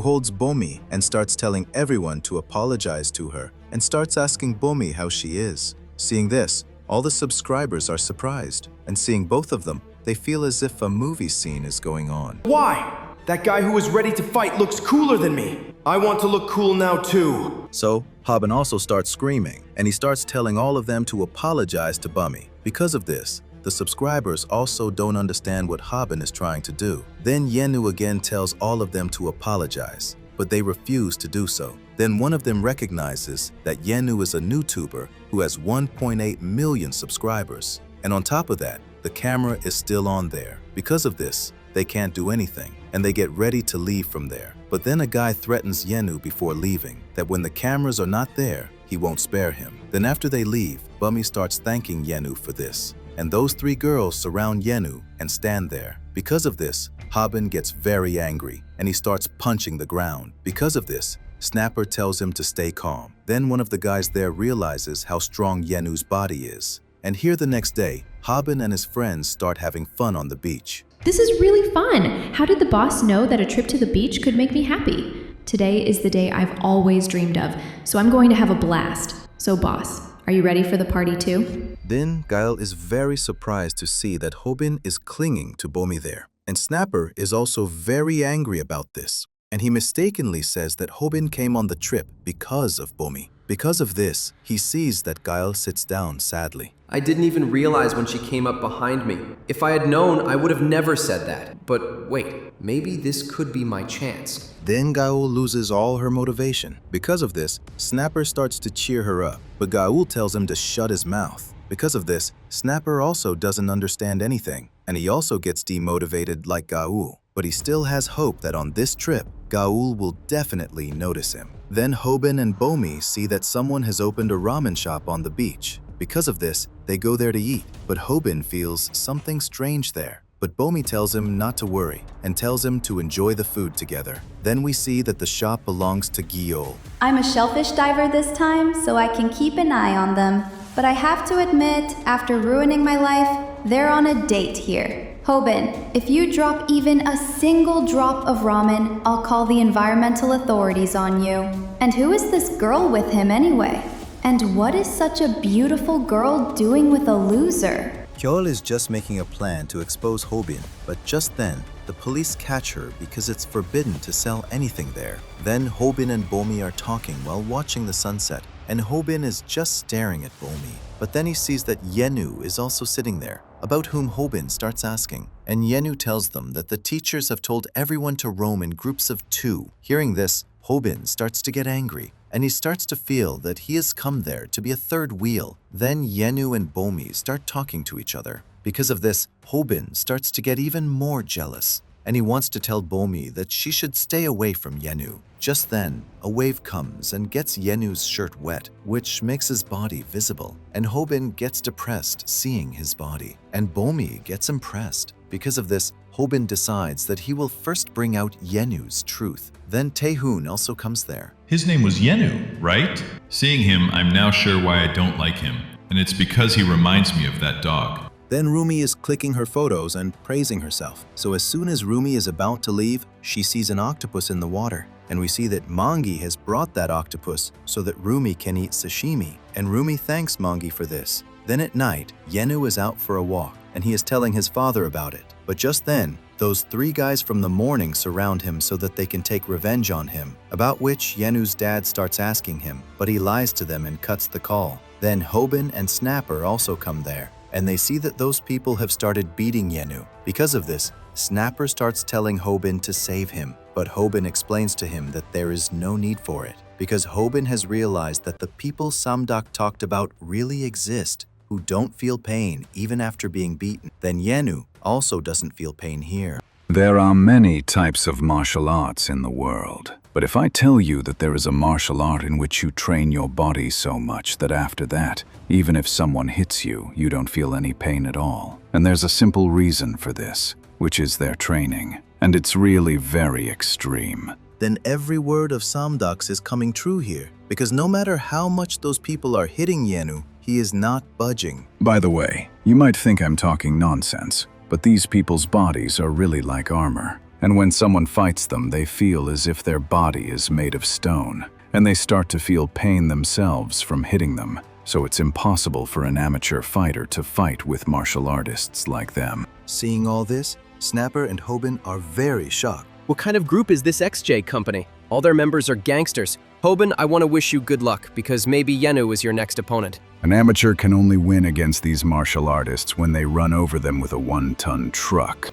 holds Bomi and starts telling everyone to apologize to her, and starts asking Bomi how she is. Seeing this, all the subscribers are surprised, and seeing both of them, they feel as if a movie scene is going on. Why? That guy who is ready to fight looks cooler than me. I want to look cool now too. So, Hobin also starts screaming, and he starts telling all of them to apologize to Bomi. Because of this, the subscribers also don't understand what Hobin is trying to do. Then Yenu again tells all of them to apologize, but they refuse to do so. Then one of them recognizes that Yenu is a YouTuber who has 1.8 million subscribers. And on top of that, the camera is still on there. Because of this, they can't do anything, and they get ready to leave from there. But then a guy threatens Yenu before leaving that when the cameras are not there, he won't spare him. Then after they leave, Bummy starts thanking Yenu for this. And those three girls surround Yenu and stand there. Because of this, Hobin gets very angry, and he starts punching the ground. Because of this, Snapper tells him to stay calm. Then one of the guys there realizes how strong Yenu's body is. And here the next day, Hobin and his friends start having fun on the beach. This is really fun! How did the boss know that a trip to the beach could make me happy? Today is the day I've always dreamed of, so I'm going to have a blast. So boss, are you ready for the party too? Then Gael is very surprised to see that Hobin is clinging to Bomi there. And Snapper is also very angry about this. And he mistakenly says that Hobin came on the trip because of Bomi. Because of this, he sees that Gael sits down sadly. I didn't even realize when she came up behind me. If I had known, I would have never said that. But wait, maybe this could be my chance. Then Gael loses all her motivation. Because of this, Snapper starts to cheer her up, but Gael tells him to shut his mouth. Because of this, Snapper also doesn't understand anything, and he also gets demotivated like Gael. But he still has hope that on this trip, Gael will definitely notice him. Then Hobin and Bomi see that someone has opened a ramen shop on the beach. Because of this, they go there to eat, but Hobin feels something strange there. But Bomi tells him not to worry and tells him to enjoy the food together. Then we see that the shop belongs to Guillaume. I'm a shellfish diver this time, so I can keep an eye on them. But I have to admit, after ruining my life, they're on a date here. Hobin, if you drop even a single drop of ramen, I'll call the environmental authorities on you. And who is this girl with him anyway? And what is such a beautiful girl doing with a loser? Kyeol is just making a plan to expose Hobin, but just then, the police catch her because it's forbidden to sell anything there. Then Hobin and Bomi are talking while watching the sunset, and Hobin is just staring at Bomi. But then he sees that Yenu is also sitting there, about whom Hobin starts asking. And Yenu tells them that the teachers have told everyone to roam in groups of 2. Hearing this, Hobin starts to get angry, and he starts to feel that he has come there to be a third wheel. Then Yenu and Bomi start talking to each other. Because of this, Hobin starts to get even more jealous, and he wants to tell Bomi that she should stay away from Yenu. Just then, a wave comes and gets Yenu's shirt wet, which makes his body visible, and Hobin gets depressed seeing his body, and Bomi gets impressed. Because of this, Hobin decides that he will first bring out Yenu's truth. Then Taehoon also comes there. His name was Yenu, right? Seeing him, I'm now sure why I don't like him, and it's because he reminds me of that dog. Then Rumi is clicking her photos and praising herself. So as soon as Rumi is about to leave, she sees an octopus in the water. And we see that Mangi has brought that octopus so that Rumi can eat sashimi. And Rumi thanks Mangi for this. Then at night, Yenu is out for a walk, and he is telling his father about it. But just then, those 3 guys from the morning surround him so that they can take revenge on him, about which Yenu's dad starts asking him, but he lies to them and cuts the call. Then Hobin and Snapper also come there, and they see that those people have started beating Yenu. Because of this, Snapper starts telling Hobin to save him, but Hobin explains to him that there is no need for it, because Hobin has realized that the people Samdak talked about really exist, who don't feel pain even after being beaten. Then Yenu also doesn't feel pain here. There are many types of martial arts in the world, but if I tell you that there is a martial art in which you train your body so much that after that, even if someone hits you, you don't feel any pain at all. And there's a simple reason for this, which is their training. And it's really very extreme. Then every word of Samdak's is coming true here, because no matter how much those people are hitting Yenu, he is not budging. By the way, you might think I'm talking nonsense, but these people's bodies are really like armor. And when someone fights them, they feel as if their body is made of stone, and they start to feel pain themselves from hitting them. So it's impossible for an amateur fighter to fight with martial artists like them. Seeing all this, Snapper and Hobin are very shocked. What kind of group is this XJ company? All their members are gangsters. Hobin, I want to wish you good luck, because maybe Yenu is your next opponent. An amateur can only win against these martial artists when they run over them with a 1-ton truck.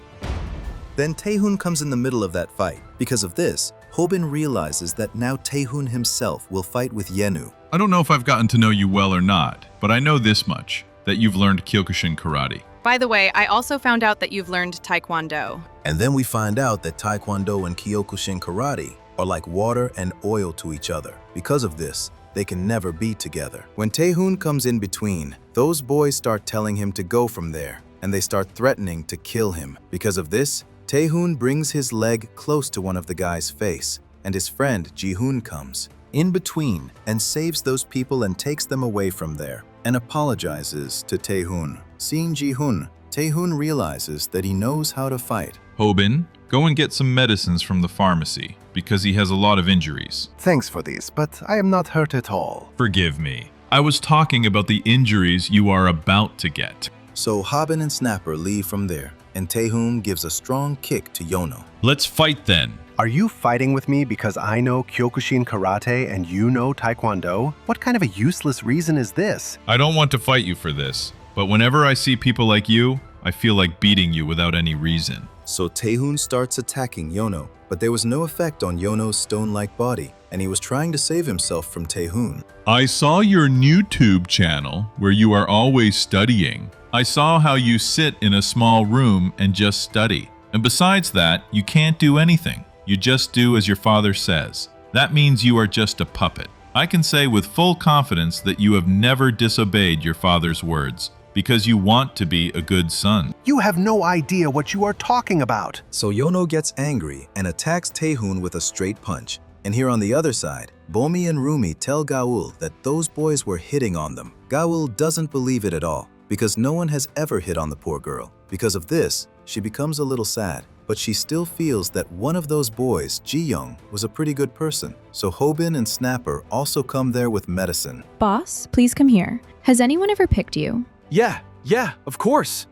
Then Taehoon comes in the middle of that fight. Because of this, Hobin realizes that now Taehoon himself will fight with Yenu. I don't know if I've gotten to know you well or not, but I know this much, that you've learned Kyokushin karate. By the way, I also found out that you've learned Taekwondo. And then we find out that Taekwondo and Kyokushin karate are like water and oil to each other. Because of this, they can never be together. When Taehoon comes in between, those boys start telling him to go from there, and they start threatening to kill him. Because of this, Taehoon brings his leg close to one of the guy's face, and his friend Jihoon comes in between and saves those people and takes them away from there, and apologizes to Taehoon. Seeing Jihoon, Taehoon realizes that he knows how to fight. Hobin, go and get some medicines from the pharmacy, because he has a lot of injuries. Thanks for these, but I am not hurt at all. Forgive me. I was talking about the injuries you are about to get. So Hobin and Snapper leave from there, and Taehoon gives a strong kick to Yono. Let's fight then. Are you fighting with me because I know Kyokushin karate and you know Taekwondo? What kind of a useless reason is this? I don't want to fight you for this, but whenever I see people like you, I feel like beating you without any reason. So Taehoon starts attacking Yono, but there was no effect on Yono's stone-like body, and he was trying to save himself from Taehoon. I saw your YouTube channel where you are always studying. I saw how you sit in a small room and just study. And besides that, you can't do anything. You just do as your father says. That means you are just a puppet. I can say with full confidence that you have never disobeyed your father's words, because you want to be a good son. You have no idea what you are talking about. So Yono gets angry and attacks Taehoon with a straight punch. And here on the other side, Bomi and Rumi tell Gaul that those boys were hitting on them. Gaul doesn't believe it at all, because no one has ever hit on the poor girl. Because of this, she becomes a little sad. but she still feels that one of those boys, Ji-young, was a pretty good person. So Hobin and Snapper also come there with medicine. Boss, please come here. Has anyone ever picked you? Yeah, of course.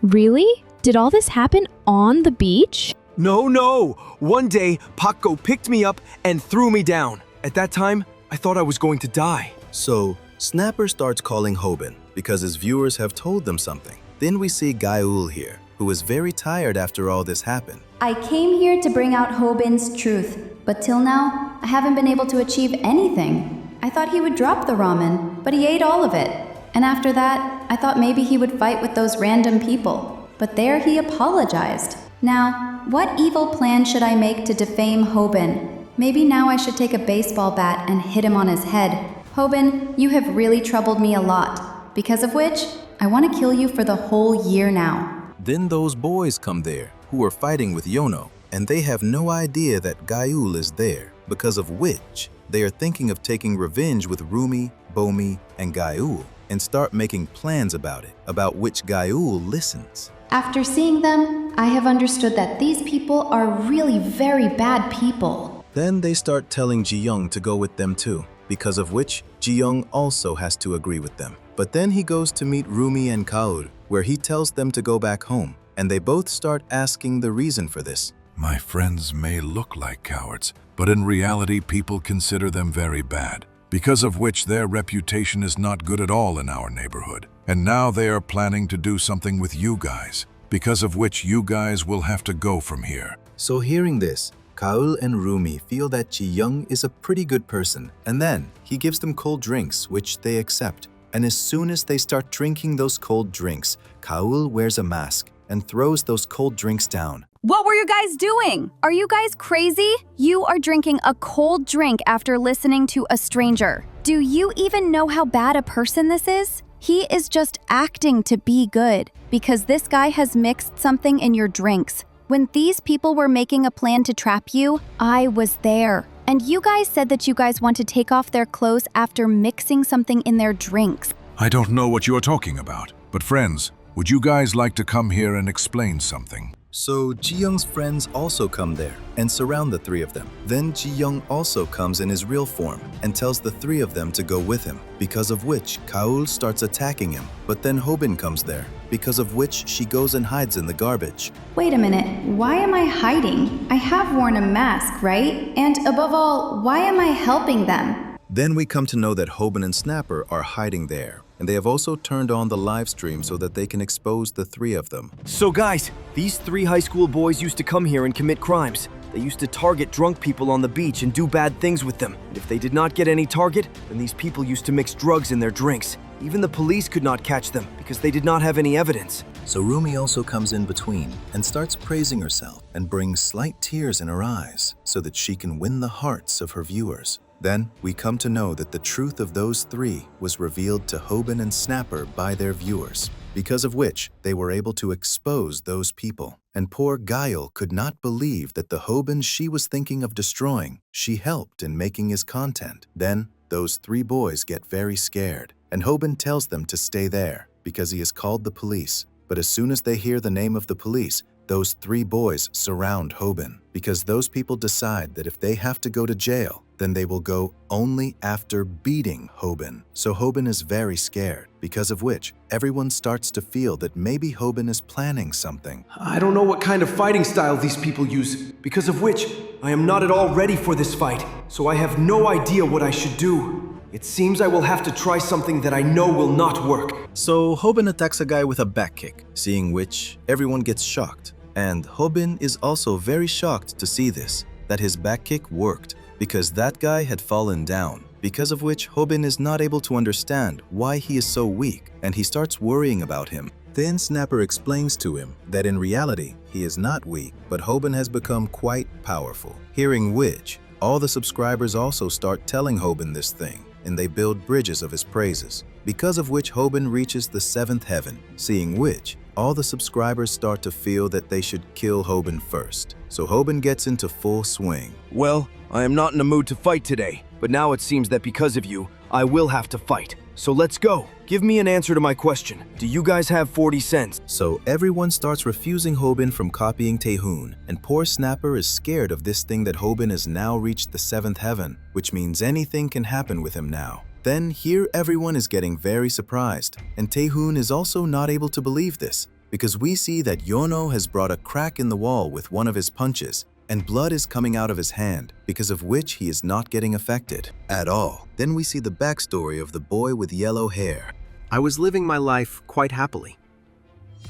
Really? Did all this happen on the beach? No. One day, Pakko picked me up and threw me down. At that time, I thought I was going to die. So Snapper starts calling Hobin because his viewers have told them something. Then we see Gaeul here, who is very tired after all this happened. I came here to bring out Hobin's truth, but till now, I haven't been able to achieve anything. I thought he would drop the ramen, but he ate all of it. And after that, I thought maybe he would fight with those random people. But there he apologized. Now, what evil plan should I make to defame Hobin? Maybe now I should take a baseball bat and hit him on his head. Hobin, you have really troubled me a lot, because of which, I want to kill you for the whole year now. Then those boys come there, who are fighting with Yono, and they have no idea that Gaeul is there, because of which, they are thinking of taking revenge with Rumi, Bomi, and Gaeul, and start making plans about it, about which Gaeul listens. After seeing them, I have understood that these people are really very bad people. Then they start telling Ji-young to go with them too, because of which Ji-young also has to agree with them. But then he goes to meet Rumi and Kaur, where he tells them to go back home, and they both start asking the reason for this. My friends may look like cowards, but in reality people consider them very bad, because of which their reputation is not good at all in our neighborhood. And now they are planning to do something with you guys, because of which you guys will have to go from here. So hearing this, Kaul and Rumi feel that Ji-young is a pretty good person, and then he gives them cold drinks, which they accept. And as soon as they start drinking those cold drinks, Kaul wears a mask and throws those cold drinks down. What were you guys doing? Are you guys crazy? You are drinking a cold drink after listening to a stranger. Do you even know how bad a person this is? He is just acting to be good because this guy has mixed something in your drinks. When these people were making a plan to trap you, I was there. And you guys said that you guys want to take off their clothes after mixing something in their drinks. I don't know what you are talking about, but friends, would you guys like to come here and explain something? So Ji-young's friends also come there and surround the three of them. Then Ji-young also comes in his real form and tells the three of them to go with him, because of which Kaul starts attacking him. But then Hobin comes there, because of which she goes and hides in the garbage. Wait a minute, why am I hiding? I have worn a mask, right? And above all, why am I helping them? Then we come to know that Hobin and Snapper are hiding there, and they have also turned on the live stream so that they can expose the three of them. So guys, these 3 high school boys used to come here and commit crimes. They used to target drunk people on the beach and do bad things with them. And if they did not get any target, then these people used to mix drugs in their drinks. Even the police could not catch them because they did not have any evidence. So Rumi also comes in between and starts praising herself and brings slight tears in her eyes so that she can win the hearts of her viewers. Then we come to know that the truth of those 3 was revealed to Hobin and Snapper by their viewers, because of which they were able to expose those people. And poor Gael could not believe that the Hobin she was thinking of destroying, she helped in making his content. Then those 3 boys get very scared, and Hobin tells them to stay there because he has called the police. But as soon as they hear the name of the police, those 3 boys surround Hobin, because those people decide that if they have to go to jail, then they will go only after beating Hobin. So Hobin is very scared, because of which everyone starts to feel that maybe Hobin is planning something. I don't know what kind of fighting style these people use, because of which I am not at all ready for this fight, so I have no idea what I should do. It seems I will have to try something that I know will not work. So Hobin attacks a guy with a back kick, seeing which everyone gets shocked. And Hobin is also very shocked to see this, that his back kick worked, because that guy had fallen down, because of which Hobin is not able to understand why he is so weak, and he starts worrying about him. Then Snapper explains to him that in reality, he is not weak, but Hobin has become quite powerful. Hearing which, all the subscribers also start telling Hobin this thing, and they build bridges of his praises, because of which Hobin reaches the 7th heaven, seeing which, all the subscribers start to feel that they should kill Hobin first. So Hobin gets into full swing. Well, I am not in a mood to fight today, but now it seems that because of you, I will have to fight. So let's go. Give me an answer to my question. Do you guys have 40 cents? So everyone starts refusing Hobin from copying Taehoon, and poor Snapper is scared of this thing that Hobin has now reached the 7th heaven, which means anything can happen with him now. Then here everyone is getting very surprised, and Taehoon is also not able to believe this, because we see that Yono has brought a crack in the wall with one of his punches, and blood is coming out of his hand, because of which he is not getting affected at all. Then we see the backstory of the boy with yellow hair. I was living my life quite happily.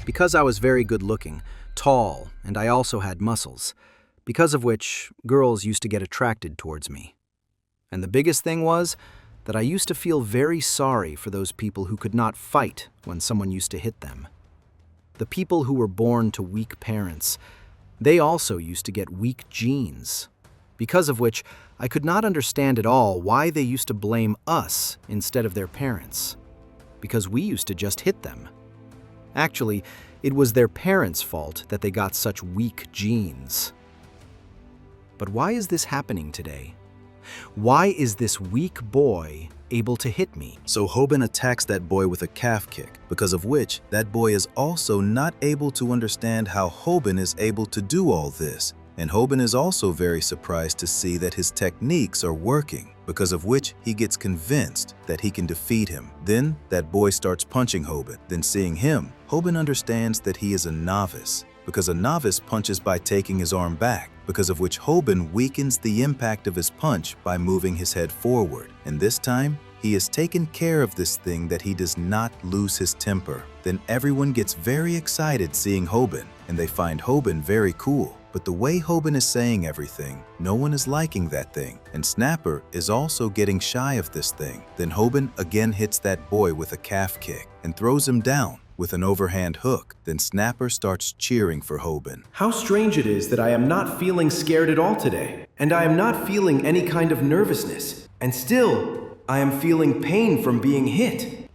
Because I was very good looking, tall, and I also had muscles, because of which girls used to get attracted towards me. And the biggest thing was that I used to feel very sorry for those people who could not fight when someone used to hit them. The people who were born to weak parents, they also used to get weak genes, because of which I could not understand at all why they used to blame us instead of their parents, because we used to just hit them. Actually, it was their parents' fault that they got such weak genes. But why is this happening today? Why is this weak boy able to hit me? So Hobin attacks that boy with a calf kick, because of which that boy is also not able to understand how Hobin is able to do all this. And Hobin is also very surprised to see that his techniques are working, because of which he gets convinced that he can defeat him. Then that boy starts punching Hobin. Then seeing him, Hobin understands that he is a novice, because a novice punches by taking his arm back, because of which Hobin weakens the impact of his punch by moving his head forward. And this time, he has taken care of this thing that he does not lose his temper. Then everyone gets very excited seeing Hobin, and they find Hobin very cool. But the way Hobin is saying everything, no one is liking that thing, and Snapper is also getting shy of this thing. Then Hobin again hits that boy with a calf kick and throws him down with an overhand hook. Then Snapper starts cheering for Hobin. How strange it is that I am not feeling scared at all today, and I am not feeling any kind of nervousness, and still, I am feeling pain from being hit.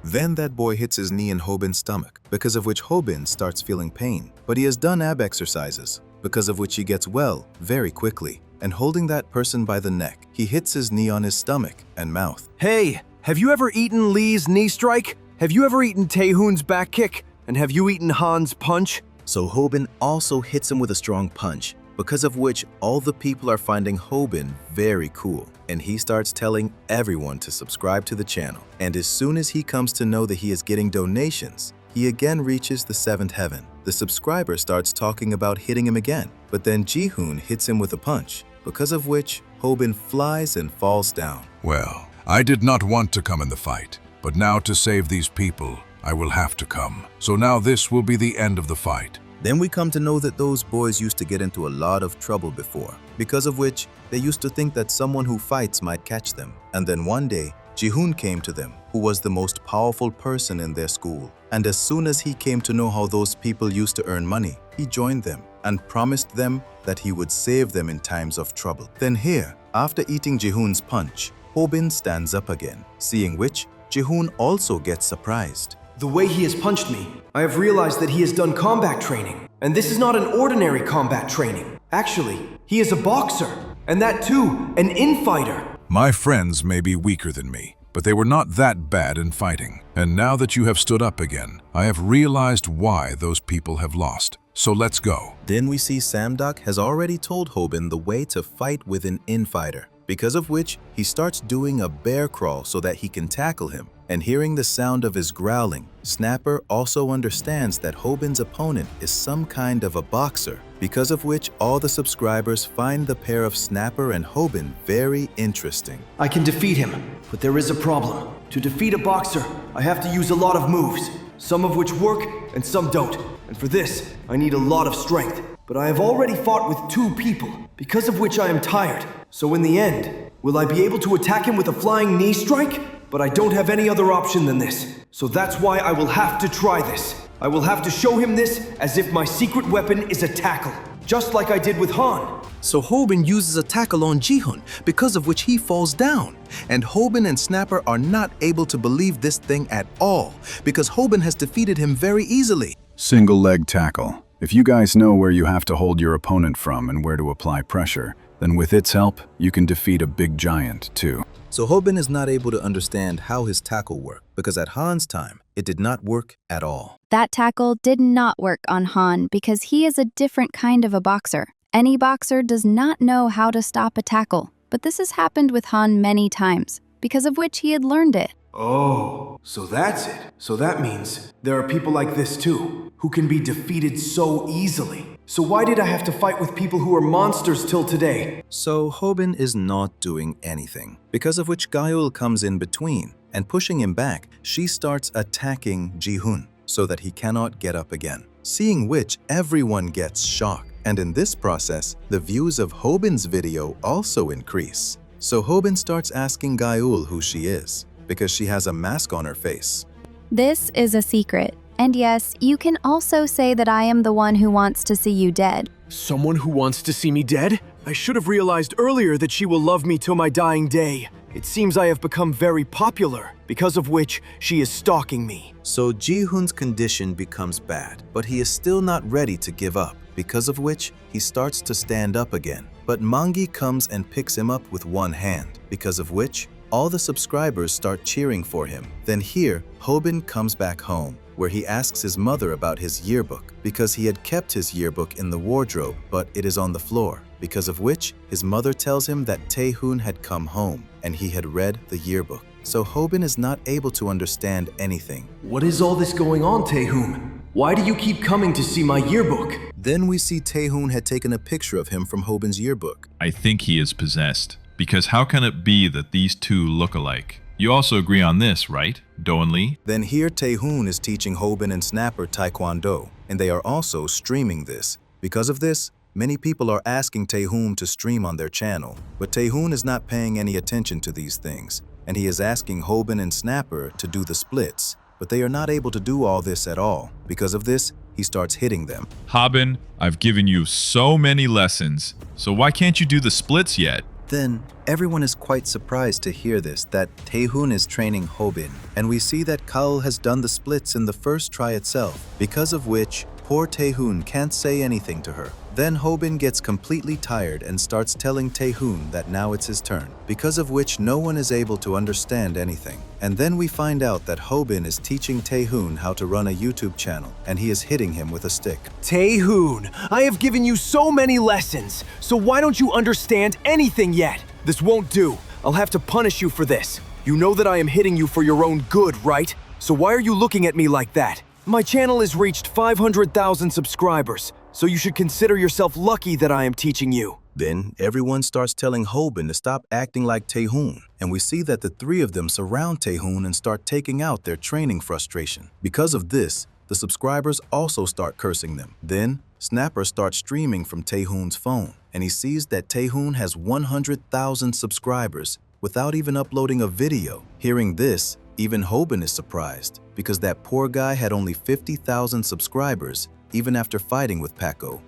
Then that boy hits his knee in Hobin's stomach, because of which Hobin starts feeling pain. But he has done ab exercises, because of which he gets well very quickly. And holding that person by the neck, he hits his knee on his stomach and mouth. Hey, have you ever eaten Lee's knee strike? Have you ever eaten Taehoon's back kick? And have you eaten Han's punch? So Hobin also hits him with a strong punch, because of which all the people are finding Hobin very cool. And he starts telling everyone to subscribe to the channel. And as soon as he comes to know that he is getting donations, he again reaches the 7th heaven. The subscriber starts talking about hitting him again, but then Jihoon hits him with a punch, because of which Hobin flies and falls down. Well, I did not want to come in the fight, but now to save these people, I will have to come. So now this will be the end of the fight. Then we come to know that those boys used to get into a lot of trouble before, because of which they used to think that someone who fights might catch them. And then one day, Jihoon came to them, who was the most powerful person in their school. And as soon as he came to know how those people used to earn money, he joined them and promised them that he would save them in times of trouble. Then here, after eating Jihoon's punch, Hobin stands up again, seeing which Jihoon also gets surprised. The way he has punched me, I have realized that he has done combat training. And this is not an ordinary combat training. Actually, he is a boxer, and that too, an infighter. My friends may be weaker than me, but they were not that bad in fighting. And now that you have stood up again, I have realized why those people have lost. So let's go. Then we see Samduk has already told Hobin the way to fight with an infighter, because of which he starts doing a bear crawl so that he can tackle him. And hearing the sound of his growling, Snapper also understands that Hobin's opponent is some kind of a boxer, because of which all the subscribers find the pair of Snapper and Hobin very interesting. I can defeat him, but there is a problem. To defeat a boxer, I have to use a lot of moves, some of which work and some don't. And for this, I need a lot of strength. But I have already fought with 2 people, because of which I am tired. So in the end, will I be able to attack him with a flying knee strike? But I don't have any other option than this. So that's why I will have to try this. I will have to show him this as if my secret weapon is a tackle, just like I did with Han. So Hobin uses a tackle on Jihoon, because of which he falls down. And Hobin and Snapper are not able to believe this thing at all, because Hobin has defeated him very easily. Single leg tackle. If you guys know where you have to hold your opponent from and where to apply pressure, then with its help, you can defeat a big giant, too. So Hobin is not able to understand how his tackle worked, because at Han's time, it did not work at all. That tackle did not work on Han because he is a different kind of a boxer. Any boxer does not know how to stop a tackle, but this has happened with Han many times, because of which he had learned it. Oh, so that's it. So that means there are people like this too, who can be defeated so easily. So why did I have to fight with people who are monsters till today? So Hobin is not doing anything, because of which Gayul comes in between, and pushing him back, she starts attacking Ji-hoon, so that he cannot get up again. Seeing which, everyone gets shocked, and in this process, the views of Hobin's video also increase. So Hobin starts asking Gayul who she is, because she has a mask on her face. This is a secret. And yes, you can also say that I am the one who wants to see you dead. Someone who wants to see me dead? I should have realized earlier that she will love me till my dying day. It seems I have become very popular, because of which she is stalking me. So Ji-hoon's condition becomes bad, but he is still not ready to give up, because of which he starts to stand up again. But Mangi comes and picks him up with one hand, because of which all the subscribers start cheering for him. Then here, Hobin comes back home, where he asks his mother about his yearbook, because he had kept his yearbook in the wardrobe, but it is on the floor, because of which his mother tells him that Tae-hoon had come home, and he had read the yearbook. So Hobin is not able to understand anything. What is all this going on, Tae-hoon? Why do you keep coming to see my yearbook? Then we see Tae-hoon had taken a picture of him from Hobin's yearbook. I think he is possessed, because how can it be that these two look alike? You also agree on this, right, Do-eun Lee? Then here Tae-hoon is teaching Hobin and Snapper Taekwondo, and they are also streaming this. Because of this, many people are asking Tae-hoon to stream on their channel, but Tae-hoon is not paying any attention to these things, and he is asking Hobin and Snapper to do the splits, but they are not able to do all this at all. Because of this, he starts hitting them. Hobin, I've given you so many lessons, so why can't you do the splits yet? Then, everyone is quite surprised to hear this, that Tae-hoon is training Hobin, and we see that Kaul has done the splits in the first try itself, because of which poor Tae-hoon can't say anything to her. Then Hobin gets completely tired and starts telling Tae-hoon that now it's his turn, because of which no one is able to understand anything. And then we find out that Hobin is teaching Tae-hoon how to run a YouTube channel, and he is hitting him with a stick. Tae-hoon, I have given you so many lessons, so why don't you understand anything yet? This won't do. I'll have to punish you for this. You know that I am hitting you for your own good, right? So why are you looking at me like that? My channel has reached 500,000 subscribers, so you should consider yourself lucky that I am teaching you. Then everyone starts telling Hobin to stop acting like Tae-hoon, and we see that the three of them surround Tae-hoon and start taking out their training frustration. Because of this, the subscribers also start cursing them. Then Snapper starts streaming from Tae-hoon's phone, and he sees that Tae-hoon has 100,000 subscribers without even uploading a video. Hearing this, even Hobin is surprised, because that poor guy had only 50,000 subscribers, even after fighting with Paco.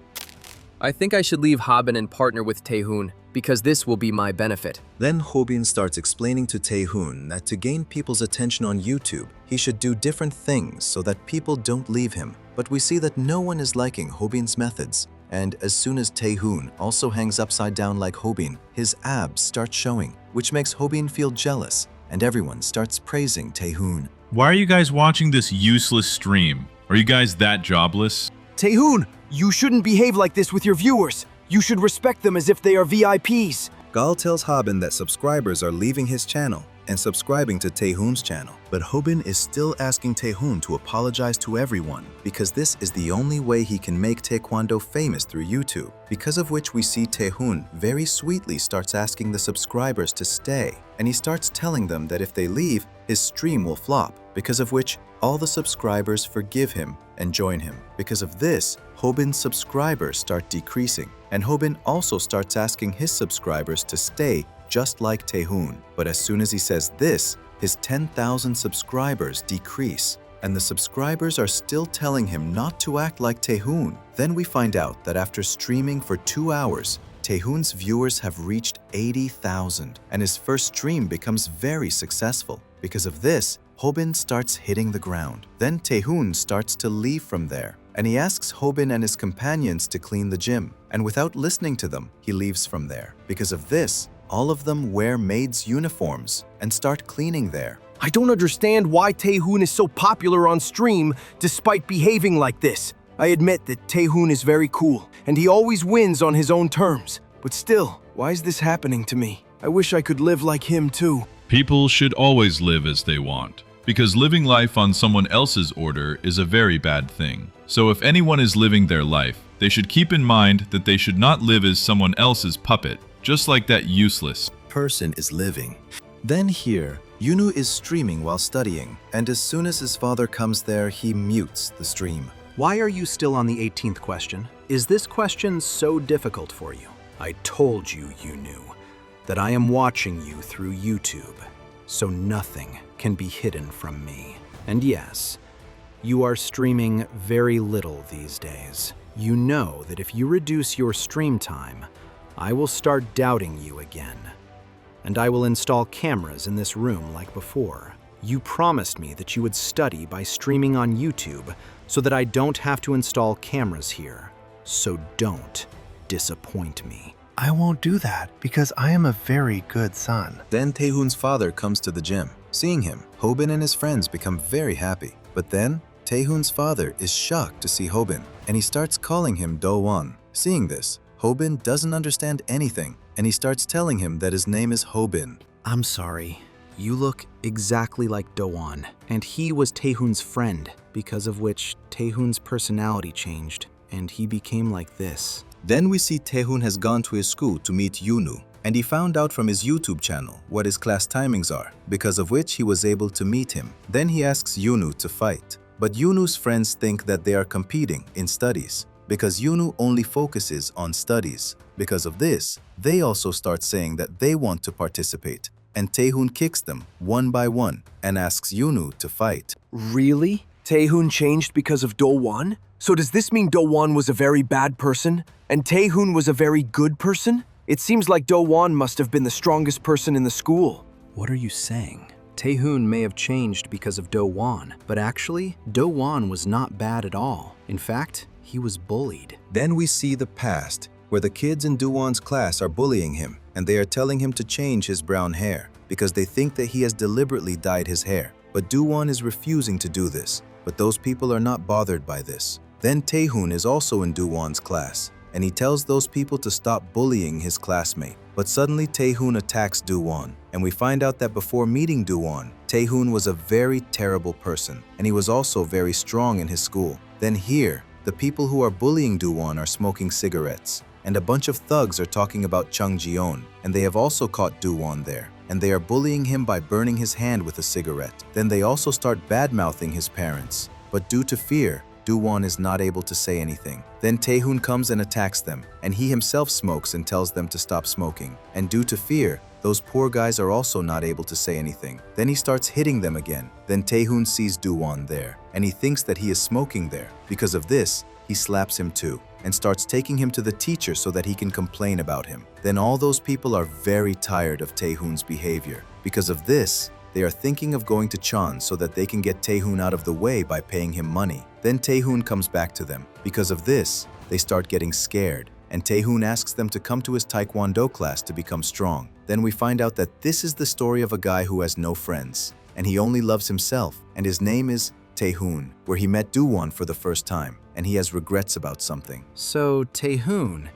I think I should leave Hobin and partner with Tae-hoon, because this will be my benefit. Then Hobin starts explaining to Tae-hoon that to gain people's attention on YouTube, he should do different things so that people don't leave him. But we see that no one is liking Hobin's methods. And as soon as Tae-hoon also hangs upside down like Hobin, his abs start showing, which makes Hobin feel jealous, and everyone starts praising Tae-hoon. Why are you guys watching this useless stream? Are you guys that jobless? Tae-hoon, you shouldn't behave like this with your viewers. You should respect them as if they are VIPs. Gal tells Hobin that subscribers are leaving his channel and subscribing to Tae-hoon's channel. But Hobin is still asking Tae-hoon to apologize to everyone, because this is the only way he can make Taekwondo famous through YouTube. Because of which we see Tae-hoon very sweetly starts asking the subscribers to stay, and he starts telling them that if they leave, his stream will flop, because of which all the subscribers forgive him and join him. Because of this, Hobin's subscribers start decreasing, and Hobin also starts asking his subscribers to stay just like Tae-hoon. But as soon as he says this, his 10,000 subscribers decrease, and the subscribers are still telling him not to act like Tae-hoon. Then we find out that after streaming for 2 hours, Tae-hoon's viewers have reached 80,000, and his first stream becomes very successful. Because of this, Hobin starts hitting the ground. Then Tae-hoon starts to leave from there, and he asks Hobin and his companions to clean the gym. And without listening to them, he leaves from there. Because of this, all of them wear maids' uniforms and start cleaning there. I don't understand why Taehoon is so popular on stream despite behaving like this. I admit that Taehoon is very cool, and he always wins on his own terms. But still, why is this happening to me? I wish I could live like him too. People should always live as they want, because living life on someone else's order is a very bad thing. So if anyone is living their life, they should keep in mind that they should not live as someone else's puppet, just like that useless person is living. Then here, Yunu is streaming while studying, and as soon as his father comes there, he mutes the stream. Why are you still on the 18th question? Is this question so difficult for you? I told you, Yunu, that I am watching you through YouTube, so nothing can be hidden from me. And yes, you are streaming very little these days. You know that if you reduce your stream time, I will start doubting you again. And I will install cameras in this room like before. You promised me that you would study by streaming on YouTube so that I don't have to install cameras here. So don't disappoint me. I won't do that because I am a very good son. Then Taehoon's father comes to the gym. Seeing him, Hobin and his friends become very happy. But then, Taehoon's father is shocked to see Hobin, and he starts calling him Do-won. Seeing this, Hobin doesn't understand anything, and he starts telling him that his name is Hobin. I'm sorry. You look exactly like Do-won, and he was Taehoon's friend, because of which Taehoon's personality changed, and he became like this. Then we see Taehoon has gone to his school to meet Yunu, and he found out from his YouTube channel what his class timings are, because of which he was able to meet him. Then he asks Yunu to fight. But Yunu's friends think that they are competing in studies, because Yunu only focuses on studies. Because of this, they also start saying that they want to participate, and Taehoon kicks them one by one and asks Yunu to fight. Really? Taehoon changed because of Do-won? So does this mean Do-won was a very bad person, and Taehoon was a very good person? It seems like Do-won must have been the strongest person in the school. What are you saying? Taehoon may have changed because of Do-won, but actually, Do-won was not bad at all. In fact, he was bullied. Then we see the past, where the kids in Do-won's class are bullying him, and they are telling him to change his brown hair, because they think that he has deliberately dyed his hair. But Do-won is refusing to do this, but those people are not bothered by this. Then Taehoon is also in Do-won's class, and he tells those people to stop bullying his classmate. But suddenly Taehoon attacks Do-won, and we find out that before meeting Do-won, Taehoon was a very terrible person, and he was also very strong in his school. Then here, the people who are bullying Do-won are smoking cigarettes, and a bunch of thugs are talking about Chung Ji-on, and they have also caught Do-won there, and they are bullying him by burning his hand with a cigarette. Then they also start bad-mouthing his parents, but due to fear, Do-won is not able to say anything. Then Taehoon comes and attacks them, and he himself smokes and tells them to stop smoking. And due to fear, those poor guys are also not able to say anything. Then he starts hitting them again. Then Taehoon sees Do-won there, and he thinks that he is smoking there. Because of this, he slaps him too, and starts taking him to the teacher so that he can complain about him. Then all those people are very tired of Taehoon's behavior. Because of this, they are thinking of going to Chan so that they can get Taehoon out of the way by paying him money. Then Taehoon comes back to them. Because of this, they start getting scared, and Taehoon asks them to come to his Taekwondo class to become strong. Then we find out that this is the story of a guy who has no friends, and he only loves himself, and his name is Taehoon, where he met Do-won for the first time, and he has regrets about something. So, Taehoon,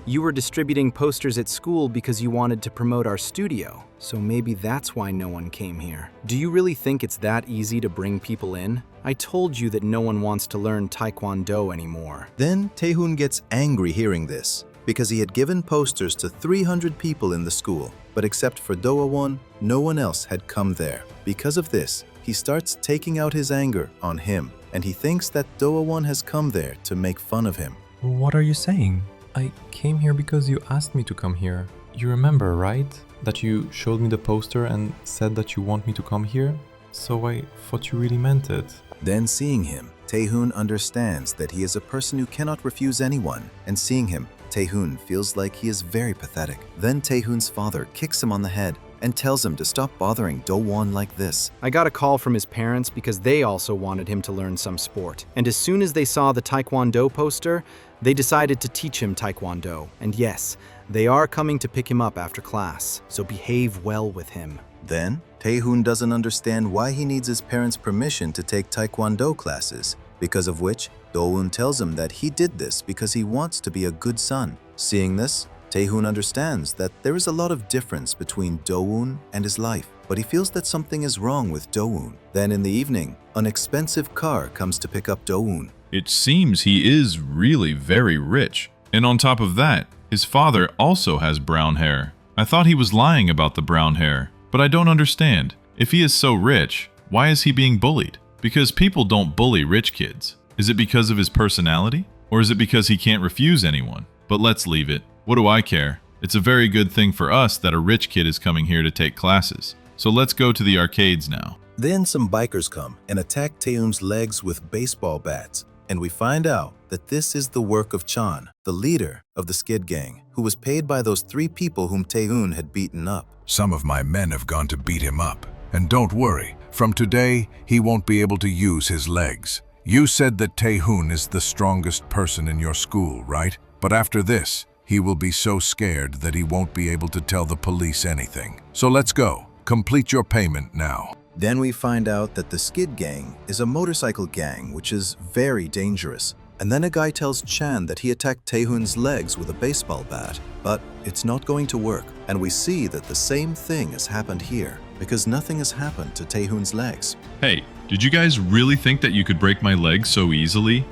you were distributing posters at school because you wanted to promote our studio, so maybe that's why no one came here. Do you really think it's that easy to bring people in? I told you that no one wants to learn Taekwondo anymore. Then Taehoon gets angry hearing this, because he had given posters to 300 people in the school, but except for Do-won, no one else had come there. Because of this, he starts taking out his anger on him, and he thinks that Do-won has come there to make fun of him. What are you saying? I came here because you asked me to come here. You remember, right? That you showed me the poster and said that you want me to come here? So I thought you really meant it. Then seeing him, Taehoon understands that he is a person who cannot refuse anyone, and seeing him, Taehoon feels like he is very pathetic. Then Taehoon's father kicks him on the head, and tells him to stop bothering Do-won like this. I got a call from his parents because they also wanted him to learn some sport. And as soon as they saw the Taekwondo poster, they decided to teach him Taekwondo. And yes, they are coming to pick him up after class, so behave well with him. Then, Tae-hoon doesn't understand why he needs his parents' permission to take Taekwondo classes, because of which Do-won tells him that he did this because he wants to be a good son. Seeing this, Tae-hoon understands that there is a lot of difference between Do-won and his life, but he feels that something is wrong with Do-won. Then in the evening, an expensive car comes to pick up Do-won. It seems he is really very rich. And on top of that, his father also has brown hair. I thought he was lying about the brown hair, but I don't understand. If he is so rich, why is he being bullied? Because people don't bully rich kids. Is it because of his personality? Or is it because he can't refuse anyone? But let's leave it. What do I care? It's a very good thing for us that a rich kid is coming here to take classes. So let's go to the arcades now. Then some bikers come and attack Tae-hoon's legs with baseball bats, and we find out that this is the work of Chan, the leader of the Skid Gang, who was paid by those 3 people whom Tae-hoon had beaten up. Some of my men have gone to beat him up. And don't worry, from today, he won't be able to use his legs. You said that Tae-hoon is the strongest person in your school, right? But after this, he will be so scared that he won't be able to tell the police anything. So let's go. Complete your payment now. Then we find out that the Skid Gang is a motorcycle gang which is very dangerous. And then a guy tells Chan that he attacked Tae-hoon's legs with a baseball bat. But it's not going to work. And we see that the same thing has happened here, because nothing has happened to Tae-hoon's legs. Hey, did you guys really think that you could break my legs so easily?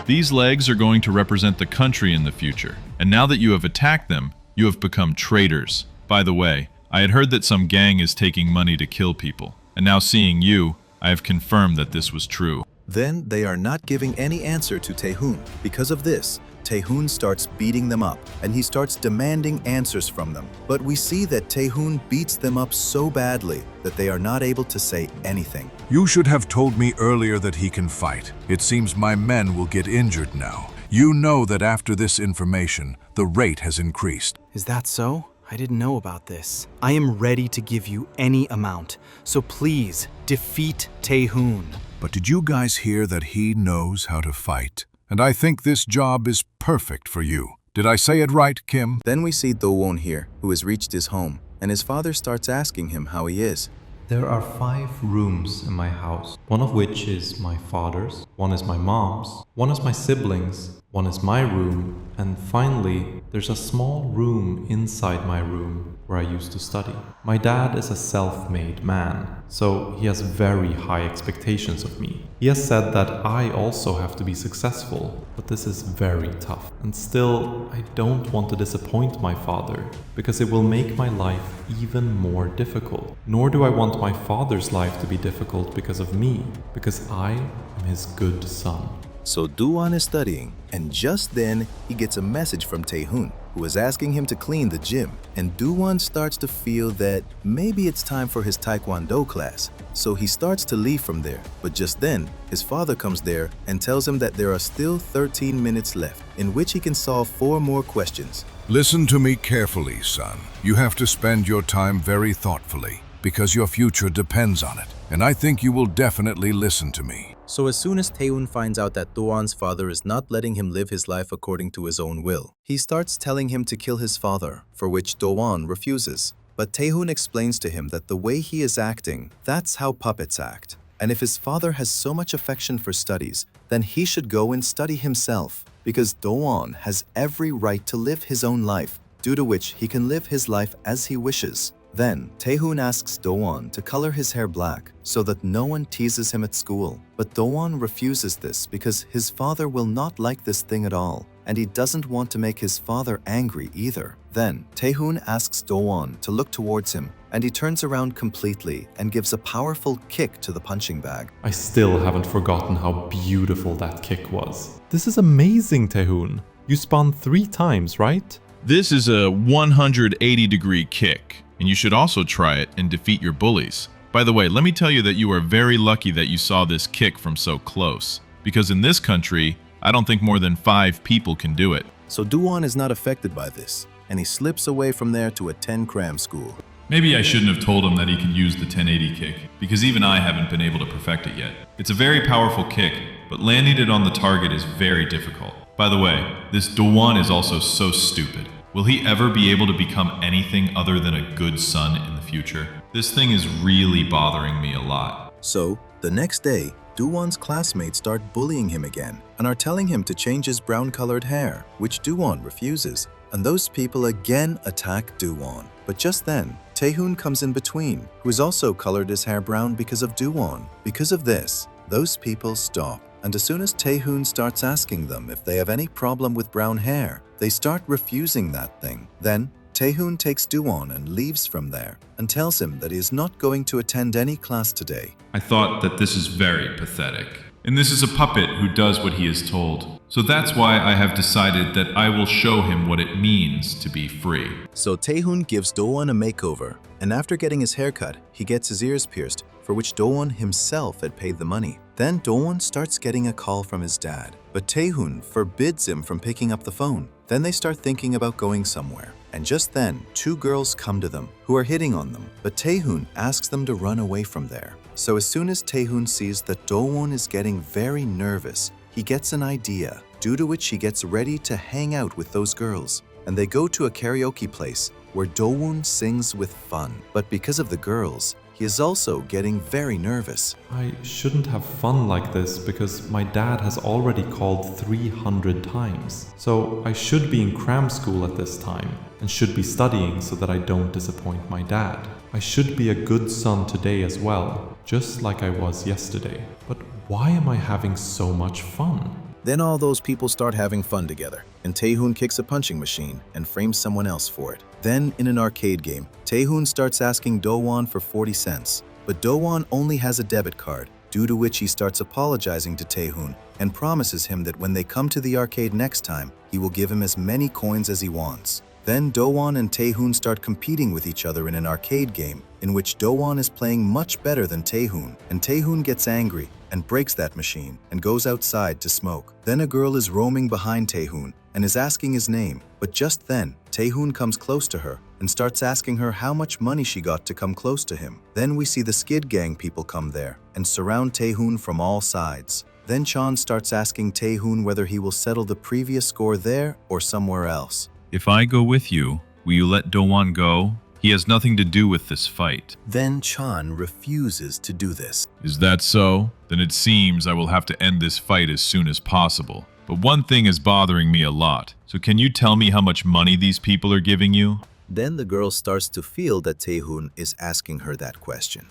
These legs are going to represent the country in the future, and now that you have attacked them, you have become traitors. By the way, I had heard that some gang is taking money to kill people, and now seeing you, I have confirmed that this was true. Then they are not giving any answer to Tae-hoon. Because of this, Tae-hoon starts beating them up, and he starts demanding answers from them. But we see that Tae-hoon beats them up so badly that they are not able to say anything. You should have told me earlier that he can fight. It seems my men will get injured now. You know that after this information, the rate has increased. Is that so? I didn't know about this. I am ready to give you any amount, so please defeat Tae-hoon. But did you guys hear that he knows how to fight? And I think this job is perfect for you. Did I say it right, Kim? Then we see Do-won here, who has reached his home, and his father starts asking him how he is. There are 5 rooms in my house, one of which is my father's, one is my mom's, one is my siblings, one is my room, and finally, there's a small room inside my room where I used to study. My dad is a self-made man, so he has very high expectations of me. He has said that I also have to be successful, but this is very tough. And still, I don't want to disappoint my father, because it will make my life even more difficult. Nor do I want my father's life to be difficult because of me, because I am his good son. So Do-won is studying, and just then he gets a message from Tae-hoon, who is asking him to clean the gym. And Do-won starts to feel that maybe it's time for his Taekwondo class. So he starts to leave from there, but just then, his father comes there and tells him that there are still 13 minutes left, in which he can solve 4 more questions. Listen to me carefully, son. You have to spend your time very thoughtfully, because your future depends on it. And I think you will definitely listen to me. So as soon as Tae-hoon finds out that Do-won's father is not letting him live his life according to his own will, he starts telling him to kill his father, for which Do-won refuses. But Tae-hoon explains to him that the way he is acting, that's how puppets act. And if his father has so much affection for studies, then he should go and study himself, because Do-won has every right to live his own life, due to which he can live his life as he wishes. Then, Tae-hoon asks Do-won to color his hair black so that no one teases him at school. But Do-won refuses this because his father will not like this thing at all, and he doesn't want to make his father angry either. Then, Tae-hoon asks Do-won to look towards him, and he turns around completely and gives a powerful kick to the punching bag. I still haven't forgotten how beautiful that kick was. This is amazing, Tae-hoon. You spun 3 times, right? This is a 180-degree kick, and you should also try it and defeat your bullies. By the way, let me tell you that you are very lucky that you saw this kick from so close, because in this country, I don't think more than 5 people can do it. So Do-won is not affected by this. and he slips away from there to attend cram school. Maybe I shouldn't have told him that he could use the 1080 kick, because even I haven't been able to perfect it yet. It's a very powerful kick, but landing it on the target is very difficult. By the way, this Dowan is also so stupid. Will he ever be able to become anything other than a good son in the future? This thing is really bothering me a lot. So, the next day, Dowan's classmates start bullying him again and are telling him to change his brown-colored hair, which Dowan refuses. And those people again attack Dowan. But just then, Taehoon comes in between, who has also colored his hair brown because of Dowan. Because of this, those people stop. And as soon as Taehoon starts asking them if they have any problem with brown hair, they start refusing that thing. Then, Taehoon takes Dowan and leaves from there and tells him that he is not going to attend any class today. I thought that this is very pathetic. And this is a puppet who does what he is told. So that's why I have decided that I will show him what it means to be free. So Taehoon gives Dowan a makeover, and after getting his hair cut, he gets his ears pierced, for which Dowan himself had paid the money. Then Dowan starts getting a call from his dad, but Taehoon forbids him from picking up the phone. Then they start thinking about going somewhere. And just then, two girls come to them who are hitting on them, but Taehoon asks them to run away from there. So as soon as Taehoon sees that Dowan is getting very nervous, he gets an idea, due to which he gets ready to hang out with those girls. And they go to a karaoke place where Dowan sings with fun. But because of the girls, he is also getting very nervous. I shouldn't have fun like this because my dad has already called 300 times. So I should be in cram school at this time and should be studying so that I don't disappoint my dad. I should be a good son today as well, just like I was yesterday. But why am I having so much fun? Then all those people start having fun together, and Taehoon kicks a punching machine and frames someone else for it. Then, in an arcade game, Taehoon starts asking Dowan for 40 cents, but Dowan only has a debit card, due to which he starts apologizing to Taehoon and promises him that when they come to the arcade next time, he will give him as many coins as he wants. Then Dowan and Taehoon start competing with each other in an arcade game in which Dowan is playing much better than Taehoon, and Taehoon gets angry and breaks that machine and goes outside to smoke. Then a girl is roaming behind Taehoon and is asking his name, but just then Taehoon comes close to her and starts asking her how much money she got to come close to him. Then we see the Skid Gang people come there and surround Taehoon from all sides. Then Chan starts asking Taehoon whether he will settle the previous score there or somewhere else. If I go with you, will you let Dowan go? He has nothing to do with this fight. Then Chan refuses to do this. Is that so? Then it seems I will have to end this fight as soon as possible. But one thing is bothering me a lot. So can you tell me how much money these people are giving you? Then the girl starts to feel that Taehoon is asking her that question.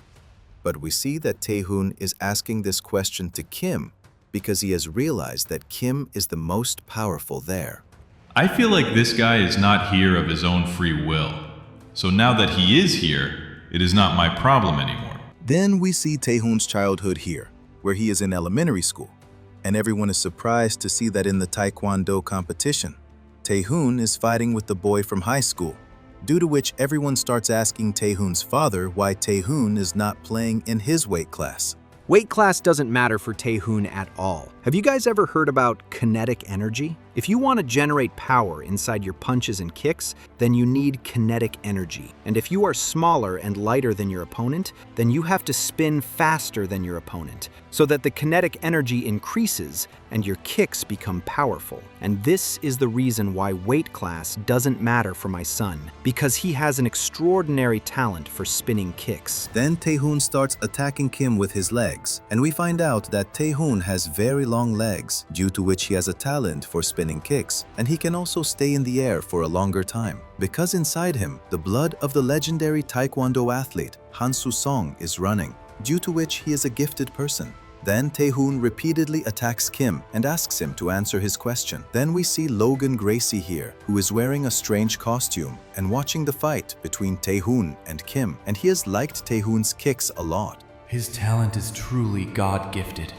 But we see that Taehoon is asking this question to Kim because he has realized that Kim is the most powerful there. I feel like this guy is not here of his own free will. So now that he is here, it is not my problem anymore. Then we see Taehoon's childhood here, where he is in elementary school. And everyone is surprised to see that in the Taekwondo competition, Taehoon is fighting with the boy from high school, due to which everyone starts asking Taehoon's father why Taehoon is not playing in his weight class. Weight class doesn't matter for Taehoon at all. Have you guys ever heard about kinetic energy? If you want to generate power inside your punches and kicks, then you need kinetic energy. And if you are smaller and lighter than your opponent, then you have to spin faster than your opponent, so that the kinetic energy increases and your kicks become powerful. And this is the reason why weight class doesn't matter for my son, because he has an extraordinary talent for spinning kicks. Then Taehoon starts attacking Kim with his legs, and we find out that Taehoon has very long legs, due to which he has a talent for spinning kicks, and he can also stay in the air for a longer time, because inside him, the blood of the legendary Taekwondo athlete Han Soo-sung is running, due to which he is a gifted person. Then Taehoon repeatedly attacks Kim and asks him to answer his question. Then we see Logan Gracie here, who is wearing a strange costume and watching the fight between Taehoon and Kim, and he has liked Taehoon's kicks a lot. His talent is truly God-gifted.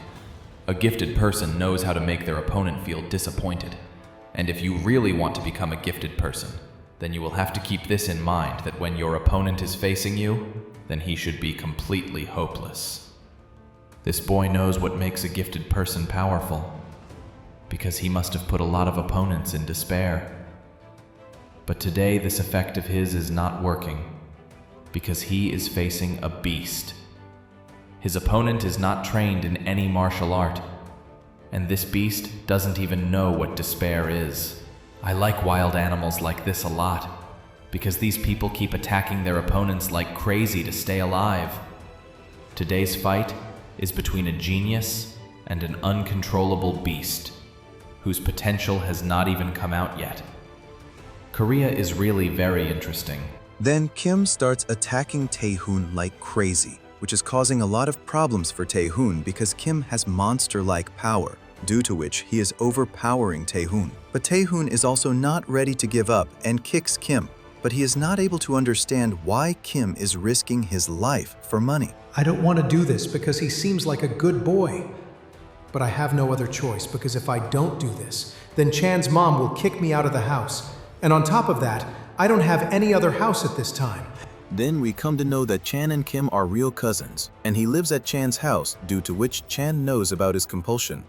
A gifted person knows how to make their opponent feel disappointed. And if you really want to become a gifted person, then you will have to keep this in mind, that when your opponent is facing you, then he should be completely hopeless. This boy knows what makes a gifted person powerful, because he must have put a lot of opponents in despair. But today this effect of his is not working, because he is facing a beast. His opponent is not trained in any martial art, and this beast doesn't even know what despair is. I like wild animals like this a lot, because these people keep attacking their opponents like crazy to stay alive. Today's fight is between a genius and an uncontrollable beast, whose potential has not even come out yet. Korea is really very interesting. Then Kim starts attacking Taehoon like crazy, which is causing a lot of problems for Taehoon because Kim has monster-like power, due to which he is overpowering Taehoon. But Taehoon is also not ready to give up and kicks Kim, but he is not able to understand why Kim is risking his life for money. I don't want to do this because he seems like a good boy. But I have no other choice, because if I don't do this, then Chan's mom will kick me out of the house. And on top of that, I don't have any other house at this time. Then we come to know that Chan and Kim are real cousins, and he lives at Chan's house, due to which Chan knows about his compulsion.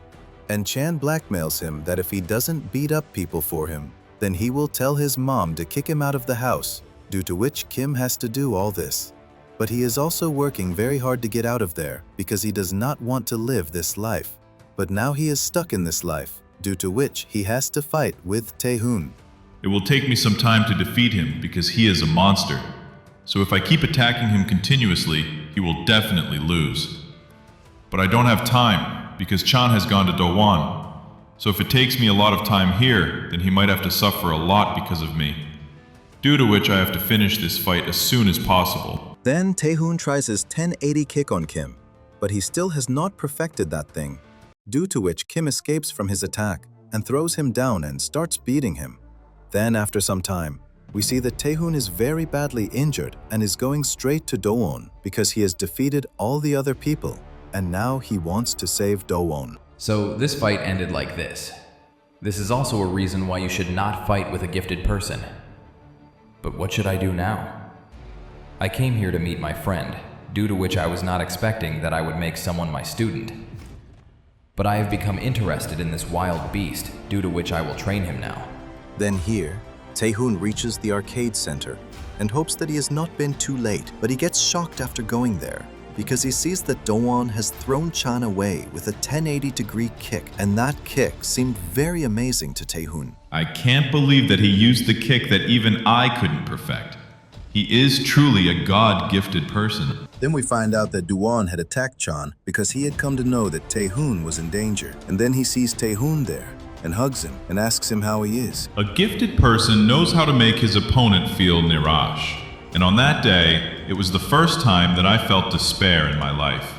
And Chan blackmails him that if he doesn't beat up people for him, then he will tell his mom to kick him out of the house, due to which Kim has to do all this. But he is also working very hard to get out of there because he does not want to live this life. But now he is stuck in this life, due to which he has to fight with Taehoon. It will take me some time to defeat him because he is a monster. So if I keep attacking him continuously, he will definitely lose. But I don't have time because Chan has gone to Dowon. So if it takes me a lot of time here, then he might have to suffer a lot because of me. Due to which I have to finish this fight as soon as possible. Then Taehoon tries his 1080 kick on Kim, but he still has not perfected that thing, due to which Kim escapes from his attack and throws him down and starts beating him. Then after some time, we see that Taehoon is very badly injured and is going straight to Dowon because he has defeated all the other people, and now he wants to save Dowon. So this fight ended like this. This is also a reason why you should not fight with a gifted person. But what should I do now? I came here to meet my friend, due to which I was not expecting that I would make someone my student. But I have become interested in this wild beast, due to which I will train him now. Then here, Taehoon reaches the arcade center and hopes that he has not been too late, but he gets shocked after going there because he sees that Dowon has thrown Chan away with a 1080-degree kick, and that kick seemed very amazing to Taehoon. I can't believe that he used the kick that even I couldn't perfect. He is truly a God-gifted person. Then we find out that Dowon had attacked Chan because he had come to know that Taehoon was in danger, and then he sees Taehoon there and hugs him and asks him how he is. A gifted person knows how to make his opponent feel niraj. And on that day, it was the first time that I felt despair in my life.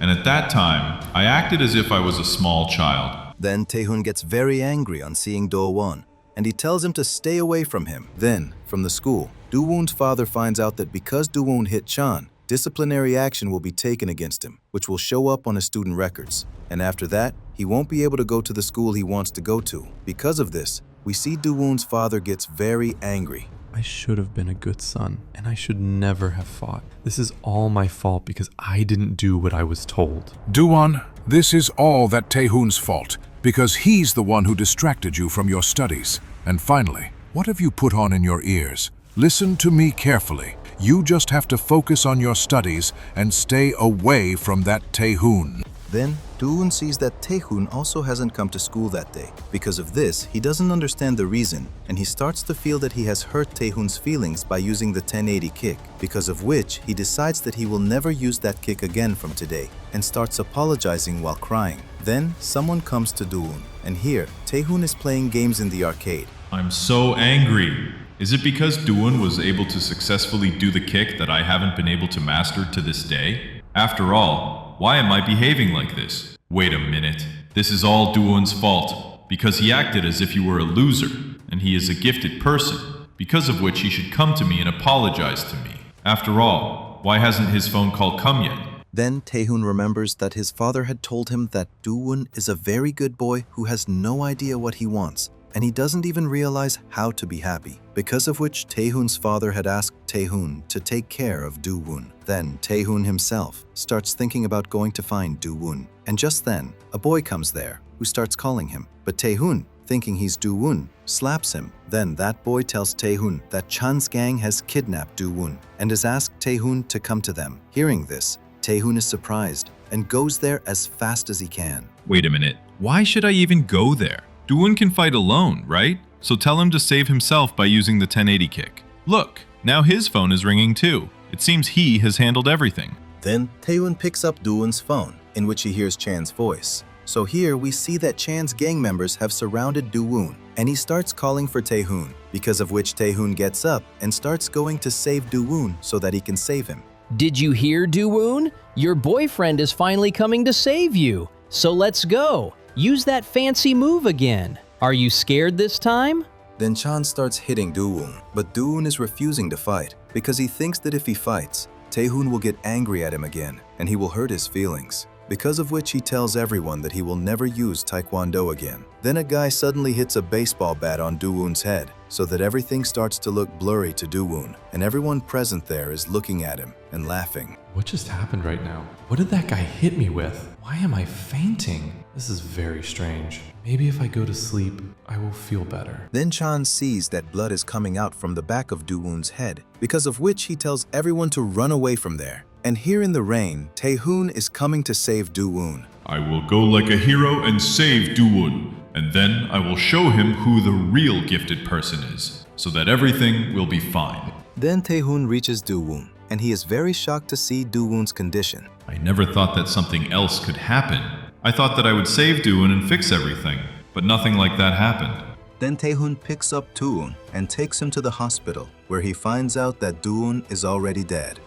And at that time, I acted as if I was a small child. Then Taehoon gets very angry on seeing Do-won, and he tells him to stay away from him. Then, from the school, Do-won's father finds out that because Do-won hit Chan, disciplinary action will be taken against him, which will show up on his student records. And after that, he won't be able to go to the school he wants to go to. Because of this, we see Do-won's father gets very angry. I should have been a good son, and I should never have fought. This is all my fault because I didn't do what I was told. Do-won, this is all that Taehoon's fault, because he's the one who distracted you from your studies. And finally, what have you put on in your ears? Listen to me carefully. You just have to focus on your studies and stay away from that Taehoon. Then, Do-won sees that Taehoon also hasn't come to school that day. Because of this, he doesn't understand the reason, and he starts to feel that he has hurt Taehoon's feelings by using the 1080 kick, because of which he decides that he will never use that kick again from today, and starts apologizing while crying. Then, someone comes to Do-won, and here, Taehoon is playing games in the arcade. I'm so angry. Is it because Do-won was able to successfully do the kick that I haven't been able to master to this day? After all, why am I behaving like this? Wait a minute. This is all Do-won's fault, because he acted as if you were a loser, and he is a gifted person, because of which he should come to me and apologize to me. After all, why hasn't his phone call come yet? Then Taehoon remembers that his father had told him that Do-won is a very good boy who has no idea what he wants, and he doesn't even realize how to be happy, because of which Taehoon's father had asked Taehoon to take care of Do-won. Then Taehoon himself starts thinking about going to find Do-won, and just then, a boy comes there who starts calling him. But Taehoon, thinking he's Do-woon, slaps him. Then that boy tells Tae-hoon that Chan's gang has kidnapped Do-woon and has asked Tae-hoon to come to them. Hearing this, Tae-hoon is surprised and goes there as fast as he can. Wait a minute. Why should I even go there? Do-woon can fight alone, right? So tell him to save himself by using the 1080 kick. Look, now his phone is ringing too. It seems he has handled everything. Then Tae-hoon picks up Do-woon's phone, in which he hears Chan's voice. So here we see that Chan's gang members have surrounded Do-woon, and he starts calling for Tae-hoon, because of which Tae-hoon gets up and starts going to save Do-woon so that he can save him. Did you hear, Do-woon? Your boyfriend is finally coming to save you. So let's go. Use that fancy move again. Are you scared this time? Then Chan starts hitting Do-woon, but Do-woon is refusing to fight because he thinks that if he fights, Tae-hoon will get angry at him again and he will hurt his feelings. Because of which he tells everyone that he will never use Taekwondo again. Then a guy suddenly hits a baseball bat on Do-woon's head, so that everything starts to look blurry to Do-woon, and everyone present there is looking at him and laughing. What just happened right now? What did that guy hit me with? Why am I fainting? This is very strange. Maybe if I go to sleep, I will feel better. Then Chan sees that blood is coming out from the back of Do-woon's head, because of which he tells everyone to run away from there. And here in the rain, Tae-hoon is coming to save Do-woon. I will go like a hero and save Do-woon, and then I will show him who the real gifted person is, so that everything will be fine. Then Tae-hoon reaches Do-woon, and he is very shocked to see Do-woon's condition. I never thought that something else could happen. I thought that I would save Do-woon and fix everything, but nothing like that happened. Then Tae-hoon picks up Do-woon and takes him to the hospital, where he finds out that Do-woon is already dead.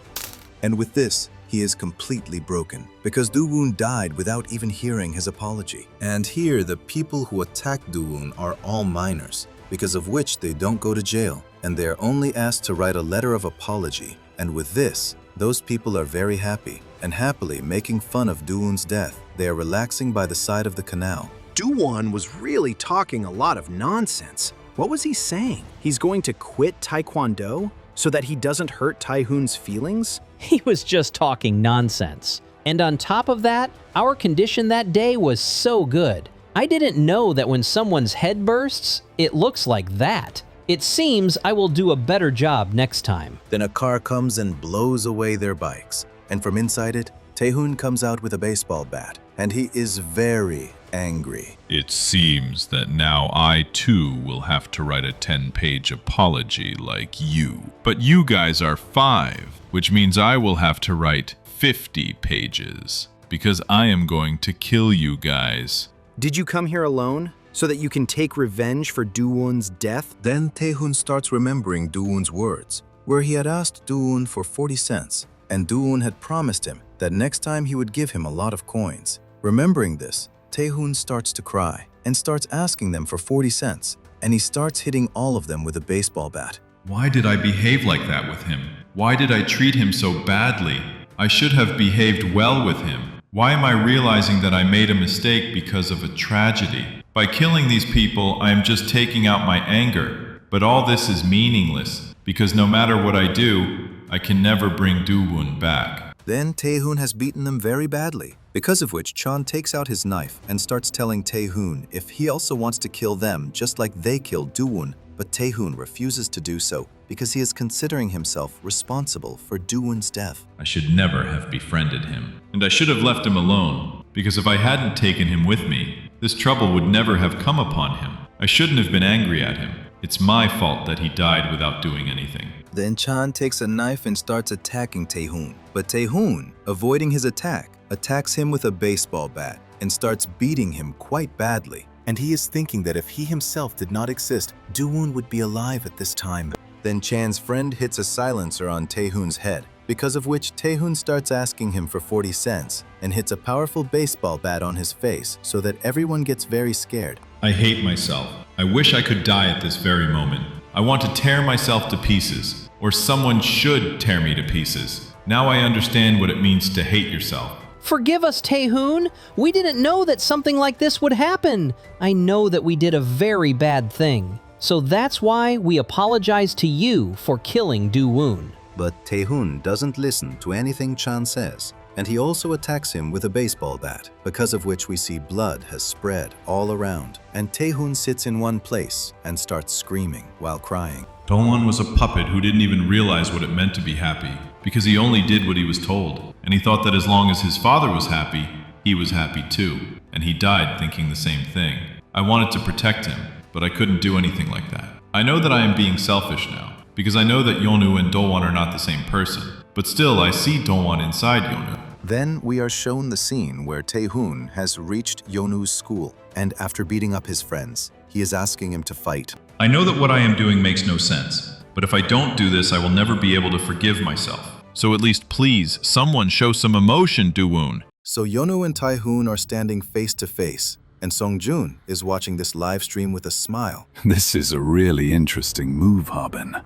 And with this, he is completely broken, because Do-woon died without even hearing his apology. And here, the people who attacked Do-woon are all minors, because of which they don't go to jail, and they are only asked to write a letter of apology. And with this, those people are very happy, and happily making fun of Do-woon's death. They are relaxing by the side of the canal. Do-woon was really talking a lot of nonsense. What was he saying? He's going to quit Taekwondo so that he doesn't hurt Tae-hoon's feelings? He was just talking nonsense. And on top of that, our condition that day was so good. I didn't know that when someone's head bursts, it looks like that. It seems I will do a better job next time. Then a car comes and blows away their bikes. And from inside it, Tae-hoon comes out with a baseball bat. And he is very angry. It seems that now I too will have to write a 10-page apology like you. But you guys are 5, which means I will have to write 50 pages, because I am going to kill you guys. Did you come here alone so that you can take revenge for Do-woon's death? Then Tae-hoon starts remembering Do-woon's words, where he had asked Do-woon for 40 cents, and Do-woon had promised him that next time he would give him a lot of coins. Remembering this, Tae-hoon starts to cry and starts asking them for 40 cents, and he starts hitting all of them with a baseball bat. Why did I behave like that with him? Why did I treat him so badly? I should have behaved well with him. Why am I realizing that I made a mistake because of a tragedy? By killing these people, I am just taking out my anger. But all this is meaningless, because no matter what I do, I can never bring Do-woon back. Then Tae-hoon has beaten them very badly, because of which Chan takes out his knife and starts telling Tae-hoon if he also wants to kill them just like they killed Do-woon, but Tae-hoon refuses to do so because he is considering himself responsible for Do-woon's death. I should never have befriended him, and I should have left him alone, because if I hadn't taken him with me, this trouble would never have come upon him. I shouldn't have been angry at him. It's my fault that he died without doing anything. Then Chan takes a knife and starts attacking Tae-hoon, but Tae-hoon, avoiding his attack, attacks him with a baseball bat and starts beating him quite badly. And he is thinking that if he himself did not exist, Do-woon would be alive at this time. Then Chan's friend hits a silencer on Tae-hoon's head, because of which Tae-hoon starts asking him for 40 cents and hits a powerful baseball bat on his face so that everyone gets very scared. I hate myself. I wish I could die at this very moment. I want to tear myself to pieces, or someone should tear me to pieces. Now I understand what it means to hate yourself. Forgive us, Tae-hoon. We didn't know that something like this would happen. I know that we did a very bad thing. So that's why we apologize to you for killing Do-woon. But Tae-hoon doesn't listen to anything Chan says, and he also attacks him with a baseball bat, because of which we see blood has spread all around, and Tae-hoon sits in one place and starts screaming while crying. Do-won was a puppet who didn't even realize what it meant to be happy, because he only did what he was told, and he thought that as long as his father was happy, he was happy too, and he died thinking the same thing. I wanted to protect him, but I couldn't do anything like that. I know that I am being selfish now, because I know that Yeonu and Do-won are not the same person, but still I see Do-won inside Yeonu. Then we are shown the scene where Tae-hoon has reached Yeonu's school, and after beating up his friends, he is asking him to fight. I know that what I am doing makes no sense, but if I don't do this, I will never be able to forgive myself. So at least please, someone show some emotion, Do-won. So Yeonu and Tae-hoon are standing face to face, and Song-joon is watching this live stream with a smile. This is a really interesting move, Hobin.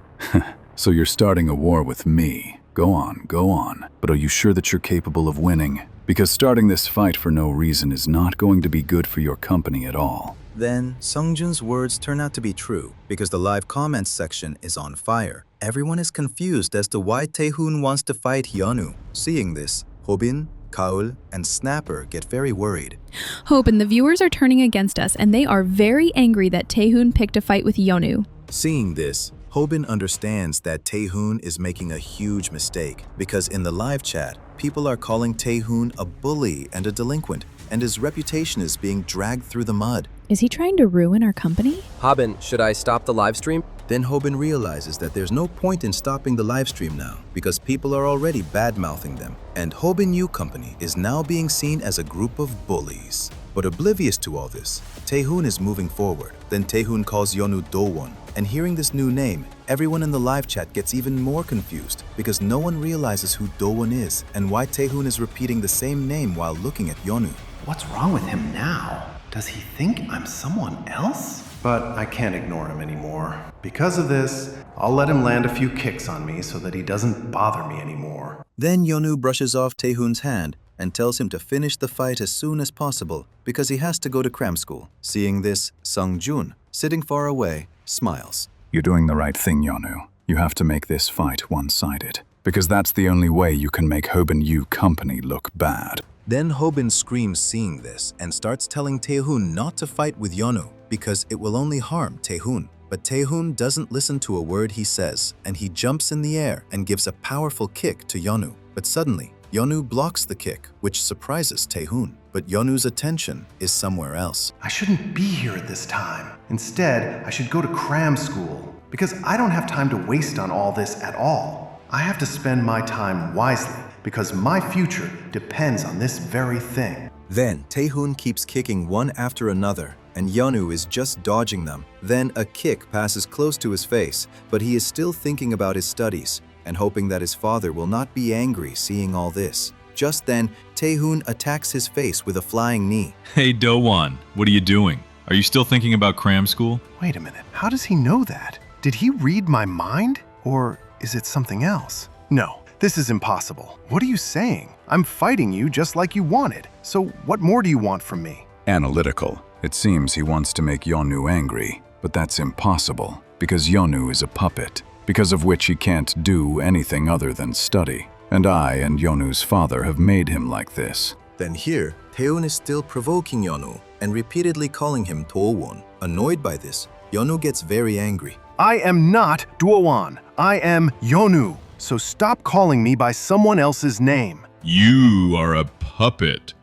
So you're starting a war with me. Go on. But are you sure that you're capable of winning? Because starting this fight for no reason is not going to be good for your company at all. Then, Sung-joon's words turn out to be true, because the live comments section is on fire. Everyone is confused as to why Tae-hoon wants to fight Yeonu. Seeing this, Hobin, Kaul, and Snapper get very worried. Hobin, the viewers are turning against us, and they are very angry that Tae-hoon picked a fight with Yeonu. Seeing this, Hobin understands that Tae-hoon is making a huge mistake, because in the live chat, people are calling Tae-hoon a bully and a delinquent, and his reputation is being dragged through the mud. Is he trying to ruin our company? Hobin, should I stop the live stream? Then Hobin realizes that there's no point in stopping the live stream now, because people are already bad-mouthing them, and Hobin U Company is now being seen as a group of bullies. But oblivious to all this, Tae-hoon is moving forward. Then Tae-hoon calls Yeonu Do-won, and hearing this new name, everyone in the live chat gets even more confused because no one realizes who Do-won is and why Tae-hoon is repeating the same name while looking at Yeonu. What's wrong with him now? Does he think I'm someone else? But I can't ignore him anymore. Because of this, I'll let him land a few kicks on me so that he doesn't bother me anymore. Then Yeonu brushes off Tae-hoon's hand and tells him to finish the fight as soon as possible because he has to go to cram school. Seeing this, Sung-joon, sitting far away, smiles. You're doing the right thing, Yeonu. You have to make this fight one-sided, because that's the only way you can make Hobin U Company look bad. Then Hobin screams seeing this and starts telling Tae-hoon not to fight with Yeonu because it will only harm Tae-hoon. But Tae-hoon doesn't listen to a word he says, and he jumps in the air and gives a powerful kick to Yeonu. But suddenly, Yeonu blocks the kick, which surprises Tae-hoon. But Yeonu's attention is somewhere else. I shouldn't be here at this time. Instead, I should go to cram school, because I don't have time to waste on all this at all. I have to spend my time wisely, because my future depends on this very thing. Then Tae-hoon keeps kicking one after another, and Yeonu is just dodging them. Then a kick passes close to his face, but he is still thinking about his studies and hoping that his father will not be angry seeing all this. Just then, Tae-hoon attacks his face with a flying knee. Hey Do-won, what are you doing? Are you still thinking about cram school? Wait a minute, how does he know that? Did he read my mind? Or is it something else? No, this is impossible. What are you saying? I'm fighting you just like you wanted. So what more do you want from me? Analytical. It seems he wants to make Yeonu angry, but that's impossible, because Yeonu is a puppet, because of which he can't do anything other than study. And I and Yeonu's father have made him like this. Then here, Tae-hoon is still provoking Yeonu and repeatedly calling him Do-won. Annoyed by this, Yeonu gets very angry. I am not Do-won. I am Yeonu. So stop calling me by someone else's name. You are a puppet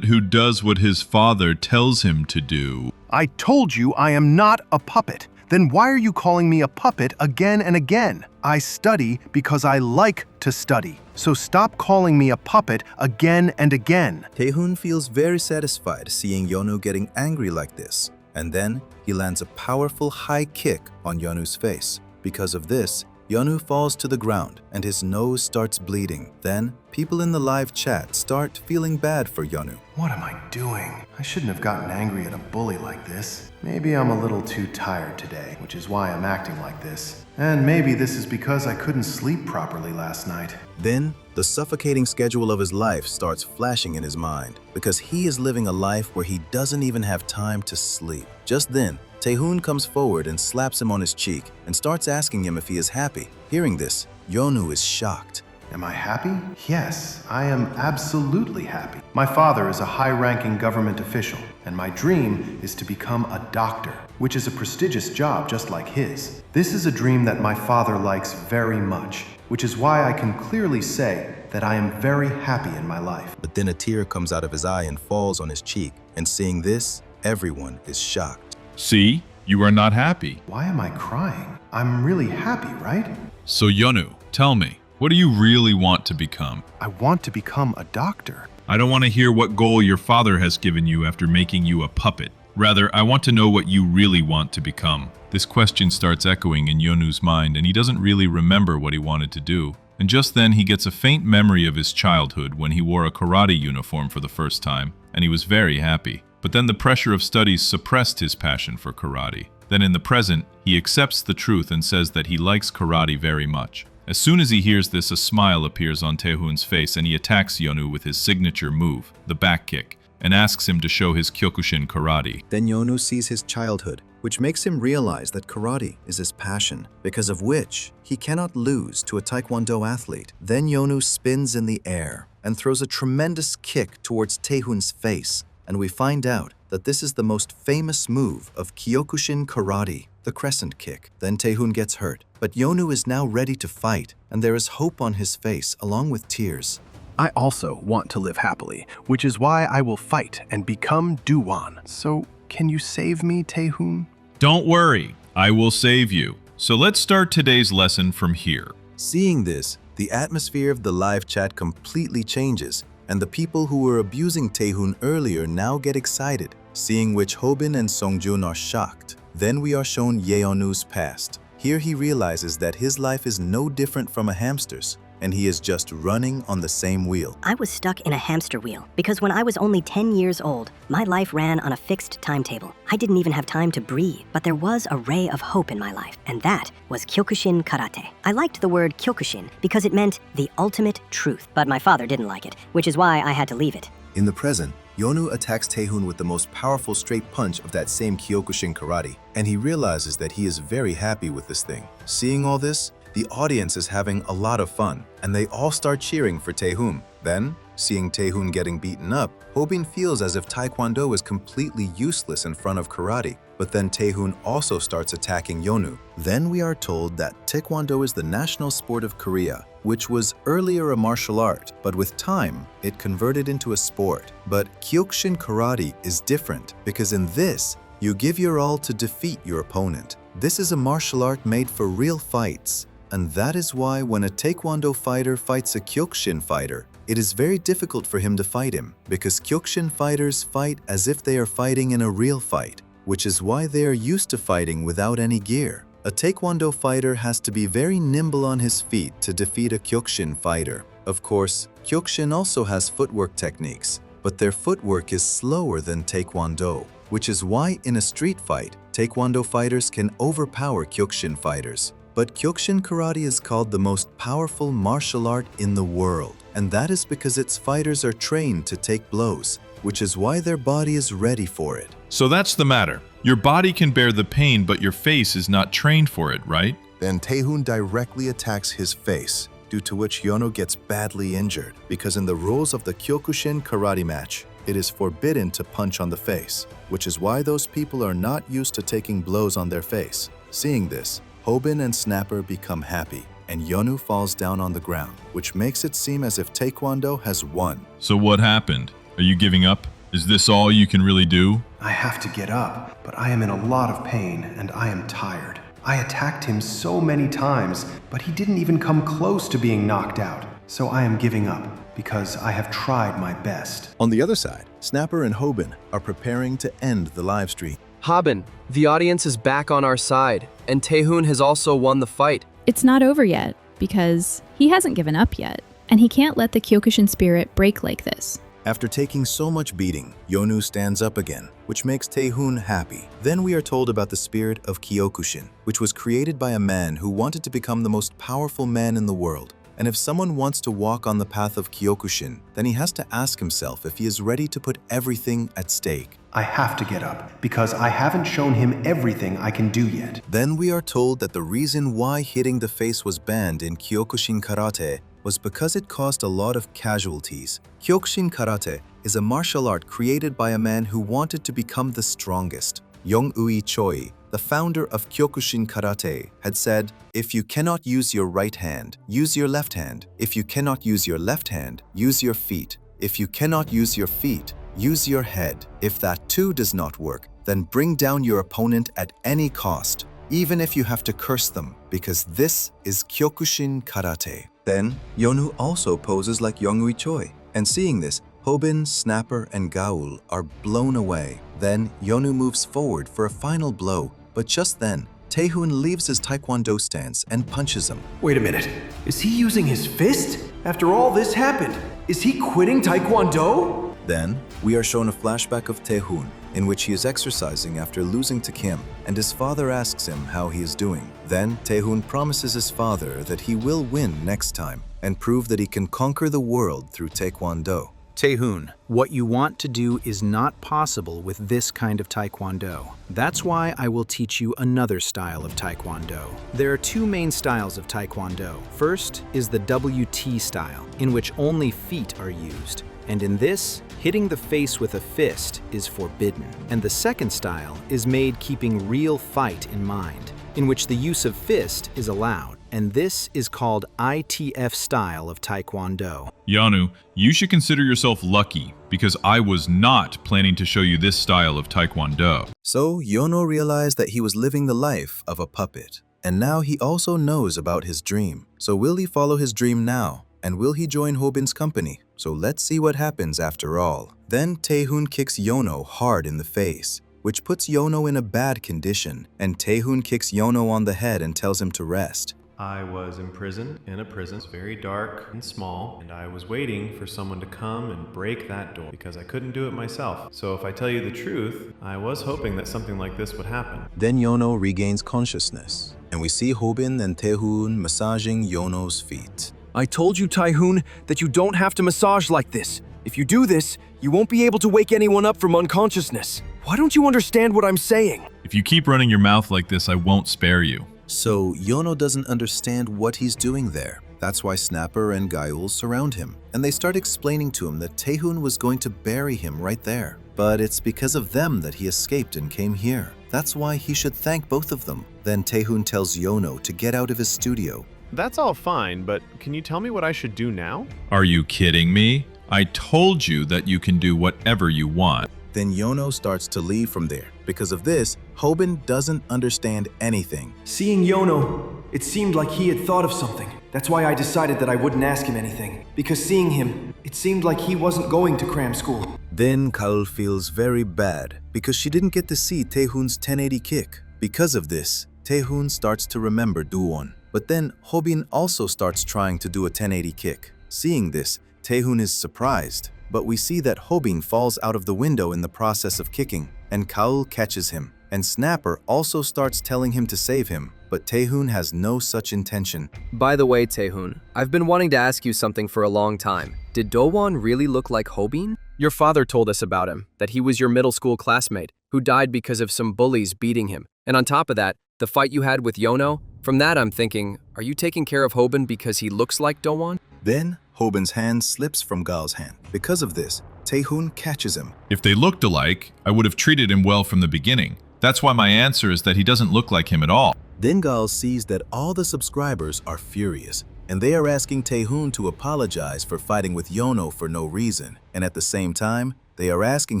who does what his father tells him to do. I told you I am not a puppet. Then why are you calling me a puppet again and again? I study because I like to study. So stop calling me a puppet again and again. Tae-hoon feels very satisfied seeing Yeonu getting angry like this. And then he lands a powerful high kick on Yeonu's face. Because of this, Yeonu falls to the ground and his nose starts bleeding. Then, people in the live chat start feeling bad for Yeonu. What am I doing? I shouldn't have gotten angry at a bully like this. Maybe I'm a little too tired today, which is why I'm acting like this. And maybe this is because I couldn't sleep properly last night. Then, the suffocating schedule of his life starts flashing in his mind because he is living a life where he doesn't even have time to sleep. Just then, Tae-hoon comes forward and slaps him on his cheek and starts asking him if he is happy. Hearing this, Yeonu is shocked Am I happy? Yes, I am absolutely happy. My father is a high-ranking government official, and my dream is to become a doctor, which is a prestigious job just like his. This is a dream that my father likes very much, which is why I can clearly say that I am very happy in my life. But then a tear comes out of his eye and falls on his cheek, and seeing this, everyone is shocked. See? You are not happy. Why am I crying? I'm really happy, right? So Yonu, tell me, what do you really want to become? I want to become a doctor. I don't want to hear what goal your father has given you after making you a puppet. Rather, I want to know what you really want to become. This question starts echoing in Yonu's mind, and he doesn't really remember what he wanted to do. And just then he gets a faint memory of his childhood when he wore a karate uniform for the first time, and he was very happy. But then the pressure of studies suppressed his passion for karate. Then in the present, he accepts the truth and says that he likes karate very much. As soon as he hears this, a smile appears on Tae-hoon's face and he attacks Yonu with his signature move, the back kick, and asks him to show his Kyokushin karate. Then Yonu sees his childhood, which makes him realize that karate is his passion, because of which he cannot lose to a Taekwondo athlete. Then Yonu spins in the air and throws a tremendous kick towards Tae-hoon's face, and we find out that this is the most famous move of Kyokushin karate, the crescent kick. Then Tae-hoon gets hurt, but Yonu is now ready to fight, and there is hope on his face along with tears. I also want to live happily, which is why I will fight and become Duwon. So, can you save me, Tae-hoon? Don't worry, I will save you. So let's start today's lesson from here. Seeing this, the atmosphere of the live chat completely changes, and the people who were abusing Tae-hoon earlier now get excited, seeing which Hobin and Songjun are shocked. Then we are shown Yeonu's past. Here he realizes that his life is no different from a hamster's, and he is just running on the same wheel. I was stuck in a hamster wheel because when I was only 10 years old, my life ran on a fixed timetable. I didn't even have time to breathe, but there was a ray of hope in my life, and that was Kyokushin Karate. I liked the word Kyokushin because it meant the ultimate truth, but my father didn't like it, which is why I had to leave it. In the present, Yonu attacks Tae-hoon with the most powerful straight punch of that same Kyokushin karate, and he realizes that he is very happy with this thing. Seeing all this, the audience is having a lot of fun, and they all start cheering for Tae-hoon. Then, seeing Tae-hoon getting beaten up, Hobin feels as if Taekwondo is completely useless in front of karate, but then Tae-hoon also starts attacking Yonu. Then we are told that Taekwondo is the national sport of Korea, which was earlier a martial art, but with time, it converted into a sport. But Kyokushin karate is different, because in this, you give your all to defeat your opponent. This is a martial art made for real fights. And that is why when a Taekwondo fighter fights a Kyokushin fighter, it is very difficult for him to fight him, because Kyokushin fighters fight as if they are fighting in a real fight, which is why they are used to fighting without any gear. A Taekwondo fighter has to be very nimble on his feet to defeat a Kyokushin fighter. Of course, Kyokushin also has footwork techniques, but their footwork is slower than Taekwondo, which is why in a street fight, Taekwondo fighters can overpower Kyokushin fighters. But Kyokushin karate is called the most powerful martial art in the world, and that is because its fighters are trained to take blows, which is why their body is ready for it. So that's the matter. Your body can bear the pain, but your face is not trained for it, right? Then Tae-hoon directly attacks his face, due to which Yonu gets badly injured, because in the rules of the Kyokushin karate match, it is forbidden to punch on the face, which is why those people are not used to taking blows on their face. Seeing this, Hobin and Snapper become happy, and Yonu falls down on the ground, which makes it seem as if Taekwondo has won. So what happened? Are you giving up? Is this all you can really do? I have to get up, but I am in a lot of pain and I am tired. I attacked him so many times, but he didn't even come close to being knocked out. So I am giving up, because I have tried my best. On the other side, Snapper and Hobin are preparing to end the live stream. Hobin, the audience is back on our side, and Tae-hoon has also won the fight. It's not over yet, because he hasn't given up yet, and he can't let the Kyokushin spirit break like this. After taking so much beating, Yonu stands up again, which makes Tae-hoon happy. Then we are told about the spirit of Kyokushin, which was created by a man who wanted to become the most powerful man in the world. And if someone wants to walk on the path of Kyokushin, then he has to ask himself if he is ready to put everything at stake. I have to get up, because I haven't shown him everything I can do yet. Then we are told that the reason why hitting the face was banned in Kyokushin karate was because it caused a lot of casualties. Kyokushin Karate is a martial art created by a man who wanted to become the strongest. Yong-Ui Choi, the founder of Kyokushin Karate, had said, "If you cannot use your right hand, use your left hand. If you cannot use your left hand, use your feet. If you cannot use your feet, use your head. If that too does not work, then bring down your opponent at any cost, even if you have to curse them, because this is Kyokushin Karate." Then, Yonu also poses like Yong-Ui Choi, and seeing this, Hobin, Snapper, and Gaul are blown away. Then, Yonu moves forward for a final blow, but just then, Taehoon leaves his taekwondo stance and punches him. Wait a minute. Is he using his fist? After all this happened, is he quitting taekwondo? Then, we are shown a flashback of Taehoon, in which he is exercising after losing to Kim, and his father asks him how he is doing. Then, Taehoon promises his father that he will win next time and prove that he can conquer the world through taekwondo. Taehoon, what you want to do is not possible with this kind of taekwondo. That's why I will teach you another style of taekwondo. There are two main styles of taekwondo. First is the WT style, in which only feet are used. And in this, hitting the face with a fist is forbidden. And the second style is made keeping real fight in mind, in which the use of fist is allowed. And this is called ITF style of taekwondo. Yanu, you should consider yourself lucky because I was not planning to show you this style of taekwondo. So Yono realized that he was living the life of a puppet. And now he also knows about his dream. So will he follow his dream now? And will he join Hobin's company? So let's see what happens after all. Then Taehoon kicks Yono hard in the face, which puts Yono in a bad condition. And Taehoon kicks Yono on the head and tells him to rest. I was imprisoned in a prison. It's very dark and small, and I was waiting for someone to come and break that door because I couldn't do it myself. So if I tell you the truth, I was hoping that something like this would happen. Then Yono regains consciousness, and we see Hobin and Taehoon massaging Yono's feet. I told you, Taehoon, that you don't have to massage like this. If you do this, you won't be able to wake anyone up from unconsciousness. Why don't you understand what I'm saying? If you keep running your mouth like this, I won't spare you. So Yono doesn't understand what he's doing there. That's why Snapper and Gaul surround him, and they start explaining to him that Taehoon was going to bury him right there. But it's because of them that he escaped and came here. That's why he should thank both of them. Then Taehoon tells Yono to get out of his studio. That's all fine, but can you tell me what I should do now? Are you kidding me? I told you that you can do whatever you want. Then Yono starts to leave from there. Because of this, Hobin doesn't understand anything. Seeing Yono, it seemed like he had thought of something. That's why I decided that I wouldn't ask him anything. Because seeing him, it seemed like he wasn't going to cram school. Then Kaul feels very bad because she didn't get to see Taehoon's 1080 kick. Because of this, Taehoon starts to remember Duwon. But then Hobin also starts trying to do a 1080 kick. Seeing this, Taehoon is surprised. But we see that Hobin falls out of the window in the process of kicking, and Kaul catches him. And Snapper also starts telling him to save him, but Taehoon has no such intention. By the way, Taehoon, I've been wanting to ask you something for a long time. Did Do-won really look like Hobin? Your father told us about him, that he was your middle school classmate, who died because of some bullies beating him. And on top of that, the fight you had with Yono? From that I'm thinking, are you taking care of Hobin because he looks like Do-won? Then, Hobin's hand slips from Gaul's hand. Because of this, Taehoon catches him. If they looked alike, I would have treated him well from the beginning. That's why my answer is that he doesn't look like him at all. Then Gaul sees that all the subscribers are furious, and they are asking Taehoon to apologize for fighting with Yono for no reason. And at the same time, they are asking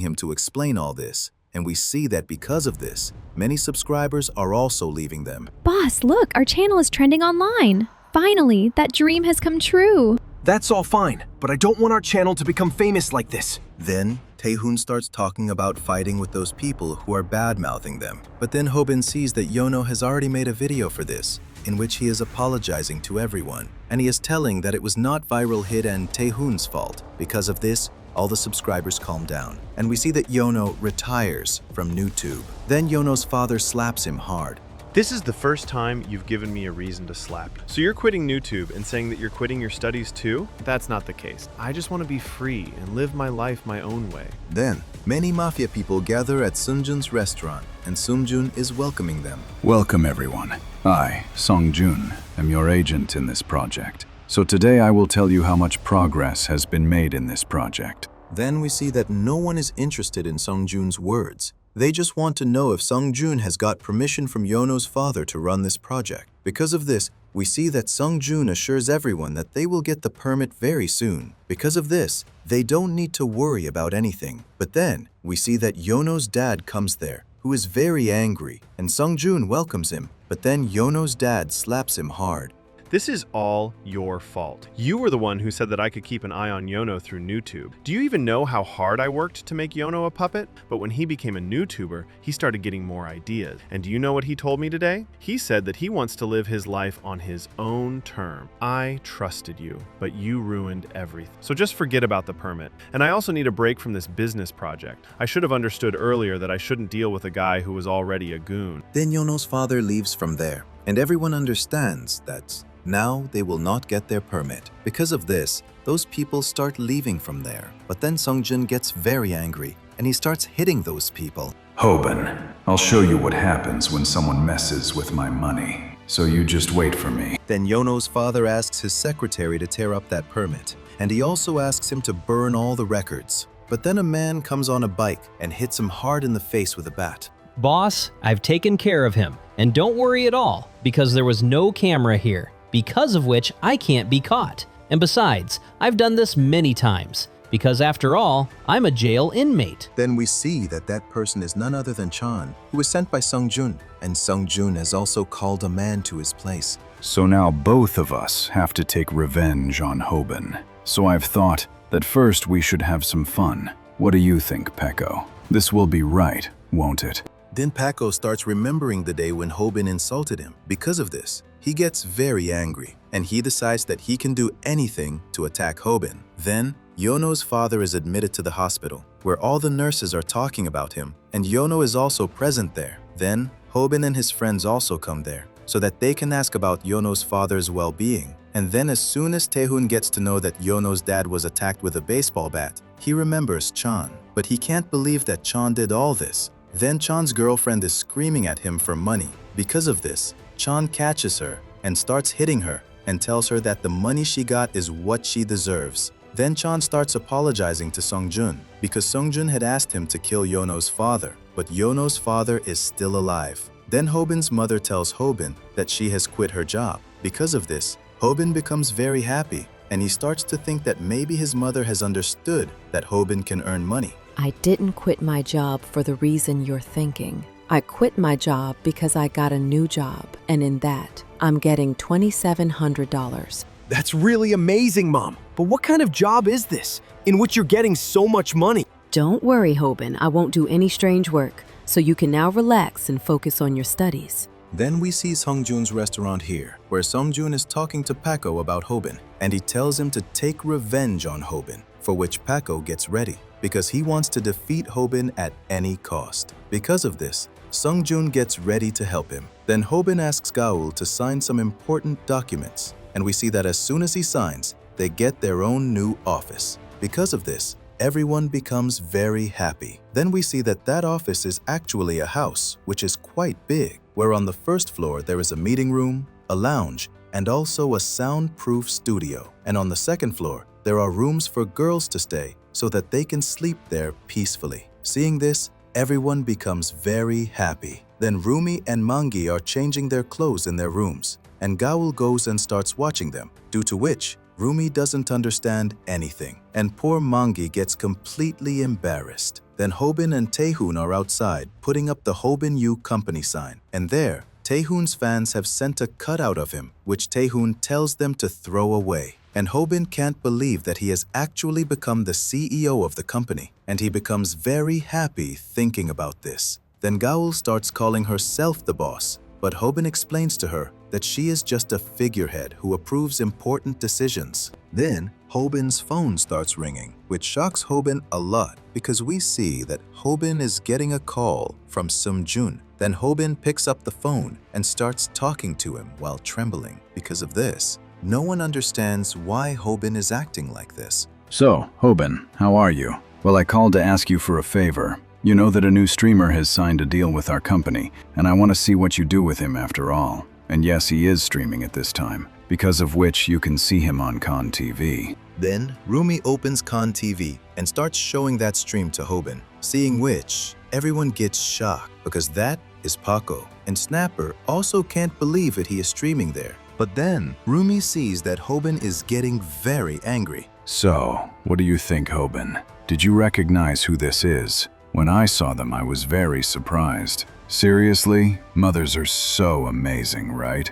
him to explain all this. And we see that because of this, many subscribers are also leaving them. Boss, look, our channel is trending online. Finally, that dream has come true. That's all fine, but I don't want our channel to become famous like this. Then, Taehoon starts talking about fighting with those people who are bad-mouthing them. But then Hobin sees that Yono has already made a video for this, in which he is apologizing to everyone. And he is telling that it was not Viral Hit and Taehoon's fault. Because of this, all the subscribers calm down. And we see that Yono retires from YouTube. Then Yono's father slaps him hard. This is the first time you've given me a reason to slap. So you're quitting YouTube and saying that you're quitting your studies too? That's not the case. I just want to be free and live my life my own way. Then, many mafia people gather at Sunjun's restaurant, and Sunjun is welcoming them. Welcome everyone. I, Songjun, am your agent in this project. So today I will tell you how much progress has been made in this project. Then we see that no one is interested in Sungjun's words. They just want to know if Sungjun has got permission from Yono's father to run this project. Because of this, we see that Sungjun assures everyone that they will get the permit very soon. Because of this, they don't need to worry about anything. But then, we see that Yono's dad comes there, who is very angry, and Sungjun welcomes him. But then Yono's dad slaps him hard. This is all your fault. You were the one who said that I could keep an eye on Yono through NewTube. Do you even know how hard I worked to make Yono a puppet? But when he became a NewTuber, he started getting more ideas. And do you know what he told me today? He said that he wants to live his life on his own term. I trusted you, but you ruined everything. So just forget about the permit. And I also need a break from this business project. I should have understood earlier that I shouldn't deal with a guy who was already a goon. Then Yono's father leaves from there, and everyone understands that now they will not get their permit. Because of this, those people start leaving from there. But then Sungjun gets very angry, and he starts hitting those people. Hobin, I'll show you what happens when someone messes with my money. So you just wait for me. Then Yono's father asks his secretary to tear up that permit, and he also asks him to burn all the records. But then a man comes on a bike and hits him hard in the face with a bat. Boss, I've taken care of him. And don't worry at all, because there was no camera here, because of which I can't be caught. And besides, I've done this many times, because after all, I'm a jail inmate. Then we see that that person is none other than Chan, who was sent by Sungjun, and Sungjun has also called a man to his place. So now both of us have to take revenge on Hobin. So I've thought that first we should have some fun. What do you think, Peko? This will be right, won't it? Then Paco starts remembering the day when Hobin insulted him. Because of this, he gets very angry, and he decides that he can do anything to attack Hobin. Then, Yono's father is admitted to the hospital, where all the nurses are talking about him, and Yono is also present there. Then, Hobin and his friends also come there, so that they can ask about Yono's father's well-being. And then as soon as Taehoon gets to know that Yono's dad was attacked with a baseball bat, he remembers Chan. But he can't believe that Chan did all this. Then Chan's girlfriend is screaming at him for money. Because of this, Chan catches her and starts hitting her and tells her that the money she got is what she deserves. Then Chan starts apologizing to Sungjun because Sungjun had asked him to kill Yono's father, but Yono's father is still alive. Then Hobin's mother tells Hobin that she has quit her job. Because of this, Hobin becomes very happy, and he starts to think that maybe his mother has understood that Hobin can earn money. I didn't quit my job for the reason you're thinking. I quit my job because I got a new job, and in that, I'm getting $2,700. That's really amazing, Mom. But what kind of job is this, in which you're getting so much money? Don't worry, Hobin. I won't do any strange work, so you can now relax and focus on your studies. Then we see Sungjun's restaurant here, where Sungjun is talking to Paco about Hobin, and he tells him to take revenge on Hobin, for which Paco gets ready, because he wants to defeat Hobin at any cost. Because of this, Sungjun gets ready to help him. Then Hobin asks Gaul to sign some important documents, and we see that as soon as he signs, they get their own new office. Because of this, everyone becomes very happy. Then we see that that office is actually a house, which is quite big, where on the first floor there is a meeting room, a lounge, and also a soundproof studio. And on the second floor, there are rooms for girls to stay so that they can sleep there peacefully. Seeing this, everyone becomes very happy. Then Rumi and Mangi are changing their clothes in their rooms, and Gaul goes and starts watching them, due to which Rumi doesn't understand anything, and poor Mangi gets completely embarrassed. Then Hobin and Taehoon are outside putting up the Hobin U company sign, and there, Taehoon's fans have sent a cutout of him, which Taehoon tells them to throw away. And Hobin can't believe that he has actually become the CEO of the company, and he becomes very happy thinking about this. Then Gaul starts calling herself the boss, but Hobin explains to her that she is just a figurehead who approves important decisions. Then Hobin's phone starts ringing, which shocks Hobin a lot because we see that Hobin is getting a call from Sungjun. Then Hobin picks up the phone and starts talking to him while trembling. Because of this, no one understands why Hobin is acting like this. So, Hobin, how are you? Well, I called to ask you for a favor. You know that a new streamer has signed a deal with our company, and I want to see what you do with him after all. And yes, he is streaming at this time, because of which you can see him on Con TV. Then, Rumi opens Con TV and starts showing that stream to Hobin, seeing which, everyone gets shocked because that is Paco, and Snapper also can't believe that he is streaming there. But then, Rumi sees that Hobin is getting very angry. So, what do you think, Hobin? Did you recognize who this is? When I saw them, I was very surprised. Seriously? Mothers are so amazing, right?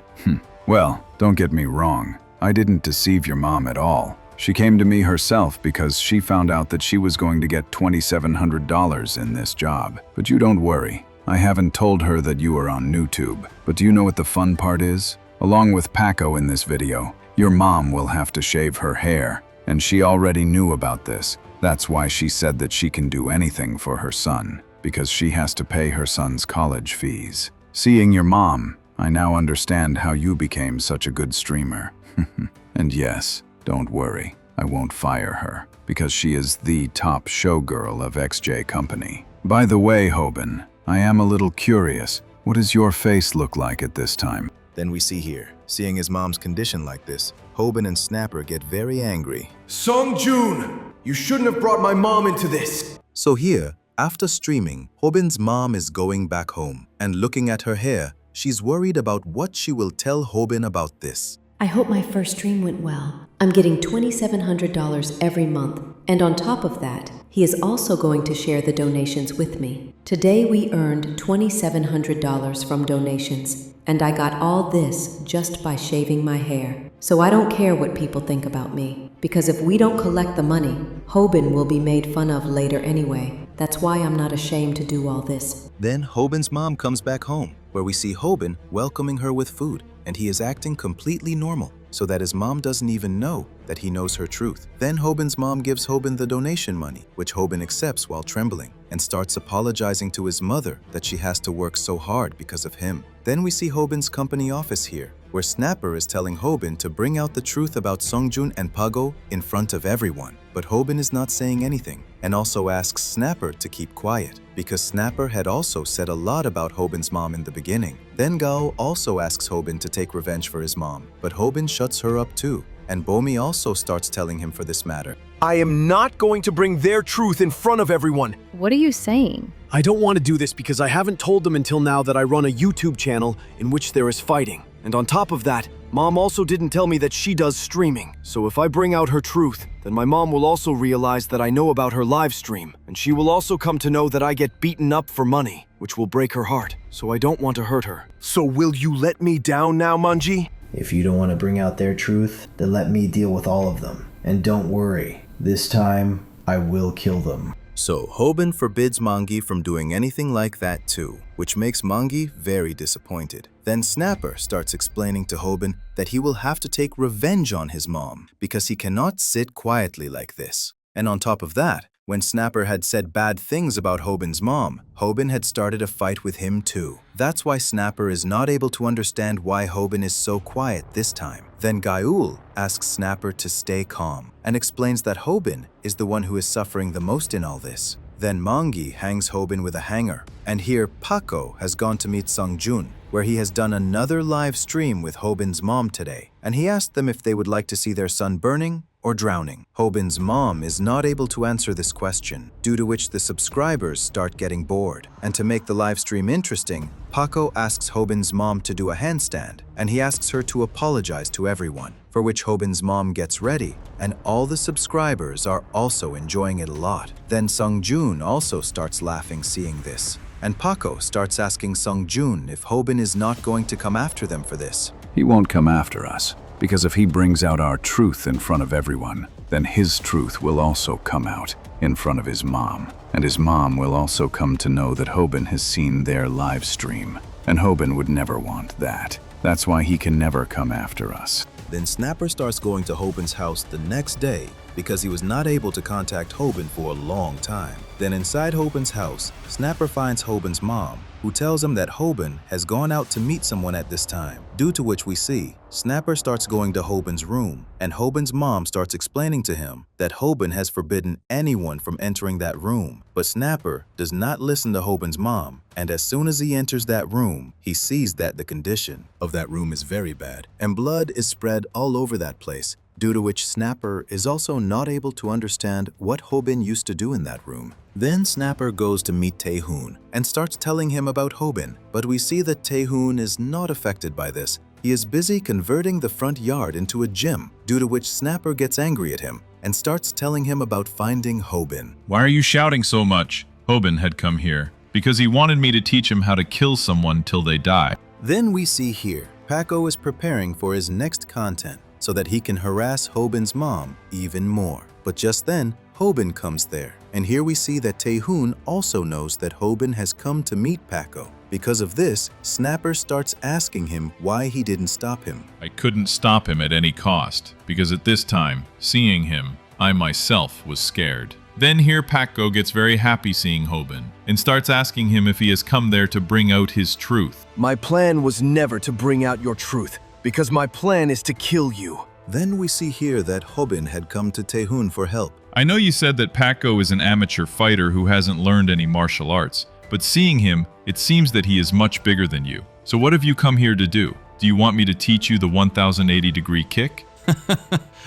Well, don't get me wrong. I didn't deceive your mom at all. She came to me herself because she found out that she was going to get $2,700 in this job. But you don't worry. I haven't told her that you are on YouTube. But do you know what the fun part is? Along with Paco in this video, your mom will have to shave her hair. And she already knew about this. That's why she said that she can do anything for her son, because she has to pay her son's college fees. Seeing your mom, I now understand how you became such a good streamer. And yes, don't worry, I won't fire her, because she is the top showgirl of XJ Company. By the way, Hobin, I am a little curious. What does your face look like at this time? Then we see here, seeing his mom's condition like this, Hobin and Snapper get very angry. Songjun, you shouldn't have brought my mom into this. So here, after streaming, Hobin's mom is going back home, and looking at her hair, she's worried about what she will tell Hobin about this. I hope my first stream went well. I'm getting $2,700 every month, and on top of that, he is also going to share the donations with me. Today we earned $2,700 from donations, and I got all this just by shaving my hair. So I don't care what people think about me, because if we don't collect the money, Hobin will be made fun of later anyway. That's why I'm not ashamed to do all this. Then Hobin's mom comes back home, where we see Hobin welcoming her with food, and he is acting completely normal, so that his mom doesn't even know that he knows her truth. Then Hobin's mom gives Hobin the donation money, which Hobin accepts while trembling, and starts apologizing to his mother that she has to work so hard because of him. Then we see Hobin's company office here, where Snapper is telling Hobin to bring out the truth about Songjun and Pago in front of everyone. But Hobin is not saying anything, and also asks Snapper to keep quiet, because Snapper had also said a lot about Hobin's mom in the beginning. Then Gao also asks Hobin to take revenge for his mom, but Hobin shuts her up too, and Bomi also starts telling him for this matter. I am not going to bring their truth in front of everyone. What are you saying? I don't want to do this because I haven't told them until now that I run a YouTube channel in which there is fighting. And on top of that, Mom also didn't tell me that she does streaming. So if I bring out her truth, then my mom will also realize that I know about her live stream. And she will also come to know that I get beaten up for money, which will break her heart. So I don't want to hurt her. So will you let me down now, Manji? If you don't want to bring out their truth, then let me deal with all of them. And don't worry, this time I will kill them. So Hobin forbids Mangi from doing anything like that too, which makes Mangi very disappointed. Then Snapper starts explaining to Hobin that he will have to take revenge on his mom because he cannot sit quietly like this. And on top of that, when Snapper had said bad things about Hobin's mom, Hobin had started a fight with him too. That's why Snapper is not able to understand why Hobin is so quiet this time. Then Gaiul asks Snapper to stay calm and explains that Hobin is the one who is suffering the most in all this. Then Mangi hangs Hobin with a hanger, and here Paco has gone to meet Songjun, where he has done another live stream with Hobin's mom today, and he asked them if they would like to see their son burning or drowning. Hobin's mom is not able to answer this question, due to which the subscribers start getting bored. And to make the live stream interesting, Paco asks Hobin's mom to do a handstand, and he asks her to apologize to everyone, for which Hobin's mom gets ready, and all the subscribers are also enjoying it a lot. Then Songjun also starts laughing seeing this, and Paco starts asking Songjun if Hobin is not going to come after them for this. He won't come after us, because if he brings out our truth in front of everyone, then his truth will also come out in front of his mom. And his mom will also come to know that Hobin has seen their live stream. And Hobin would never want that. That's why he can never come after us. Then Snapper starts going to Hobin's house the next day because he was not able to contact Hobin for a long time. Then inside Hobin's house, Snapper finds Hobin's mom, who tells him that Hobin has gone out to meet someone at this time, due to which we see Snapper starts going to Hobin's room, and Hobin's mom starts explaining to him that Hobin has forbidden anyone from entering that room. But Snapper does not listen to Hobin's mom, and as soon as he enters that room, he sees that the condition of that room is very bad, and blood is spread all over that place, due to which Snapper is also not able to understand what Hobin used to do in that room. Then Snapper goes to meet Taehoon and starts telling him about Hobin, but we see that Taehoon is not affected by this. He is busy converting the front yard into a gym, due to which Snapper gets angry at him and starts telling him about finding Hobin. Why are you shouting so much? Hobin had come here because he wanted me to teach him how to kill someone till they die. Then we see here, Paco is preparing for his next content so that he can harass Hobin's mom even more. But just then, Hobin comes there, and here we see that Taehoon also knows that Hobin has come to meet Paco. Because of this, Snapper starts asking him why he didn't stop him. I couldn't stop him at any cost, because at this time, seeing him, I myself was scared. Then here Paco gets very happy seeing Hobin, and starts asking him if he has come there to bring out his truth. My plan was never to bring out your truth, because my plan is to kill you. Then we see here that Hobin had come to Taehoon for help. I know you said that Paco is an amateur fighter who hasn't learned any martial arts, but seeing him, it seems that he is much bigger than you. So what have you come here to do? Do you want me to teach you the 1080-degree kick?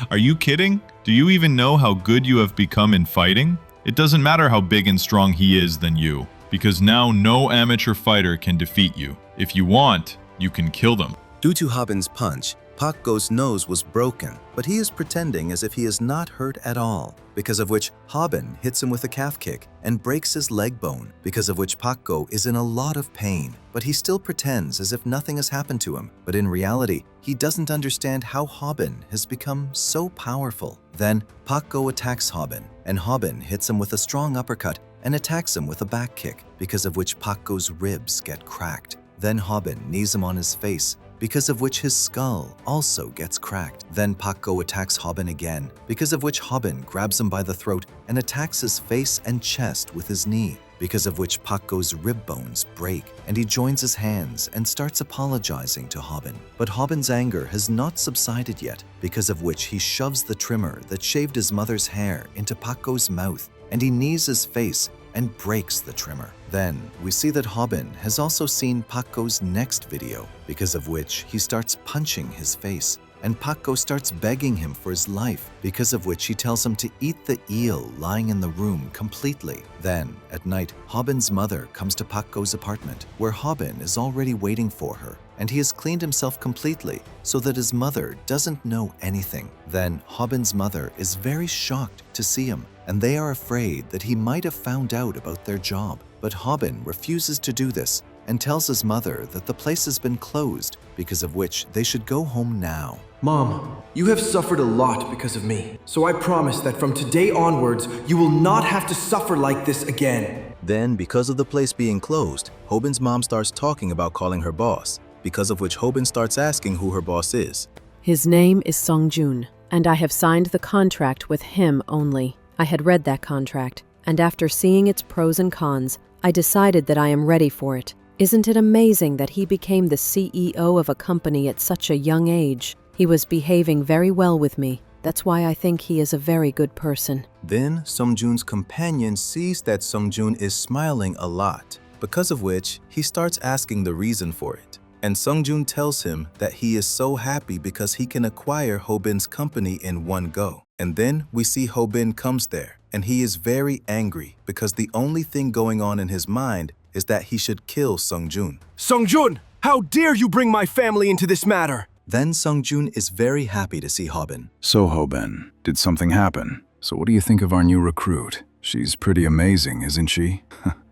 Are you kidding? Do you even know how good you have become in fighting? It doesn't matter how big and strong he is than you, because now no amateur fighter can defeat you. If you want, you can kill them. Due to Hobin's punch, Paco's nose was broken, but he is pretending as if he is not hurt at all, because of which Hobin hits him with a calf kick and breaks his leg bone, because of which Paco is in a lot of pain. But he still pretends as if nothing has happened to him, but in reality, he doesn't understand how Hobin has become so powerful. Then Paco attacks Hobin, and Hobin hits him with a strong uppercut and attacks him with a back kick, because of which Paco's ribs get cracked. Then Hobin knees him on his face, because of which his skull also gets cracked. Then Paco attacks Hobin again, because of which Hobin grabs him by the throat and attacks his face and chest with his knee, because of which Paco's rib bones break, and he joins his hands and starts apologizing to Hobin. But Hobin's anger has not subsided yet, because of which he shoves the trimmer that shaved his mother's hair into Paco's mouth, and he knees his face and breaks the trimmer. Then we see that Hobin has also seen Paco's next video, because of which he starts punching his face, and Paco starts begging him for his life, because of which he tells him to eat the eel lying in the room completely. Then, at night, Hobin's mother comes to Paco's apartment, where Hobin is already waiting for her, and he has cleaned himself completely so that his mother doesn't know anything. Then Hobin's mother is very shocked to see him, and they are afraid that he might have found out about their job. But Hobin refuses to do this and tells his mother that the place has been closed, because of which they should go home now. Mom, you have suffered a lot because of me, so I promise that from today onwards, you will not have to suffer like this again. Then, because of the place being closed, Hobin's mom starts talking about calling her boss, because of which Hobin starts asking who her boss is. His name is Sungjun, and I have signed the contract with him only. I had read that contract, and after seeing its pros and cons, I decided that I am ready for it. Isn't it amazing that he became the CEO of a company at such a young age? He was behaving very well with me. That's why I think he is a very good person. Then Sungjun's companion sees that Sungjun is smiling a lot, because of which he starts asking the reason for it. And Sungjun tells him that he is so happy because he can acquire Hobin's company in one go. And then we see Hobin comes there, and he is very angry because the only thing going on in his mind is that he should kill Sungjun. Sungjun, how dare you bring my family into this matter? Then Sungjun is very happy to see Hobin. So Hobin, did something happen? So what do you think of our new recruit? She's pretty amazing, isn't she?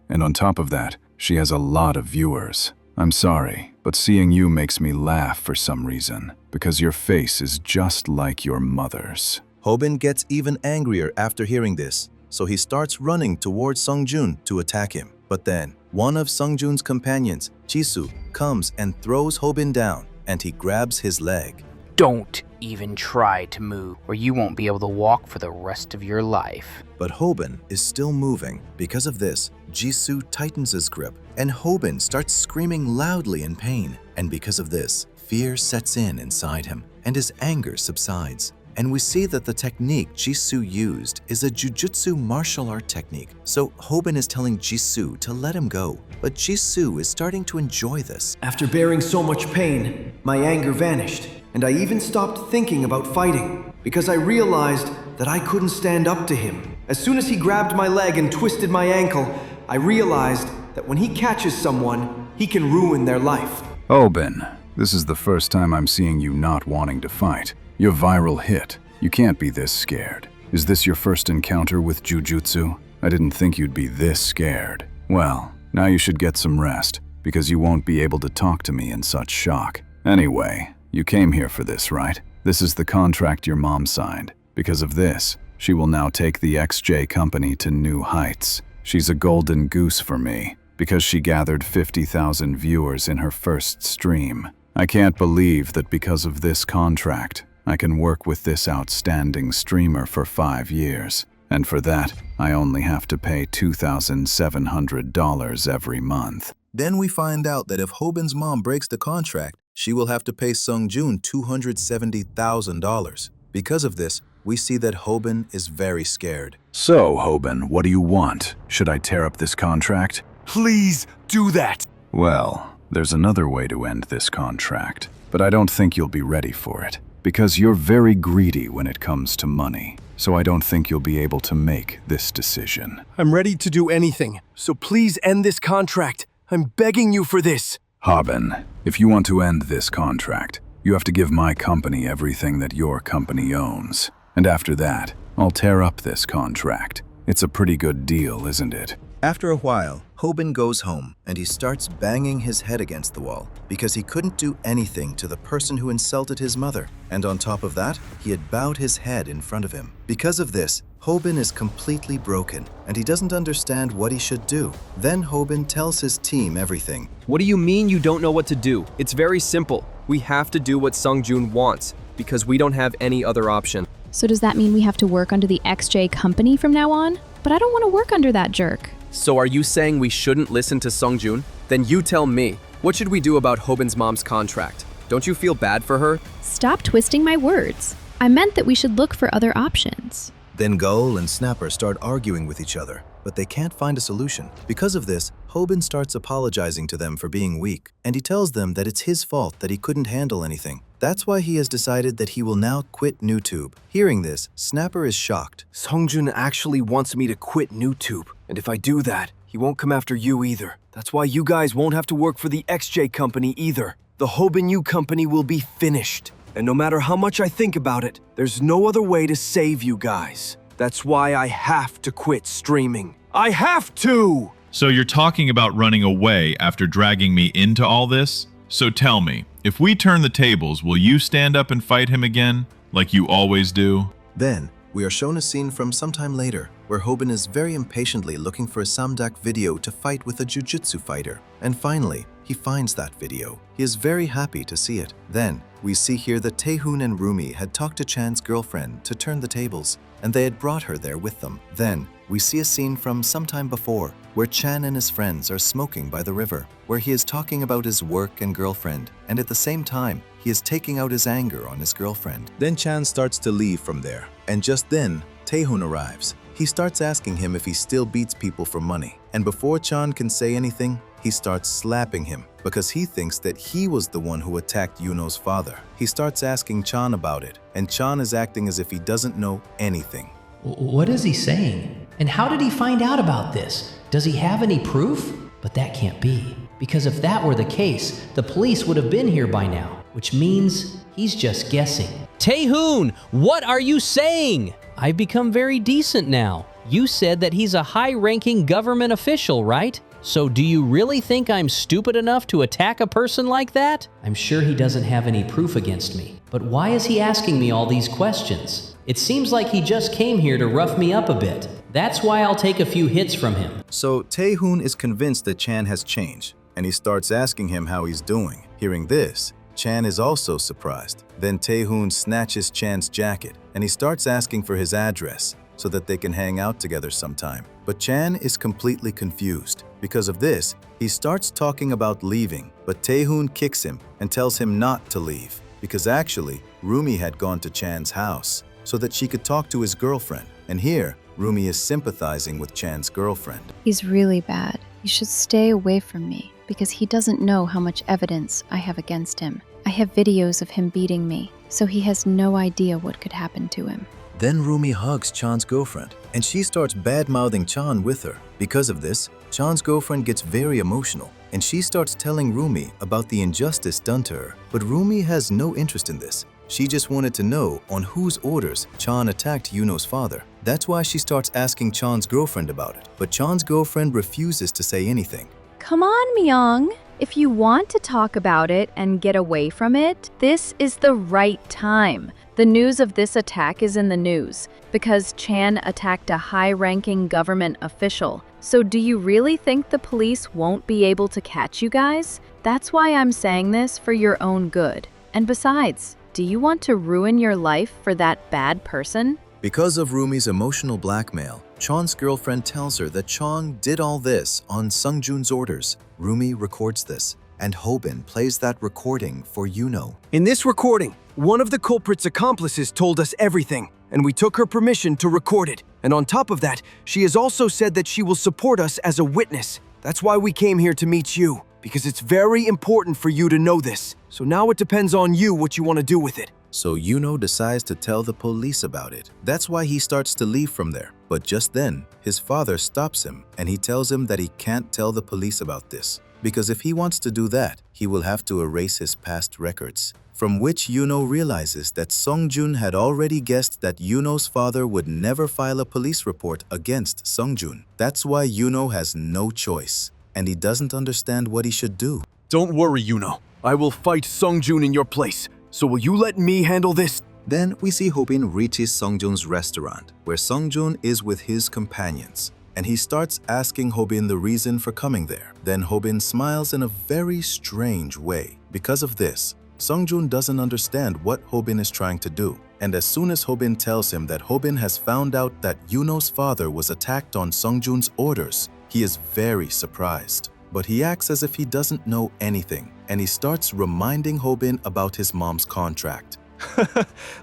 And on top of that, she has a lot of viewers. I'm sorry, but seeing you makes me laugh for some reason, because your face is just like your mother's. Hobin gets even angrier after hearing this, so he starts running towards Sungjun to attack him. But then, one of Sungjun's companions, Jisoo, comes and throws Hobin down, and he grabs his leg. Don't even try to move, or you won't be able to walk for the rest of your life. But Hobin is still moving. Because of this, Jisoo tightens his grip, and Hobin starts screaming loudly in pain. And because of this, fear sets in inside him, and his anger subsides. And we see that the technique Jisoo used is a jujutsu martial art technique. So Hobin is telling Jisoo to let him go, but Jisoo is starting to enjoy this. After bearing so much pain, my anger vanished, and I even stopped thinking about fighting, because I realized that I couldn't stand up to him. As soon as he grabbed my leg and twisted my ankle, I realized that when he catches someone, he can ruin their life. Hobin, this is the first time I'm seeing you not wanting to fight. Your viral hit. You can't be this scared. Is this your first encounter with jujutsu? I didn't think you'd be this scared. Well, now you should get some rest, because you won't be able to talk to me in such shock. Anyway, you came here for this, right? This is the contract your mom signed. Because of this, she will now take the XJ company to new heights. She's a golden goose for me, because she gathered 50,000 viewers in her first stream. I can't believe that because of this contract, I can work with this outstanding streamer for 5 years, and for that, I only have to pay $2,700 every month. Then we find out that if Hobin's mom breaks the contract, she will have to pay Sungjun $270,000. Because of this, we see that Hobin is very scared. So, Hobin, what do you want? Should I tear up this contract? Please do that! Well, there's another way to end this contract, but I don't think you'll be ready for it. Because you're very greedy when it comes to money, so I don't think you'll be able to make this decision. I'm ready to do anything, so please end this contract. I'm begging you for this. Hobin, if you want to end this contract, you have to give my company everything that your company owns. And after that, I'll tear up this contract. It's a pretty good deal, isn't it? After a while, Hobin goes home and he starts banging his head against the wall because he couldn't do anything to the person who insulted his mother. And on top of that, he had bowed his head in front of him. Because of this, Hobin is completely broken and he doesn't understand what he should do. Then Hobin tells his team everything. What do you mean you don't know what to do? It's very simple. We have to do what Sungjun wants because we don't have any other option. So does that mean we have to work under the XJ company from now on? But I don't want to work under that jerk. So are you saying we shouldn't listen to Sungjun? Then you tell me. What should we do about Hobin's mom's contract? Don't you feel bad for her? Stop twisting my words. I meant that we should look for other options. Then Gull and Snapper start arguing with each other, but they can't find a solution. Because of this, Hobin starts apologizing to them for being weak, and he tells them that it's his fault that he couldn't handle anything. That's why he has decided that he will now quit YouTube. Hearing this, Snapper is shocked. Sungjun actually wants me to quit YouTube, and if I do that, he won't come after you either. That's why you guys won't have to work for the XJ company either. The Hobin U company will be finished. And no matter how much I think about it, there's no other way to save you guys. That's why I have to quit streaming. I have to! So you're talking about running away after dragging me into all this? So tell me, if we turn the tables, will you stand up and fight him again, like you always do? Then, we are shown a scene from sometime later, where Hobin is very impatiently looking for a Samdak video to fight with a jujutsu fighter. And finally, he finds that video. He is very happy to see it. Then, we see here that Taehoon and Rumi had talked to Chan's girlfriend to turn the tables, and they had brought her there with them. Then, we see a scene from sometime before, where Chan and his friends are smoking by the river, where he is talking about his work and girlfriend, and at the same time, he is taking out his anger on his girlfriend. Then Chan starts to leave from there, and just then, Taehoon arrives. He starts asking him if he still beats people for money, and before Chan can say anything, he starts slapping him because he thinks that he was the one who attacked Yuno's father. He starts asking Chan about it, and Chan is acting as if he doesn't know anything. What is he saying? And how did he find out about this? Does he have any proof? But that can't be, because if that were the case, the police would have been here by now, which means he's just guessing. Taehoon, what are you saying? I've become very decent now. You said that he's a high-ranking government official, right? So do you really think I'm stupid enough to attack a person like that? I'm sure he doesn't have any proof against me. But why is he asking me all these questions? It seems like he just came here to rough me up a bit. That's why I'll take a few hits from him. So Taehoon is convinced that Chan has changed, and he starts asking him how he's doing. Hearing this, Chan is also surprised. Then Taehoon snatches Chan's jacket and he starts asking for his address so that they can hang out together sometime. But Chan is completely confused. Because of this, he starts talking about leaving, but Taehoon kicks him and tells him not to leave because actually, Rumi had gone to Chan's house so that she could talk to his girlfriend. And here, Rumi is sympathizing with Chan's girlfriend. He's really bad. You should stay away from me because he doesn't know how much evidence I have against him. I have videos of him beating me, so he has no idea what could happen to him. Then Rumi hugs Chan's girlfriend, and she starts bad-mouthing Chan with her. Because of this, Chan's girlfriend gets very emotional, and she starts telling Rumi about the injustice done to her. But Rumi has no interest in this. She just wanted to know on whose orders Chan attacked Yuno's father. That's why she starts asking Chan's girlfriend about it. But Chan's girlfriend refuses to say anything. Come on, Myung. If you want to talk about it and get away from it, this is the right time. The news of this attack is in the news because Chan attacked a high-ranking government official. So do you really think the police won't be able to catch you guys? That's why I'm saying this for your own good. And besides, do you want to ruin your life for that bad person? Because of Rumi's emotional blackmail, Chan's girlfriend tells her that Chan did all this on Sungjun's orders. Rumi records this, and Hobin plays that recording for Yuno. In this recording, one of the culprit's accomplices told us everything, and we took her permission to record it. And on top of that, she has also said that she will support us as a witness. That's why we came here to meet you, because it's very important for you to know this. So now it depends on you what you want to do with it. So Yuno decides to tell the police about it. That's why he starts to leave from there. But just then, his father stops him and he tells him that he can't tell the police about this. Because if he wants to do that, he will have to erase his past records. From which Yuno realizes that Sungjun had already guessed that Yuno's father would never file a police report against Sungjun. That's why Yuno has no choice, and he doesn't understand what he should do. Don't worry, Yuno. I will fight Sungjun in your place. So will you let me handle this? Then we see Hobin reaches Sungjun's restaurant, where Sungjun is with his companions. And he starts asking Hobin the reason for coming there. Then Hobin smiles in a very strange way. Because of this, Sungjun doesn't understand what Hobin is trying to do. And as soon as Hobin tells him that Hobin has found out that Yuno's father was attacked on Sungjun's orders, he is very surprised. But he acts as if he doesn't know anything, and he starts reminding Hobin about his mom's contract.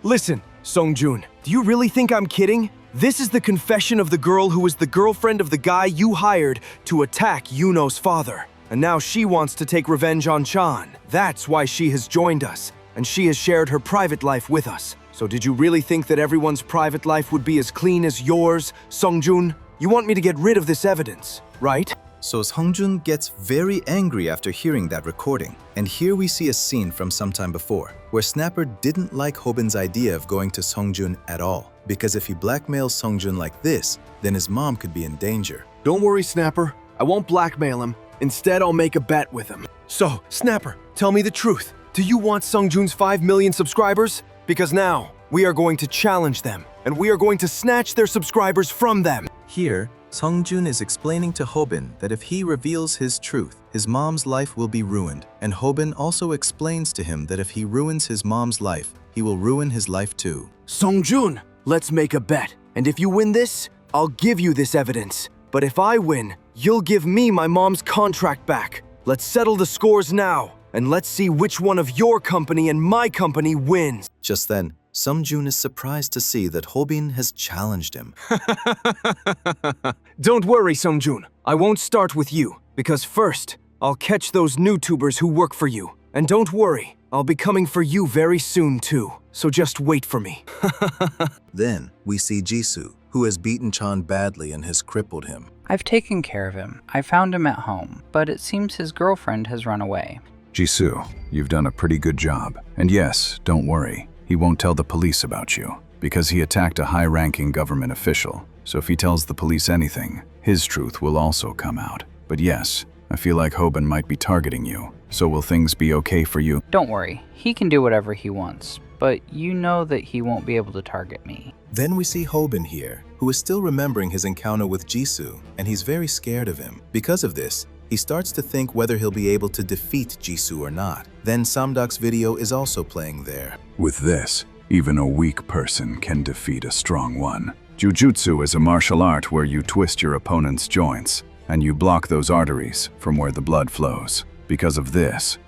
Listen, Sungjun, do you really think I'm kidding? This is the confession of the girl who was the girlfriend of the guy you hired to attack Yuno's father. And now she wants to take revenge on Chan. That's why she has joined us, and she has shared her private life with us. So did you really think that everyone's private life would be as clean as yours, Sungjun? You want me to get rid of this evidence, right? So Sungjun gets very angry after hearing that recording. And here we see a scene from some time before, where Snapper didn't like Hobin's idea of going to Sungjun at all. Because if he blackmails Sungjun like this, then his mom could be in danger. Don't worry, Snapper. I won't blackmail him. Instead, I'll make a bet with him. So, Snapper, tell me the truth. Do you want Sungjun's 5 million subscribers? Because now, we are going to challenge them, and we are going to snatch their subscribers from them. Here, Sungjun is explaining to Hobin that if he reveals his truth, his mom's life will be ruined. And Hobin also explains to him that if he ruins his mom's life, he will ruin his life too. Sungjun, let's make a bet. And if you win this, I'll give you this evidence. But if I win, you'll give me my mom's contract back. Let's settle the scores now, and let's see which one of your company and my company wins. Just then, Sungjun is surprised to see that Hobin has challenged him. Don't worry, Sungjun. I won't start with you, because first, I'll catch those YouTubers who work for you. And don't worry, I'll be coming for you very soon too. So just wait for me. Then, we see Jisoo, who has beaten Chan badly and has crippled him. I've taken care of him. I found him at home, but it seems his girlfriend has run away. Jisoo, you've done a pretty good job. And yes, don't worry. He won't tell the police about you, because he attacked a high-ranking government official. So if he tells the police anything, his truth will also come out. But yes, I feel like Hobin might be targeting you. So will things be okay for you? Don't worry, he can do whatever he wants, but you know that he won't be able to target me. Then we see Hobin here, who is still remembering his encounter with Jisoo, and he's very scared of him. Because of this, He starts to think whether he'll be able to defeat Jisoo or not. Then Samdok's video is also playing there. With this, even a weak person can defeat a strong one. Jujutsu is a martial art where you twist your opponent's joints, and you block those arteries from where the blood flows. Because of this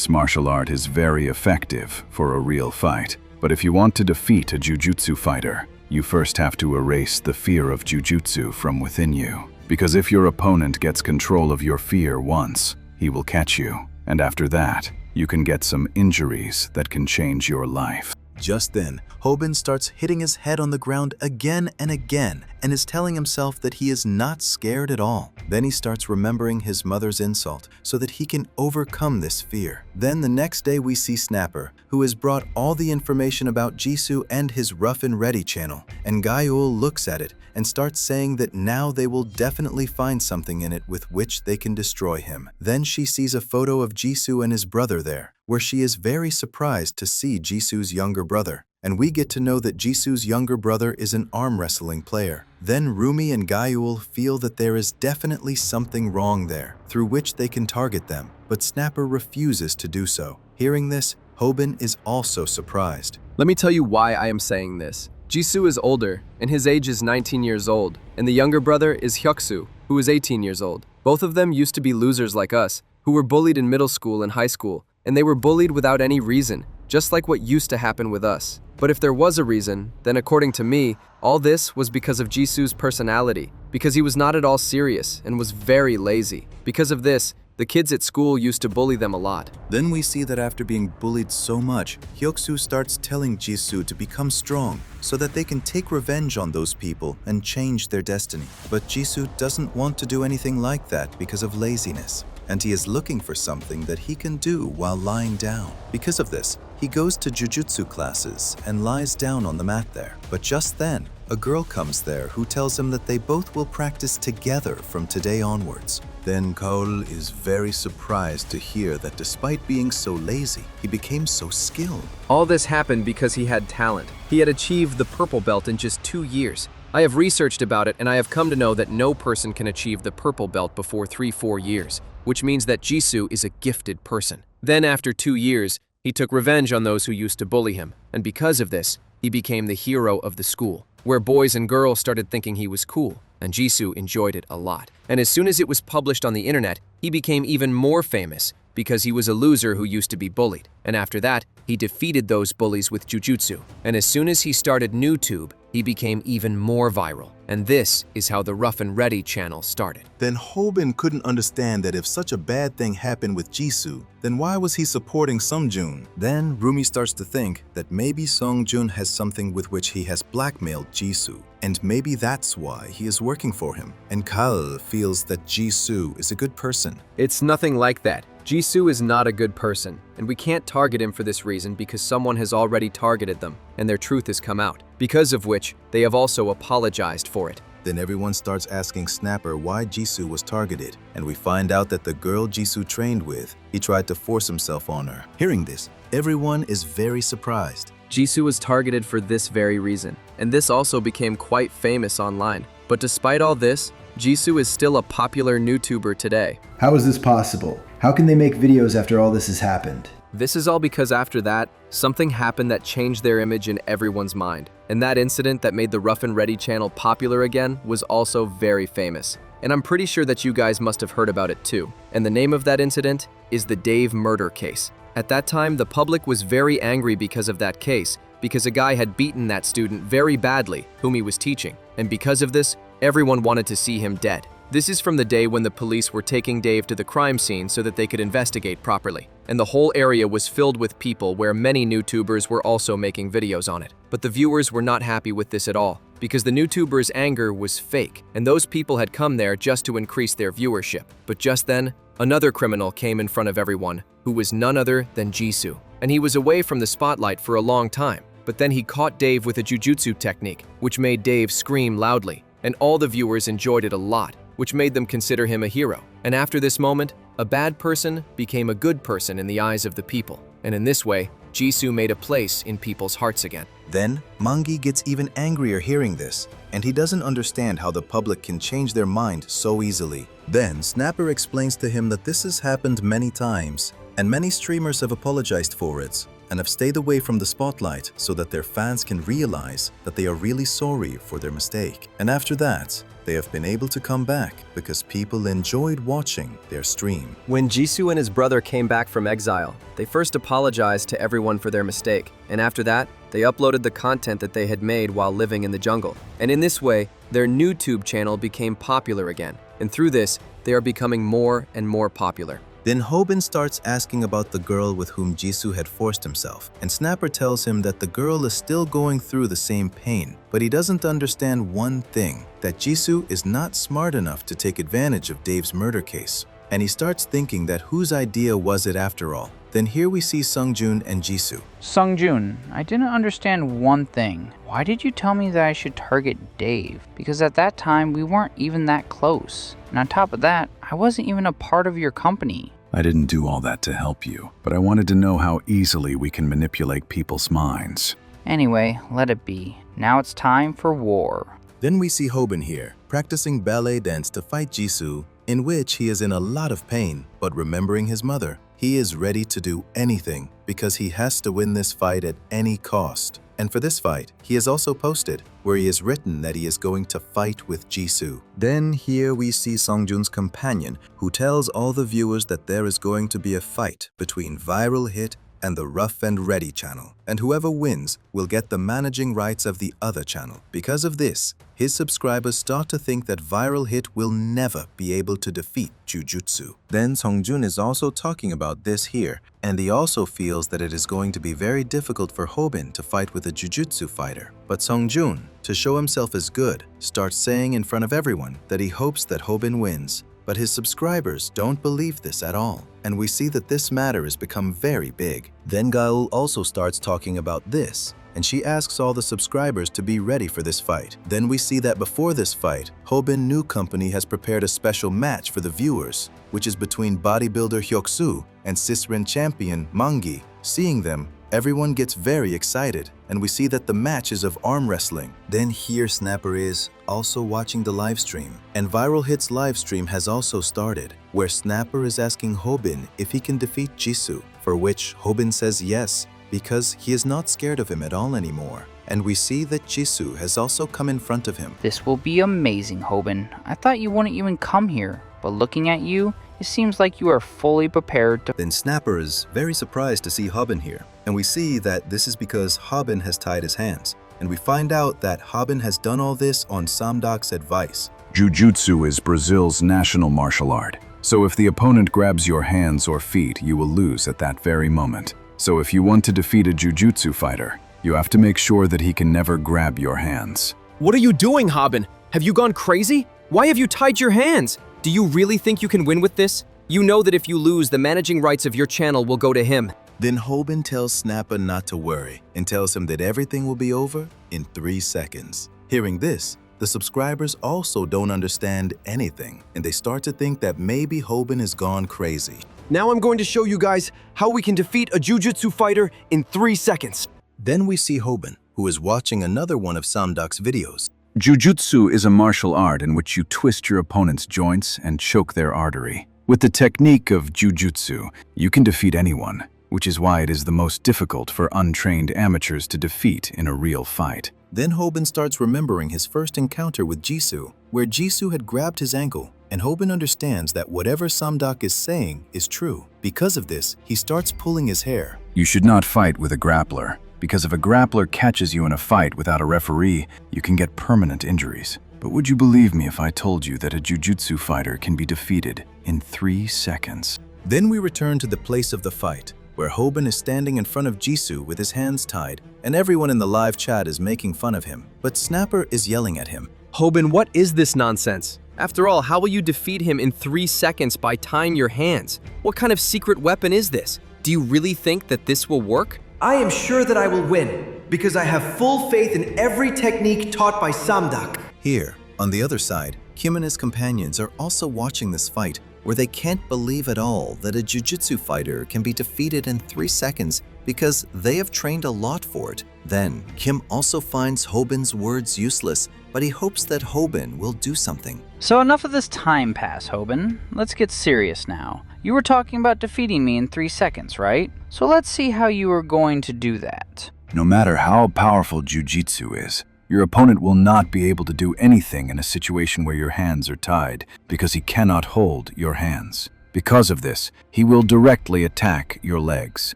martial art is very effective for a real fight. But if you want to defeat a Jujutsu fighter, you first have to erase the fear of Jujutsu from within you. Because if your opponent gets control of your fear once, he will catch you. And after that, you can get some injuries that can change your life. Just then, Hobin starts hitting his head on the ground again and again and is telling himself that he is not scared at all. Then he starts remembering his mother's insult so that he can overcome this fear. Then the next day we see Snapper, who has brought all the information about Jisoo and his Rough and Ready channel, and Gyeol looks at it and starts saying that now they will definitely find something in it with which they can destroy him. Then she sees a photo of Jisoo and his brother there, where she is very surprised to see Jisoo's younger brother. And we get to know that Jisoo's younger brother is an arm wrestling player. Then Rumi and Gyeol feel that there is definitely something wrong there, through which they can target them, but Snapper refuses to do so. Hearing this, Hobin is also surprised. Let me tell you why I am saying this. Jisoo is older, and his age is 19 years old, and the younger brother is Hyuksu, who is 18 years old. Both of them used to be losers like us, who were bullied in middle school and high school, and they were bullied without any reason, just like what used to happen with us. But if there was a reason, then according to me, all this was because of Jisoo's personality, because he was not at all serious and was very lazy. Because of this, the kids at school used to bully them a lot. Then we see that after being bullied so much, Hyuksu starts telling Jisoo to become strong so that they can take revenge on those people and change their destiny. But Jisoo doesn't want to do anything like that because of laziness, and he is looking for something that he can do while lying down. Because of this, he goes to jujutsu classes and lies down on the mat there. But just then, a girl comes there who tells him that they both will practice together from today onwards. Then Kaol is very surprised to hear that despite being so lazy, he became so skilled. All this happened because he had talent. He had achieved the purple belt in just 2 years. I have researched about it, and I have come to know that no person can achieve the purple belt before 3-4 years, which means that Jisoo is a gifted person. Then after 2 years, he took revenge on those who used to bully him, and because of this, he became the hero of the school, where boys and girls started thinking he was cool, and Jisoo enjoyed it a lot. And as soon as it was published on the internet, he became even more famous because he was a loser who used to be bullied. And after that, he defeated those bullies with jujutsu. And as soon as he started NewTube, he became even more viral. And this is how the Rough and Ready channel started. Then Hobin couldn't understand that if such a bad thing happened with Jisoo, then why was he supporting Sungjun? Then Rumi starts to think that maybe Sungjun has something with which he has blackmailed Jisoo, and maybe that's why he is working for him. And Kal feels that Jisoo is a good person. It's nothing like that. Jisoo is not a good person, and we can't target him for this reason because someone has already targeted them, and their truth has come out, because of which they have also apologized for it. Then everyone starts asking Snapper why Jisoo was targeted, and we find out that the girl Jisoo trained with, he tried to force himself on her. Hearing this, everyone is very surprised. Jisoo was targeted for this very reason, and this also became quite famous online. But despite all this, Jisoo is still a popular YouTuber today. How is this possible? How can they make videos after all this has happened? This is all because after that, something happened that changed their image in everyone's mind. And that incident that made the Rough and Ready channel popular again was also very famous. And I'm pretty sure that you guys must have heard about it too. And the name of that incident is the Dave murder case. At that time, the public was very angry because of that case, because a guy had beaten that student very badly, whom he was teaching. And because of this, everyone wanted to see him dead. This is from the day when the police were taking Dave to the crime scene so that they could investigate properly. And the whole area was filled with people where many YouTubers were also making videos on it. But the viewers were not happy with this at all, because the YouTubers' anger was fake, and those people had come there just to increase their viewership. But just then, another criminal came in front of everyone, who was none other than Jisoo. And he was away from the spotlight for a long time, but then he caught Dave with a jujutsu technique, which made Dave scream loudly, and all the viewers enjoyed it a lot, which made them consider him a hero. And after this moment, a bad person became a good person in the eyes of the people. And in this way, Jisoo made a place in people's hearts again. Then, Mangi gets even angrier hearing this, and he doesn't understand how the public can change their mind so easily. Then, Snapper explains to him that this has happened many times, and many streamers have apologized for it, and have stayed away from the spotlight so that their fans can realize that they are really sorry for their mistake. And after that, they have been able to come back because people enjoyed watching their stream. When Jisoo and his brother came back from exile, they first apologized to everyone for their mistake, and after that, they uploaded the content that they had made while living in the jungle. And in this way, their NewTube channel became popular again, and through this, they are becoming more and more popular. Then Hobin starts asking about the girl with whom Jisoo had forced himself, and Snapper tells him that the girl is still going through the same pain, but he doesn't understand one thing, that Jisoo is not smart enough to take advantage of Dave's murder case. And he starts thinking that whose idea was it after all? Then here we see Sungjun and Jisoo. Sungjun, I didn't understand one thing. Why did you tell me that I should target Dave? Because at that time, we weren't even that close. And on top of that, I wasn't even a part of your company. I didn't do all that to help you, but I wanted to know how easily we can manipulate people's minds. Anyway, let it be. Now it's time for war. Then we see Hobin here, practicing ballet dance to fight Jisoo, in which he is in a lot of pain, but remembering his mother, he is ready to do anything because he has to win this fight at any cost. And for this fight, he has also posted where he has written that he is going to fight with Jisoo. Then here we see Sungjun's companion, who tells all the viewers that there is going to be a fight between Viral Hit and the Rough and Ready channel, and whoever wins will get the managing rights of the other channel. Because of this, his subscribers start to think that Viral Hit will never be able to defeat Jujutsu. Then Sungjun is also talking about this here, and he also feels that it is going to be very difficult for Hobin to fight with a Jujutsu fighter. But Sungjun, to show himself as good, starts saying in front of everyone that he hopes that Hobin wins. But his subscribers don't believe this at all, and we see that this matter has become very big. Then Gaul also starts talking about this, and she asks all the subscribers to be ready for this fight. Then we see that before this fight, Hobin New Company has prepared a special match for the viewers, which is between bodybuilder Hyoksu and Sisrin champion Mangi. Seeing them, everyone gets very excited, and we see that the match is of arm wrestling. Then here Snapper is also watching the live stream, and Viral Hit's live stream has also started, where Snapper is asking Hobin if he can defeat Jisoo, for which Hobin says yes, because he is not scared of him at all anymore. And we see that Jisoo has also come in front of him. This will be amazing, Hobin. I thought you wouldn't even come here, but looking at you, it seems like you are fully prepared to— Then Snapper is very surprised to see Hobin here, and we see that this is because Hobin has tied his hands. And we find out that Hobin has done all this on Samdok's advice. Jujutsu is Brazil's national martial art. So if the opponent grabs your hands or feet, you will lose at that very moment. So if you want to defeat a Jujutsu fighter, you have to make sure that he can never grab your hands. What are you doing, Hobin? Have you gone crazy? Why have you tied your hands? Do you really think you can win with this? You know that if you lose, the managing rights of your channel will go to him. Then Hobin tells Snapper not to worry and tells him that everything will be over in 3 seconds. Hearing this, the subscribers also don't understand anything, and they start to think that maybe Hobin has gone crazy. Now I'm going to show you guys how we can defeat a Jujutsu fighter in 3 seconds. Then we see Hobin, who is watching another one of Samdok's videos. Jujutsu is a martial art in which you twist your opponent's joints and choke their artery. With the technique of Jujutsu, you can defeat anyone, which is why it is the most difficult for untrained amateurs to defeat in a real fight. Then Hobin starts remembering his first encounter with Jisoo, where Jisoo had grabbed his ankle, and Hobin understands that whatever Samdok is saying is true. Because of this, he starts pulling his hair. You should not fight with a grappler, because if a grappler catches you in a fight without a referee, you can get permanent injuries. But would you believe me if I told you that a Jujutsu fighter can be defeated in 3 seconds? Then we return to the place of the fight, where Hobin is standing in front of Jisoo with his hands tied, and everyone in the live chat is making fun of him. But Snapper is yelling at him. Hobin, what is this nonsense? After all, how will you defeat him in 3 seconds by tying your hands? What kind of secret weapon is this? Do you really think that this will work? I am sure that I will win, because I have full faith in every technique taught by Samdok. Here, on the other side, Kim and his companions are also watching this fight, where they can't believe at all that a jiu-jitsu fighter can be defeated in 3 seconds because they have trained a lot for it. Then, Kim also finds Hobin's words useless, but he hopes that Hobin will do something. So enough of this time pass, Hobin. Let's get serious now. You were talking about defeating me in 3 seconds, right? So let's see how you are going to do that. No matter how powerful jiu-jitsu is, your opponent will not be able to do anything in a situation where your hands are tied because he cannot hold your hands. Because of this, he will directly attack your legs.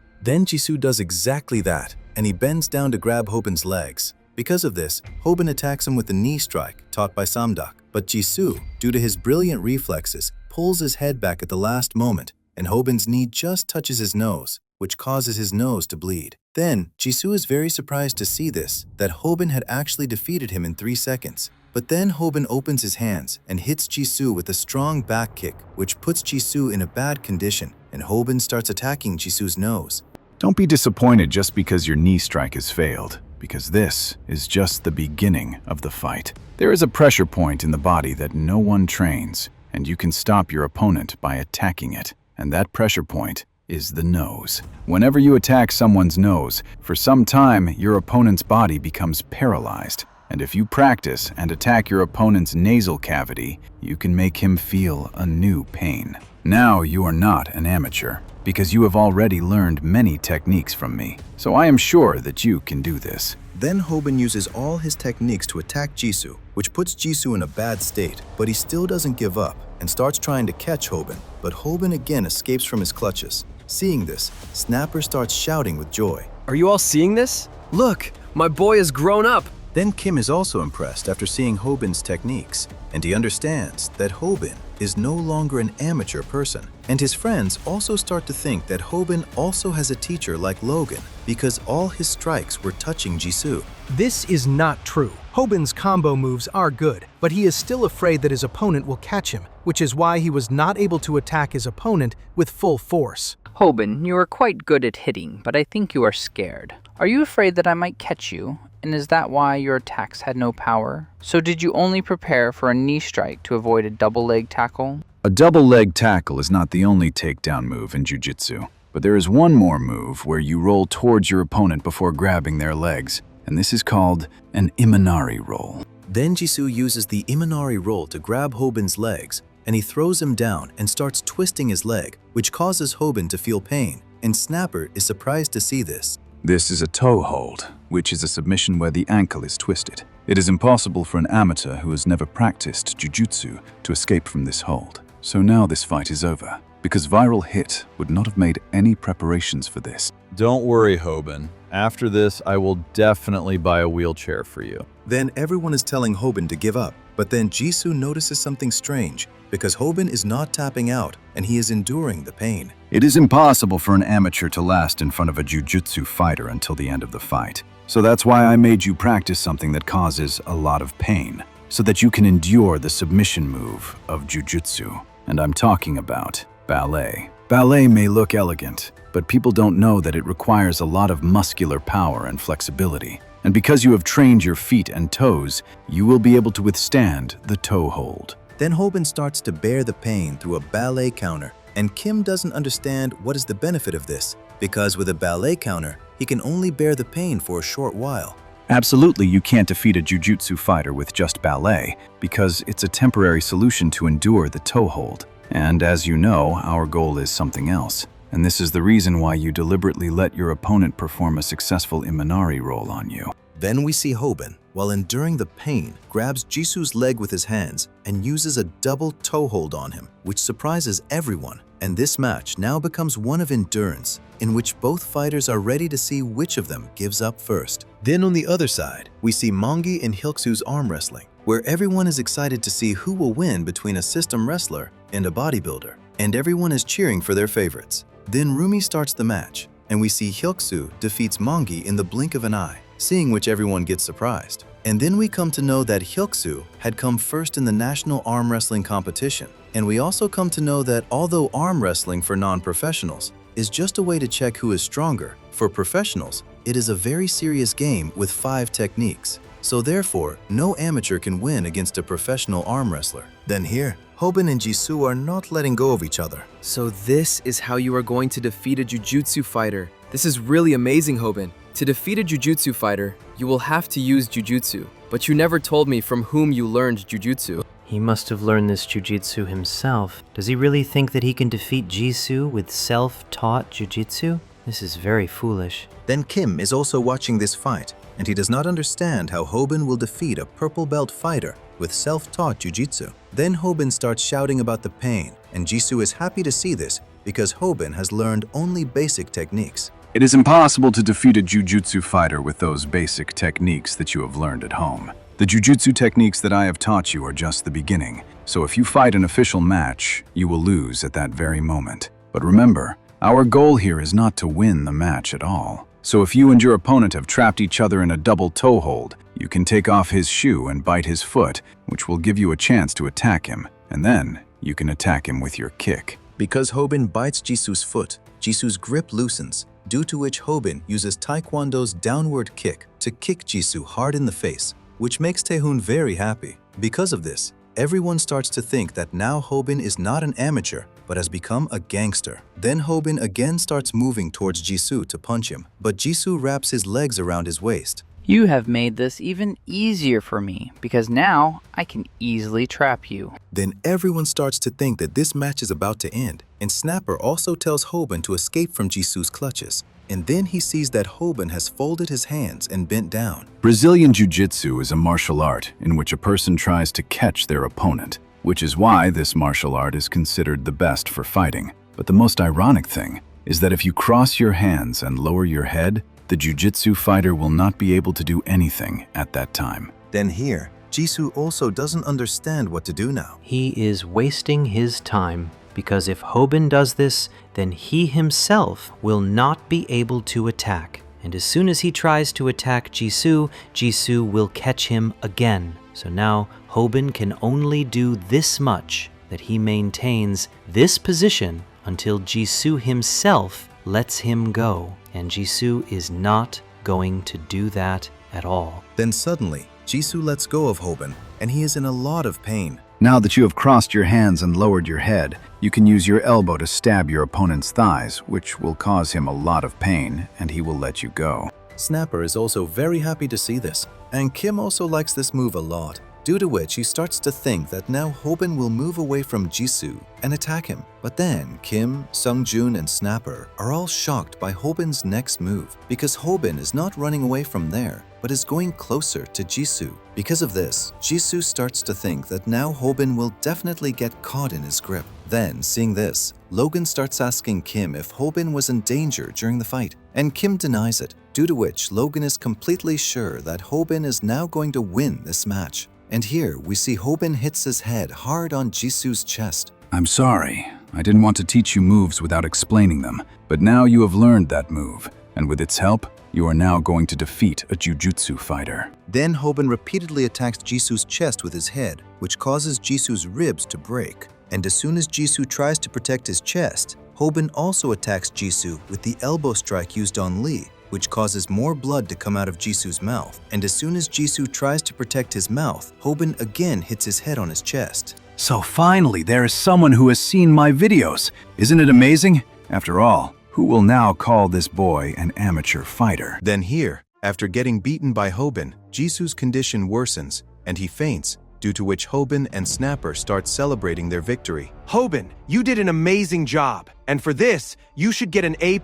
Then Jisoo does exactly that, and he bends down to grab Hobin's legs. Because of this, Hobin attacks him with a knee strike taught by Samdak. But Jisoo, due to his brilliant reflexes, pulls his head back at the last moment, and Hobin's knee just touches his nose, which causes his nose to bleed. Then, Jisoo is very surprised to see this, that Hobin had actually defeated him in 3 seconds. But then Hobin opens his hands and hits Jisoo with a strong back kick, which puts Jisoo in a bad condition, and Hobin starts attacking Jisoo's nose. Don't be disappointed just because your knee strike has failed, because this is just the beginning of the fight. There is a pressure point in the body that no one trains, and you can stop your opponent by attacking it. And that pressure point is the nose. Whenever you attack someone's nose, for some time your opponent's body becomes paralyzed. And if you practice and attack your opponent's nasal cavity, you can make him feel a new pain. Now you are not an amateur, because you have already learned many techniques from me. So I am sure that you can do this. Then Hobin uses all his techniques to attack Jisoo, which puts Jisoo in a bad state, but he still doesn't give up and starts trying to catch Hobin. But Hobin again escapes from his clutches. Seeing this, Snapper starts shouting with joy. Are you all seeing this? Look, my boy has grown up. Then Kim is also impressed after seeing Hobin's techniques, and he understands that Hobin is no longer an amateur person. And his friends also start to think that Hobin also has a teacher like Logan, because all his strikes were touching Jisoo. This is not true. Hobin's combo moves are good, but he is still afraid that his opponent will catch him, which is why he was not able to attack his opponent with full force. Hobin, you are quite good at hitting, but I think you are scared. Are you afraid that I might catch you? And is that why your attacks had no power? So did you only prepare for a knee strike to avoid a double leg tackle? A double leg tackle is not the only takedown move in jiu-jitsu, but there is one more move where you roll towards your opponent before grabbing their legs, and this is called an Imanari roll. Then Jisoo uses the Imanari roll to grab Hobin's legs, and he throws him down and starts twisting his leg, which causes Hobin to feel pain, and Snapper is surprised to see this. This is a toe hold, which is a submission where the ankle is twisted. It is impossible for an amateur who has never practiced jiu-jitsu to escape from this hold. So now this fight is over, because Viral Hit would not have made any preparations for this. Don't worry, Hobin. After this, I will definitely buy a wheelchair for you. Then everyone is telling Hobin to give up, but then Jisoo notices something strange, because Hobin is not tapping out and he is enduring the pain. It is impossible for an amateur to last in front of a jiu-jitsu fighter until the end of the fight. So that's why I made you practice something that causes a lot of pain, so that you can endure the submission move of jiu-jitsu. And I'm talking about ballet. Ballet may look elegant, but people don't know that it requires a lot of muscular power and flexibility. And because you have trained your feet and toes, you will be able to withstand the toe hold. Then Hobin starts to bear the pain through a ballet counter, and Kim doesn't understand what is the benefit of this, because with a ballet counter, he can only bear the pain for a short while. Absolutely, you can't defeat a jiu-jitsu fighter with just ballet, because it's a temporary solution to endure the toe hold. And as you know, our goal is something else. And this is the reason why you deliberately let your opponent perform a successful Imanari roll on you. Then we see Hobin, while enduring the pain, grabs Jisoo's leg with his hands and uses a double toe hold on him, which surprises everyone. And this match now becomes one of endurance, in which both fighters are ready to see which of them gives up first. Then on the other side, we see Mongi and Hyuksu's arm wrestling, where everyone is excited to see who will win between a system wrestler and a bodybuilder, and everyone is cheering for their favorites. Then Rumi starts the match, and we see Hyuksu defeats Mongi in the blink of an eye, seeing which everyone gets surprised. And then we come to know that Hyuksu had come first in the national arm wrestling competition. And we also come to know that although arm wrestling for non-professionals is just a way to check who is stronger, for professionals, it is a very serious game with 5 techniques. So therefore, no amateur can win against a professional arm wrestler. Then here, Hobin and Jisoo are not letting go of each other. So this is how you are going to defeat a jujutsu fighter. This is really amazing, Hobin. To defeat a jujutsu fighter, you will have to use jujutsu. But you never told me from whom you learned jujutsu. He must have learned this jujitsu himself. Does he really think that he can defeat Jisoo with self-taught jujitsu? This is very foolish. Then Kim is also watching this fight, and he does not understand how Hobin will defeat a purple belt fighter with self-taught jujitsu. Then Hobin starts shouting about the pain, and Jisoo is happy to see this because Hobin has learned only basic techniques. It is impossible to defeat a jujutsu fighter with those basic techniques that you have learned at home. The jujutsu techniques that I have taught you are just the beginning, so if you fight an official match, you will lose at that very moment. But remember, our goal here is not to win the match at all. So if you and your opponent have trapped each other in a double toe hold, you can take off his shoe and bite his foot, which will give you a chance to attack him, and then you can attack him with your kick. Because Hobin bites Jisoo's foot, Jisoo's grip loosens, due to which Hobin uses Taekwondo's downward kick to kick Jisoo hard in the face, which makes Taehoon very happy. Because of this, everyone starts to think that now Hobin is not an amateur, but has become a gangster. Then Hobin again starts moving towards Jisoo to punch him, but Jisoo wraps his legs around his waist. You have made this even easier for me, because now I can easily trap you. Then everyone starts to think that this match is about to end, and Snapper also tells Hobin to escape from Jisoo's clutches. And then he sees that Hobin has folded his hands and bent down. Brazilian Jiu-Jitsu is a martial art in which a person tries to catch their opponent, which is why this martial art is considered the best for fighting. But the most ironic thing is that if you cross your hands and lower your head, the Jiu-Jitsu fighter will not be able to do anything at that time. Then here, Jisoo also doesn't understand what to do now. He is wasting his time, because if Hobin does this, then he himself will not be able to attack. And as soon as he tries to attack Jisoo, Jisoo will catch him again. So now Hobin can only do this much, that he maintains this position until Jisoo himself lets him go. And Jisoo is not going to do that at all. Then suddenly, Jisoo lets go of Hobin, and he is in a lot of pain. Now that you have crossed your hands and lowered your head, you can use your elbow to stab your opponent's thighs, which will cause him a lot of pain, and he will let you go. Snapper is also very happy to see this, and Kim also likes this move a lot, due to which he starts to think that now Hobin will move away from Jisoo and attack him. But then Kim, Sungjun, and Snapper are all shocked by Hobin's next move, because Hobin is not running away from there, but is going closer to Jisoo. Because of this, Jisoo starts to think that now Hobin will definitely get caught in his grip. Then, seeing this, Logan starts asking Kim if Hobin was in danger during the fight, and Kim denies it, due to which Logan is completely sure that Hobin is now going to win this match. And here we see Hobin hits his head hard on Jisoo's chest. I'm sorry. I didn't want to teach you moves without explaining them, but now you have learned that move, and with its help, you are now going to defeat a Jiu-Jitsu fighter. Then Hobin repeatedly attacks Jisoo's chest with his head, which causes Jisoo's ribs to break. And as soon as Jisoo tries to protect his chest, Hobin also attacks Jisoo with the elbow strike used on Lee, which causes more blood to come out of Jisoo's mouth. And as soon as Jisoo tries to protect his mouth, Hobin again hits his head on his chest. So finally, there is someone who has seen my videos. Isn't it amazing? After all, who will now call this boy an amateur fighter? Then here, after getting beaten by Hobin, Jisoo's condition worsens, and he faints, due to which Hobin and Snapper start celebrating their victory. Hobin, you did an amazing job. And for this, you should get an A++.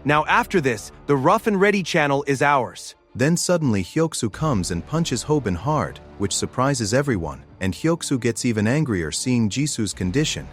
Now after this, the Rough and Ready channel is ours. Then suddenly Hyoksu comes and punches Hobin hard, which surprises everyone, and Hyoksu gets even angrier seeing Jisoo's condition.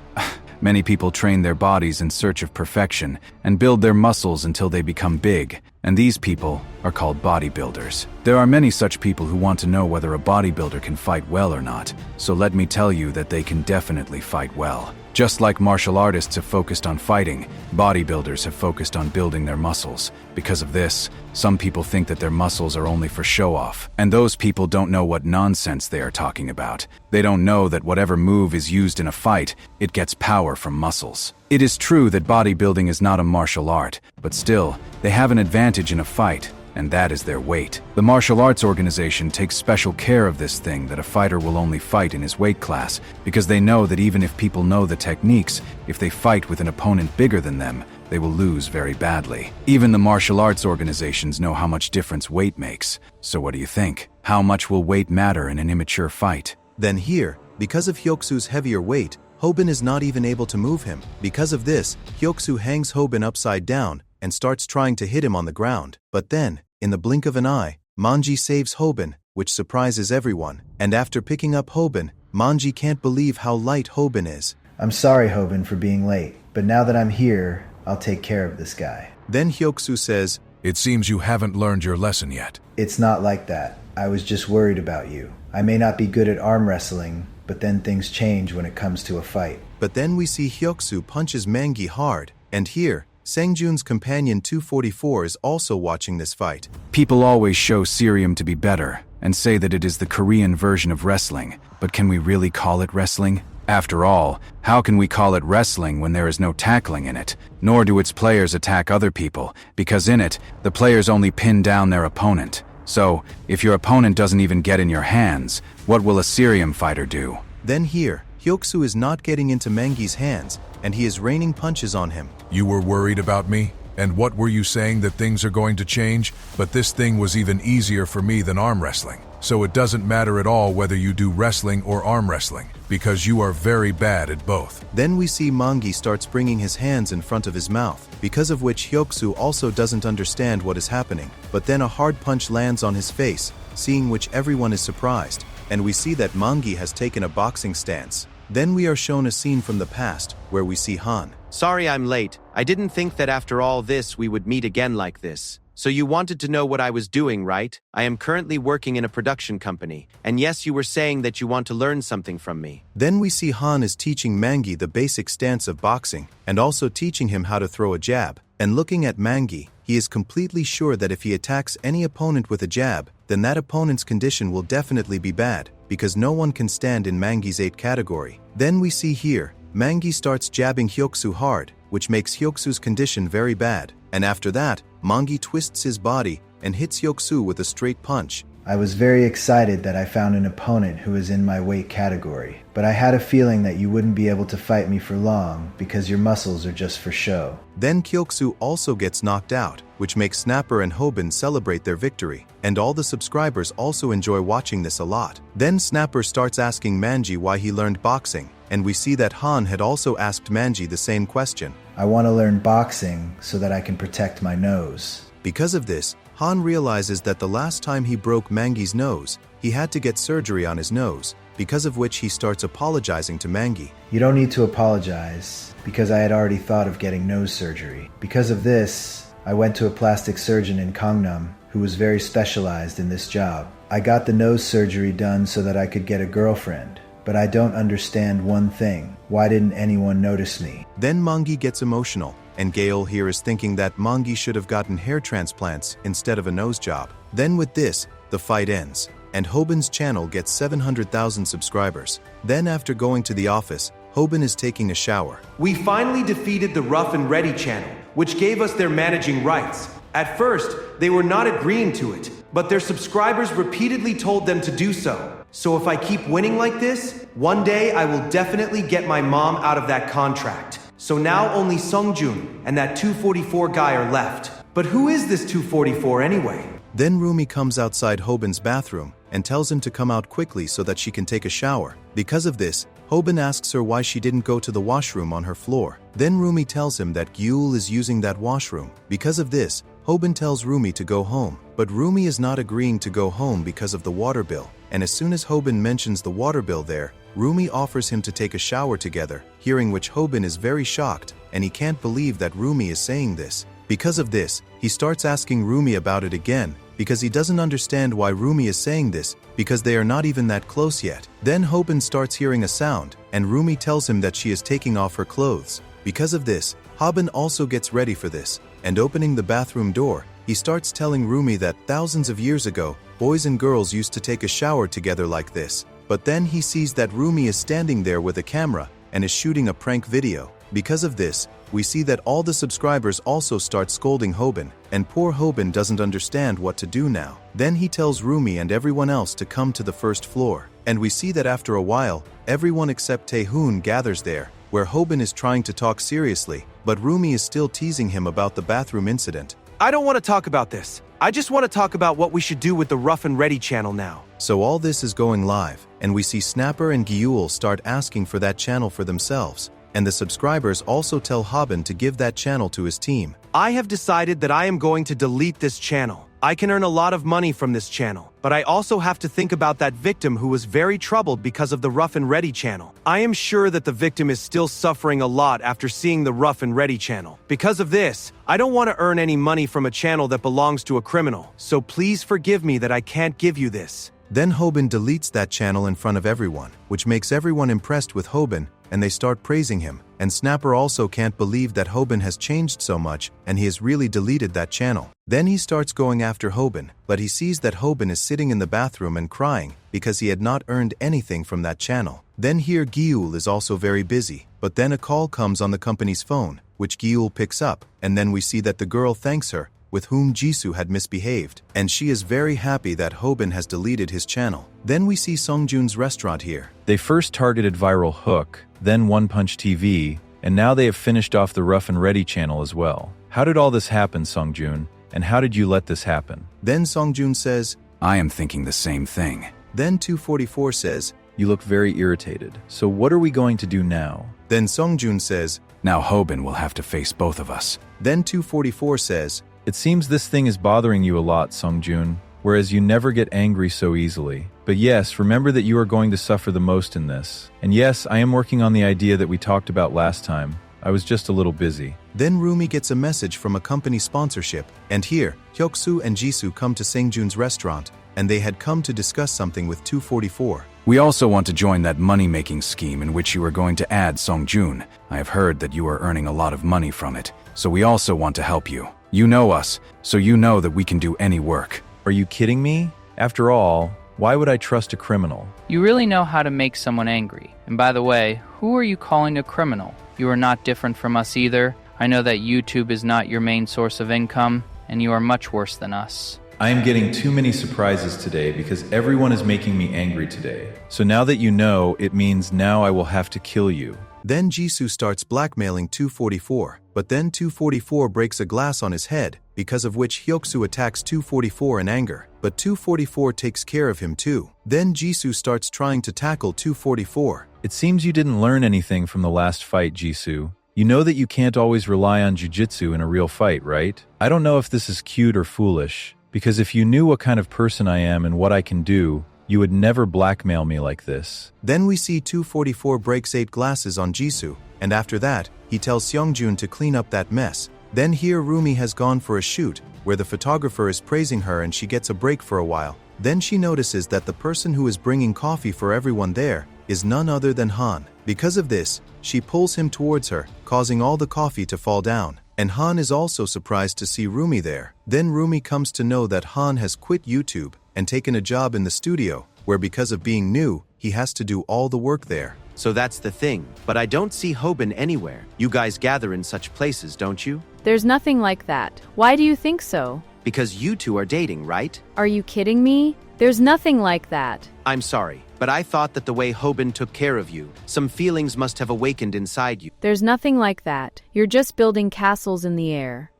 Many people train their bodies in search of perfection and build their muscles until they become big, and these people are called bodybuilders. There are many such people who want to know whether a bodybuilder can fight well or not, so let me tell you that they can definitely fight well. Just like martial artists have focused on fighting, bodybuilders have focused on building their muscles. Because of this, some people think that their muscles are only for show-off, and those people don't know what nonsense they are talking about. They don't know that whatever move is used in a fight, it gets power from muscles. It is true that bodybuilding is not a martial art, but still, they have an advantage in a fight, and that is their weight. The martial arts organization takes special care of this thing that a fighter will only fight in his weight class, because they know that even if people know the techniques, if they fight with an opponent bigger than them, they will lose very badly. Even the martial arts organizations know how much difference weight makes. So what do you think? How much will weight matter in an immature fight? Then here, because of Hyoksu's heavier weight, Hobin is not even able to move him. Because of this, Hyoksu hangs Hobin upside down and starts trying to hit him on the ground. But then, in the blink of an eye, Manji saves Hobin, which surprises everyone. And after picking up Hobin, Manji can't believe how light Hobin is. I'm sorry, Hobin, for being late, but now that I'm here, I'll take care of this guy. Then Hyoksu says, "It seems you haven't learned your lesson yet." It's not like that. I was just worried about you. I may not be good at arm wrestling, but then things change when it comes to a fight. But then we see Hyoksu punches Mangi hard, and here, Sangjun's companion 244 is also watching this fight. People always show Sirium to be better and say that it is the Korean version of wrestling, but can we really call it wrestling? After all, how can we call it wrestling when there is no tackling in it? Nor do its players attack other people, because in it, the players only pin down their opponent. So, if your opponent doesn't even get in your hands, what will a Sirium fighter do? Then here, Hyoksu is not getting into Mangi's hands, and he is raining punches on him. You were worried about me? And what were you saying, that things are going to change? But this thing was even easier for me than arm wrestling. So it doesn't matter at all whether you do wrestling or arm wrestling, because you are very bad at both. Then we see Mangi starts bringing his hands in front of his mouth, because of which Hyoksu also doesn't understand what is happening. But then a hard punch lands on his face, seeing which everyone is surprised, and we see that Mangi has taken a boxing stance. Then we are shown a scene from the past, where we see Han. Sorry I'm late. I didn't think that after all this we would meet again like this. So you wanted to know what I was doing, right? I am currently working in a production company. And yes, you were saying that you want to learn something from me. Then we see Han is teaching Mangi the basic stance of boxing, and also teaching him how to throw a jab. And looking at Mangi, he is completely sure that if he attacks any opponent with a jab, then that opponent's condition will definitely be bad, because no one can stand in Mangi's 8 category. Then we see here, Mangi starts jabbing Hyoksu hard, which makes Hyoksu's condition very bad. And after that, Mangi twists his body and hits Hyoksu with a straight punch. I was very excited that I found an opponent who was in my weight category, but I had a feeling that you wouldn't be able to fight me for long because your muscles are just for show. Then Hyoksu also gets knocked out, which makes Snapper and Hobin celebrate their victory, and all the subscribers also enjoy watching this a lot. Then Snapper starts asking Manji why he learned boxing, and we see that Han had also asked Manji the same question. I want to learn boxing so that I can protect my nose. Because of this, Han realizes that the last time he broke Mangi's nose, he had to get surgery on his nose, because of which he starts apologizing to Mangi. You don't need to apologize, because I had already thought of getting nose surgery. Because of this, I went to a plastic surgeon in Gangnam who was very specialized in this job. I got the nose surgery done so that I could get a girlfriend. But I don't understand one thing. Why didn't anyone notice me? Then Mangi gets emotional, and Gale here is thinking that Mangi should have gotten hair transplants instead of a nose job. Then with this, the fight ends, and Hobin's channel gets 700,000 subscribers. Then after going to the office, Hobin is taking a shower. We finally defeated the Rough and Ready channel, which gave us their managing rights. At first, they were not agreeing to it, but their subscribers repeatedly told them to do so. So if I keep winning like this, one day I will definitely get my mom out of that contract. So now only Sungjun and that 244 guy are left. But who is this 244 anyway? Then Rumi comes outside Hobin's bathroom and tells him to come out quickly so that she can take a shower. Because of this, Hobin asks her why she didn't go to the washroom on her floor. Then Rumi tells him that Gyul is using that washroom. Because of this, Hobin tells Rumi to go home. But Rumi is not agreeing to go home because of the water bill. And as soon as Hobin mentions the water bill there, Rumi offers him to take a shower together, hearing which Hobin is very shocked, and he can't believe that Rumi is saying this. Because of this, he starts asking Rumi about it again, because he doesn't understand why Rumi is saying this, because they are not even that close yet. Then Hobin starts hearing a sound, and Rumi tells him that she is taking off her clothes. Because of this, Hobin also gets ready for this, and opening the bathroom door, he starts telling Rumi that thousands of years ago, boys and girls used to take a shower together like this. But then he sees that Rumi is standing there with a camera and is shooting a prank video. Because of this, we see that all the subscribers also start scolding Hobin, and poor Hobin doesn't understand what to do now. Then he tells Rumi and everyone else to come to the first floor, and we see that after a while, everyone except Taehoon gathers there, where Hobin is trying to talk seriously, but Rumi is still teasing him about the bathroom incident. I don't want to talk about this. I just want to talk about what we should do with the Rough and Ready channel now. So all this is going live, and we see Snapper and Gyul start asking for that channel for themselves, and the subscribers also tell Hobin to give that channel to his team. I have decided that I am going to delete this channel. I can earn a lot of money from this channel, but I also have to think about that victim who was very troubled because of the Rough and Ready channel. I am sure that the victim is still suffering a lot after seeing the Rough and Ready channel. Because of this, I don't want to earn any money from a channel that belongs to a criminal, so please forgive me that I can't give you this. Then Hobin deletes that channel in front of everyone, which makes everyone impressed with Hobin, and they start praising him. And Snapper also can't believe that Hobin has changed so much, and he has really deleted that channel. Then he starts going after Hobin, but he sees that Hobin is sitting in the bathroom and crying because he had not earned anything from that channel. Then here Gyul is also very busy, but then a call comes on the company's phone, which Gyul picks up, and then we see that the girl thanks her, with whom Jisoo had misbehaved, and she is very happy that Hobin has deleted his channel. Then we see Sungjoon's restaurant here. They first targeted Viral Hook, then One Punch TV, and now they have finished off the Rough and Ready channel as well. How did all this happen, Sungjoon? And how did you let this happen? Then Sungjoon says, I am thinking the same thing. Then 244 says, You look very irritated. So what are we going to do now? Then Sungjoon says, Now Hobin will have to face both of us. Then 244 says, It seems this thing is bothering you a lot, Sungjoon, whereas you never get angry so easily. But yes, remember that you are going to suffer the most in this. And yes, I am working on the idea that we talked about last time. I was just a little busy. Then Rumi gets a message from a company sponsorship, and here, Hyoksu and Jisoo come to Sungjoon's restaurant, and they had come to discuss something with 244. We also want to join that money-making scheme in which you are going to add Sungjoon. I have heard that you are earning a lot of money from it, so we also want to help you. You know us, so you know that we can do any work. Are you kidding me? After all, why would I trust a criminal? You really know how to make someone angry. And by the way, who are you calling a criminal? You are not different from us either. I know that YouTube is not your main source of income, and you are much worse than us. I am getting too many surprises today because everyone is making me angry today. So now that you know, it means now I will have to kill you. Then Jisoo starts blackmailing 244, but then 244 breaks a glass on his head, because of which Hyoksu attacks 244 in anger, but 244 takes care of him too. Then Jisoo starts trying to tackle 244. It seems you didn't learn anything from the last fight, Jisoo. You know that you can't always rely on jujitsu in a real fight, right? I don't know if this is cute or foolish, because if you knew what kind of person I am and what I can do, you would never blackmail me like this. Then we see 244 breaks 8 glasses on Jisoo, and after that, he tells Seungjoon to clean up that mess. Then here Rumi has gone for a shoot, where the photographer is praising her and she gets a break for a while. Then she notices that the person who is bringing coffee for everyone there is none other than Han. Because of this, she pulls him towards her, causing all the coffee to fall down. And Han is also surprised to see Rumi there. Then Rumi comes to know that Han has quit YouTube and taken a job in the studio, where because of being new, he has to do all the work there. So that's the thing, but I don't see Hobin anywhere. You guys gather in such places, don't you? There's nothing like that. Why do you think so? Because you two are dating, right? Are you kidding me? There's nothing like that. I'm sorry, but I thought that the way Hobin took care of you, some feelings must have awakened inside you. There's nothing like that. You're just building castles in the air.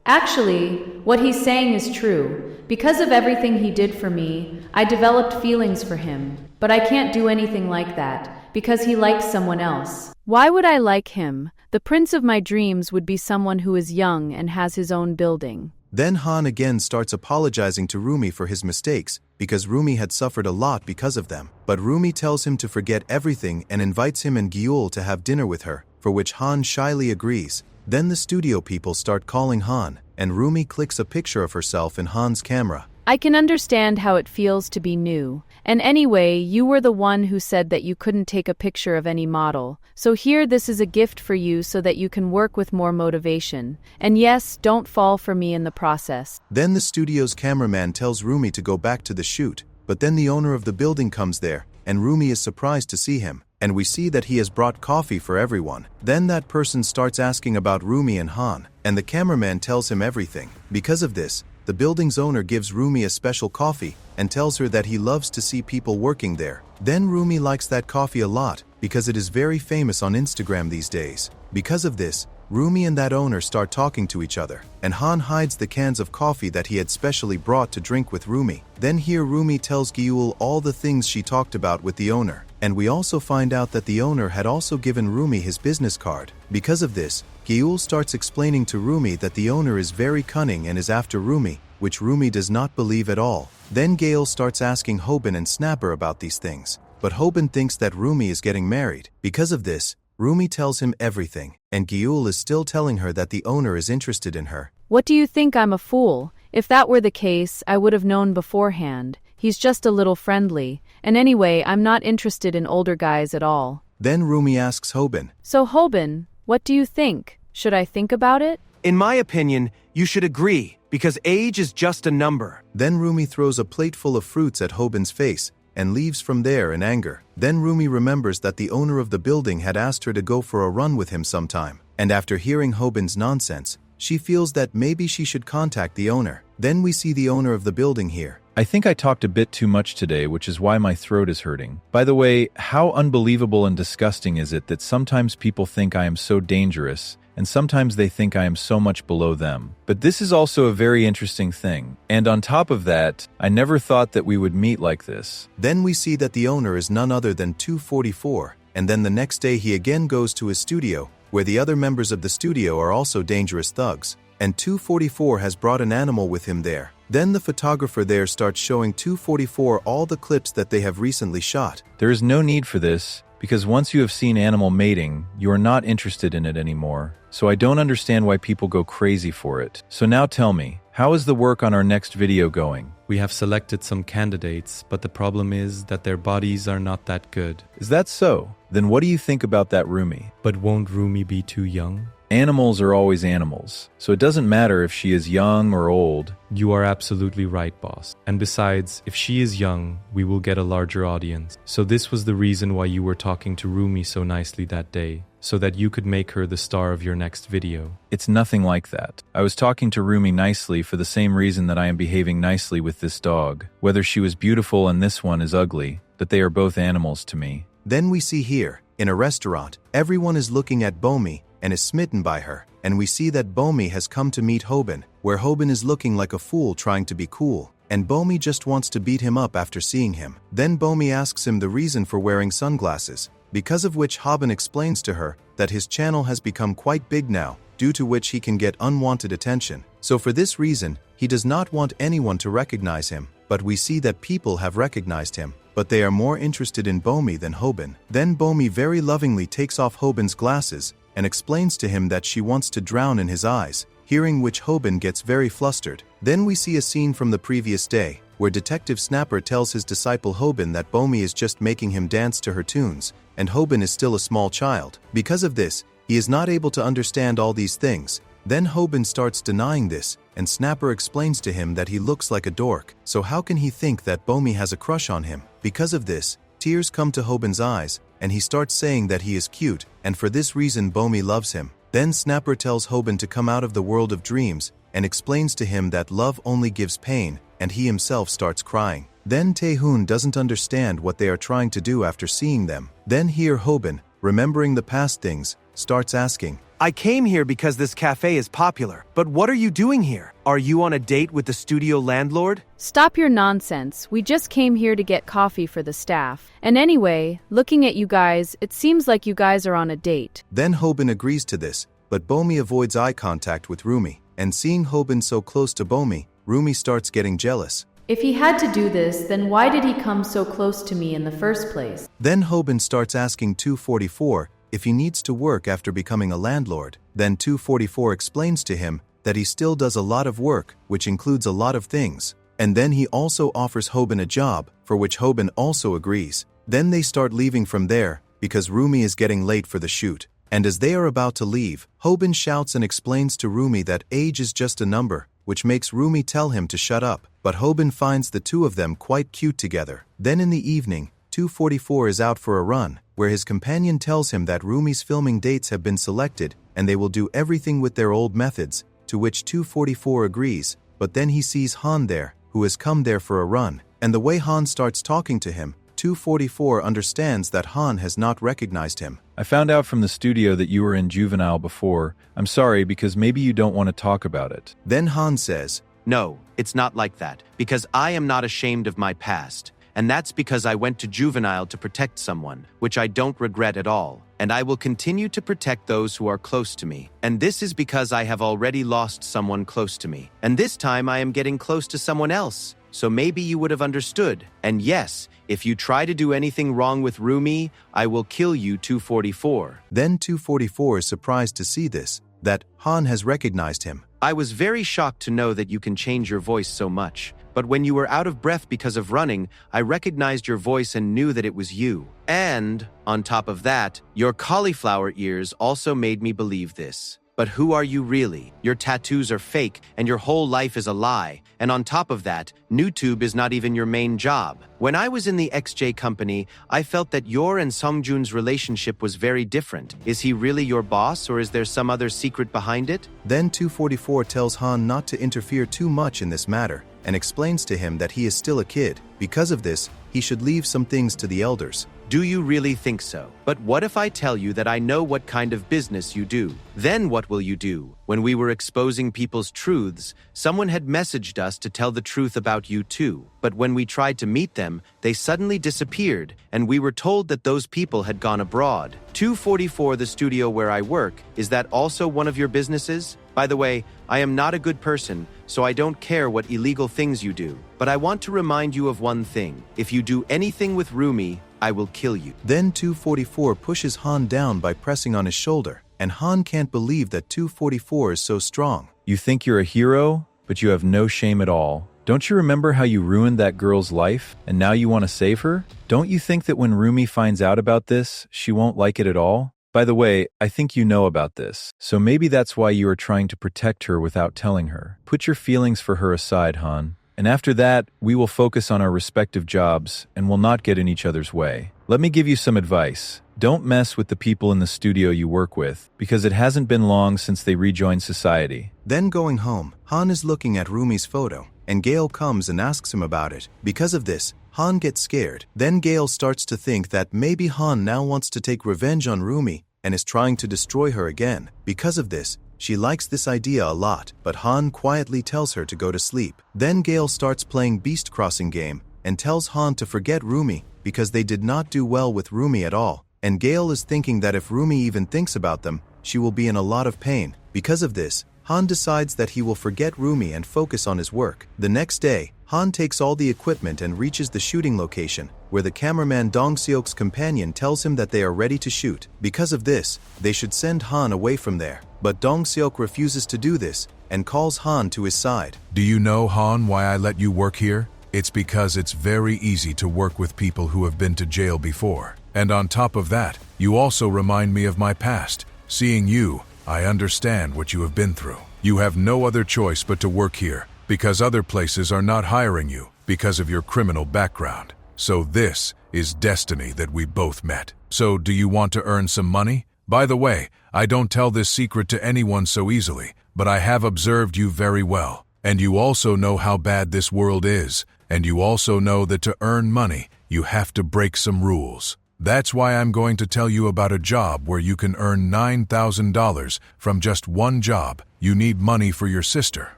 Actually, what he's saying is true. Because of everything he did for me, I developed feelings for him. But I can't do anything like that, because he likes someone else. Why would I like him? The prince of my dreams would be someone who is young and has his own building. Then Han again starts apologizing to Rumi for his mistakes, because Rumi had suffered a lot because of them. But Rumi tells him to forget everything and invites him and Gyul to have dinner with her, for which Han shyly agrees. Then the studio people start calling Han, and Rumi clicks a picture of herself in Han's camera. I can understand how it feels to be new. And anyway, you were the one who said that you couldn't take a picture of any model. So here, this is a gift for you so that you can work with more motivation. And yes, don't fall for me in the process. Then the studio's cameraman tells Rumi to go back to the shoot, but then the owner of the building comes there, and Rumi is surprised to see him. and we see that he has brought coffee for everyone. Then that person starts asking about Rumi and Han, and the cameraman tells him everything. Because of this, the building's owner gives Rumi a special coffee and tells her that he loves to see people working there. Then Rumi likes that coffee a lot because it is very famous on Instagram these days. Because of this, Rumi and that owner start talking to each other, and Han hides the cans of coffee that he had specially brought to drink with Rumi. Then here Rumi tells Gyul all the things she talked about with the owner, and we also find out that the owner had also given Rumi his business card. Because of this, Gyul starts explaining to Rumi that the owner is very cunning and is after Rumi, which Rumi does not believe at all. Then Gale starts asking Hobin and Snapper about these things, but Hobin thinks that Rumi is getting married. Because of this, Rumi tells him everything, and Gyul is still telling her that the owner is interested in her. What do you think? I'm a fool? If that were the case, I would have known beforehand. He's just a little friendly, and anyway, I'm not interested in older guys at all. Then Rumi asks Hobin, So Hobin, what do you think? Should I think about it? In my opinion, you should agree, because age is just a number. Then Rumi throws a plate full of fruits at Hobin's face and leaves from there in anger. Then Rumi remembers that the owner of the building had asked her to go for a run with him sometime, and after hearing Hobin's nonsense, she feels that maybe she should contact the owner. Then we see the owner of the building here. I think I talked a bit too much today, which is why my throat is hurting. By the way, how unbelievable and disgusting is it that sometimes people think I am so dangerous, and sometimes they think I am so much below them. But this is also a very interesting thing. And on top of that, I never thought that we would meet like this. Then we see that the owner is none other than 244, and then the next day he again goes to his studio, where the other members of the studio are also dangerous thugs. And 244 has brought an animal with him there. Then the photographer there starts showing 244 all the clips that they have recently shot. There is no need for this, because once you have seen animal mating, you are not interested in it anymore. So I don't understand why people go crazy for it. So now tell me, how is the work on our next video going? We have selected some candidates, but the problem is that their bodies are not that good. Is that so? Then what do you think about that Rumi? But won't Rumi be too young? Animals are always animals, so it doesn't matter if she is young or old. You are absolutely right, boss. And besides, if she is young, we will get a larger audience. So this was the reason why you were talking to Rumi so nicely that day, so that you could make her the star of your next video. It's nothing like that. I was talking to Rumi nicely for the same reason that I am behaving nicely with this dog. Whether she was beautiful and this one is ugly, that they are both animals to me. Then we see here, in a restaurant, everyone is looking at Bomi and is smitten by her, and we see that Bomi has come to meet Hobin, where Hobin is looking like a fool trying to be cool, and Bomi just wants to beat him up after seeing him. Then Bomi asks him the reason for wearing sunglasses, because of which Hobin explains to her that his channel has become quite big now, due to which he can get unwanted attention. So for this reason, he does not want anyone to recognize him, but we see that people have recognized him, but they are more interested in Bomi than Hobin. Then Bomi very lovingly takes off Hobin's glasses and explains to him that she wants to drown in his eyes, hearing which Hobin gets very flustered. Then we see a scene from the previous day, where Detective Snapper tells his disciple Hobin that Bomi is just making him dance to her tunes, and Hobin is still a small child. Because of this, he is not able to understand all these things. Then Hobin starts denying this, and Snapper explains to him that he looks like a dork, so how can he think that Bomi has a crush on him? Because of this, tears come to Hobin's eyes, and he starts saying that he is cute, and for this reason Bomi loves him. Then Snapper tells Hobin to come out of the world of dreams, and explains to him that love only gives pain, and he himself starts crying. Then Taehoon doesn't understand what they are trying to do after seeing them. Then here Hobin, remembering the past things, starts asking, I came here because this cafe is popular, but what are you doing here? Are you on a date with the studio landlord? Stop your nonsense. We just came here to get coffee for the staff. And anyway, looking at you guys, it seems like you guys are on a date. Then Hobin agrees to this, but Bomi avoids eye contact with Rumi, and seeing Hobin so close to Bomi, Rumi starts getting jealous. If he had to do this, then why did he come so close to me in the first place? Then Hobin starts asking 244 if he needs to work after becoming a landlord. Then 244 explains to him that he still does a lot of work, which includes a lot of things. And then he also offers Hobin a job, for which Hobin also agrees. Then they start leaving from there, because Rumi is getting late for the shoot. And as they are about to leave, Hobin shouts and explains to Rumi that age is just a number, which makes Rumi tell him to shut up. But Hobin finds the two of them quite cute together. Then in the evening, 244 is out for a run, where his companion tells him that Rumi's filming dates have been selected and they will do everything with their old methods, to which 244 agrees, but then he sees Han there, who has come there for a run, and the way Han starts talking to him, 244 understands that Han has not recognized him. I found out from the studio that you were in Juvenile before. I'm sorry, because maybe you don't want to talk about it. Then Han says, No, it's not like that, because I am not ashamed of my past. And that's because I went to Juvenile to protect someone, which I don't regret at all. And I will continue to protect those who are close to me. And this is because I have already lost someone close to me. And this time I am getting close to someone else. So maybe you would have understood. And yes, if you try to do anything wrong with Rumi, I will kill you, 244. Then 244 is surprised to see this, that Han has recognized him. I was very shocked to know that you can change your voice so much. But when you were out of breath because of running, I recognized your voice and knew that it was you. And, on top of that, your cauliflower ears also made me believe this. But who are you really? Your tattoos are fake, and your whole life is a lie. And on top of that, YouTube is not even your main job. When I was in the XJ company, I felt that your and Songjun's relationship was very different. Is he really your boss, or is there some other secret behind it? Then 244 tells Han not to interfere too much in this matter, and explains to him that he is still a kid. Because of this, he should leave some things to the elders. Do you really think so? But what if I tell you that I know what kind of business you do? Then what will you do? When we were exposing people's truths, someone had messaged us to tell the truth about you too. But when we tried to meet them, they suddenly disappeared, and we were told that those people had gone abroad. 244, the studio where I work, is that also one of your businesses? By the way, I am not a good person, so I don't care what illegal things you do. But I want to remind you of one thing. If you do anything with Rumi, I will kill you. Then 244 pushes Han down by pressing on his shoulder, and Han can't believe that 244 is so strong. You think you're a hero, but you have no shame at all. Don't you remember how you ruined that girl's life, and now you want to save her? Don't you think that when Rumi finds out about this, she won't like it at all? By the way, I think you know about this, so maybe that's why you are trying to protect her without telling her. Put your feelings for her aside, Han. And after that, we will focus on our respective jobs and will not get in each other's way. Let me give you some advice. Don't mess with the people in the studio you work with, because it hasn't been long since they rejoined society. Then going home, Han is looking at Rumi's photo, and Gale comes and asks him about it. Because of this, Han gets scared. Then Gale starts to think that maybe Han now wants to take revenge on Rumi and is trying to destroy her again. Because of this, she likes this idea a lot, but Han quietly tells her to go to sleep. Then Gale starts playing Beast Crossing game and tells Han to forget Rumi because they did not do well with Rumi at all. And Gale is thinking that if Rumi even thinks about them, she will be in a lot of pain. Because of this, Han decides that he will forget Rumi and focus on his work. The next day, Han takes all the equipment and reaches the shooting location, where the cameraman Dong-seok's companion tells him that they are ready to shoot. Because of this, they should send Han away from there. But Dong-seok refuses to do this and calls Han to his side. Do you know, Han, why I let you work here? It's because it's very easy to work with people who have been to jail before. And on top of that, you also remind me of my past. Seeing you, I understand what you have been through. You have no other choice but to work here, because other places are not hiring you because of your criminal background. So this is destiny that we both met. So do you want to earn some money? By the way, I don't tell this secret to anyone so easily, but I have observed you very well. And you also know how bad this world is, and you also know that to earn money, you have to break some rules. That's why I'm going to tell you about a job where you can earn $9,000 from just one job. You need money for your sister,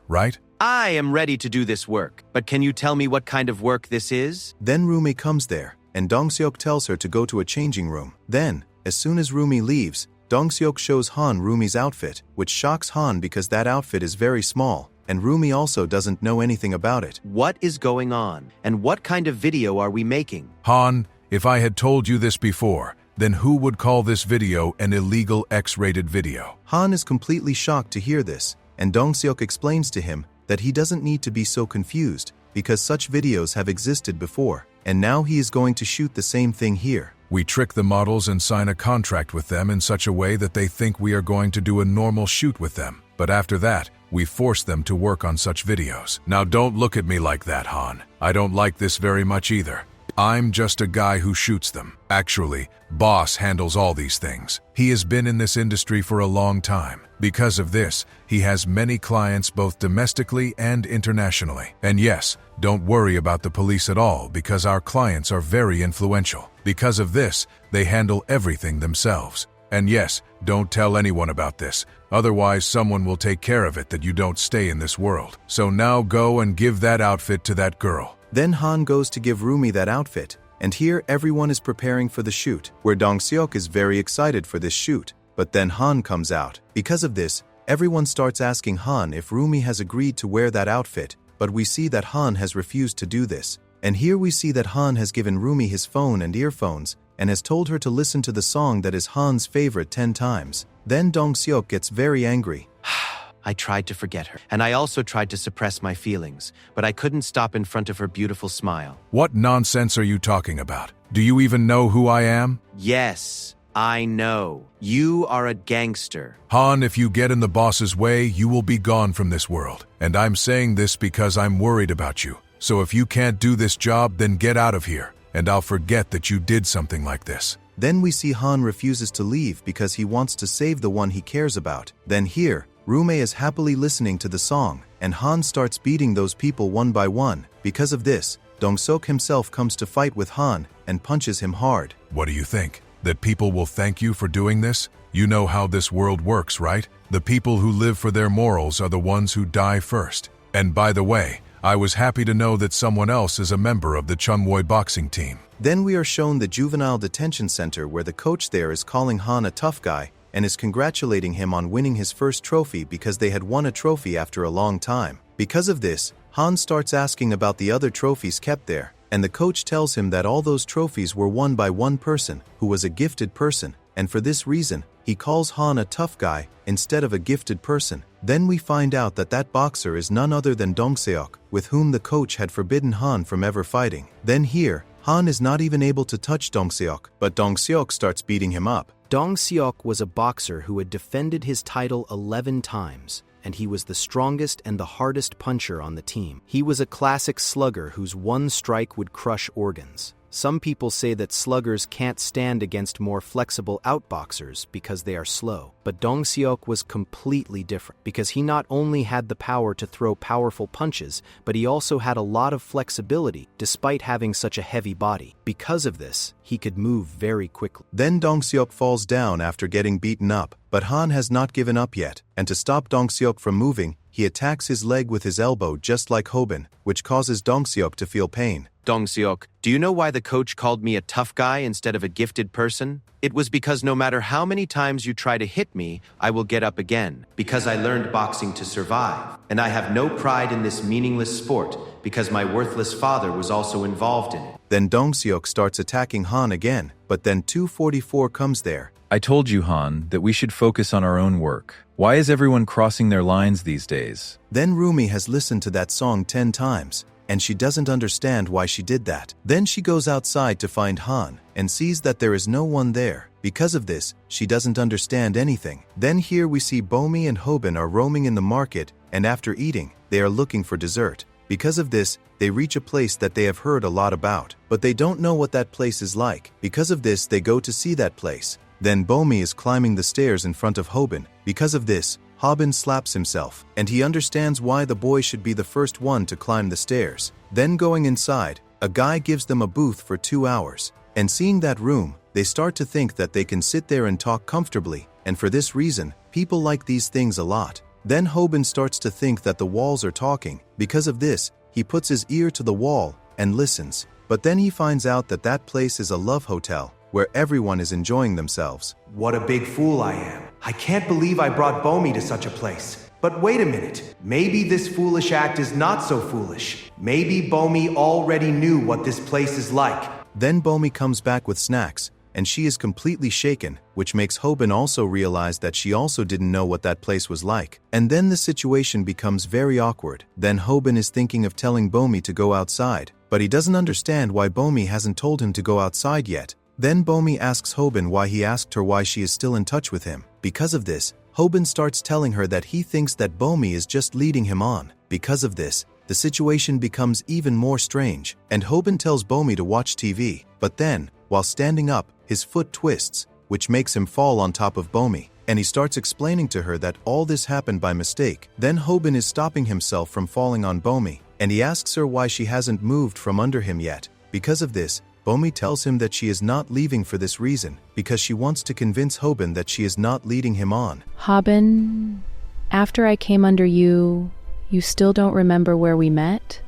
right? I am ready to do this work, but can you tell me what kind of work this is? Then Rumi comes there, and Dong-seok tells her to go to a changing room. Then, as soon as Rumi leaves, Dong-seok shows Han Rumi's outfit, which shocks Han because that outfit is very small, and Rumi also doesn't know anything about it. What is going on, and what kind of video are we making? Han, if I had told you this before, then who would call this video an illegal X-rated video? Han is completely shocked to hear this, and Dong-seok explains to him that he doesn't need to be so confused because such videos have existed before, and now he is going to shoot the same thing here. We trick the models and sign a contract with them in such a way that they think we are going to do a normal shoot with them. But after that, we force them to work on such videos. Now don't look at me like that, Han. I don't like this very much either. I'm just a guy who shoots them. Actually, boss handles all these things. He has been in this industry for a long time. Because of this, he has many clients both domestically and internationally. And yes, don't worry about the police at all because our clients are very influential. Because of this, they handle everything themselves. And yes, don't tell anyone about this. Otherwise, someone will take care of it that you don't stay in this world. So now go and give that outfit to that girl. Then Han goes to give Rumi that outfit, and here everyone is preparing for the shoot, where Dong-seok is very excited for this shoot. But then Han comes out. Because of this, everyone starts asking Han if Rumi has agreed to wear that outfit, but we see that Han has refused to do this. And here we see that Han has given Rumi his phone and earphones, and has told her to listen to the song that is Han's favorite 10 times. Then Dong-seok gets very angry. I tried to forget her, and I also tried to suppress my feelings, but I couldn't stop in front of her beautiful smile. What nonsense are you talking about? Do you even know who I am? Yes, I know. You are a gangster. Han, if you get in the boss's way, you will be gone from this world. And I'm saying this because I'm worried about you. So if you can't do this job, then get out of here, and I'll forget that you did something like this. Then we see Han refuses to leave because he wants to save the one he cares about. Then here, Rumi is happily listening to the song, and Han starts beating those people one by one. Because of this, Dong-seok himself comes to fight with Han and punches him hard. What do you think? That people will thank you for doing this? You know how this world works, right? The people who live for their morals are the ones who die first. And by the way, I was happy to know that someone else is a member of the Chungwoi boxing team. Then we are shown the juvenile detention center where the coach there is calling Han a tough guy and is congratulating him on winning his first trophy because they had won a trophy after a long time. Because of this, Han starts asking about the other trophies kept there, and the coach tells him that all those trophies were won by one person who was a gifted person, and for this reason, he calls Han a tough guy instead of a gifted person. Then we find out that that boxer is none other than Dong-seok, with whom the coach had forbidden Han from ever fighting. Then here, Han is not even able to touch Dong-seok, but Dong-seok starts beating him up. Dong-seok was a boxer who had defended his title 11 times, and he was the strongest and the hardest puncher on the team. He was a classic slugger whose one strike would crush organs. Some people say that sluggers can't stand against more flexible outboxers because they are slow. But Dong-seok was completely different because he not only had the power to throw powerful punches, but he also had a lot of flexibility despite having such a heavy body. Because of this, he could move very quickly. Then Dong-seok falls down after getting beaten up, but Han has not given up yet, and to stop Dong-seok from moving, he attacks his leg with his elbow just like Hobin, which causes Dong-seok to feel pain. Dong-seok, do you know why the coach called me a tough guy instead of a gifted person? It was because no matter how many times you try to hit me, I will get up again. Because I learned boxing to survive. And I have no pride in this meaningless sport because my worthless father was also involved in it. Then Dong-seok starts attacking Han again, but then 244 comes there. I told you, Han, that we should focus on our own work. Why is everyone crossing their lines these days? Then Rumi has listened to that song 10 times, and she doesn't understand why she did that. Then she goes outside to find Han, and sees that there is no one there. Because of this, she doesn't understand anything. Then here we see Bomi and Hobin are roaming in the market, and after eating, they are looking for dessert. Because of this, they reach a place that they have heard a lot about, but they don't know what that place is like. Because of this, they go to see that place. Then Bomi is climbing the stairs in front of Hobin. Because of this, Hobin slaps himself, and he understands why the boy should be the first one to climb the stairs. Then going inside, a guy gives them a booth for 2 hours. And seeing that room, they start to think that they can sit there and talk comfortably, and for this reason, people like these things a lot. Then Hobin starts to think that the walls are talking. Because of this, he puts his ear to the wall and listens. But then he finds out that that place is a love hotel, where everyone is enjoying themselves. What a big fool I am. I can't believe I brought Bomi to such a place. But wait a minute. Maybe this foolish act is not so foolish. Maybe Bomi already knew what this place is like. Then Bomi comes back with snacks, and she is completely shaken, which makes Hobin also realize that she also didn't know what that place was like. And then the situation becomes very awkward. Then Hobin is thinking of telling Bomi to go outside, but he doesn't understand why Bomi hasn't told him to go outside yet. Then Bomi asks Hobin why he asked her why she is still in touch with him. Because of this, Hobin starts telling her that he thinks that Bomi is just leading him on. Because of this, the situation becomes even more strange, and Hobin tells Bomi to watch TV, but then, while standing up, his foot twists, which makes him fall on top of Bomi, and he starts explaining to her that all this happened by mistake. Then Hobin is stopping himself from falling on Bomi, and he asks her why she hasn't moved from under him yet. Because of this, Bomi tells him that she is not leaving for this reason, because she wants to convince Hobin that she is not leading him on. Hobin, after I came under you, you still don't remember where we met?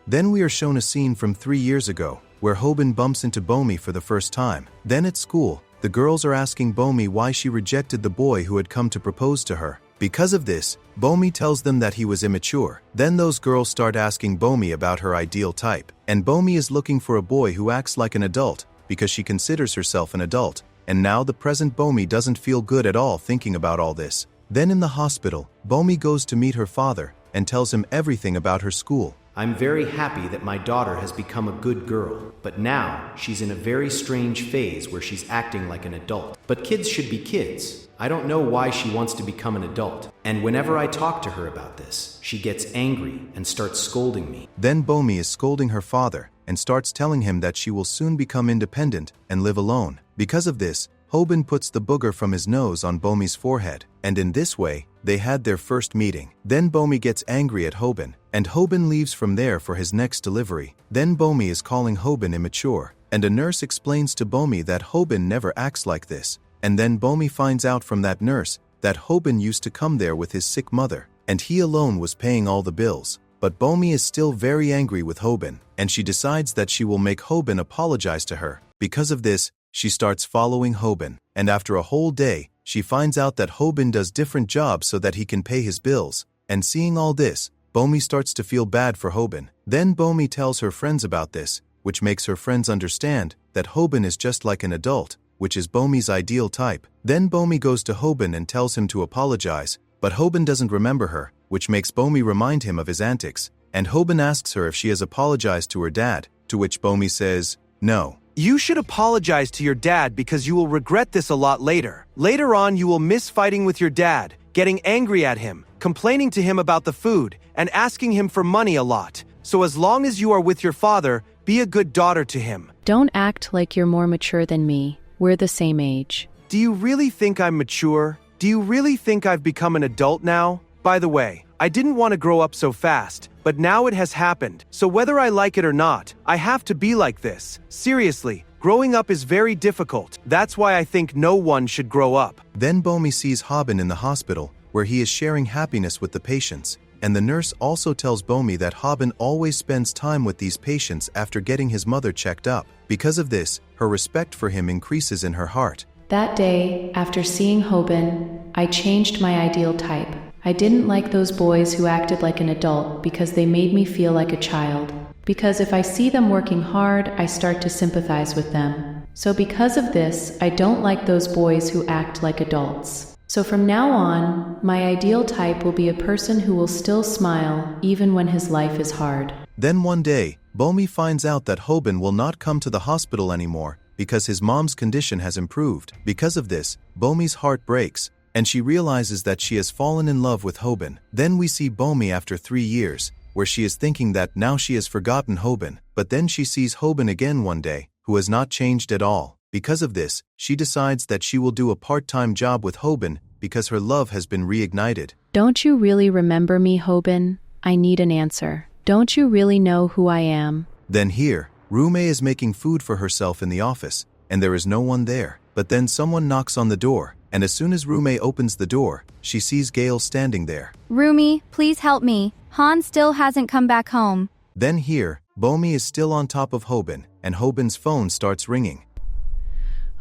Then we are shown a scene from 3 years ago, where Hobin bumps into Bomi for the first time. Then at school, the girls are asking Bomi why she rejected the boy who had come to propose to her. Because of this, Bomi tells them that he was immature. Then those girls start asking Bomi about her ideal type. And Bomi is looking for a boy who acts like an adult, because she considers herself an adult. And now the present Bomi doesn't feel good at all thinking about all this. Then in the hospital, Bomi goes to meet her father and tells him everything about her school. I'm very happy that my daughter has become a good girl, but now she's in a very strange phase where she's acting like an adult. But kids should be kids. I don't know why she wants to become an adult. And whenever I talk to her about this, she gets angry and starts scolding me. Then Bomi is scolding her father and starts telling him that she will soon become independent and live alone. Because of this, Hobin puts the booger from his nose on Bomi's forehead, and in this way, they had their first meeting. Then Bomi gets angry at Hobin, and Hobin leaves from there for his next delivery. Then Bomi is calling Hobin immature, and a nurse explains to Bomi that Hobin never acts like this. And then Bomi finds out from that nurse that Hobin used to come there with his sick mother, and he alone was paying all the bills. But Bomi is still very angry with Hobin, and she decides that she will make Hobin apologize to her. Because of this, she starts following Hobin, and after a whole day, she finds out that Hobin does different jobs so that he can pay his bills. And seeing all this, Bomi starts to feel bad for Hobin. Then Bomi tells her friends about this, which makes her friends understand that Hobin is just like an adult, which is Bomi's ideal type. Then Bomi goes to Hobin and tells him to apologize, but Hobin doesn't remember her, which makes Bomi remind him of his antics. And Hobin asks her if she has apologized to her dad, to which Bomi says, no. You should apologize to your dad because you will regret this a lot later. Later on, you will miss fighting with your dad, getting angry at him, complaining to him about the food, and asking him for money a lot. So as long as you are with your father, be a good daughter to him. Don't act like you're more mature than me. We're the same age. Do you really think I'm mature? Do you really think I've become an adult now? By the way, I didn't want to grow up so fast, but now it has happened. So whether I like it or not, I have to be like this. Seriously, growing up is very difficult. That's why I think no one should grow up. Then Bomi sees Hobin in the hospital, where he is sharing happiness with the patients. And the nurse also tells Bomi that Hobin always spends time with these patients after getting his mother checked up. Because of this, her respect for him increases in her heart. That day, after seeing Hobin, I changed my ideal type. I didn't like those boys who acted like an adult because they made me feel like a child. Because if I see them working hard, I start to sympathize with them. So because of this, I don't like those boys who act like adults. So from now on, my ideal type will be a person who will still smile even when his life is hard. Then one day, Bomi finds out that Hobin will not come to the hospital anymore because his mom's condition has improved. Because of this, Bomi's heart breaks, and she realizes that she has fallen in love with Hobin. Then we see Bomi after 3 years, where she is thinking that now she has forgotten Hobin, but then she sees Hobin again one day, who has not changed at all. Because of this, she decides that she will do a part-time job with Hobin because her love has been reignited. Don't you really remember me, Hobin? I need an answer. Don't you really know who I am? Then here, Rume is making food for herself in the office, and there is no one there. But then someone knocks on the door, and as soon as Rume opens the door, she sees Gale standing there. Rumi, please help me. Han still hasn't come back home. Then here, Bomi is still on top of Hobin, and Hobin's phone starts ringing.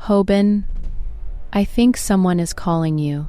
Hobin, I think someone is calling you.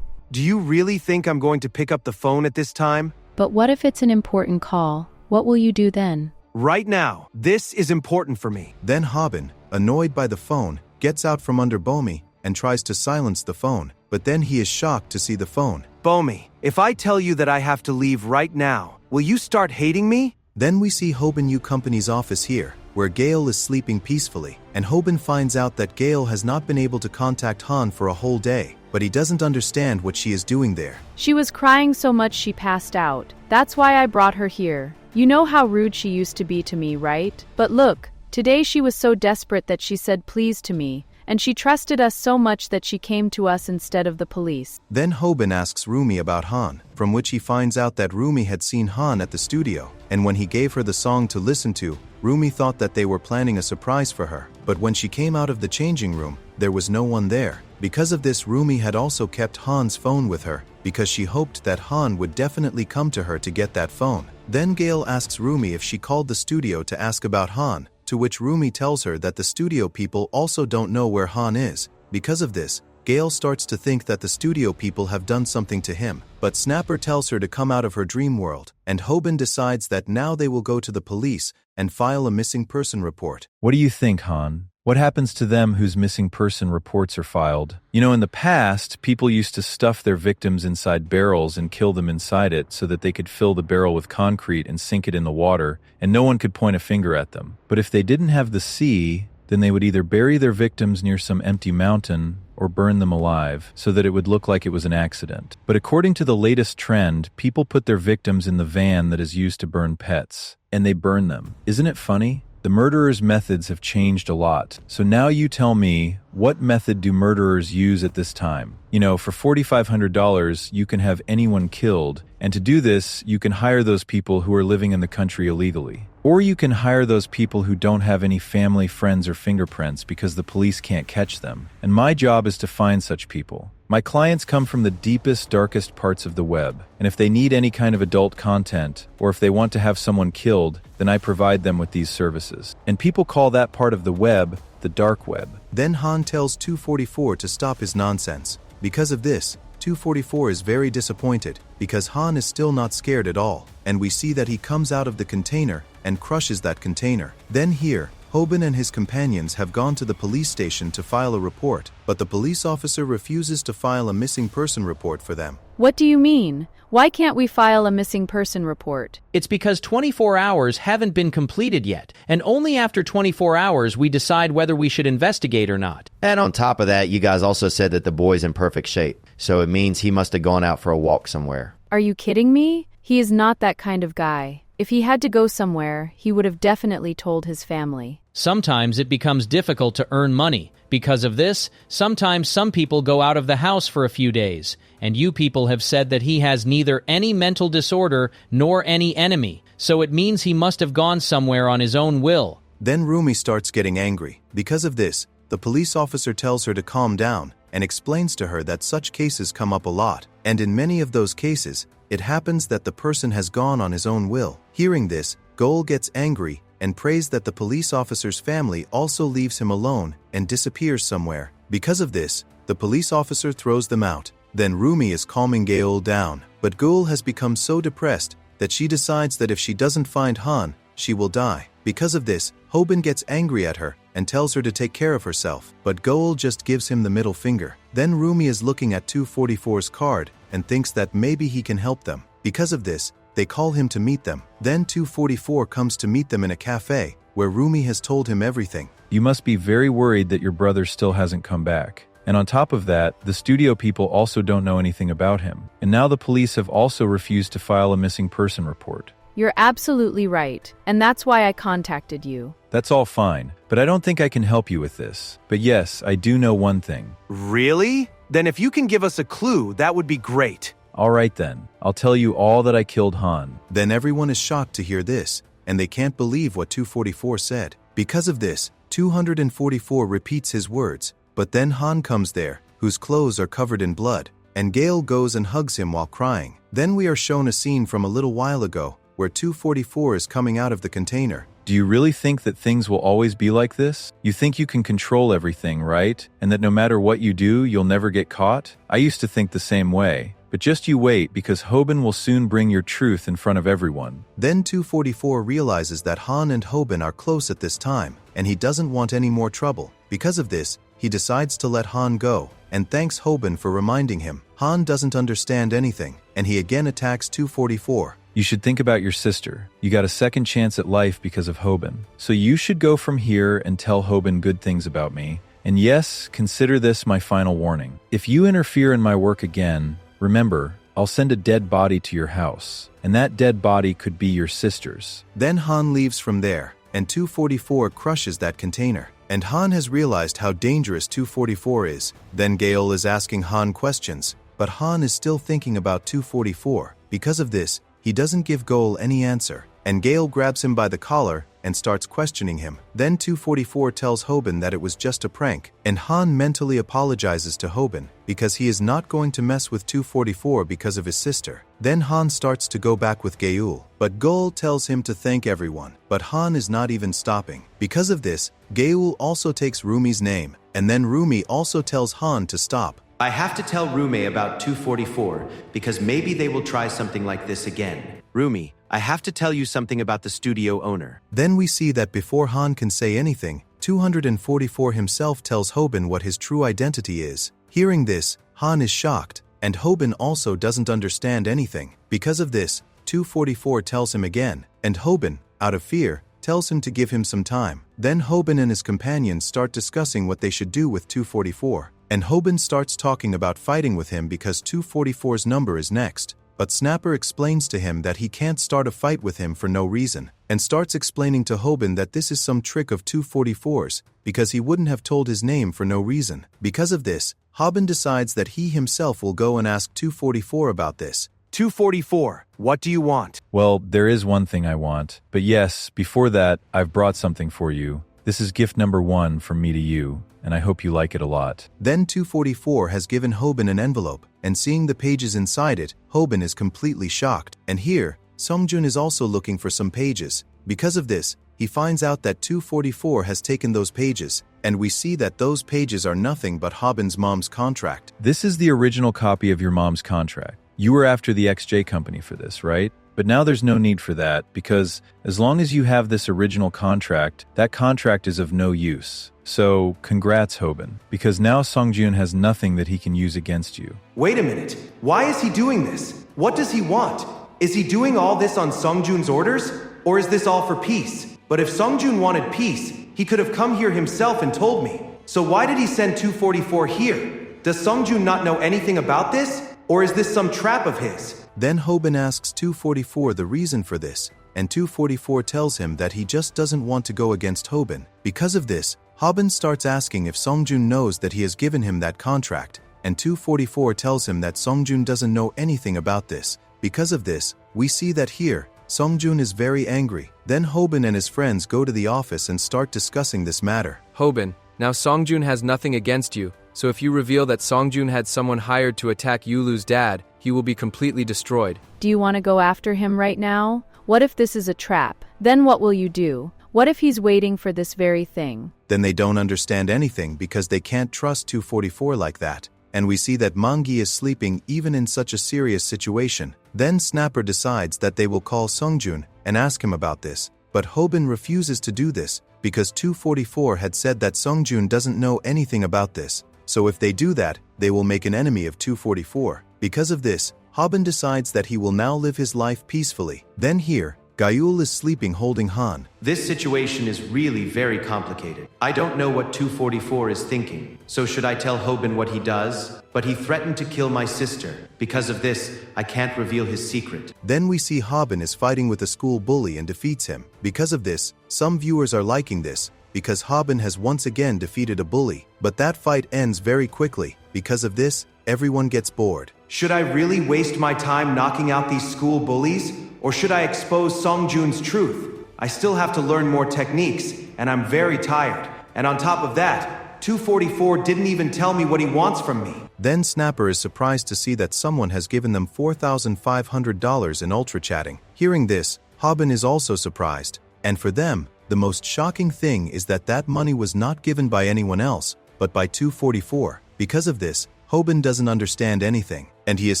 Do you really think I'm going to pick up the phone at this time? But what if it's an important call? What will you do then? Right now, this is important for me. Then Hobin, annoyed by the phone, gets out from under Bomi and tries to silence the phone, but then he is shocked to see the phone. Bomi, if I tell you that I have to leave right now, will you start hating me? Then we see Hobin U Company's office here, where Gale is sleeping peacefully, and Hobin finds out that Gale has not been able to contact Han for a whole day, but he doesn't understand what she is doing there. She was crying so much she passed out. That's why I brought her here. You know how rude she used to be to me, right? But look, today she was so desperate that she said please to me, and she trusted us so much that she came to us instead of the police. Then Hobin asks Rumi about Han, from which he finds out that Rumi had seen Han at the studio, and when he gave her the song to listen to, Rumi thought that they were planning a surprise for her. But when she came out of the changing room, there was no one there. Because of this, Rumi had also kept Han's phone with her, because she hoped that Han would definitely come to her to get that phone. Then Gale asks Rumi if she called the studio to ask about Han, to which Rumi tells her that the studio people also don't know where Han is. Because of this, Gale starts to think that the studio people have done something to him, but Snapper tells her to come out of her dream world, and Hobin decides that now they will go to the police and file a missing person report. What do you think, Han? What happens to them whose missing person reports are filed? You know, in the past, people used to stuff their victims inside barrels and kill them inside it so that they could fill the barrel with concrete and sink it in the water, and no one could point a finger at them. But if they didn't have the sea, then they would either bury their victims near some empty mountain or burn them alive so that it would look like it was an accident. But according to the latest trend, people put their victims in the van that is used to burn pets, and they burn them. Isn't it funny? The murderers' methods have changed a lot. So now you tell me, what method do murderers use at this time? You know, for $4,500, you can have anyone killed, and to do this, you can hire those people who are living in the country illegally. Or you can hire those people who don't have any family, friends, or fingerprints because the police can't catch them. And my job is to find such people. My clients come from the deepest, darkest parts of the web, and if they need any kind of adult content, or if they want to have someone killed, then I provide them with these services. And people call that part of the web the dark web. Then Han tells 244 to stop his nonsense. Because of this, 244 is very disappointed, because Han is still not scared at all, and we see that he comes out of the container and crushes that container. Then here, Hobin and his companions have gone to the police station to file a report, but the police officer refuses to file a missing person report for them. What do you mean? Why can't we file a missing person report? It's because 24 hours haven't been completed yet, and only after 24 hours we decide whether we should investigate or not. And on top of that, you guys also said that the boy's in perfect shape, so it means he must have gone out for a walk somewhere. Are you kidding me? He is not that kind of guy. If he had to go somewhere, he would have definitely told his family. Sometimes it becomes difficult to earn money. Because of this, sometimes some people go out of the house for a few days, and you people have said that he has neither any mental disorder nor any enemy, so it means he must have gone somewhere on his own will. Then Rumi starts getting angry. Because of this, the police officer tells her to calm down and explains to her that such cases come up a lot, and in many of those cases, it happens that the person has gone on his own will. Hearing this, Goal gets angry and prays that the police officer's family also leaves him alone and disappears somewhere. Because of this, the police officer throws them out. Then Rumi is calming Gale down, but Goal has become so depressed that she decides that if she doesn't find Han, she will die. Because of this, Hobin gets angry at her and tells her to take care of herself, but Goal just gives him the middle finger. Then Rumi is looking at 244's card and thinks that maybe he can help them. Because of this, they call him to meet them. Then 244 comes to meet them in a cafe, where Rumi has told him everything. You must be very worried that your brother still hasn't come back. And on top of that, the studio people also don't know anything about him. And now the police have also refused to file a missing person report. You're absolutely right, and that's why I contacted you. That's all fine, but I don't think I can help you with this. But yes, I do know one thing. Really? Then if you can give us a clue, that would be great. All right then, I'll tell you all that I killed Han. Then everyone is shocked to hear this, and they can't believe what 244 said. Because of this, 244 repeats his words, but then Han comes there, whose clothes are covered in blood, and Gale goes and hugs him while crying. Then we are shown a scene from a little while ago, where 244 is coming out of the container. Do you really think that things will always be like this? You think you can control everything, right? And that no matter what you do, you'll never get caught? I used to think the same way. But just you wait, because Hobin will soon bring your truth in front of everyone. Then 244 realizes that Han and Hobin are close at this time, and he doesn't want any more trouble. Because of this, he decides to let Han go, and thanks Hobin for reminding him. Han doesn't understand anything, and he again attacks 244. You should think about your sister. You got a second chance at life because of Hobin. So you should go from here and tell Hobin good things about me, And yes, consider this my final warning. If you interfere in my work again, remember, I'll send a dead body to your house, and that dead body could be your sister's. Then Han leaves from there, and 244 crushes that container. And Han has realized how dangerous 244 is. Then Gale is asking Han questions, but Han is still thinking about 244. Because of this, he doesn't give Gale any answer, and Gale grabs him by the collar and starts questioning him. Then 244 tells Hobin that it was just a prank, and Han mentally apologizes to Hobin because he is not going to mess with 244 because of his sister. Then Han starts to go back with Gale, but Gale tells him to thank everyone, but Han is not even stopping. Because of this, Gale also takes Rumi's name, and then Rumi also tells Han to stop. I have to tell Rume about 244 because maybe they will try something like this again. Rumi, I have to tell you something about the studio owner. Then we see that before Han can say anything, 244 himself tells Hobin what his true identity is. Hearing this, Han is shocked, and Hobin also doesn't understand anything. Because of this, 244 tells him again, and Hobin, out of fear, tells him to give him some time. Then Hobin and his companions start discussing what they should do with 244. And Hobin starts talking about fighting with him because 244's number is next. But Snapper explains to him that he can't start a fight with him for no reason, and starts explaining to Hobin that this is some trick of 244's, because he wouldn't have told his name for no reason. Because of this, Hobin decides that he himself will go and ask 244 about this. 244, what do you want? Well, there is one thing I want. But yes, before that, I've brought something for you. This is gift number 1 from me to you, and I hope you like it a lot. Then 244 has given Hobin an envelope, and seeing the pages inside it, Hobin is completely shocked. And here, Songjun is also looking for some pages. Because of this, he finds out that 244 has taken those pages, and we see that those pages are nothing but Hobin's mom's contract. This is the original copy of your mom's contract. You were after the XJ company for this, right? But now there's no need for that, because as long as you have this original contract, that contract is of no use. So, congrats, Hobin, because now Songjun has nothing that he can use against you. Wait a minute. Why is he doing this? What does he want? Is he doing all this on Songjun's orders? Or is this all for peace? But if Songjun wanted peace, he could have come here himself and told me. So why did he send 244 here? Does Songjun not know anything about this? Or is this some trap of his? Then Hobin asks 244 the reason for this, and 244 tells him that he just doesn't want to go against Hobin. Because of this, Hobin starts asking if Songjun knows that he has given him that contract, and 244 tells him that Songjun doesn't know anything about this. Because of this, we see that here, Songjun is very angry. Then Hobin and his friends go to the office and start discussing this matter. Hobin, now Songjun has nothing against you, so if you reveal that Songjun had someone hired to attack Yulu's dad, he will be completely destroyed. Do you want to go after him right now? What if this is a trap? Then what will you do? What if he's waiting for this very thing? Then they don't understand anything because they can't trust 244 like that. And we see that Mangi is sleeping even in such a serious situation. Then Snapper decides that they will call Songjun and ask him about this. But Hobin refuses to do this because 244 had said that Songjun doesn't know anything about this. So if they do that, they will make an enemy of 244. Because of this, Hobin decides that he will now live his life peacefully. Then here, Gayul is sleeping holding Han. This situation is really very complicated. I don't know what 244 is thinking. So should I tell Hobin what he does? But he threatened to kill my sister. Because of this, I can't reveal his secret. Then we see Hobin is fighting with a school bully and defeats him. Because of this, some viewers are liking this, because Hobin has once again defeated a bully. But that fight ends very quickly. Because of this, everyone gets bored. Should I really waste my time knocking out these school bullies? Or should I expose Songjun's truth? I still have to learn more techniques, and I'm very tired. And on top of that, 244 didn't even tell me what he wants from me. Then Snapper is surprised to see that someone has given them $4,500 in ultra chatting. Hearing this, Hobin is also surprised. And for them, the most shocking thing is that that money was not given by anyone else, but by 244. Because of this, Hobin doesn't understand anything, and he is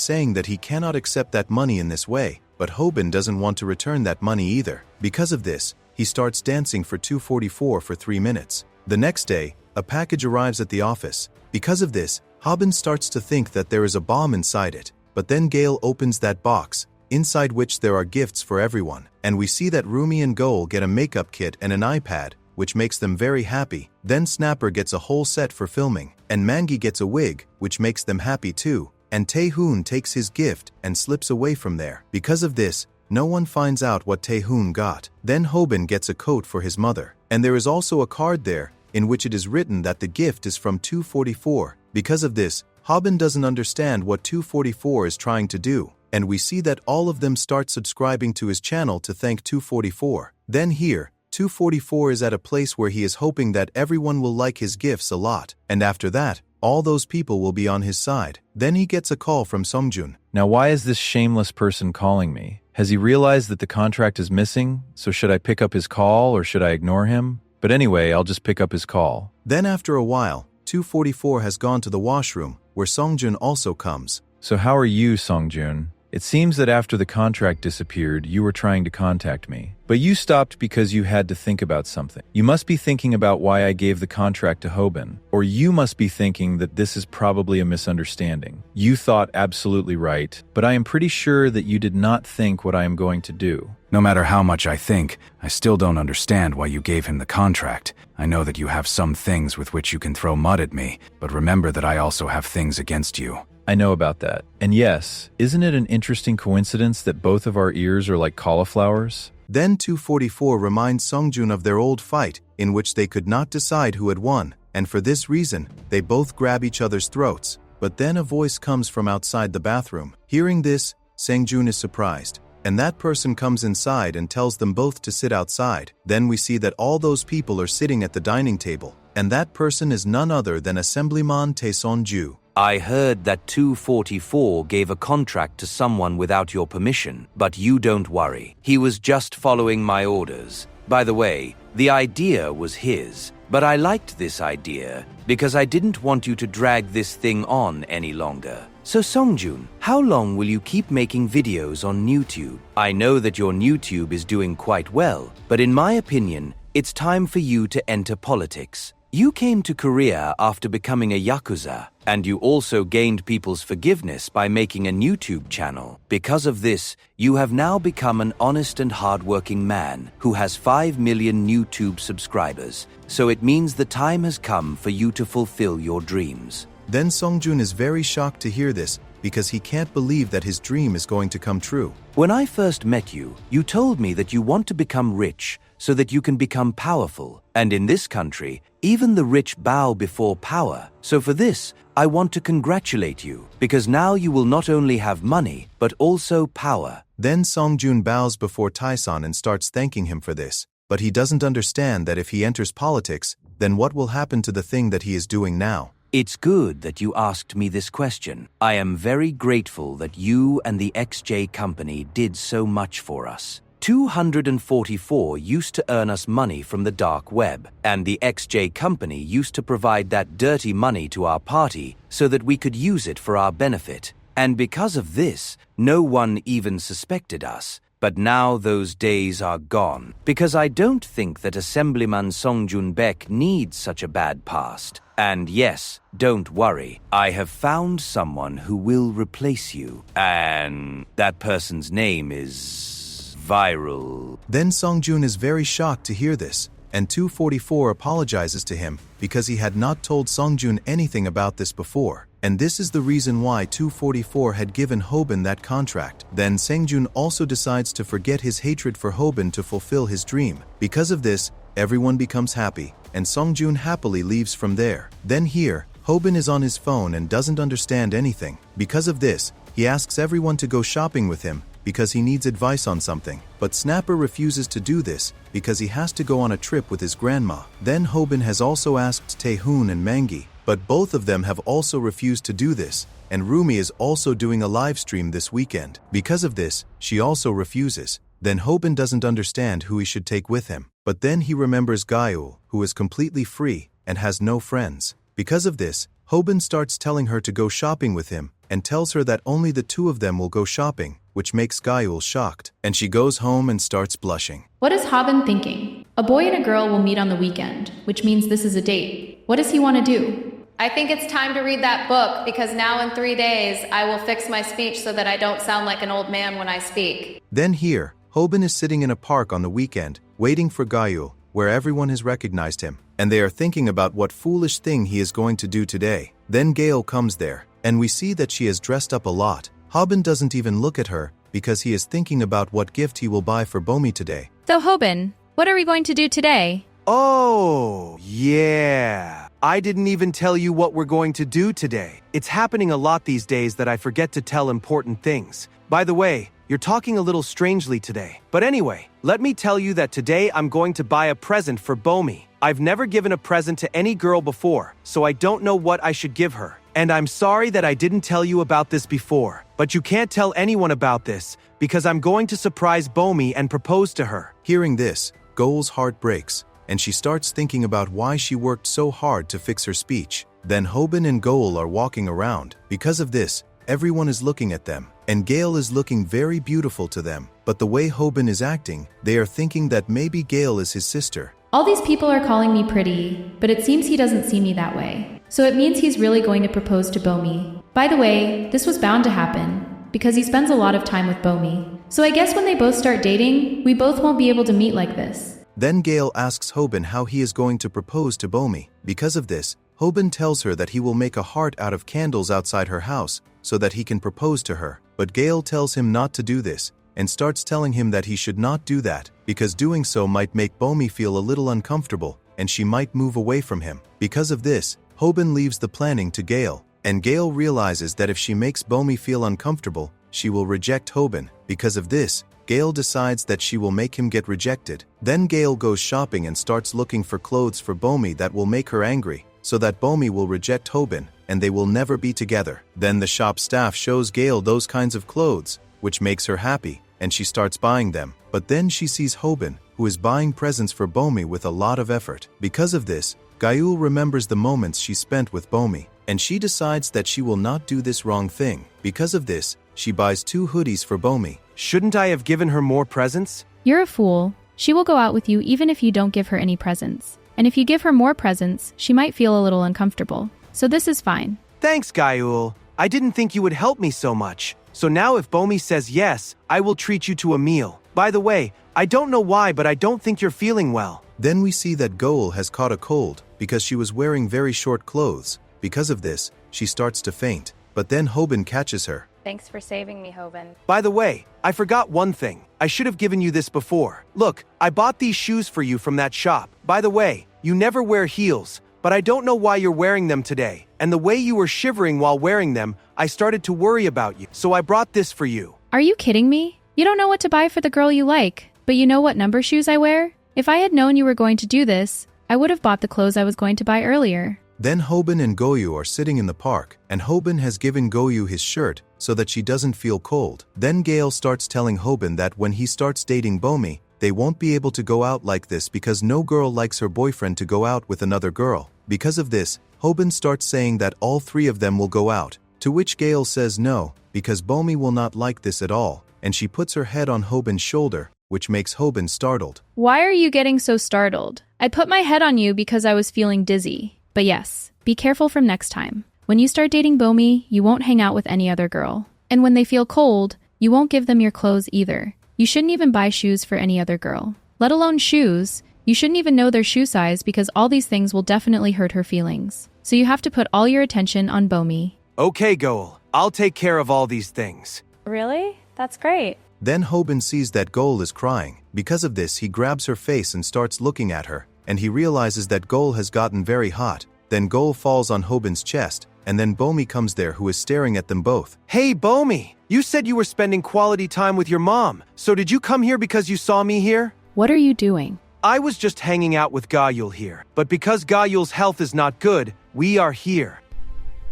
saying that he cannot accept that money in this way. But Hobin doesn't want to return that money either. Because of this, he starts dancing for 244 for 3 minutes. The next day, a package arrives at the office. Because of this, Hobin starts to think that there is a bomb inside it. But then Gale opens that box, inside which there are gifts for everyone. And we see that Rumi and Goal get a makeup kit and an iPad, which makes them very happy. Then Snapper gets a whole set for filming, and Mangi gets a wig, which makes them happy too. And Taehoon takes his gift and slips away from there. Because of this, no one finds out what Taehoon got. Then Hobin gets a coat for his mother. And there is also a card there, in which it is written that the gift is from 244. Because of this, Hobin doesn't understand what 244 is trying to do. And we see that all of them start subscribing to his channel to thank 244. Then here, 244 is at a place where he is hoping that everyone will like his gifts a lot. And after that, all those people will be on his side. Then he gets a call from Songjun. Now why is this shameless person calling me? Has he realized that the contract is missing? So should I pick up his call or should I ignore him? But anyway, I'll just pick up his call. Then after a while, 244 has gone to the washroom, where Songjun also comes. So how are you, Songjun? It seems that after the contract disappeared, you were trying to contact me. But you stopped because you had to think about something. You must be thinking about why I gave the contract to Hobin. Or you must be thinking that this is probably a misunderstanding. You thought absolutely right, but I am pretty sure that you did not think what I am going to do. No matter how much I think, I still don't understand why you gave him the contract. I know that you have some things with which you can throw mud at me, but remember that I also have things against you. I know about that. And yes, isn't it an interesting coincidence that both of our ears are like cauliflowers? Then 244 reminds Songjun of their old fight, in which they could not decide who had won, and for this reason, they both grab each other's throats. But then a voice comes from outside the bathroom. Hearing this, Songjun is surprised, and that person comes inside and tells them both to sit outside. Then we see that all those people are sitting at the dining table, and that person is none other than Assemblyman Tae Son-ju. I heard that 244 gave a contract to someone without your permission, but you don't worry. He was just following my orders. By the way, the idea was his, but I liked this idea because I didn't want you to drag this thing on any longer. So Songjun, how long will you keep making videos on YouTube? I know that your YouTube is doing quite well, but in my opinion, it's time for you to enter politics. You came to Korea after becoming a Yakuza, and you also gained people's forgiveness by making a YouTube channel. Because of this, you have now become an honest and hardworking man who has 5 million YouTube subscribers. So it means the time has come for you to fulfill your dreams. Then Songjun is very shocked to hear this because he can't believe that his dream is going to come true. When I first met you, you told me that you want to become rich so that you can become powerful. And in this country, even the rich bow before power. So for this, I want to congratulate you, because now you will not only have money, but also power. Then Songjun bows before Taeson and starts thanking him for this. But he doesn't understand that if he enters politics, then what will happen to the thing that he is doing now? It's good that you asked me this question. I am very grateful that you and the XJ company did so much for us. 244 used to earn us money from the dark web, and the XJ company used to provide that dirty money to our party so that we could use it for our benefit. And because of this, no one even suspected us. But now those days are gone, because I don't think that Assemblyman Songjun Baek needs such a bad past. And yes, don't worry, I have found someone who will replace you. And that person's name is Viral. Then Songjun is very shocked to hear this, and 244 apologizes to him because he had not told Songjun anything about this before. And this is the reason why 244 had given Hobin that contract. Then Songjun also decides to forget his hatred for Hobin to fulfill his dream. Because of this, everyone becomes happy, and Songjun happily leaves from there. Then here, Hobin is on his phone and doesn't understand anything. Because of this, he asks everyone to go shopping with him because he needs advice on something. But Snapper refuses to do this because he has to go on a trip with his grandma. Then Hobin has also asked Taehoon and Mangi, but both of them have also refused to do this, and Rumi is also doing a live stream this weekend. Because of this, she also refuses. Then Hobin doesn't understand who he should take with him. But then he remembers Gayul, who is completely free and has no friends. Because of this, Hobin starts telling her to go shopping with him and tells her that only the two of them will go shopping, which makes Gayul shocked. And she goes home and starts blushing. What is Hobin thinking? A boy and a girl will meet on the weekend, which means this is a date. What does he want to do? I think it's time to read that book, because now in 3 days, I will fix my speech so that I don't sound like an old man when I speak. Then here, Hobin is sitting in a park on the weekend, waiting for Gayul, where everyone has recognized him, and they are thinking about what foolish thing he is going to do today. Then Gale comes there, and we see that she has dressed up a lot. Hobin doesn't even look at her, because he is thinking about what gift he will buy for Bomi today. So Hobin, what are we going to do today? Oh, yeah. I didn't even tell you what we're going to do today. It's happening a lot these days that I forget to tell important things. By the way, you're talking a little strangely today. But anyway, let me tell you that today I'm going to buy a present for Bomi. I've never given a present to any girl before, so I don't know what I should give her. And I'm sorry that I didn't tell you about this before, but you can't tell anyone about this because I'm going to surprise Bomi and propose to her. Hearing this, Goal's heart breaks, and she starts thinking about why she worked so hard to fix her speech. Then Hobin and Goal are walking around. Because of this, everyone is looking at them, and Gale is looking very beautiful to them. But the way Hobin is acting, they are thinking that maybe Gale is his sister. All these people are calling me pretty, but it seems he doesn't see me that way. So it means he's really going to propose to Bomi. By the way, this was bound to happen, because he spends a lot of time with Bomi. So I guess when they both start dating, we both won't be able to meet like this. Then Gale asks Hobin how he is going to propose to Bomi. Because of this, Hobin tells her that he will make a heart out of candles outside her house so that he can propose to her. But Gale tells him not to do this, and starts telling him that he should not do that, because doing so might make Bomi feel a little uncomfortable, and she might move away from him. Because of this, Hobin leaves the planning to Gale, and Gale realizes that if she makes Bomi feel uncomfortable, she will reject Hobin. Because of this, Gale decides that she will make him get rejected. Then Gale goes shopping and starts looking for clothes for Bomi that will make her angry, so that Bomi will reject Hobin, and they will never be together. Then the shop staff shows Gale those kinds of clothes, which makes her happy, and she starts buying them. But then she sees Hobin, who is buying presents for Bomi with a lot of effort. Because of this, Gaul remembers the moments she spent with Bomi, and she decides that she will not do this wrong thing. Because of this, she buys 2 hoodies for Bomi. Shouldn't I have given her more presents? You're a fool. She will go out with you even if you don't give her any presents. And if you give her more presents, she might feel a little uncomfortable. So this is fine. Thanks, Gaul. I didn't think you would help me so much. So now if Bomi says yes, I will treat you to a meal. By the way, I don't know why, but I don't think you're feeling well. Then we see that Goal has caught a cold because she was wearing very short clothes. Because of this, she starts to faint. But then Hobin catches her. Thanks for saving me, Hobin. By the way, I forgot one thing. I should have given you this before. Look, I bought these shoes for you from that shop. By the way, you never wear heels, but I don't know why you're wearing them today. And the way you were shivering while wearing them, I started to worry about you. So I brought this for you. Are you kidding me? You don't know what to buy for the girl you like, but you know what number shoes I wear? If I had known you were going to do this, I would have bought the clothes I was going to buy earlier. Then Hobin and Goyu are sitting in the park, and Hobin has given Goyu his shirt so that she doesn't feel cold. Then Gale starts telling Hobin that when he starts dating Bomi, they won't be able to go out like this because no girl likes her boyfriend to go out with another girl. Because of this, Hobin starts saying that all 3 of them will go out, to which Gale says no, because Bomi will not like this at all, and she puts her head on Hobin's shoulder, which makes Hobin startled. Why are you getting so startled? I put my head on you because I was feeling dizzy. But yes, be careful from next time. When you start dating Bomi, you won't hang out with any other girl. And when they feel cold, you won't give them your clothes either. You shouldn't even buy shoes for any other girl. Let alone shoes. You shouldn't even know their shoe size because all these things will definitely hurt her feelings. So you have to put all your attention on Bomi. Okay, Goal. I'll take care of all these things. Really? That's great. Then Hobin sees that Goal is crying. Because of this, he grabs her face and starts looking at her, and he realizes that Goal has gotten very hot. Then Goal falls on Hobin's chest, and then Bomi comes there who is staring at them both. Hey, Bomi! You said you were spending quality time with your mom. So did you come here because you saw me here? What are you doing? I was just hanging out with Gaul here. But because Gaul's health is not good, we are here.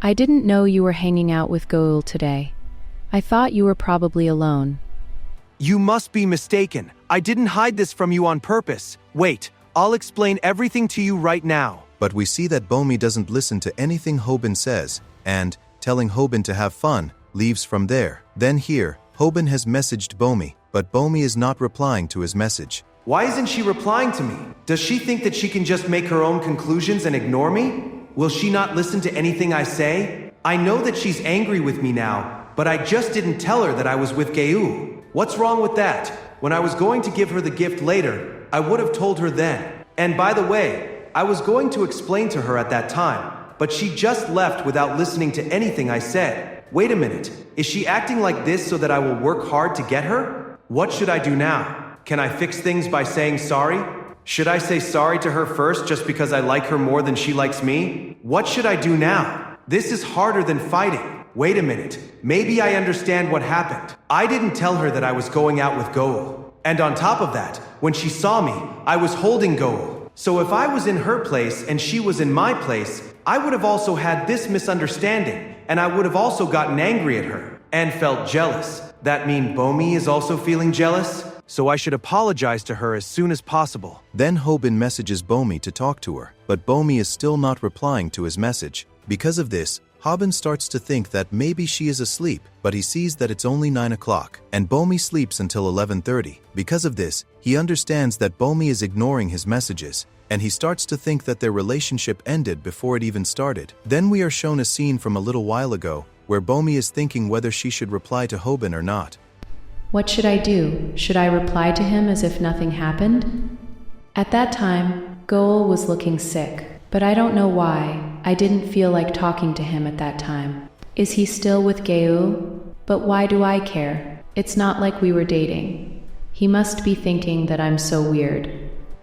I didn't know you were hanging out with Goul today. I thought you were probably alone. You must be mistaken. I didn't hide this from you on purpose. Wait, I'll explain everything to you right now. But we see that Bomi doesn't listen to anything Hobin says, and, telling Hobin to have fun, leaves from there. Then here, Hobin has messaged Bomi, but Bomi is not replying to his message. Why isn't she replying to me? Does she think that she can just make her own conclusions and ignore me? Will she not listen to anything I say? I know that she's angry with me now, but I just didn't tell her that I was with Gaul. What's wrong with that? When I was going to give her the gift later, I would have told her then. And by the way, I was going to explain to her at that time, but she just left without listening to anything I said. Wait a minute, is she acting like this so that I will work hard to get her? What should I do now? Can I fix things by saying sorry? Should I say sorry to her first just because I like her more than she likes me? What should I do now? This is harder than fighting. Wait a minute, maybe I understand what happened. I didn't tell her that I was going out with Goal. And on top of that, when she saw me, I was holding Goal. So if I was in her place and she was in my place, I would have also had this misunderstanding, and I would have also gotten angry at her and felt jealous. That mean Bomi is also feeling jealous? So I should apologize to her as soon as possible. Then Hobin messages Bomi to talk to her, but Bomi is still not replying to his message. Because of this, Hobin starts to think that maybe she is asleep, but he sees that it's only 9 o'clock, and Bomi sleeps until 11:30. Because of this, he understands that Bomi is ignoring his messages, and he starts to think that their relationship ended before it even started. Then we are shown a scene from a little while ago, where Bomi is thinking whether she should reply to Hobin or not. What should I do? Should I reply to him as if nothing happened? At that time, Goal was looking sick, but I don't know why. I didn't feel like talking to him at that time. Is he still with Geul? But why do I care? It's not like we were dating. He must be thinking that I'm so weird.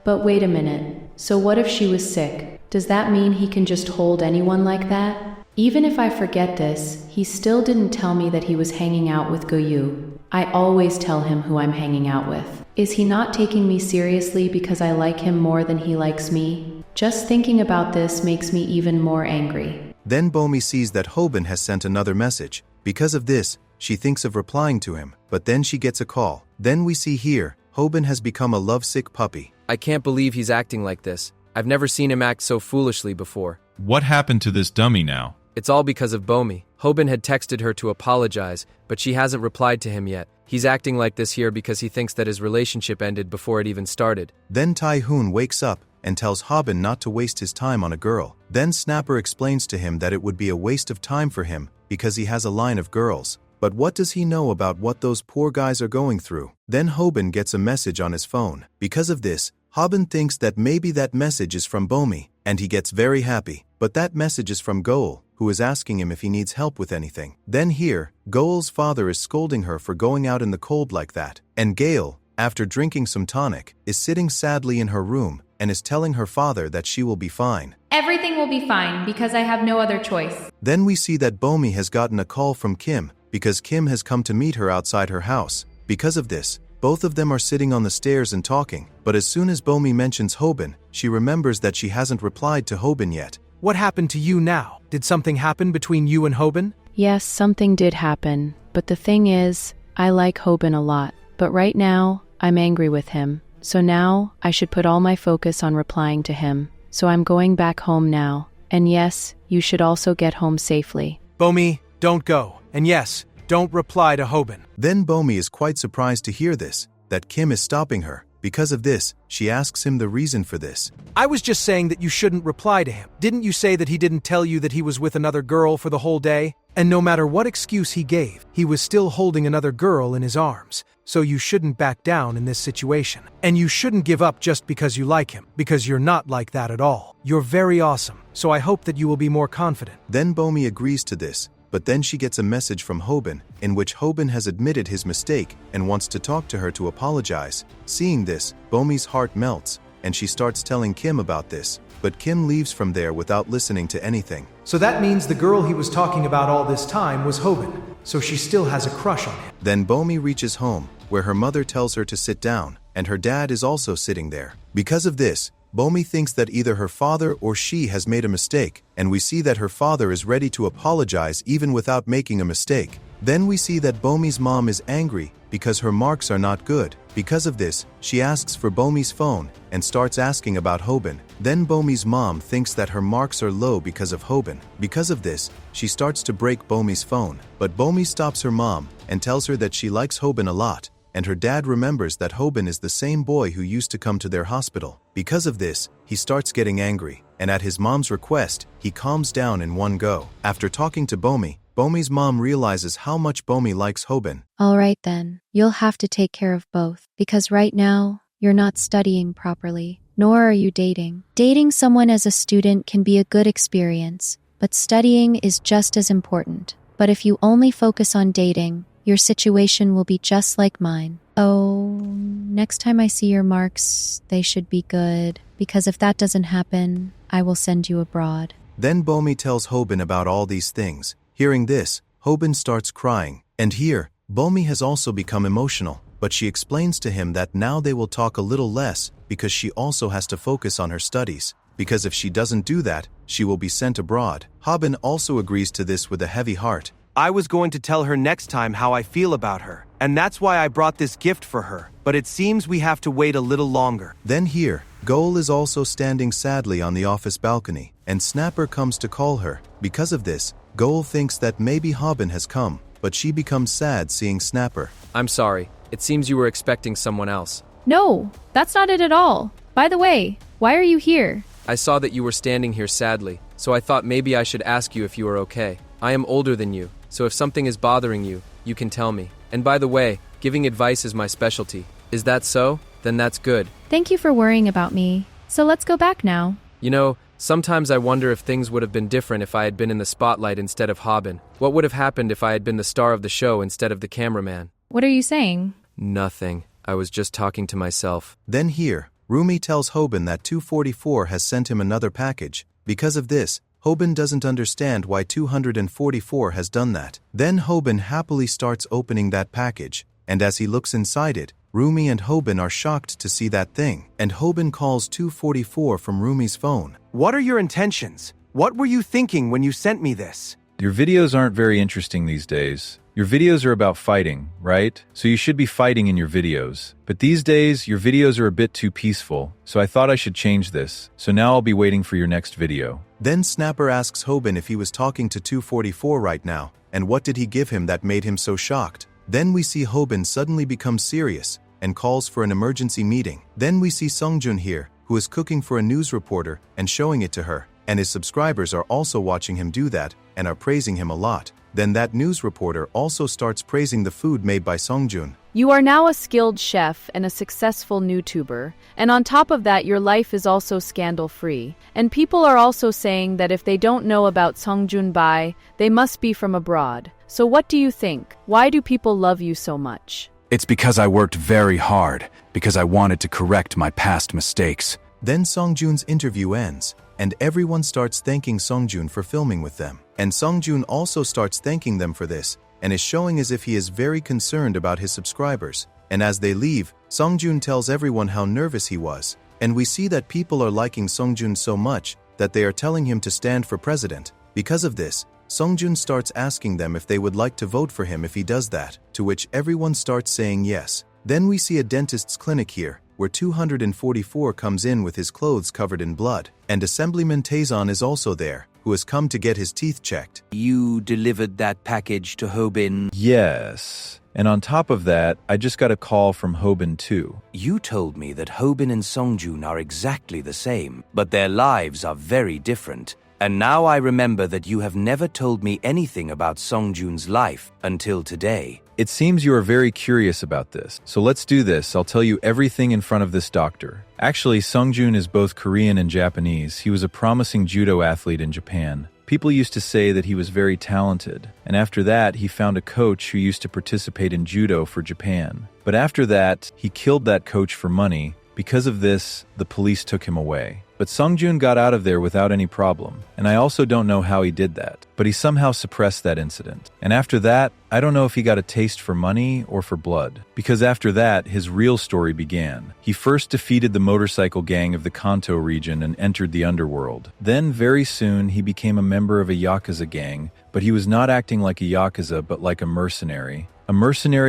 But wait a minute, so what if she was sick? Does that mean he can just hold anyone like that? Even if I forget this, he still didn't tell me that he was hanging out with Goyu. I always tell him who I'm hanging out with. Is he not taking me seriously because I like him more than he likes me? Just thinking about this makes me even more angry. Then Bomi sees that Hobin has sent another message. Because of this, she thinks of replying to him, but then she gets a call. Then we see here, Hobin has become a lovesick puppy. I can't believe he's acting like this. I've never seen him act so foolishly before. What happened to this dummy now? It's all because of Bomi. Hobin had texted her to apologize, but she hasn't replied to him yet. He's acting like this here because he thinks that his relationship ended before it even started. Then Tai-hoon wakes up and tells Hobin not to waste his time on a girl. Then Snapper explains to him that it would be a waste of time for him because he has a line of girls. But what does he know about what those poor guys are going through? Then Hobin gets a message on his phone. Because of this, Hobin thinks that maybe that message is from Bomi, and he gets very happy. But that message is from Goal, who is asking him if he needs help with anything. Then here, Goal's father is scolding her for going out in the cold like that. And Gale, after drinking some tonic, is sitting sadly in her room and is telling her father that she will be fine. Everything will be fine because I have no other choice. Then we see that Bomi has gotten a call from Kim, because Kim has come to meet her outside her house. Because of this, both of them are sitting on the stairs and talking, but as soon as Bomi mentions Hobin, she remembers that she hasn't replied to Hobin yet. What happened to you now? Did something happen between you and Hobin? Yes, something did happen, but the thing is, I like Hobin a lot, but right now, I'm angry with him. So now, I should put all my focus on replying to him. So I'm going back home now. And yes, you should also get home safely. Bomi, don't go. And yes, don't reply to Hobin. Then Bomi is quite surprised to hear this, that Kim is stopping her. Because of this, she asks him the reason for this. I was just saying that you shouldn't reply to him. Didn't you say that he didn't tell you that he was with another girl for the whole day? And no matter what excuse he gave, he was still holding another girl in his arms. So you shouldn't back down in this situation. And you shouldn't give up just because you like him, because you're not like that at all. You're very awesome, so I hope that you will be more confident. Then Bomi agrees to this, but then she gets a message from Hobin, in which Hobin has admitted his mistake and wants to talk to her to apologize. Seeing this, Bomi's heart melts, and she starts telling Kim about this, but Kim leaves from there without listening to anything. So that means the girl he was talking about all this time was Hobin, so she still has a crush on him. Then Bomi reaches home, where her mother tells her to sit down, and her dad is also sitting there. Because of this, Bomi thinks that either her father or she has made a mistake, and we see that her father is ready to apologize even without making a mistake. Then we see that Bomi's mom is angry because her marks are not good. Because of this, she asks for Bomi's phone and starts asking about Hobin. Then Bomi's mom thinks that her marks are low because of Hobin. Because of this, she starts to break Bomi's phone, but Bomi stops her mom and tells her that she likes Hobin a lot, and her dad remembers that Hobin is the same boy who used to come to their hospital. Because of this, he starts getting angry, and at his mom's request, he calms down in one go. After talking to Bomi, Bomi's mom realizes how much Bomi likes Hobin. All right then, you'll have to take care of both, because right now, you're not studying properly. nor are you dating. Dating someone as a student can be a good experience, but studying is just as important. But if you only focus on dating, your situation will be just like mine. Oh, next time I see your marks, they should be good, because if that doesn't happen, I will send you abroad. Then Bomi tells Hobin about all these things. Hearing this, Hobin starts crying. And here, Bomi has also become emotional, but she explains to him that now they will talk a little less because she also has to focus on her studies. Because if she doesn't do that, she will be sent abroad. Hobin also agrees to this with a heavy heart. I was going to tell her next time how I feel about her, and that's why I brought this gift for her, but it seems we have to wait a little longer. Then here, Goal is also standing sadly on the office balcony, and Snapper comes to call her. Because of this, Goal thinks that maybe Hobin has come, but she becomes sad seeing Snapper. I'm sorry. It seems you were expecting someone else. No, that's not it at all. By the way, why are you here? I saw that you were standing here sadly, so I thought maybe I should ask you if you are okay. I am older than you, so if something is bothering you, you can tell me. And by the way, giving advice is my specialty. Is that so? Then that's good. Thank you for worrying about me. So let's go back now. You know, sometimes I wonder if things would have been different if I had been in the spotlight instead of Hobin. What would have happened if I had been the star of the show instead of the cameraman? What are you saying? Nothing. I was just talking to myself. Then here, Rumi tells Hobin that 244 has sent him another package. Because of this, Hobin doesn't understand why 244 has done that. Then Hobin happily starts opening that package, and as he looks inside it, Rumi and Hobin are shocked to see that thing, and Hobin calls 244 from Rumi's phone. What are your intentions? What were you thinking when you sent me this? Your videos aren't very interesting these days. Your videos are about fighting, right? So you should be fighting in your videos. But these days, your videos are a bit too peaceful, so I thought I should change this. So now I'll be waiting for your next video. Then Snapper asks Hobin if he was talking to 244 right now, and what did he give him that made him so shocked. Then we see Hobin suddenly become serious and calls for an emergency meeting. Then we see Sungjun here, who is cooking for a news reporter and showing it to her, and his subscribers are also watching him do that and are praising him a lot. Then that news reporter also starts praising the food made by Sungjun. You are now a skilled chef and a successful YouTuber, and on top of that, your life is also scandal-free. And people are also saying that if they don't know about Sungjun Bai, they must be from abroad. So what do you think? Why do people love you so much? It's because I worked very hard, because I wanted to correct my past mistakes. Then Sungjun's interview ends, and everyone starts thanking Sungjun for filming with them. And Sungjun also starts thanking them for this, and is showing as if he is very concerned about his subscribers. And as they leave, Sungjun tells everyone how nervous he was. And we see that people are liking Sungjun so much that they are telling him to stand for president. Because of this, Sungjun starts asking them if they would like to vote for him if he does that, to which everyone starts saying yes. Then we see a dentist's clinic here, where 244 comes in with his clothes covered in blood, and Assemblyman Tazon is also there, who has come to get his teeth checked. You delivered that package to Hobin? Yes. And on top of that, I just got a call from Hobin too. You told me that Hobin and Sungjun are exactly the same, but their lives are very different. And now I remember that you have never told me anything about Sungjun's life until today. It seems you are very curious about this. So let's do this. I'll tell you everything in front of this doctor. Actually, Sungjun is both Korean and Japanese. He was a promising judo athlete in Japan. People used to say that he was very talented. And after that, he found a coach who used to participate in judo for Japan. But after that, he killed that coach for money. Because of this, the police took him away. But Sungjun got out of there without any problem, and I also don't know how he did that, but he somehow suppressed that incident. And after that, I don't know if he got a taste for money or for blood, because after that, his real story began. He first defeated the motorcycle gang of the Kanto region and entered the underworld. Then, very soon, he became a member of a Yakuza gang, but he was not acting like a Yakuza, but like a mercenary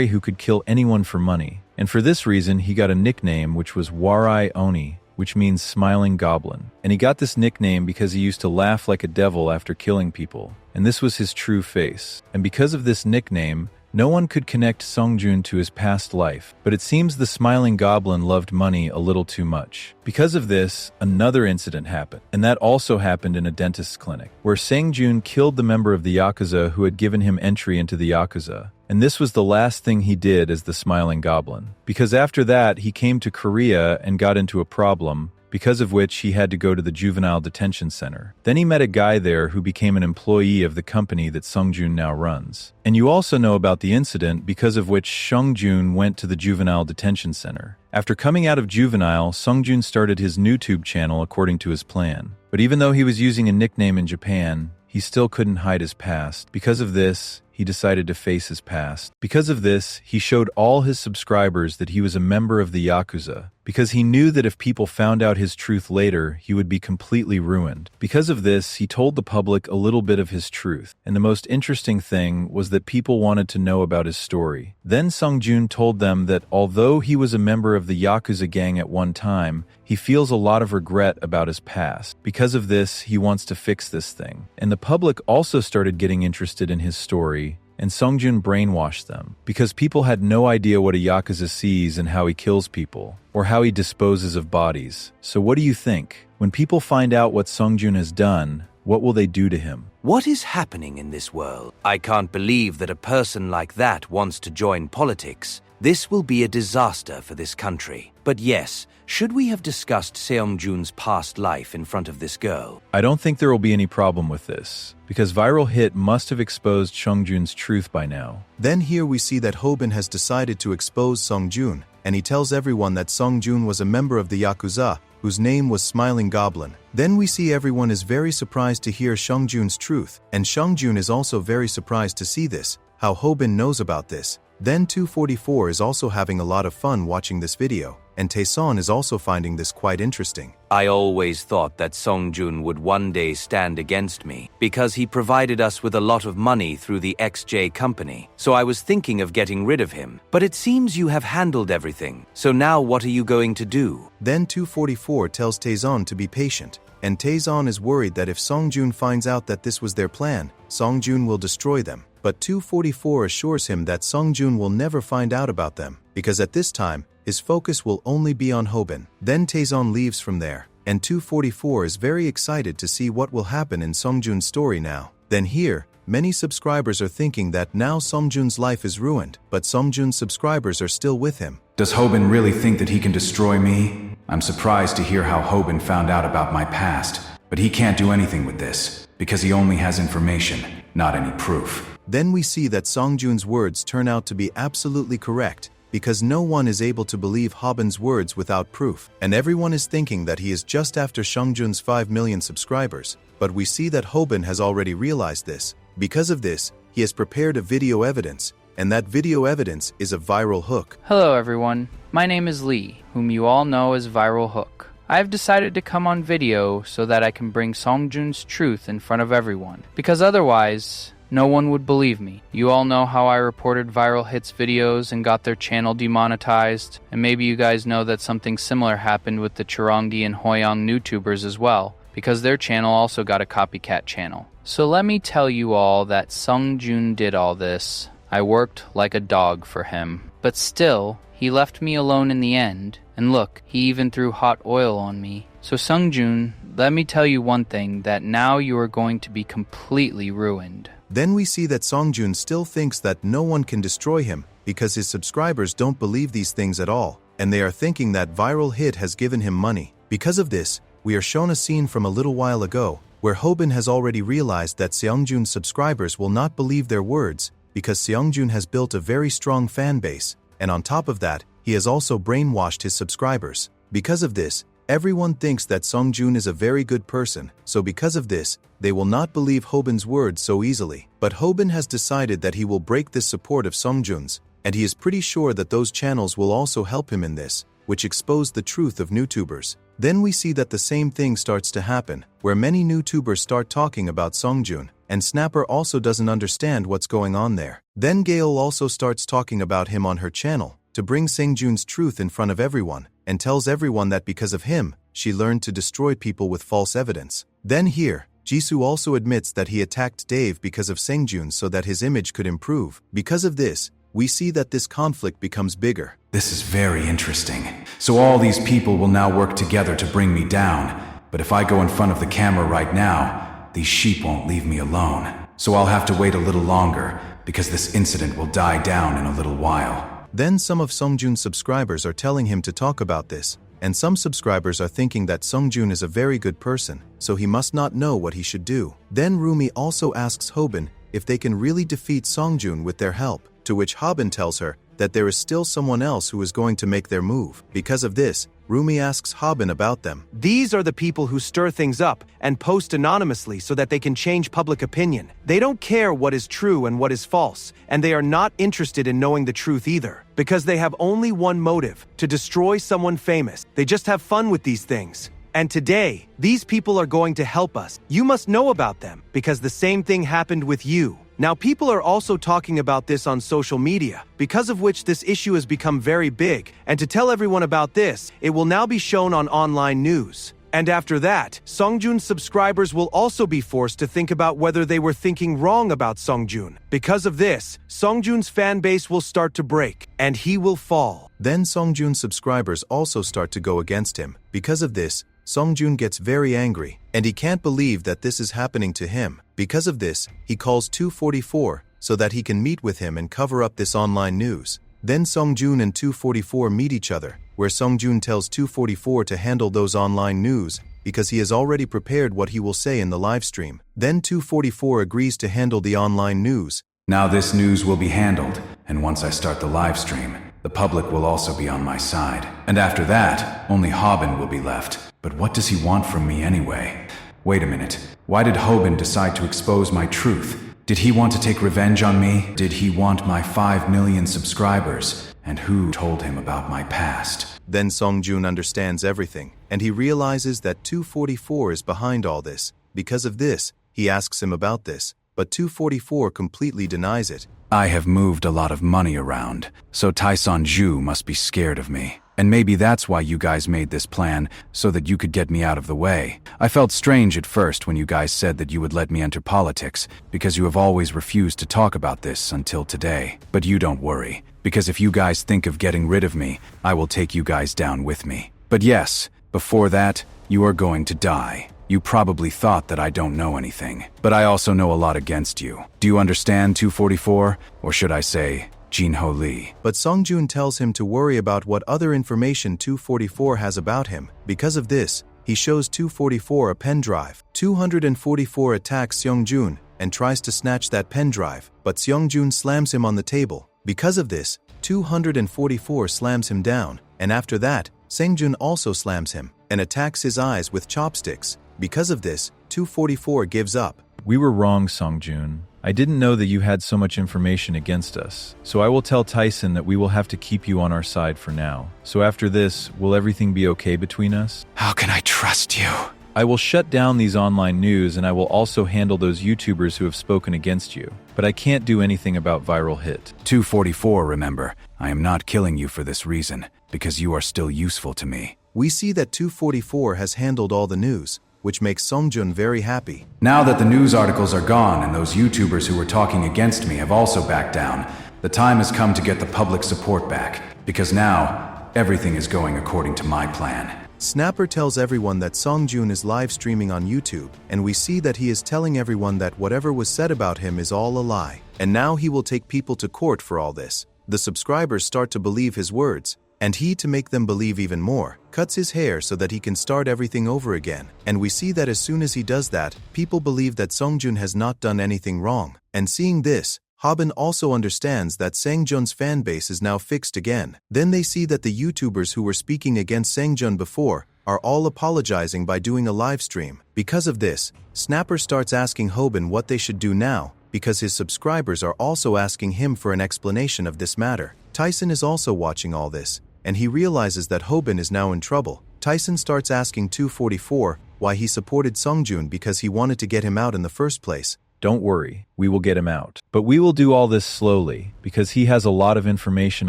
who could kill anyone for money. And for this reason, he got a nickname which was Warai Oni, which means smiling goblin. And he got this nickname because he used to laugh like a devil after killing people. And this was his true face. And because of this nickname, no one could connect Sungjun to his past life. But it seems the smiling goblin loved money a little too much. Because of this, another incident happened. And that also happened in a dentist's clinic, where Sungjun killed the member of the Yakuza who had given him entry into the Yakuza. And this was the last thing he did as the smiling goblin. Because after that, he came to Korea and got into a problem, because of which he had to go to the juvenile detention center. Then he met a guy there who became an employee of the company that Sungjun now runs. And you also know about the incident because of which Sungjun went to the juvenile detention center. After coming out of juvenile, Sungjun started his YouTube channel according to his plan. But even though he was using a nickname in Japan, he still couldn't hide his past. Because of this, he decided to face his past. Because of this, he showed all his subscribers that he was a member of the Yakuza, because he knew that if people found out his truth later, he would be completely ruined. Because of this, he told the public a little bit of his truth. And the most interesting thing was that people wanted to know about his story. Then Sungjun told them that although he was a member of the Yakuza gang at one time, he feels a lot of regret about his past. Because of this, he wants to fix this thing. And the public also started getting interested in his story, and Sungjun brainwashed them, because people had no idea what a Yakuza sees and how he kills people, or how he disposes of bodies. So what do you think? When people find out what Sungjun has done, what will they do to him? What is happening in this world? I can't believe that a person like that wants to join politics. This will be a disaster for this country. But yes, should we have discussed Seongjun's past life in front of this girl? I don't think there will be any problem with this, because Viral Hit must have exposed Sungjun's truth by now. Then here we see that Hobin has decided to expose Sungjun, and he tells everyone that Sungjun was a member of the Yakuza, whose name was Smiling Goblin. Then we see everyone is very surprised to hear Sungjun's truth, and Sungjun is also very surprised to see this, how Hobin knows about this. Then 244 is also having a lot of fun watching this video, and Taeson is also finding this quite interesting. I always thought that Sungjun would one day stand against me, because he provided us with a lot of money through the XJ company. So I was thinking of getting rid of him. But it seems you have handled everything. So now what are you going to do? Then 244 tells Taeson to be patient, and Taeson is worried that if Sungjun finds out that this was their plan, Sungjun will destroy them. But 244 assures him that Sungjun will never find out about them, because at this time, his focus will only be on Hobin. Then Taeson leaves from there, and 244 is very excited to see what will happen in Sungjun's story now. Then here, many subscribers are thinking that now Sungjun's life is ruined, but Sungjun's subscribers are still with him. Does Hobin really think that he can destroy me? I'm surprised to hear how Hobin found out about my past, but he can't do anything with this, because he only has information, not any proof. Then we see that Sungjun's words turn out to be absolutely correct, because no one is able to believe Hobin's words without proof, and everyone is thinking that he is just after Sungjun's 5 million subscribers. But we see that Hobin has already realized this. Because of this, he has prepared a video evidence, and that video evidence is a viral hook. Hello everyone, my name is Lee, whom you all know as Viral Hook. I've decided to come on video so that I can bring Sungjun's truth in front of everyone, because otherwise, no one would believe me. You all know how I reported Viral Hit's videos and got their channel demonetized, and maybe you guys know that something similar happened with the Charongi and Hoyong YouTubers as well, because their channel also got a copycat channel. So let me tell you all that Sungjun did all this. I worked like a dog for him. But still, he left me alone in the end, and look, he even threw hot oil on me. So Sungjun, let me tell you one thing, that now you are going to be completely ruined. Then we see that Sungjun still thinks that no one can destroy him because his subscribers don't believe these things at all, and they are thinking that Viral Hit has given him money. Because of this, we are shown a scene from a little while ago where Hobin has already realized that Seongjun's subscribers will not believe their words because Seongjun has built a very strong fan base, and on top of that, he has also brainwashed his subscribers. Because of this, everyone thinks that Sungjun is a very good person, so because of this, they will not believe Hobin's words so easily. But Hobin has decided that he will break this support of Sungjun's, and he is pretty sure that those channels will also help him in this, which exposed the truth of YouTubers. Then we see that the same thing starts to happen, where many YouTubers start talking about Sungjun, and Snapper also doesn't understand what's going on there. Then Gail also starts talking about him on her channel, to bring Sungjun's truth in front of everyone, and tells everyone that because of him, she learned to destroy people with false evidence. Then here, Jisoo also admits that he attacked Dave because of Sungjun so that his image could improve. Because of this, we see that this conflict becomes bigger. This is very interesting. So all these people will now work together to bring me down. But if I go in front of the camera right now, these sheep won't leave me alone. So I'll have to wait a little longer, because this incident will die down in a little while. Then some of Sungjun's subscribers are telling him to talk about this, and some subscribers are thinking that Songjun is a very good person, so he must not know what he should do. Then Rumi also asks Hobin if they can really defeat Songjun with their help, to which Hobin tells her that there is still someone else who is going to make their move. Because of this, Rumi asks Hobin about them. These are the people who stir things up and post anonymously so that they can change public opinion. They don't care what is true and what is false, and they are not interested in knowing the truth either, because they have only one motive: to destroy someone famous. They just have fun with these things. And today, these people are going to help us. You must know about them, because the same thing happened with you. Now, people are also talking about this on social media, because of which this issue has become very big. And to tell everyone about this, it will now be shown on online news. And after that, Songjun's subscribers will also be forced to think about whether they were thinking wrong about Songjun. Because of this, Songjun's fan base will start to break, and he will fall. Then Songjun's subscribers also start to go against him. Because of this, Songjun gets very angry, and he can't believe that this is happening to him. Because of this, he calls 244 so that he can meet with him and cover up this online news. Then Songjun and 244 meet each other, where Songjun tells 244 to handle those online news because he has already prepared what he will say in the live stream. Then 244 agrees to handle the online news. Now this news will be handled, and once I start the live stream, the public will also be on my side. And after that, only Hobin will be left. But what does he want from me anyway? Wait a minute. Why did Hobin decide to expose my truth? Did he want to take revenge on me? Did he want my 5 million subscribers? And who told him about my past? Then Songjun understands everything, and he realizes that 244 is behind all this. Because of this, he asks him about this, but 244 completely denies it. I have moved a lot of money around, so Taishan Zhu must be scared of me. And maybe that's why you guys made this plan, so that you could get me out of the way. I felt strange at first when you guys said that you would let me enter politics, because you have always refused to talk about this until today. But you don't worry, because if you guys think of getting rid of me, I will take you guys down with me. But yes, before that, you are going to die. You probably thought that I don't know anything, but I also know a lot against you. Do you understand, 244? Or should I say, Jinho Lee? But Songjun tells him to worry about what other information 244 has about him. Because of this, he shows 244 a pen drive. 244 attacks Seongjun and tries to snatch that pen drive, but Seongjun slams him on the table. Because of this, 244 slams him down, and after that, Seongjun also slams him and attacks his eyes with chopsticks. Because of this, 244 gives up. We were wrong, Songjun. I didn't know that you had so much information against us. So I will tell Tyson that we will have to keep you on our side for now. So after this, will everything be okay between us? How can I trust you? I will shut down these online news, and I will also handle those YouTubers who have spoken against you. But I can't do anything about viral hit. 244, remember, I am not killing you for this reason, because you are still useful to me. We see that 244 has handled all the news, which makes Songjun very happy. Now that the news articles are gone and those YouTubers who were talking against me have also backed down, the time has come to get the public support back, because now everything is going according to my plan. Snapper tells everyone that Songjun is live streaming on YouTube, and we see that he is telling everyone that whatever was said about him is all a lie. And now he will take people to court for all this. The subscribers start to believe his words, and he, to make them believe even more, cuts his hair so that he can start everything over again. And we see that as soon as he does that, people believe that Songjun has not done anything wrong. And seeing this, Hobin also understands that Songjun's fan base is now fixed again. Then they see that the YouTubers who were speaking against Songjun before are all apologizing by doing a live stream. Because of this, Snapper starts asking Hobin what they should do now, because his subscribers are also asking him for an explanation of this matter. Tyson is also watching all this, and he realizes that Hobin is now in trouble. Tyson starts asking 244 why he supported Songjun because he wanted to get him out in the first place. Don't worry, we will get him out. But we will do all this slowly, because he has a lot of information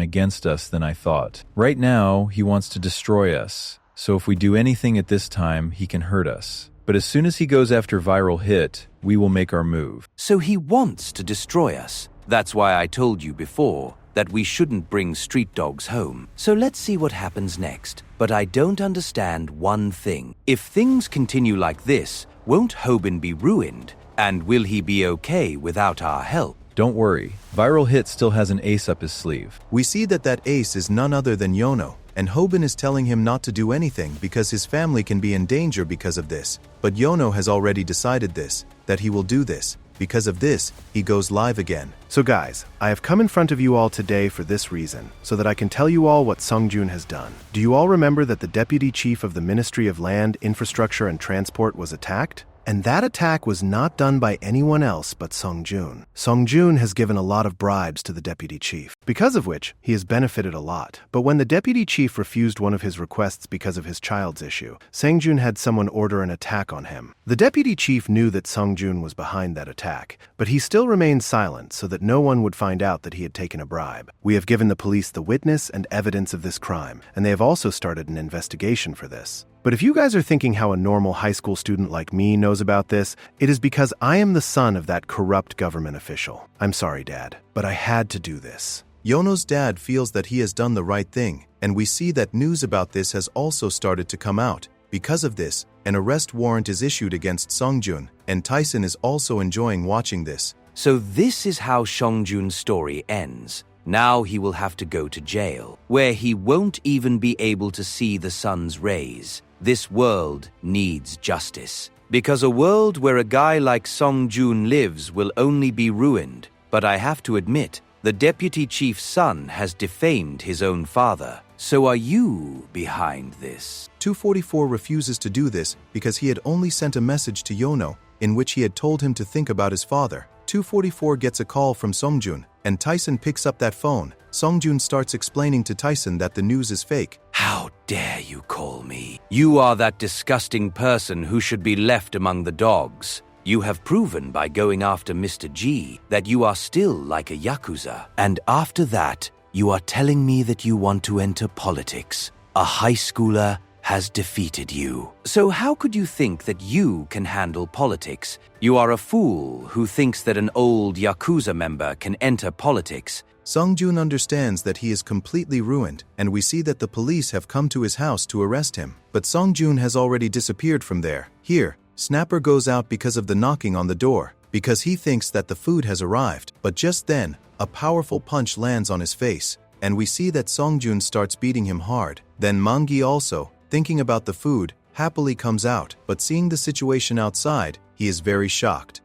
against us than I thought. Right now, he wants to destroy us. So if we do anything at this time, he can hurt us. But as soon as he goes after viral hit, we will make our move. So he wants to destroy us. That's why I told you before that we shouldn't bring street dogs home. So let's see what happens next. But I don't understand one thing. If things continue like this, won't Hobin be ruined? And will he be okay without our help? Don't worry, Viral Hit still has an ace up his sleeve. We see that ace is none other than Yono, and Hobin is telling him not to do anything because his family can be in danger because of this. But Yono has already decided this, that he will do this. Because of this, he goes live again. So guys, I have come in front of you all today for this reason, so that I can tell you all what Sungjun has done. Do you all remember that the Deputy Chief of the Ministry of Land, Infrastructure and Transport was attacked? And that attack was not done by anyone else but Sungjun. Sungjun has given a lot of bribes to the deputy chief, because of which he has benefited a lot. But when the deputy chief refused one of his requests because of his child's issue, Sungjun had someone order an attack on him. The deputy chief knew that Sungjun was behind that attack, but he still remained silent so that no one would find out that he had taken a bribe. We have given the police the witness and evidence of this crime, and they have also started an investigation for this. But if you guys are thinking how a normal high school student like me knows about this, it is because I am the son of that corrupt government official. I'm sorry, Dad, but I had to do this. Yono's dad feels that he has done the right thing, and we see that news about this has also started to come out. Because of this, an arrest warrant is issued against Sungjun, and Tyson is also enjoying watching this. So this is how Sungjun's story ends. Now he will have to go to jail, where he won't even be able to see the sun's rays. This world needs justice, because a world where a guy like Sungjun lives will only be ruined. But I have to admit, the deputy chief's son has defamed his own father. So are you behind this? 244 refuses to do this because he had only sent a message to Yono in which he had told him to think about his father. 244 gets a call from Sungjun, and Tyson picks up that phone. Sungjun starts explaining to Tyson that the news is fake. How dare you call me? You are that disgusting person who should be left among the dogs. You have proven by going after Mr. G that you are still like a Yakuza. And after that, you are telling me that you want to enter politics. A high schooler has defeated you. So how could you think that you can handle politics? You are a fool who thinks that an old Yakuza member can enter politics. Sungjun understands that he is completely ruined, and we see that the police have come to his house to arrest him. But Sungjun has already disappeared from there. Here, Snapper goes out because of the knocking on the door, because he thinks that the food has arrived. But just then, a powerful punch lands on his face, and we see that Sungjun starts beating him hard. Then Mangi also, thinking about the food, happily comes out, but seeing the situation outside, he is very shocked.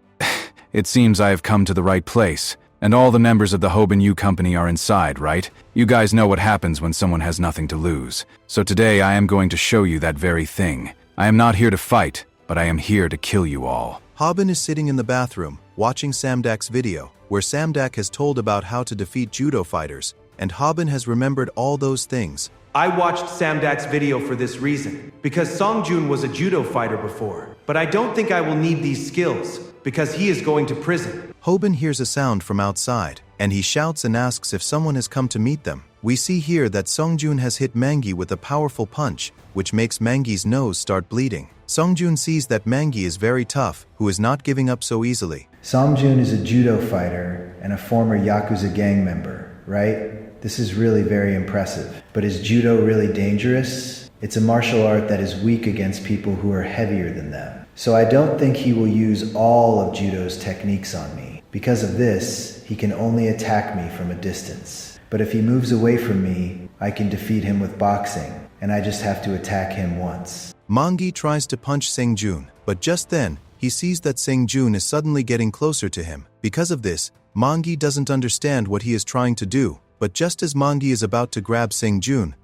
It seems I have come to the right place. And all the members of the Hobin U Company are inside, right? You guys know what happens when someone has nothing to lose. So today I am going to show you that very thing. I am not here to fight, but I am here to kill you all. Hobin is sitting in the bathroom, watching Samdak's video, where Samdak has told about how to defeat judo fighters, and Hobin has remembered all those things. I watched Samdak's video for this reason, because Sungjun was a judo fighter before. But I don't think I will need these skills, because he is going to prison. Hobin hears a sound from outside, and he shouts and asks if someone has come to meet them. We see here that Sungjun has hit Mangi with a powerful punch, which makes Mangi's nose start bleeding. Sungjun sees that Mangi is very tough, who is not giving up so easily. Sungjun is a judo fighter and a former Yakuza gang member, right? This is really very impressive. But is judo really dangerous? It's a martial art that is weak against people who are heavier than them. So I don't think he will use all of judo's techniques on me. Because of this, he can only attack me from a distance. But if he moves away from me, I can defeat him with boxing, and I just have to attack him once. Mangi tries to punch Sungjun, but just then, he sees that Sungjun is suddenly getting closer to him. Because of this, Mangi doesn't understand what he is trying to do, but just as Mangi is about to grab Sungjun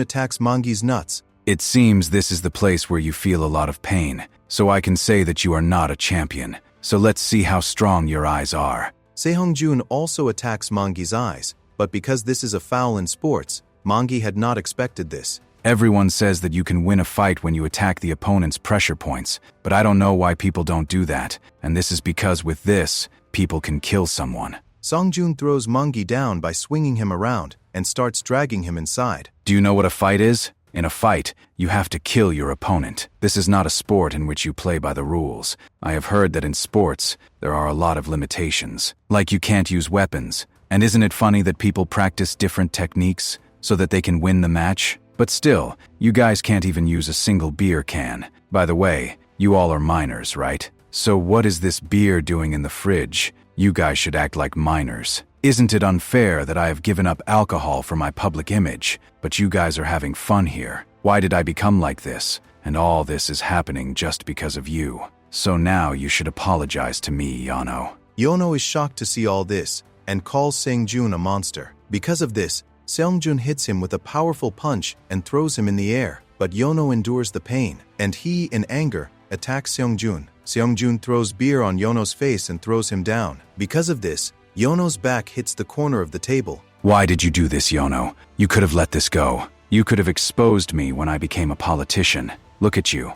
attacks Mangi's nuts. It seems this is the place where you feel a lot of pain, so I can say that you are not a champion. So let's see how strong your eyes are. Sehongjun also attacks Mangi's eyes, but because this is a foul in sports, Mangi had not expected this. Everyone says that you can win a fight when you attack the opponent's pressure points, but I don't know why people don't do that, and this is because with this, people can kill someone. Sungjun throws Mangi down by swinging him around and starts dragging him inside. Do you know what a fight is? In a fight, you have to kill your opponent. This is not a sport in which you play by the rules. I have heard that in sports, there are a lot of limitations. Like you can't use weapons. And isn't it funny that people practice different techniques so that they can win the match? But still, you guys can't even use a single beer can. By the way, you all are minors, right? So what is this beer doing in the fridge? You guys should act like minors. Isn't it unfair that I have given up alcohol for my public image, but you guys are having fun here? Why did I become like this? And all this is happening just because of you. So now you should apologize to me, Yano. Yono is shocked to see all this and calls Seongjun a monster. Because of this, Seongjun hits him with a powerful punch and throws him in the air. But Yono endures the pain, and he, in anger, attacks Seongjun. Seongjun throws beer on Yono's face and throws him down. Because of this, Yono's back hits the corner of the table. Why did you do this, Yono? You could have let this go. You could have exposed me when I became a politician. Look at you.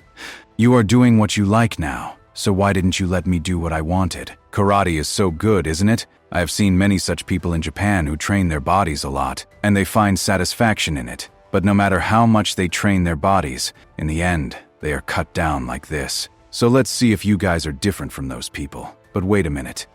You are doing what you like now. So why didn't you let me do what I wanted? Karate is so good, isn't it? I have seen many such people in Japan who train their bodies a lot, and they find satisfaction in it. But no matter how much they train their bodies, in the end, they are cut down like this. So let's see if you guys are different from those people. But wait a minute.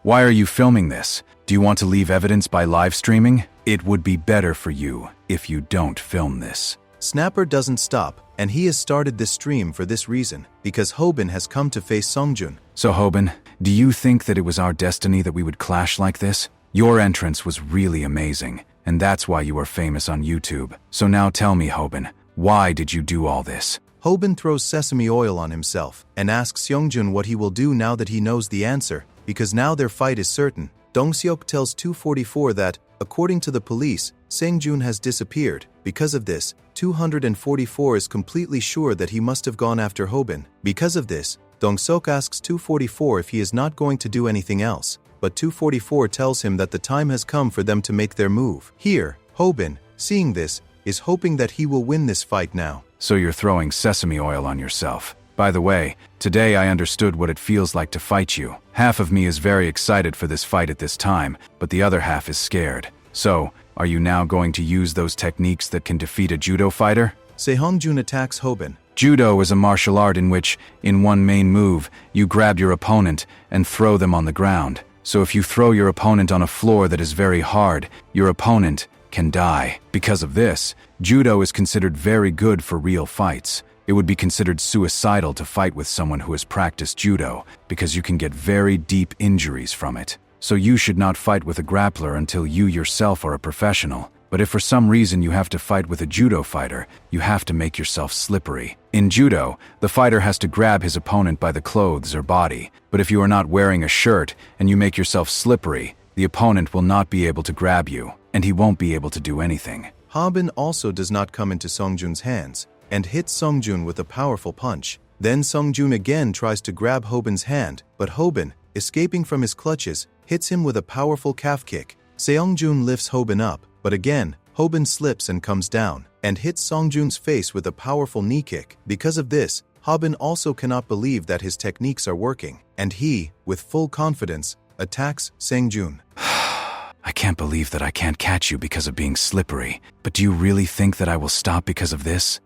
Why are you filming this? Do you want to leave evidence by live streaming? It would be better for you if you don't film this. Snapper doesn't stop, and he has started this stream for this reason, because Hobin has come to face Seongjun. So Hobin, do you think that it was our destiny that we would clash like this? Your entrance was really amazing, and that's why you are famous on YouTube. So now tell me, Hobin, why did you do all this? Hobin throws sesame oil on himself and asks Seongjun what he will do now that he knows the answer, because now their fight is certain. Dongseok tells 244 that, according to the police, Seongjun has disappeared. Because of this, 244 is completely sure that he must have gone after Hobin. Because of this, Dongseok asks 244 if he is not going to do anything else, but 244 tells him that the time has come for them to make their move. Here, Hobin, seeing this, is hoping that he will win this fight now. So you're throwing sesame oil on yourself. By the way, today I understood what it feels like to fight you. Half of me is very excited for this fight at this time, but the other half is scared. So, are you now going to use those techniques that can defeat a judo fighter? Seongjun attacks Hobin. Judo is a martial art in which, in one main move, you grab your opponent and throw them on the ground. So if you throw your opponent on a floor that is very hard, your opponent can die. Because of this, judo is considered very good for real fights. It would be considered suicidal to fight with someone who has practiced judo, because you can get very deep injuries from it. So you should not fight with a grappler until you yourself are a professional. But if for some reason you have to fight with a judo fighter, you have to make yourself slippery. In judo, the fighter has to grab his opponent by the clothes or body. But if you are not wearing a shirt and you make yourself slippery, the opponent will not be able to grab you, and he won't be able to do anything. Hobin also does not come into Seongjun's hands and hits Seongjun with a powerful punch. Then Seongjun again tries to grab Hobin's hand, but Hobin, escaping from his clutches, hits him with a powerful calf kick. Seongjun lifts Hobin up, but again, Hobin slips and comes down, and hits Seongjun's face with a powerful knee kick. Because of this, Hobin also cannot believe that his techniques are working, and he, with full confidence, attacks Seongjun. I can't believe that I can't catch you because of being slippery, but do you really think that I will stop because of this?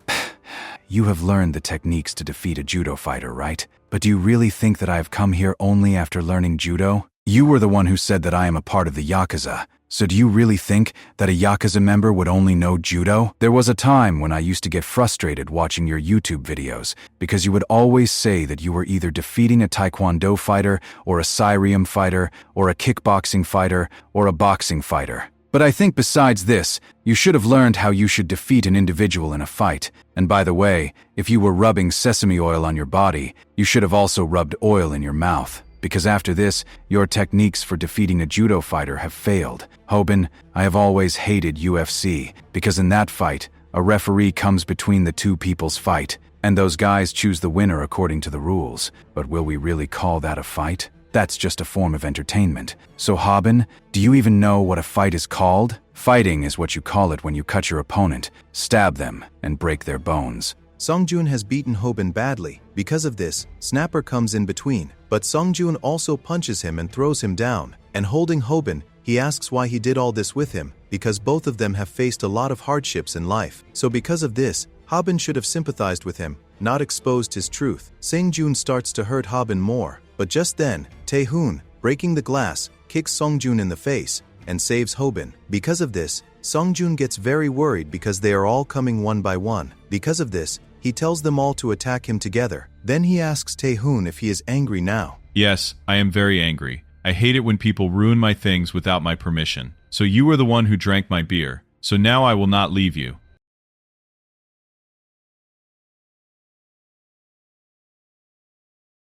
You have learned the techniques to defeat a judo fighter, right? But do you really think that I have come here only after learning judo? You were the one who said that I am a part of the Yakuza. So do you really think that a Yakuza member would only know judo? There was a time when I used to get frustrated watching your YouTube videos because you would always say that you were either defeating a Taekwondo fighter or a Syrium fighter or a kickboxing fighter or a boxing fighter. But I think besides this, you should have learned how you should defeat an individual in a fight. And by the way, if you were rubbing sesame oil on your body, you should have also rubbed oil in your mouth. Because after this, your techniques for defeating a judo fighter have failed. Hobin, I have always hated UFC, because in that fight, a referee comes between the two people's fight, and those guys choose the winner according to the rules. But will we really call that a fight? That's just a form of entertainment. So Hobin, do you even know what a fight is called? Fighting is what you call it when you cut your opponent, stab them, and break their bones. Seongjun has beaten Hobin badly. Because of this, Snapper comes in between. But Seongjun also punches him and throws him down. And holding Hobin, he asks why he did all this with him, because both of them have faced a lot of hardships in life. So because of this, Hobin should have sympathized with him, not exposed his truth. Seongjun starts to hurt Hobin more. But just then, Tae-hoon, breaking the glass, kicks Seongjun in the face and saves Hobin. Because of this, Seongjun gets very worried because they are all coming one by one. Because of this, he tells them all to attack him together. Then he asks Tae-hoon if he is angry now. Yes, I am very angry. I hate it when people ruin my things without my permission. So you were the one who drank my beer. So now I will not leave you.